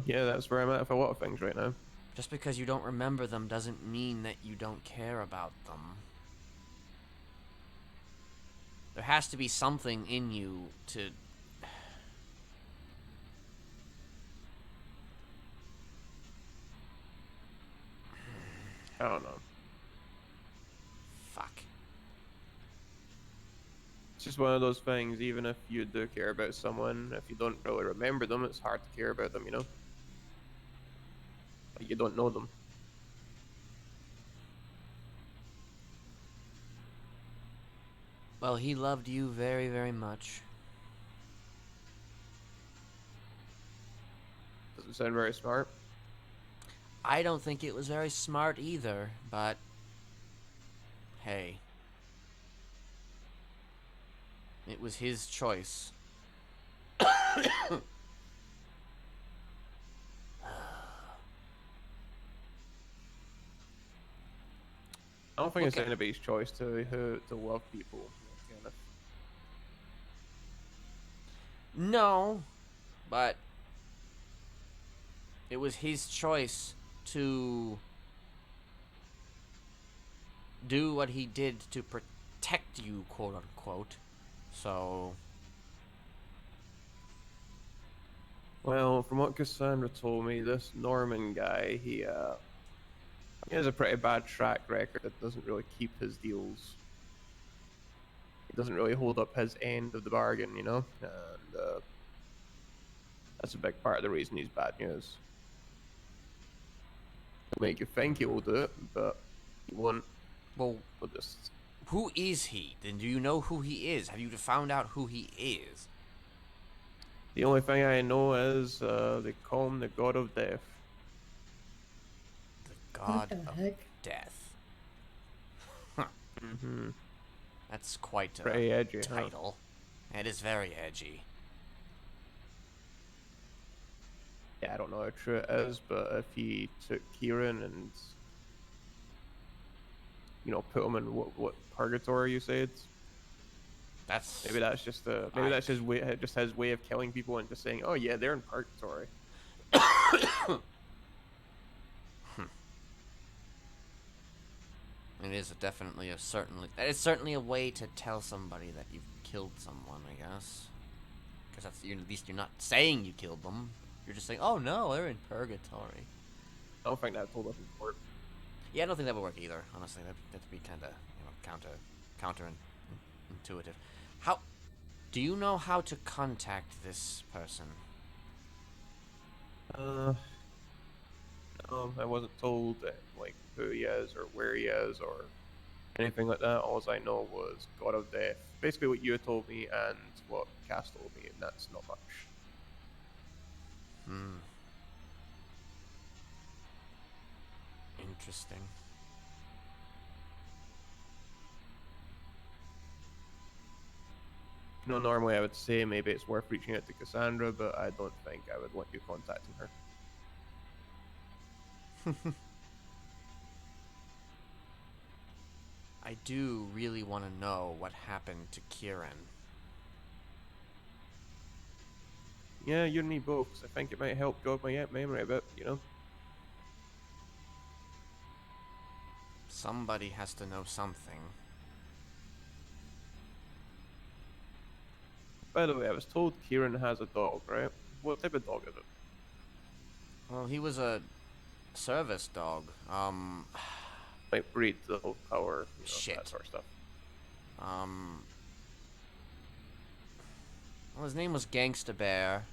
Yeah, that's where I'm at with a lot of things right now. Just because you don't remember them doesn't mean that you don't care about them. There has to be something in you to... It's just one of those things. Even if you do care about someone, if you don't really remember them, it's hard to care about them. You know, like you don't know them. Well, he loved you very, very much. Doesn't sound very smart. I don't think it was very smart either, but hey. It was his choice. I don't think it's Okay. anybody's choice to love people. Kenneth. No, but it was his choice to do what he did to protect you, quote unquote. So, Well, from what Cassandra told me, this Norman guy, he has a pretty bad track record that doesn't really keep his deals. He doesn't really hold up his end of the bargain, you know? And that's a big part of the reason he's bad news. He'll make you think he will do it, but he won't. well, He'll just... who is he? Then do you know who he is? Have you found out who he is? The only thing I know is they call him the God of Death. God the of heck? Death. Huh. Mm-hmm. That's quite a Pretty edgy, huh? title. It is very edgy. Yeah, I don't know how true it is, but if he took Kieran and, you know, put him in what purgatory you said, That's maybe that's just maybe that's his way, just his way of killing people and just saying, oh yeah, they're in purgatory. It is definitely that is certainly a way to tell somebody that you've killed someone, I guess. Because that's at least you're not saying you killed them. You're just saying, oh no, they're in purgatory. I don't think that told up in court. Yeah, I don't think that would work either. Honestly, that'd be kind of counterintuitive. How do you know how to contact this person? I wasn't told like who he is or where he is or anything like that. All I know was God of Death. Basically, what you told me and what Cass told me, and that's not much. Interesting. You know, normally I would say maybe it's worth reaching out to Cassandra, but I don't think I would want you contacting her. I do really want to know what happened to Kieran. Yeah, you and me both. 'Cause I think it might help jog my memory a bit, you know? Somebody has to know something. By the way, I was told Kieran has a dog, right? What type of dog is it? Well, he was a service dog. Like breed, the whole color, you know, Shit. that sort of stuff. Well, his name was Gangsta Bear.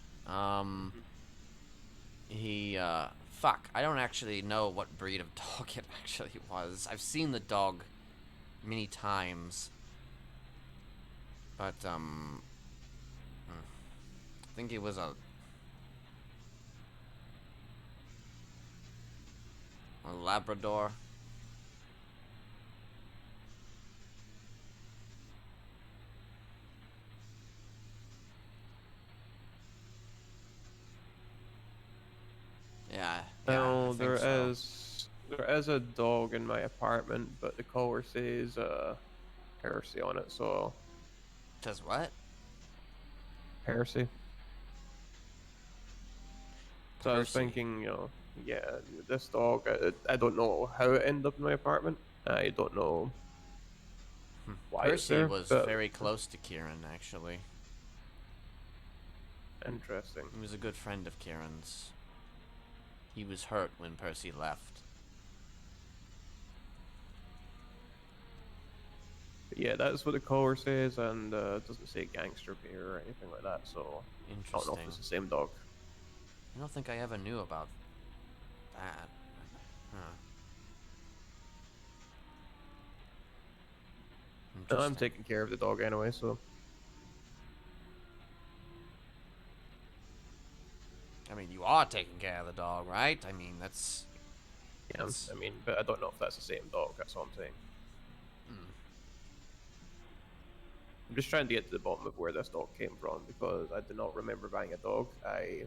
Fuck, I don't actually know what breed of dog it actually was. I've seen the dog many times. But, I think it was a Labrador. Yeah. No, I think there is a dog in my apartment, but the collar says Percy on it, so Says what? Percy. So I was Percy. thinking, you know, yeah, this dog, I don't know how it ended up in my apartment. I don't know why it's Percy there, was but very close to Kieran, actually. interesting. He was a good friend of Kieran's. He was hurt when Percy left. But yeah, that's what the caller says, and it doesn't say gangster bear or anything like that, so I don't know Interesting. if it's the same dog. I don't think I ever knew about that. Huh. No, I'm taking care of the dog anyway, so. I mean, you are taking care of the dog, right? I mean, that's... Yeah, I mean, but I don't know if that's the same dog, that's all I'm saying. I'm just trying to get to the bottom of where this dog came from, because I do not remember buying a dog. I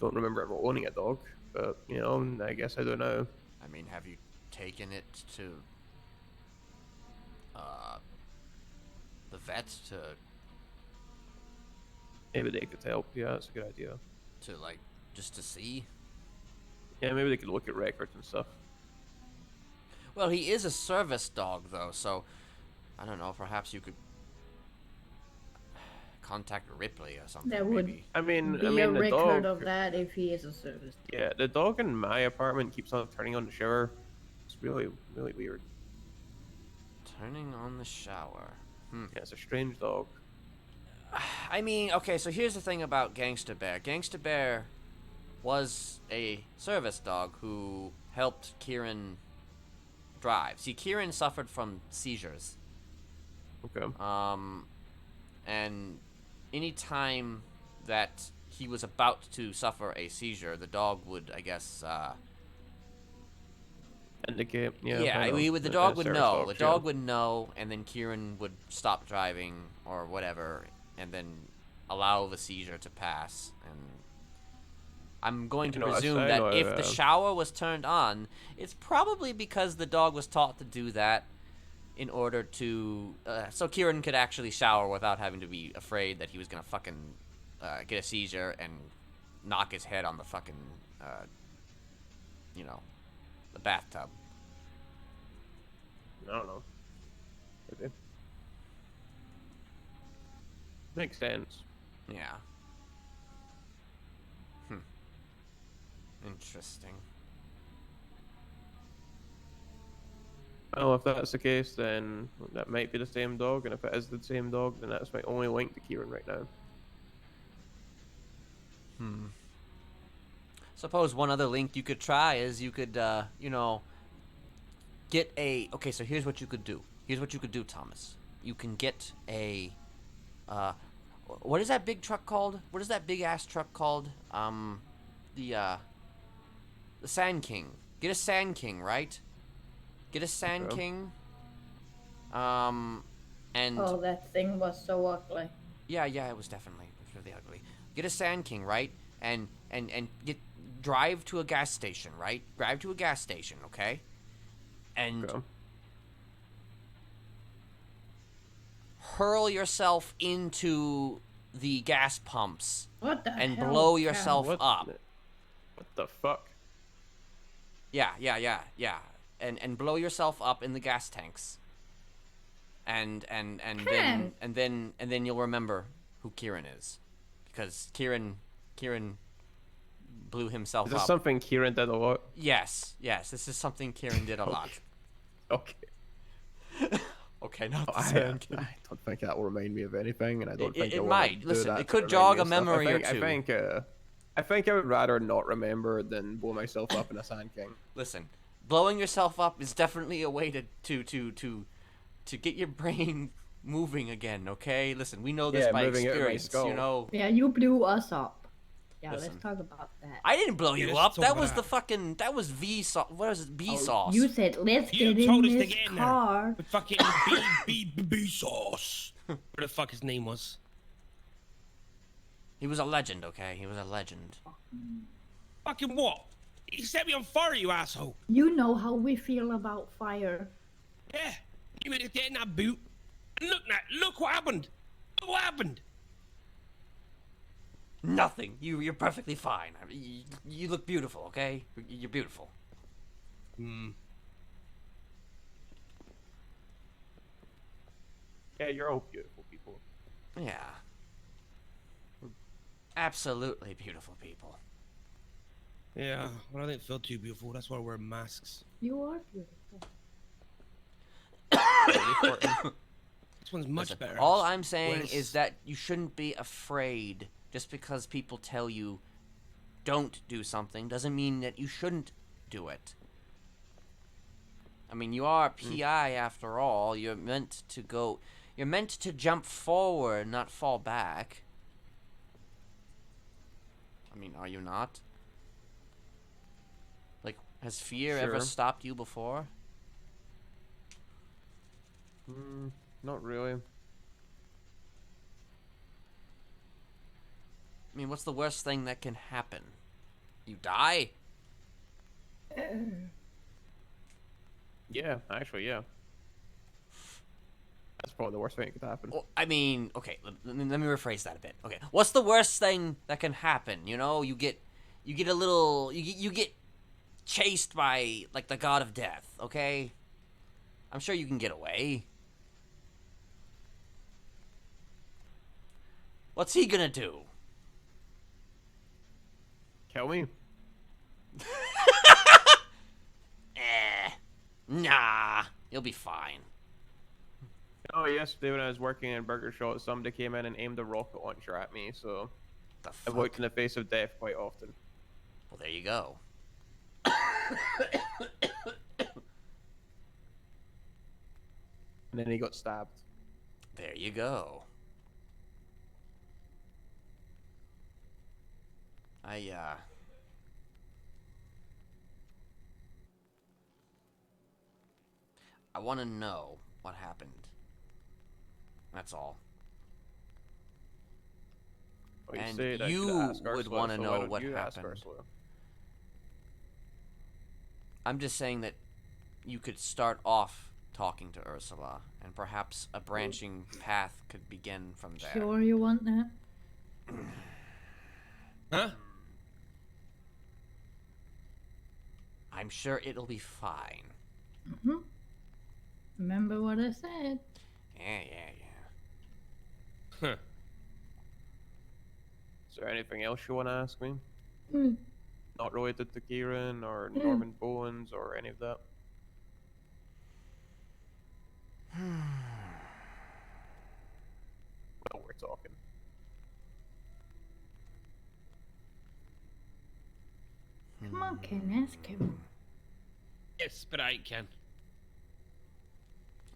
don't remember ever owning a dog, but, you know, I guess I don't know. I mean, have you taken it to the vet to Maybe they could help, yeah, that's a good idea. like, just to see? Yeah, maybe they could look at records and stuff. Well, he is a service dog, though, so I don't know. Perhaps you could contact Ripley or something. There would maybe. I mean, be the a record dog, of that if he is a service. Yeah, the dog in my apartment keeps on turning on the shower. It's really, really weird. Turning on the shower. Yeah, it's a strange dog. I mean, okay, so here's the thing about Gangsta Bear. Gangsta Bear was a service dog who helped Kieran drive. See, Kieran suffered from seizures. Okay. And any time that he was about to suffer a seizure, the dog would, I guess, indicate. Yeah. Yeah, the dog would know. The dog would know, and then Kieran would stop driving or whatever, and then allow the seizure to pass. And I'm going to presume that if the shower was turned on, it's probably because the dog was taught to do that in order to... so Kieran could actually shower without having to be afraid that he was going to fucking get a seizure and knock his head on the fucking, you know, the bathtub. I don't know. Maybe. Makes sense. Yeah. Interesting. Well, if that's the case, then that might be the same dog, and if it is the same dog, then that's my only link to Kieran right now. Suppose one other link you could try is you could, you know, get a... Okay, so here's what you could do. Here's what you could do, Thomas. You can get a... what is that big truck called? What is that big-ass truck called? The Sand King. Get a Sand King, right? Get a Sand King. And... Oh, that thing was so ugly. Yeah, it was really ugly. Get a Sand King, right? And drive to a gas station, right? Drive to a gas station, okay? And hurl yourself into the gas pumps and blow yourself up. What the fuck? Yeah. And blow yourself up in the gas tanks. And then you'll remember who Kieran is. Because Kieran blew himself up. Is this something Kieran did a lot? Yes, this is something Kieran did a lot. Okay. Okay, not the I Sand King. don't think that will remind me of anything, and I don't think it I wanna might. do Listen, that it to could remind jog me a of stuff. memory or two. I think I would rather not remember than blow myself up in a Sand King. Listen, blowing yourself up is definitely a way to get your brain moving again. Okay, listen, we know this by experience. You know. Yeah, you blew us up. Yeah, Listen. let's talk about that. I didn't blow you up. let's talk That about was that. the fucking. That was V sauce. What is it? B sauce. You said let's You get told in us to this get in there. car. The fucking B sauce. What the fuck his name was? He was a legend. Okay, he was a legend. Fucking what? You set me on fire, you asshole. You know how we feel about fire. Yeah. You made us get in that boot. And look what happened. Look what happened. Nothing. You're perfectly fine. I mean, you look beautiful. Okay, you're beautiful. Yeah, you're all beautiful people. Yeah. Absolutely beautiful people. Yeah, well, I didn't feel too beautiful. That's why I wear masks. You are beautiful. This one's much Listen, better. all I'm saying Worse. is that you shouldn't be afraid just because people tell you don't do something doesn't mean that you shouldn't do it. I mean, you are a PI after all. You're meant to jump forward, not fall back. I mean, are you not? Like, has fear ever Sure. stopped you before? Not really. I mean, what's the worst thing that can happen? You die? Yeah, actually, yeah. That's probably the worst thing that could happen. Well, I mean, okay, let me rephrase that a bit. Okay, what's the worst thing that can happen? You know, you get a little, you get chased by, like, the god of death, okay? I'm sure you can get away. What's he gonna do? Kill me? Nah, you'll be fine. Oh, yesterday when I was working in Burger Shot, somebody came in and aimed a rocket launcher at me, so I've worked in the face of death quite often. Well, there you go. And then he got stabbed. There you go. I want to know what happened. That's all. Well, And said I should you ask would Ursula, want to so why know don't what you ask happened. Ursula? I'm just saying that you could start off talking to Ursula, and perhaps a branching path could begin from there. Sure you want that? Huh? I'm sure it'll be fine. Mm-hmm. Remember what I said. Yeah. Huh. Is there anything else you want to ask me? Hmm. Not related to Kieran or Norman Bowens or any of that? Well, we're talking. Come on, Ken, ask him. Yes, but I can.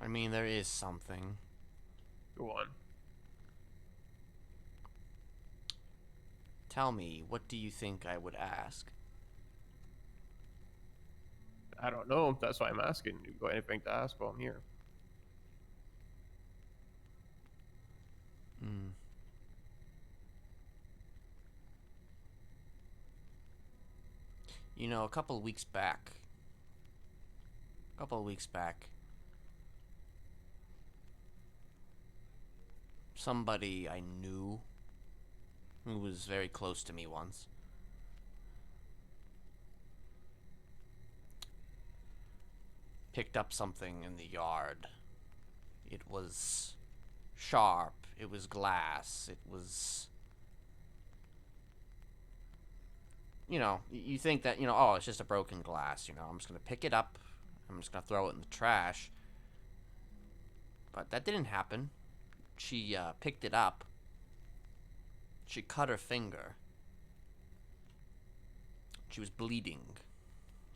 I mean, there is something. Go on. Tell me, what do you think I would ask? I don't know. That's why I'm asking. You got anything to ask while I'm here? You know, a couple of weeks back, somebody I knew, who was very close to me once, picked up something in the yard. It was sharp, it was glass, it was... You know, you think that, you know, oh, it's just a broken glass, you know, I'm just gonna pick it up, I'm just gonna throw it in the trash. But that didn't happen. She picked it up. She cut her finger. She was bleeding.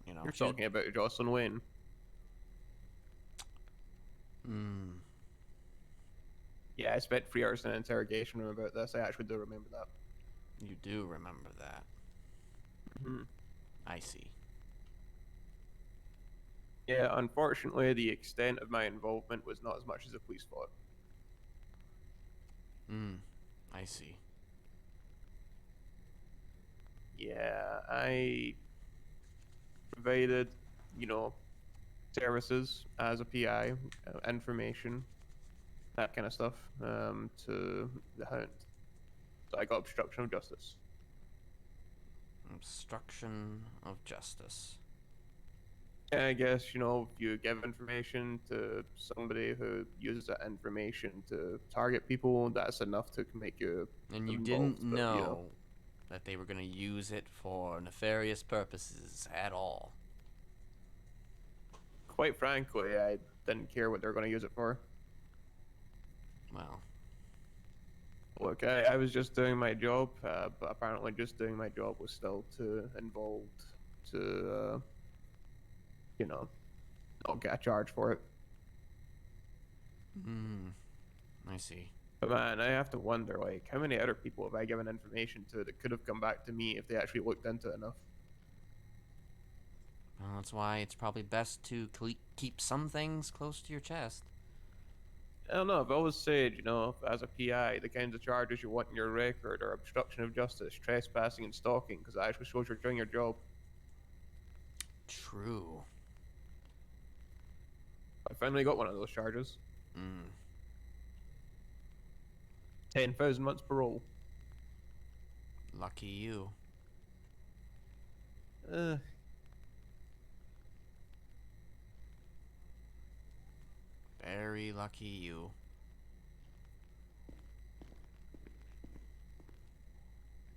You know. You're talking about Jocelyn Wayne. Yeah, I spent 3 hours in an interrogation room about this. I actually do remember that. You do remember that. I see. Yeah, unfortunately, the extent of my involvement was not as much as the police thought. I see. Yeah, I provided, you know, services as a PI, information, that kind of stuff, to the Hound. So I got obstruction of justice. Obstruction of justice. I guess, you know, if you give information to somebody who uses that information to target people, that's enough to make you And you involved, didn't but, know you know, that they were going to use it for nefarious purposes at all. quite frankly, I didn't care what they were going to use it for. Well. Look, I was just doing my job, but apparently just doing my job was still too involved to, you know, not get a charge for it. I see. But man, I have to wonder, like, how many other people have I given information to that could have come back to me if they actually looked into it enough? Well, that's why it's probably best to keep some things close to your chest. I don't know, I've always said, you know, as a PI, the kinds of charges you want in your record are obstruction of justice, trespassing, and stalking, because it actually shows you're doing your job. True. I finally got one of those charges. 10,000 months parole. Lucky you. Very lucky you.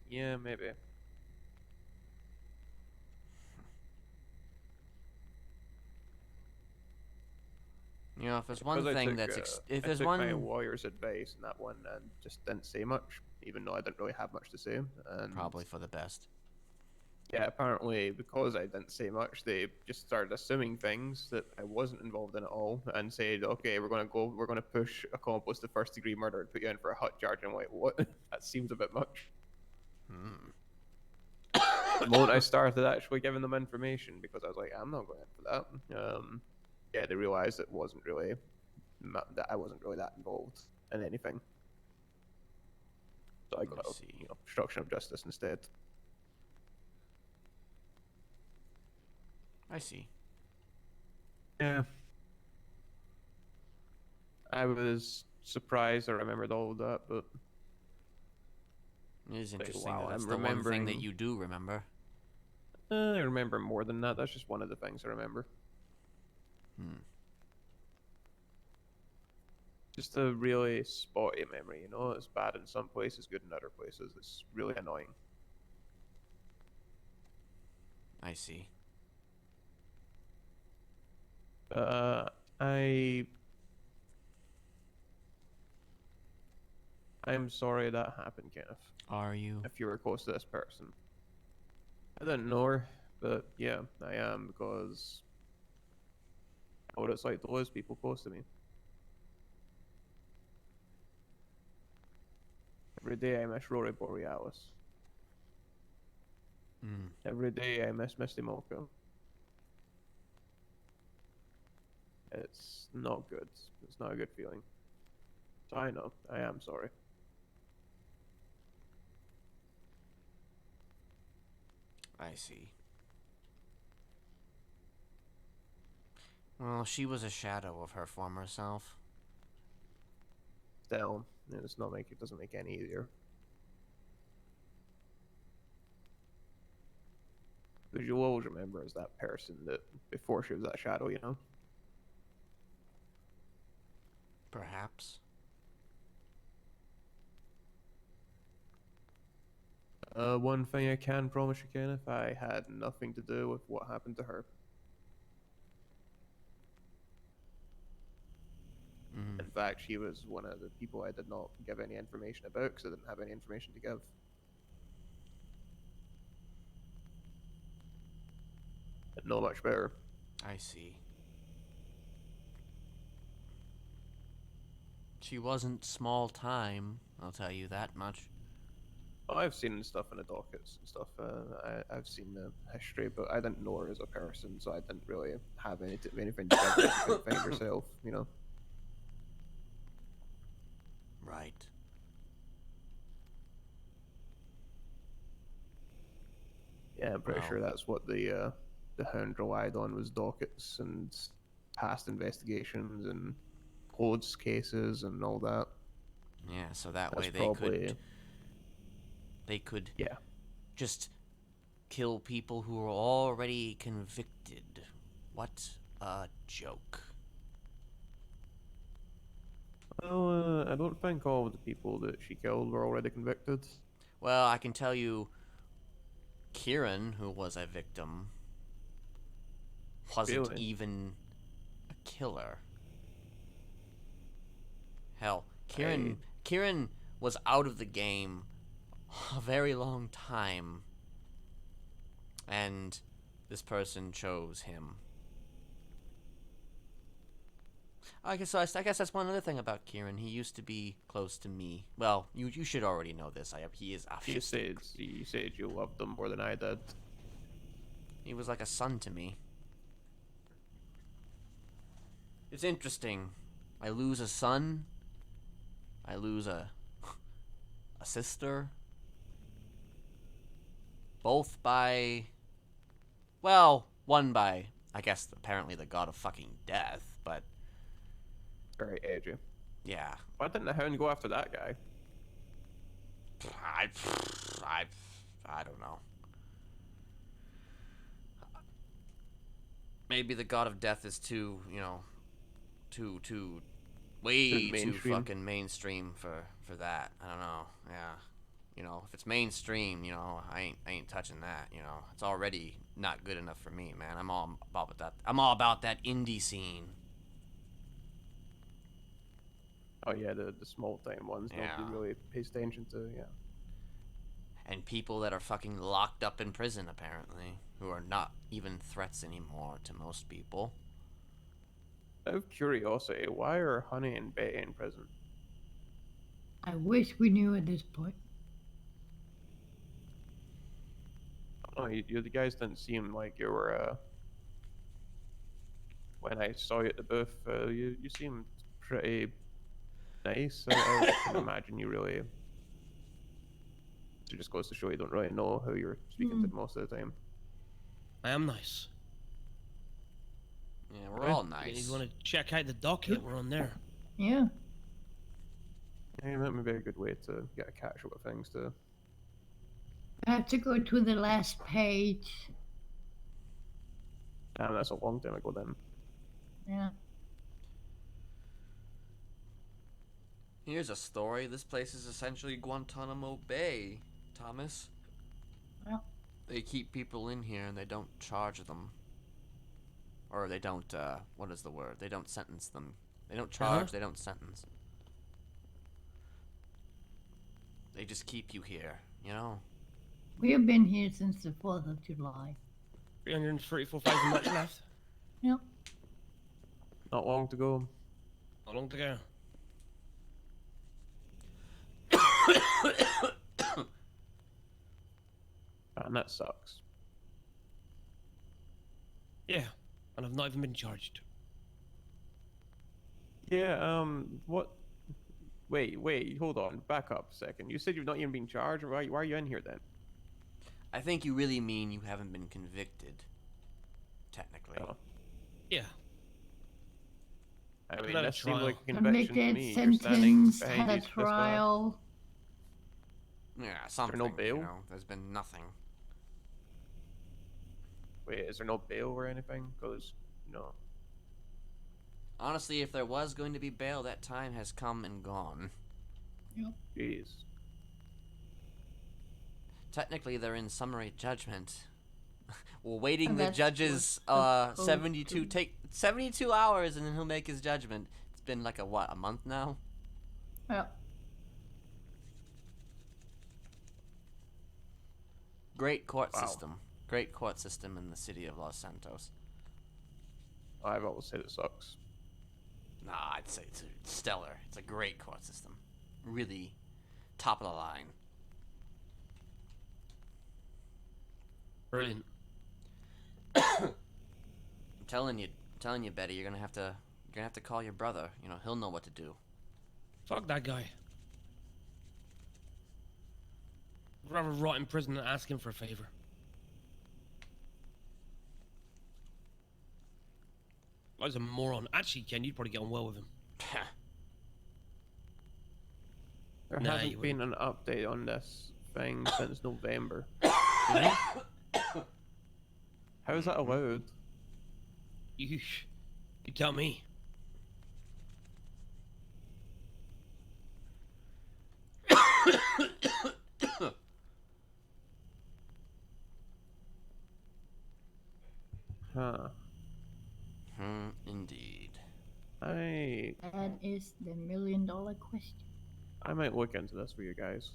Yeah, maybe. You know, if there's one Because thing I took, that's if I there's took my one lawyer's advice in that one and just didn't say much, even though I didn't really have much to say. And probably for the best. yeah, apparently because I didn't say much, they just started assuming things that I wasn't involved in at all, and said, "Okay, we're gonna push accomplice to first-degree murder and put you in for a hot charge." And I'm like, what? That seems a bit much. The moment I started actually giving them information, because I was like, I'm not going in for that. Yeah, they realized it wasn't really that I wasn't really that involved in anything. So I got obstruction of justice instead. I see. Yeah. I was surprised I remembered all of that, but it is like, interesting wow, that that's I'm the one thing remembering that you do remember. I remember more than that. That's just one of the things I remember. Just a really spotty memory, you know? It's bad in some places, good in other places. It's really annoying. I see. I'm sorry that happened, Kenneth. Are you? If you were close to this person. I didn't know her, but yeah, I am, because I know what it's like to lose people close to me. Every day I miss Rory Borealis. Every day I miss Misty Mocha. It's not good. It's not a good feeling. So I know. I am sorry. I see. Well, she was a shadow of her former self. Still, it's not make it doesn't make any easier. Because you'll always remember as that person that before she was that shadow, you know? Perhaps. One thing I can promise you, Kenneth, I had nothing to do with what happened to her. In fact, she was one of the people I did not give any information about because I didn't have any information to give. Didn't know much about her. I see. She wasn't small time, I'll tell you that much. Oh, I've seen stuff in the dockets and stuff. I've seen the history, but I didn't know her as a person, so I didn't really have anything to find herself, you know? Right. Yeah, I'm pretty sure that's what the Hound relied on, was dockets and past investigations and closed cases and all that. Yeah, so that That's way probably... they could yeah, just kill people who are already convicted. What a joke. Well, I don't think all of the people that she killed were already convicted. Well, I can tell you, Kieran, who was a victim, wasn't Really? even a killer. Hell, Kieran was out of the game a very long time, and this person chose him. I guess that's one other thing about Kieran. He used to be close to me. Well, you should already know this. He is obviously. You said you loved him more than I did. He was like a son to me. It's interesting. I lose a son. I lose a sister. Both by, well, one by, I guess, apparently the god of fucking death, but... Very edgy. Yeah. Why didn't the Hound go after that guy? I don't know. Maybe the god of death is too, way too fucking mainstream for that. I don't know. Yeah. If it's mainstream, I ain't touching that, It's already not good enough for me, man. I'm all about that. I'm all about that indie scene. Oh yeah, the small time ones. Yeah. Nobody really pays attention to. Yeah. And people that are fucking locked up in prison, apparently, who are not even threats anymore to most people. Out of curiosity, why are Honey and Betty in prison? I wish we knew at this point. Oh, you the guys didn't seem like you were. When I saw you at the booth, you seemed pretty nice. I can imagine you really. It just goes to show you don't really know who you're speaking to most of the time. I am nice. Yeah, we're all nice. If you want to check out the docket, we're on there. Yeah. Yeah, that may be a good way to get a catch up with things too. I have to go to the last page. Damn, that's a long time ago then. Yeah. Here's a story. This place is essentially Guantanamo Bay, Thomas. Well. They keep people in here and they don't charge them. Or they don't, what is the word? They don't sentence them. They don't charge, they don't sentence. They just keep you here, We have been here since the 4th of July. 334,000 much left. Yep. Not long to go. Not long to go. And that sucks. Yeah, and I've not even been charged. Yeah, what? Wait, hold on. Back up a second. You said you've not even been charged? Why are you in here then? I think you really mean you haven't been convicted. Technically. Oh. Yeah. I mean, Not a that seemed like a Convicted, conviction to me. You're standing sentenced, behind had a these pistol. trial. Yeah, something, no bail? There's been nothing. Wait, is there no bail or anything? Because, no. Honestly, if there was going to be bail, that time has come and gone. Yep. Jeez. Technically, they're in summary judgment. We're waiting And the that's judge's what's supposed 72 to- take 72 hours, and then he'll make his judgment. It's been like a month now? Yep. Great court Wow. system. Great court system in the city of Los Santos. I've always said it sucks. Nah, I'd say it's stellar. It's a great court system. Really top of the line. Brilliant. I'm telling you, Betty, you're gonna have to call your brother. He'll know what to do. Fuck that guy. I'd rather rot in prison than ask him for a favor. Guy's a moron. Actually, Ken, you'd probably get on well with him. There Nah, hasn't you been an update on this thing since November. Really? How is that allowed? You tell me. Huh. Indeed. That is the $1 million $1 question. I might look into this for you guys.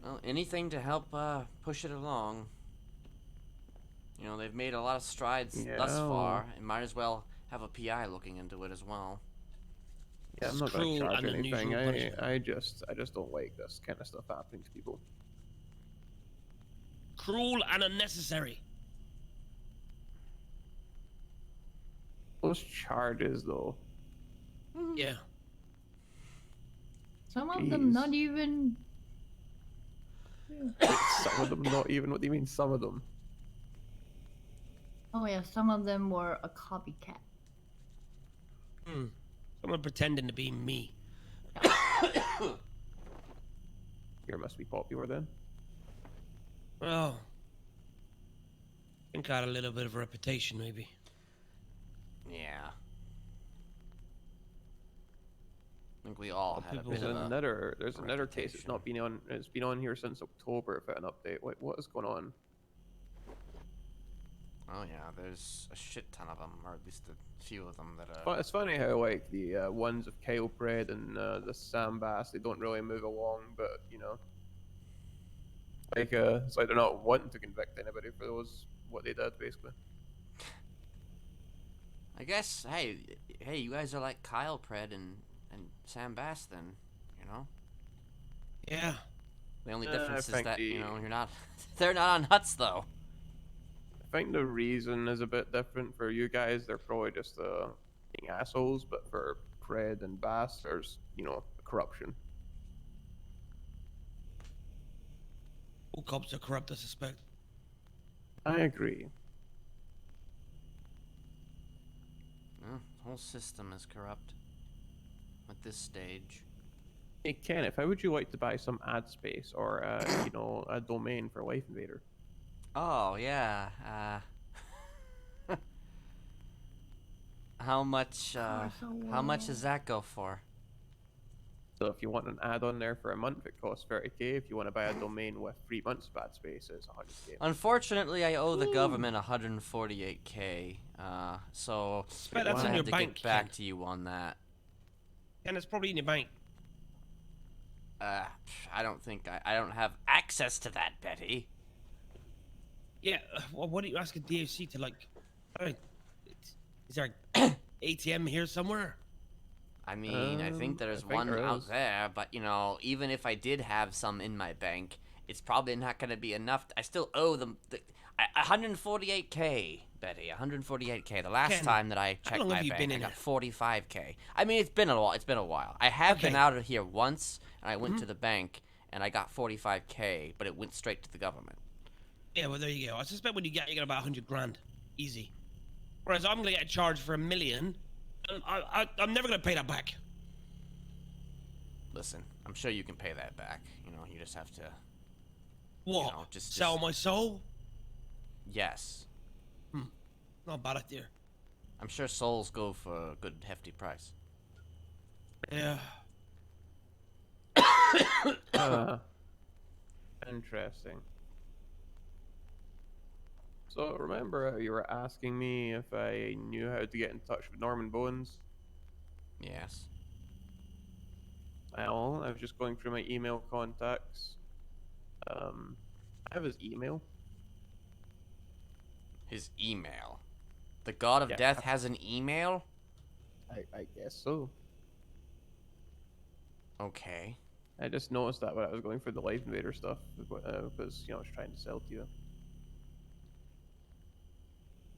Well, anything to help push it along. You know, they've made a lot of strides thus far, and might as well have a PI looking into it as well. Yeah, I'm not going to Cruel charge and anything. unusual punishment. I just don't like this kind of stuff happening to people. Cruel and unnecessary. Those charges, though. Yeah. Some of them Jeez. not even. Some of them not even. What do you mean, some of them? Oh yeah, some of them were a copycat. Someone pretending to be me. You must be popular then. Well, I think I had a little bit of a reputation, maybe. Yeah. I think we all had a people- bit of a... There's another case that's not been on. It's been on here since October without an update. What is going on? Oh yeah, there's a shit ton of them, or at least a few of them that are... But it's funny how like the ones of Kale Pred and the Sam Bass, they don't really move along, but you know, like it's like they're not wanting to convict anybody for those what they did basically. I guess, hey, you guys are like Kyle Pred and Sam Bass then, you know? Yeah. The only I difference is think that, the- you know, you're not... They're not on huts, though. I think the reason is a bit different for you guys. They're probably just being assholes, but for Pred and Bass, there's you know corruption. All cops are corrupt, I suspect. I agree. The whole system is corrupt at this stage. Hey Kenneth, how would you like to buy some ad space or you know a domain for Life Invader? Oh, yeah, how much does that go for? So if you want an ad on there for a month, it costs 30k. If you want to buy a domain with 3 months of ad space, it's 100k. Unfortunately, I owe the government 148k, so Bet that's I in have your to bank, get back to you on that. And it's probably in your bank. I don't think I don't have access to that, Betty. Yeah, well, what are you asking DHC to, like... I mean, is there an ATM here somewhere? I mean, I think there's think one there out is. there, but, you know, even if I did have some in my bank, it's probably not going to be enough. I still owe them 148k, Betty, 148k. The last Ken, time that I how checked long my have you bank, been I in got here? 45k. I mean, it's been a while. I have been Okay. out of here once, and I went to the bank, and I got 45k, but it went straight to the government. Yeah, well, there you go. I suspect when you get about 100 grand. Easy. Whereas I'm going to get charged for $1 million, and I'm never going to pay that back. Listen, I'm sure you can pay that back. You know, you just have to... What? You know, just Sell my soul? Yes. Not a bad idea. I'm sure souls go for a good hefty price. Yeah. Interesting. So remember how you were asking me if I knew how to get in touch with Norman Bones? Yes. Well, I was just going through my email contacts. I have his email. His email? The God of Yeah. Death has an email? I guess so. Okay. I just noticed that when I was going through the Life Invader stuff, because, you know, I was trying to sell to you.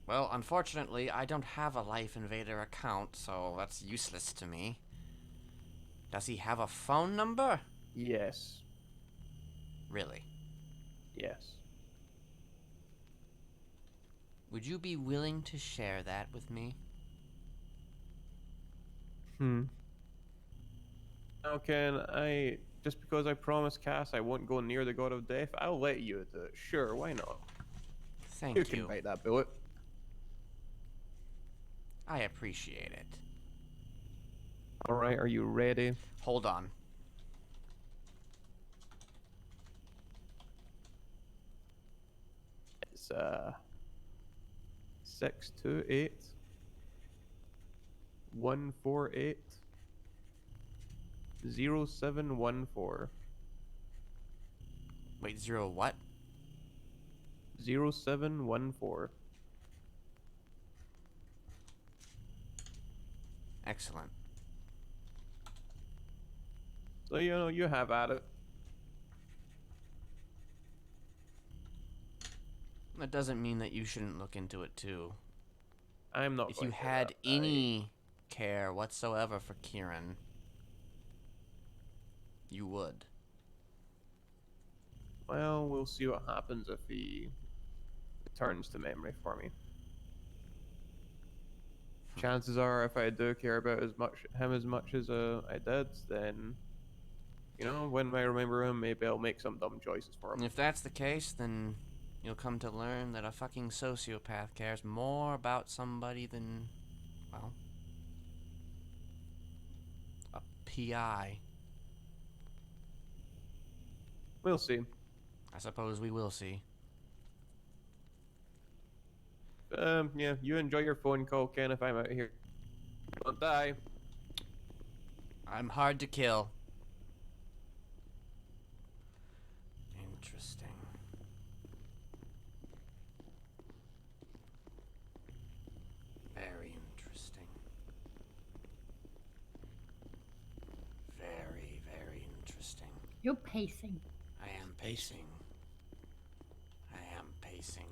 Well, unfortunately, I don't have a Life Invader account, so that's useless to me. Does he have a phone number? Yes. Really? Yes. Would you be willing to share that with me? Now, Ken, just because I promised Cass I won't go near the God of Death, I'll let you do it. Sure, why not? Thank You can bite that bullet. I appreciate it. Alright, are you ready? Hold on. It's 628 148 0714. Wait, 0 what? 0714. Excellent. So you have at it. That doesn't mean that you shouldn't look into it too. I'm not. If you going to had that. any care whatsoever for Kieran, you would. Well, we'll see what happens if he returns to memory for me. Chances are, if I do care about him as much as I did, then when I remember him, maybe I'll make some dumb choices for him. And if that's the case, then you'll come to learn that a fucking sociopath cares more about somebody than, well, a PI. We'll see. I suppose we will see. Yeah, you enjoy your phone call, Kenneth. I'm out of here. Don't die. I'm hard to kill. Interesting. Very interesting. Very, very interesting. You're pacing. I am pacing. I am pacing.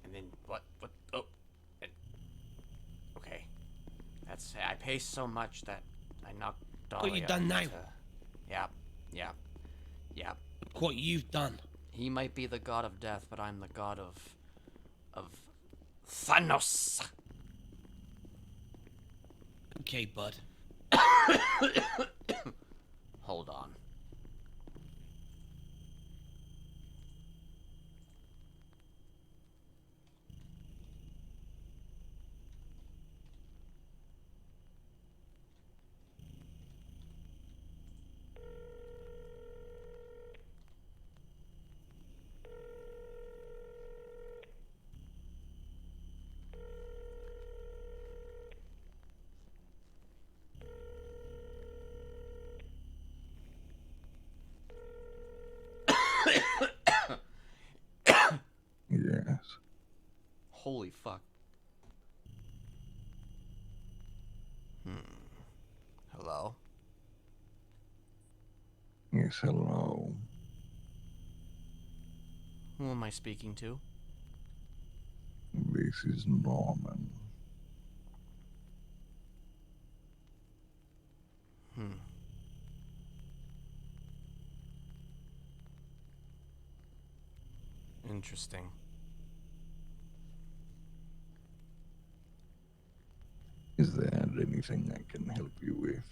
And then what? Oh. Okay. I pace so much that I knocked Dahlia. What you done now? Yep. Look what you've done. He might be the god of death, but I'm the god of Thanos. Okay, bud. Hold on. Yes. Holy fuck. Hello? Yes, hello. Who am I speaking to? This is Norman. Interesting. Is there anything I can help you with?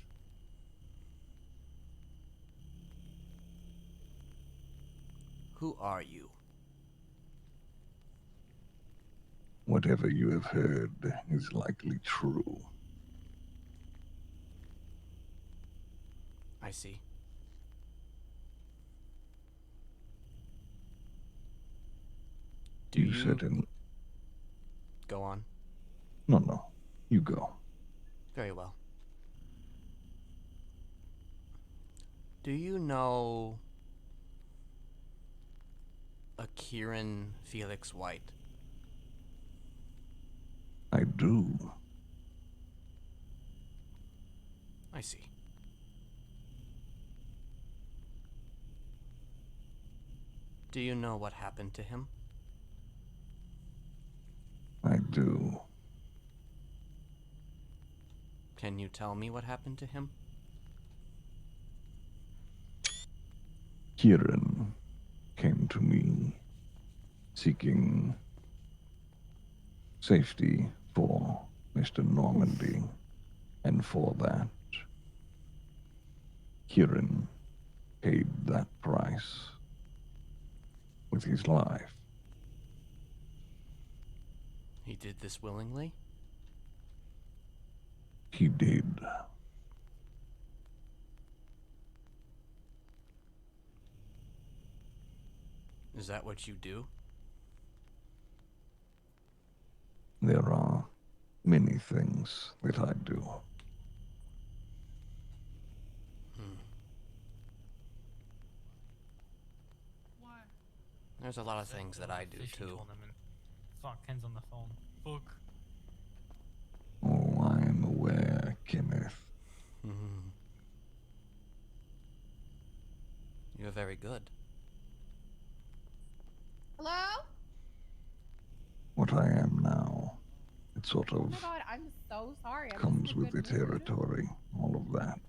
Who are you? Whatever you have heard is likely true. I see. Do you certainly... Go on. No. You go. Very well. Do you know a Kieran Felix White? I do. I see. Do you know what happened to him? I do. Can you tell me what happened to him? Kieran came to me seeking safety for Mr. Normandy, and for that, Kieran paid that price with his life. He did this willingly? He did. Is that what you do? There are many things that I do. There's a lot of things that I do Fishing too. tournament. Fuck, Ken's on the phone. Fuck. Oh, I am aware, Kenneth. You're very good. Hello? What I am now, it sort Oh of my god, I'm so sorry. I'm comes just in a with the good mood. territory, all of that.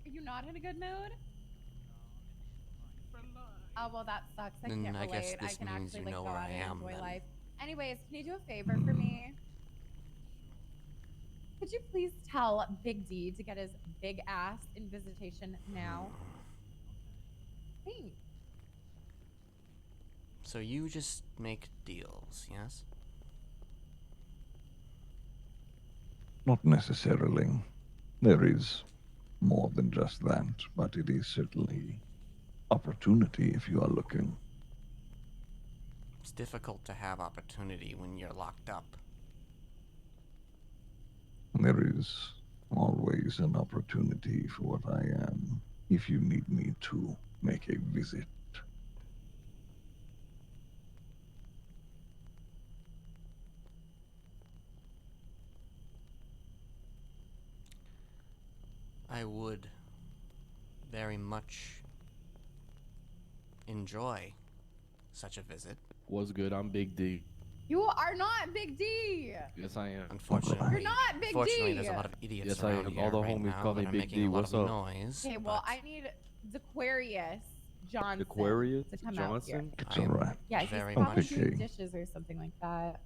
Are you not in a good mood? Oh well, that sucks. I Then can't I guess relate. I this can means actually you like know go where out I and am, enjoy then. life. Anyways, can you do a favor for me? Could you please tell Big D to get his big ass in visitation now? Thanks. So you just make deals, yes? Not necessarily. There is more than just that, but it is certainly opportunity if you are looking. It's difficult to have opportunity when you're locked up. There is always an opportunity for what I am, if you need me to make a visit. I would very much enjoy such a visit. Was good. I'm Big D. You are not Big D. Yes, I am. Unfortunately, You're not Big unfortunately, D. there's a lot of idiots Yes, I around am. here All the right homies now call me that are Big making D. a lot What's of up? noise. Okay, well, I need Aquarius Johnson Aquarius to come out here. Johnson? It's alright. Yeah, he's very probably much- doing dishes or something like that.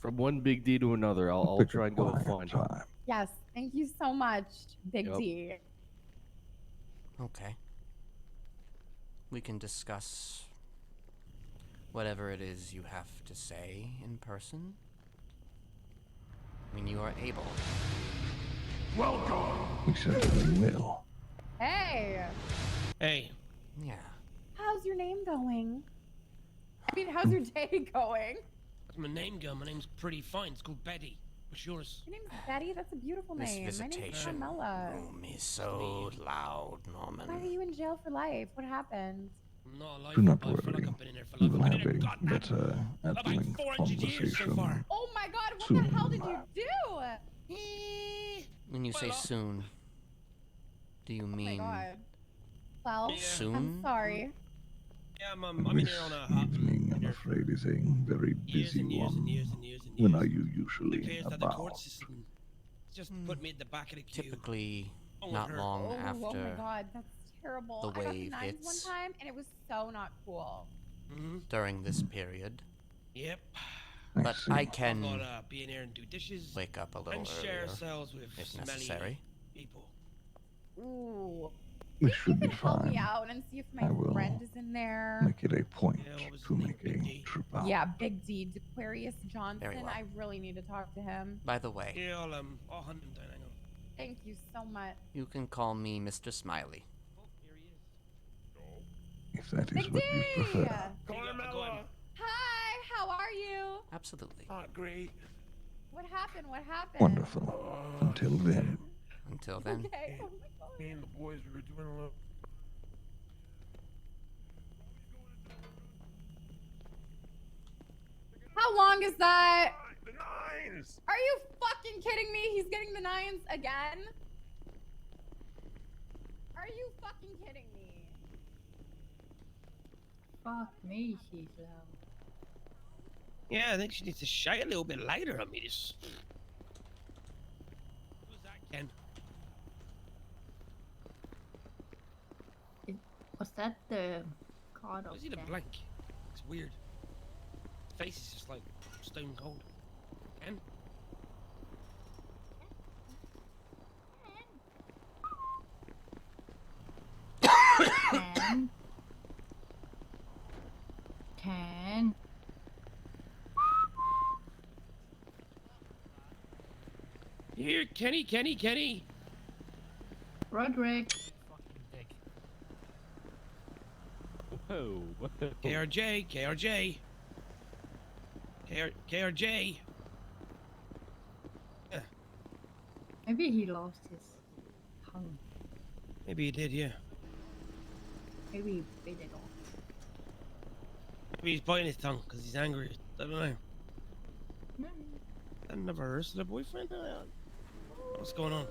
From one Big D to another, I'll try and go find him. Yes, thank you so much, Big Yep. D. Okay. We can discuss whatever it is you have to say in person when you are able. Welcome! We certainly will. Hey, Hey. Yeah. how's your name going? I mean, how's your day going? What's my name go? My name's pretty fine. It's called Betty. What's yours? Your name's Betty. That's a beautiful This name. My name's visitation Carmela. room is so loud, Norman. Why are you in jail for life? What happened? I'm not alive. Do not I feel worry. like I've been in there for We life. will I've have been in a better at-length 400 years so conversation. far. Oh my god, what Soon. the hell did you do? When you say soon, do you Oh my mean god. Well, soon? I'm sorry. Yeah, I'm in This here on a evening, I'm afraid, is a very busy one. When are you usually clears that the about? court system just put me at the back of the queue. Typically, Oh, not her. long Oh my after god, that's terrible. the I got the wave nines hits. one time and it was so not cool. during this period. Yep. But I I've can got be in here and do dishes wake up a little and share earlier cells with if smelly necessary. people. Ooh. This should be Help me fine. out and see if my I will friend is in there. Make it a point to make a trip out. Yeah, Big D, Aquarius Johnson. Very well. I really need to talk to him. By the way, Yeah, I'll hunt him down. Hang on. Thank you so much. you can call me Mr. Smiley. If that is Big what you D! prefer. Carmela! Hi, how are you? Absolutely. Not great. What happened? What happened? Wonderful. Until then. Until then. Okay. Oh my god. Me and the boys were doing a little. How long is that? The nines! Are you fucking kidding me? He's getting the nines again? Are you fucking kidding me? Fuck me, she's loud. Yeah, I think she needs to shout a little bit lighter on me. This. Who's that, Ken? Was that the card of Was he the death? blank? It's weird. Face is just like stone cold. Ken? Ten. 10. Here, Kenny! Roderick. Whoa. KRJ. KRJ. Maybe he lost his tongue. Maybe he did, yeah. Maybe he bit it off. Maybe he's biting his tongue because he's angry. I don't know. I never arrested a boyfriend. What's going on?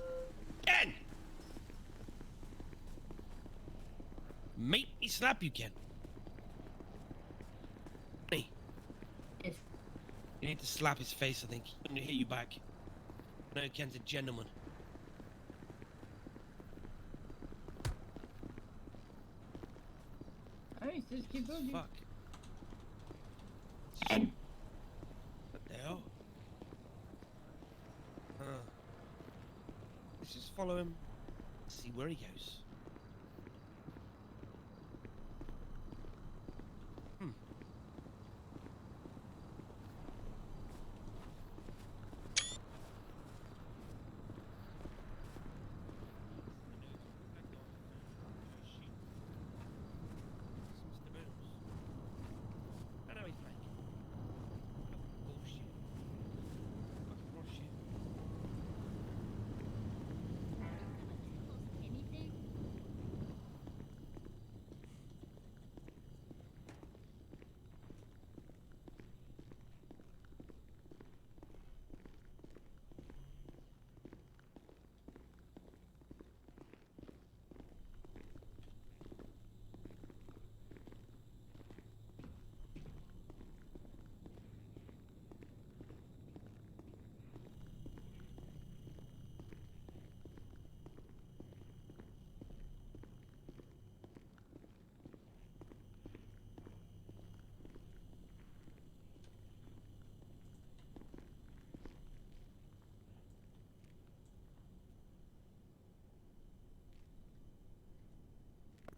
Ken! Make me slap you, Ken. Hey. Yes. You need to slap his face, I think. I'm gonna hit you back. No, Ken's a gentleman. Alright, just keep moving. Fuck. What the hell? Let's just follow him. See where he goes.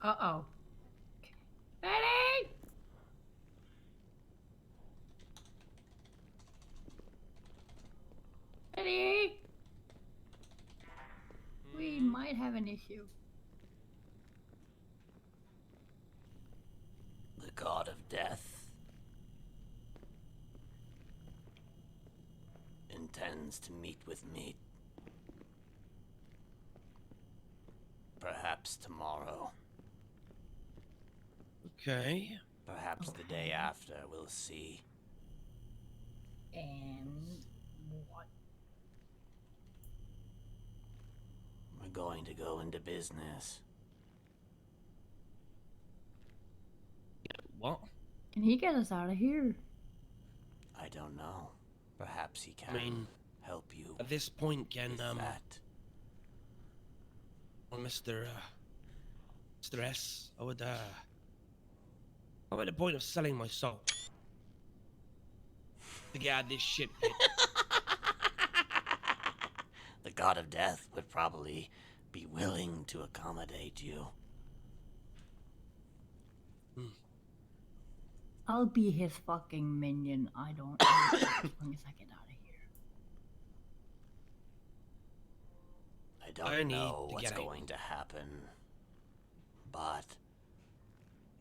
Uh-oh. Betty! Betty! We might have an issue. The god of death intends to meet with me. Perhaps tomorrow. Okay. Perhaps the day after, we'll see. And what? We're going to go into business. What? Can he get us out of here? I don't know. Perhaps he can I mean, help you. At this point, Ken, that. Well, Mr. S, I would, I'm at the point of selling my soul. To get out of this shit pit. The god of death would probably be willing to accommodate you. I'll be his fucking minion. I don't know as long as I get out of here. I don't know what's going to happen, but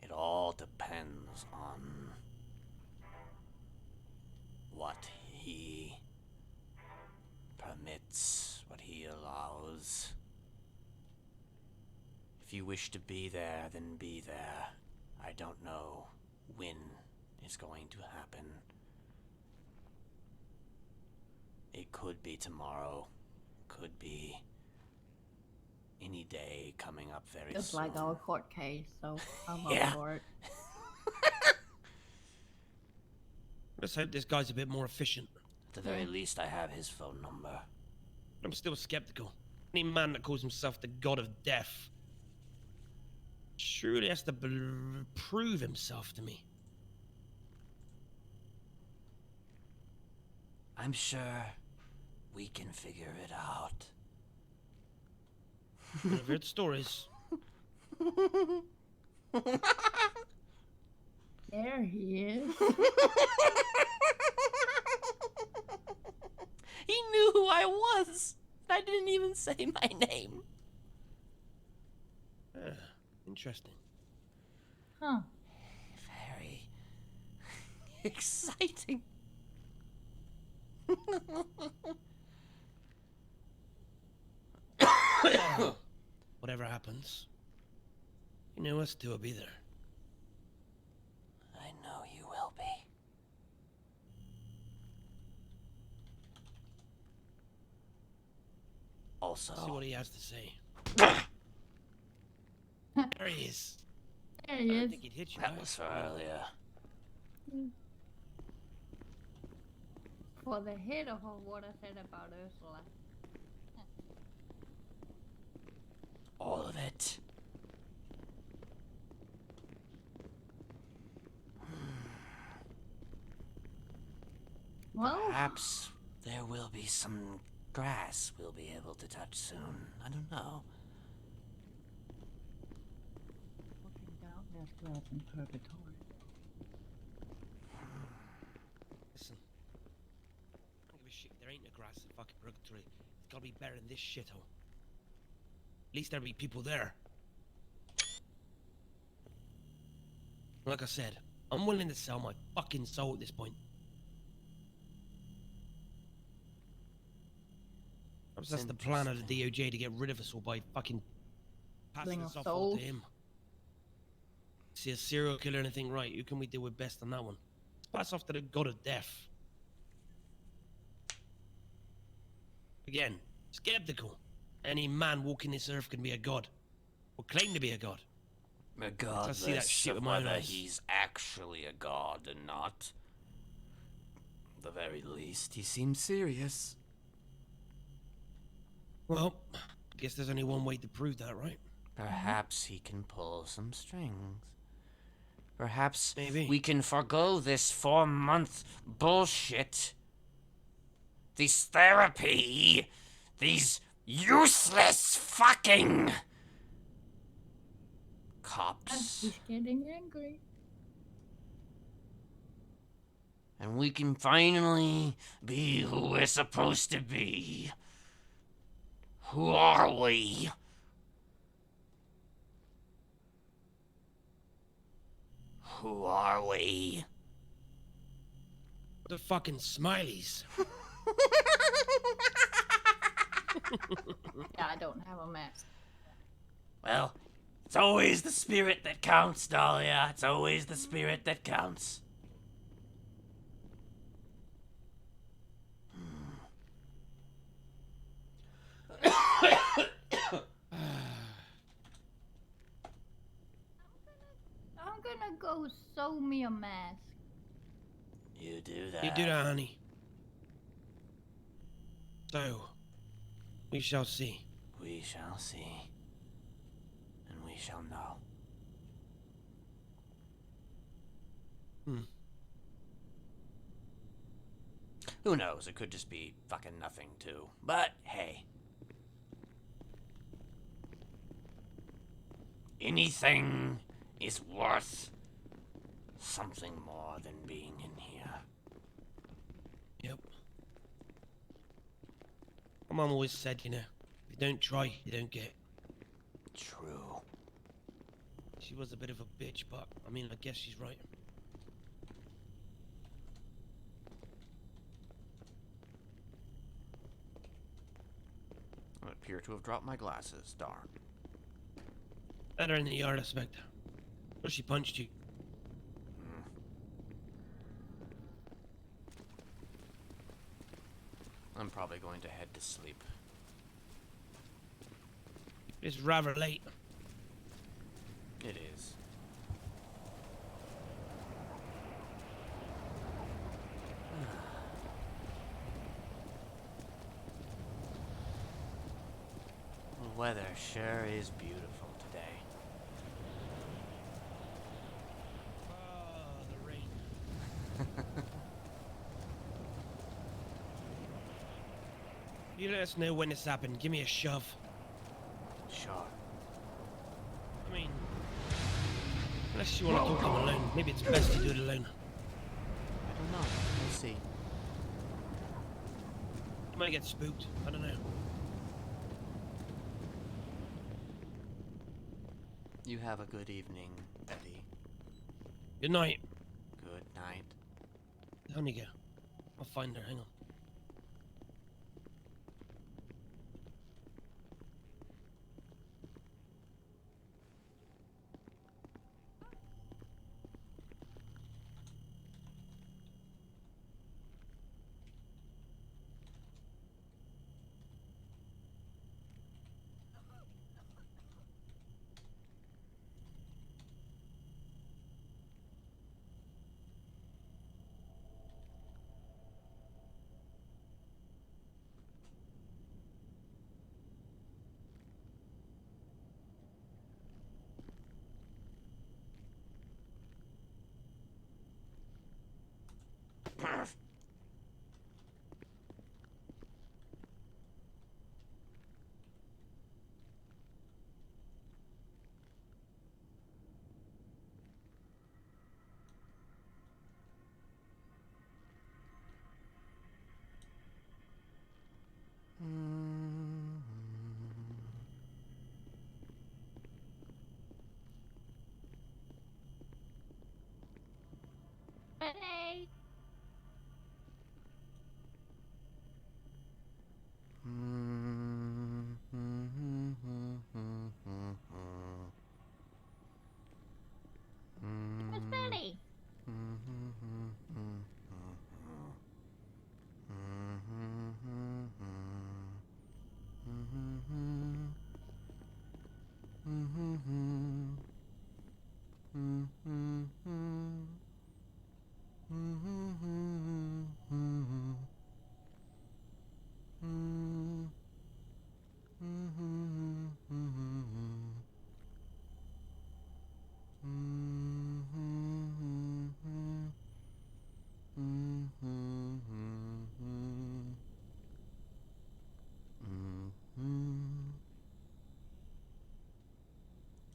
it all depends on what he permits, what he allows. If you wish to be there, then be there. I don't know when it's going to happen. It could be tomorrow, could be any day coming up very Just soon. like our court case, so I'm Yeah. up for it. Let's hope this guy's a bit more efficient. At the very least, I have his phone number. I'm still skeptical. Any man that calls himself the god of death surely has to prove himself to me. I'm sure we can figure it out. I've heard stories. There he is. He knew who I was. I didn't even say my name. Interesting. Huh. Very exciting. whatever happens, you know us two will be there. I know you will be. Also, See what he has to say. There he is. There I he don't is. think he'd hit you. that was for earlier. For the hit of what I said about Ursula. All of it. Well, Perhaps there will be some grass we'll be able to touch soon. I don't know. looking down, there's grass in purgatory. Listen, I don't give a shit. There ain't no grass in fucking purgatory. It's gotta be better than this shithole. At least there'll be people there. Like I said, I'm willing to sell my fucking soul at this point. That's the plan of the DOJ, to get rid of us all by fucking passing Bring us our off all souls. to him. See a serial killer or anything right? Who can we deal with best on that one? Pass off to the god of death. Again, skeptical. Any man walking this earth can be a god, or claim to be a god. Regardless see that shit of with my own whether eyes. he's actually a god or not. At the very least, he seems serious. Well, I guess there's only one way to prove that, right? Perhaps he can pull some strings. Perhaps Maybe. we can forgo this 4-month bullshit. This therapy. These useless fucking cops. He's getting angry. And we can finally be who we're supposed to be. Who are we? Who are we? The fucking Smileys. Yeah, I don't have a mask. Well, it's always the spirit that counts, Dahlia. It's always the spirit that counts. I'm gonna go sew me a mask. You do that. You do that, honey. So, we shall see. We shall see. And we shall know. Who knows? It could just be fucking nothing, too. But, hey. Anything is worth something more than being in here. Yep. My mum always said, you know, if you don't try, you don't get. True. She was a bit of a bitch, but, I mean, I guess she's right. I appear to have dropped my glasses. Darn. Better in the yard, I suspect. Or she punched you. I'm probably going to head to sleep. It's rather late. It is. The weather sure is beautiful today. Oh, the rain. You let us know when this happened. Give me a shove. Sure. I mean, unless you want to talk to him alone, maybe it's best to do it alone. I don't know. We'll see. You might get spooked. I don't know. You have a good evening, Eddie. Good night. Good night. Down you go. I'll find her. Hang on. Hey. Where's Benny?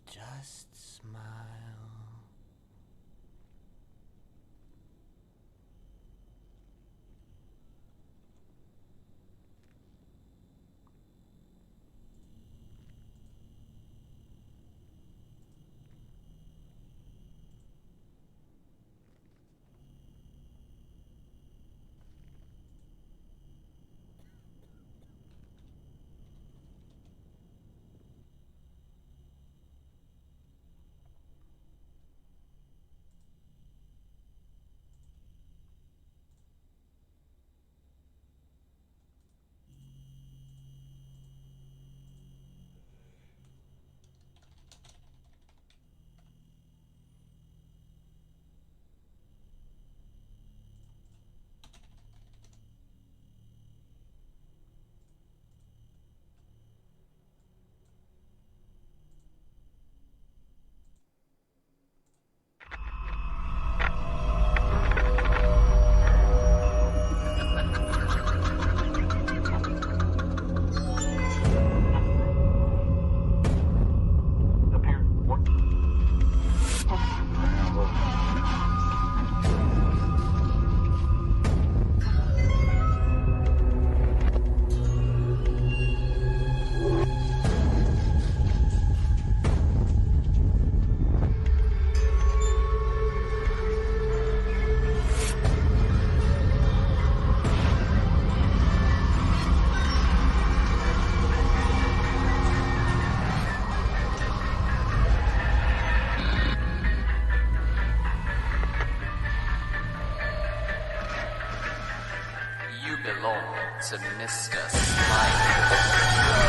Just smile. You belong to Mr. Smiley.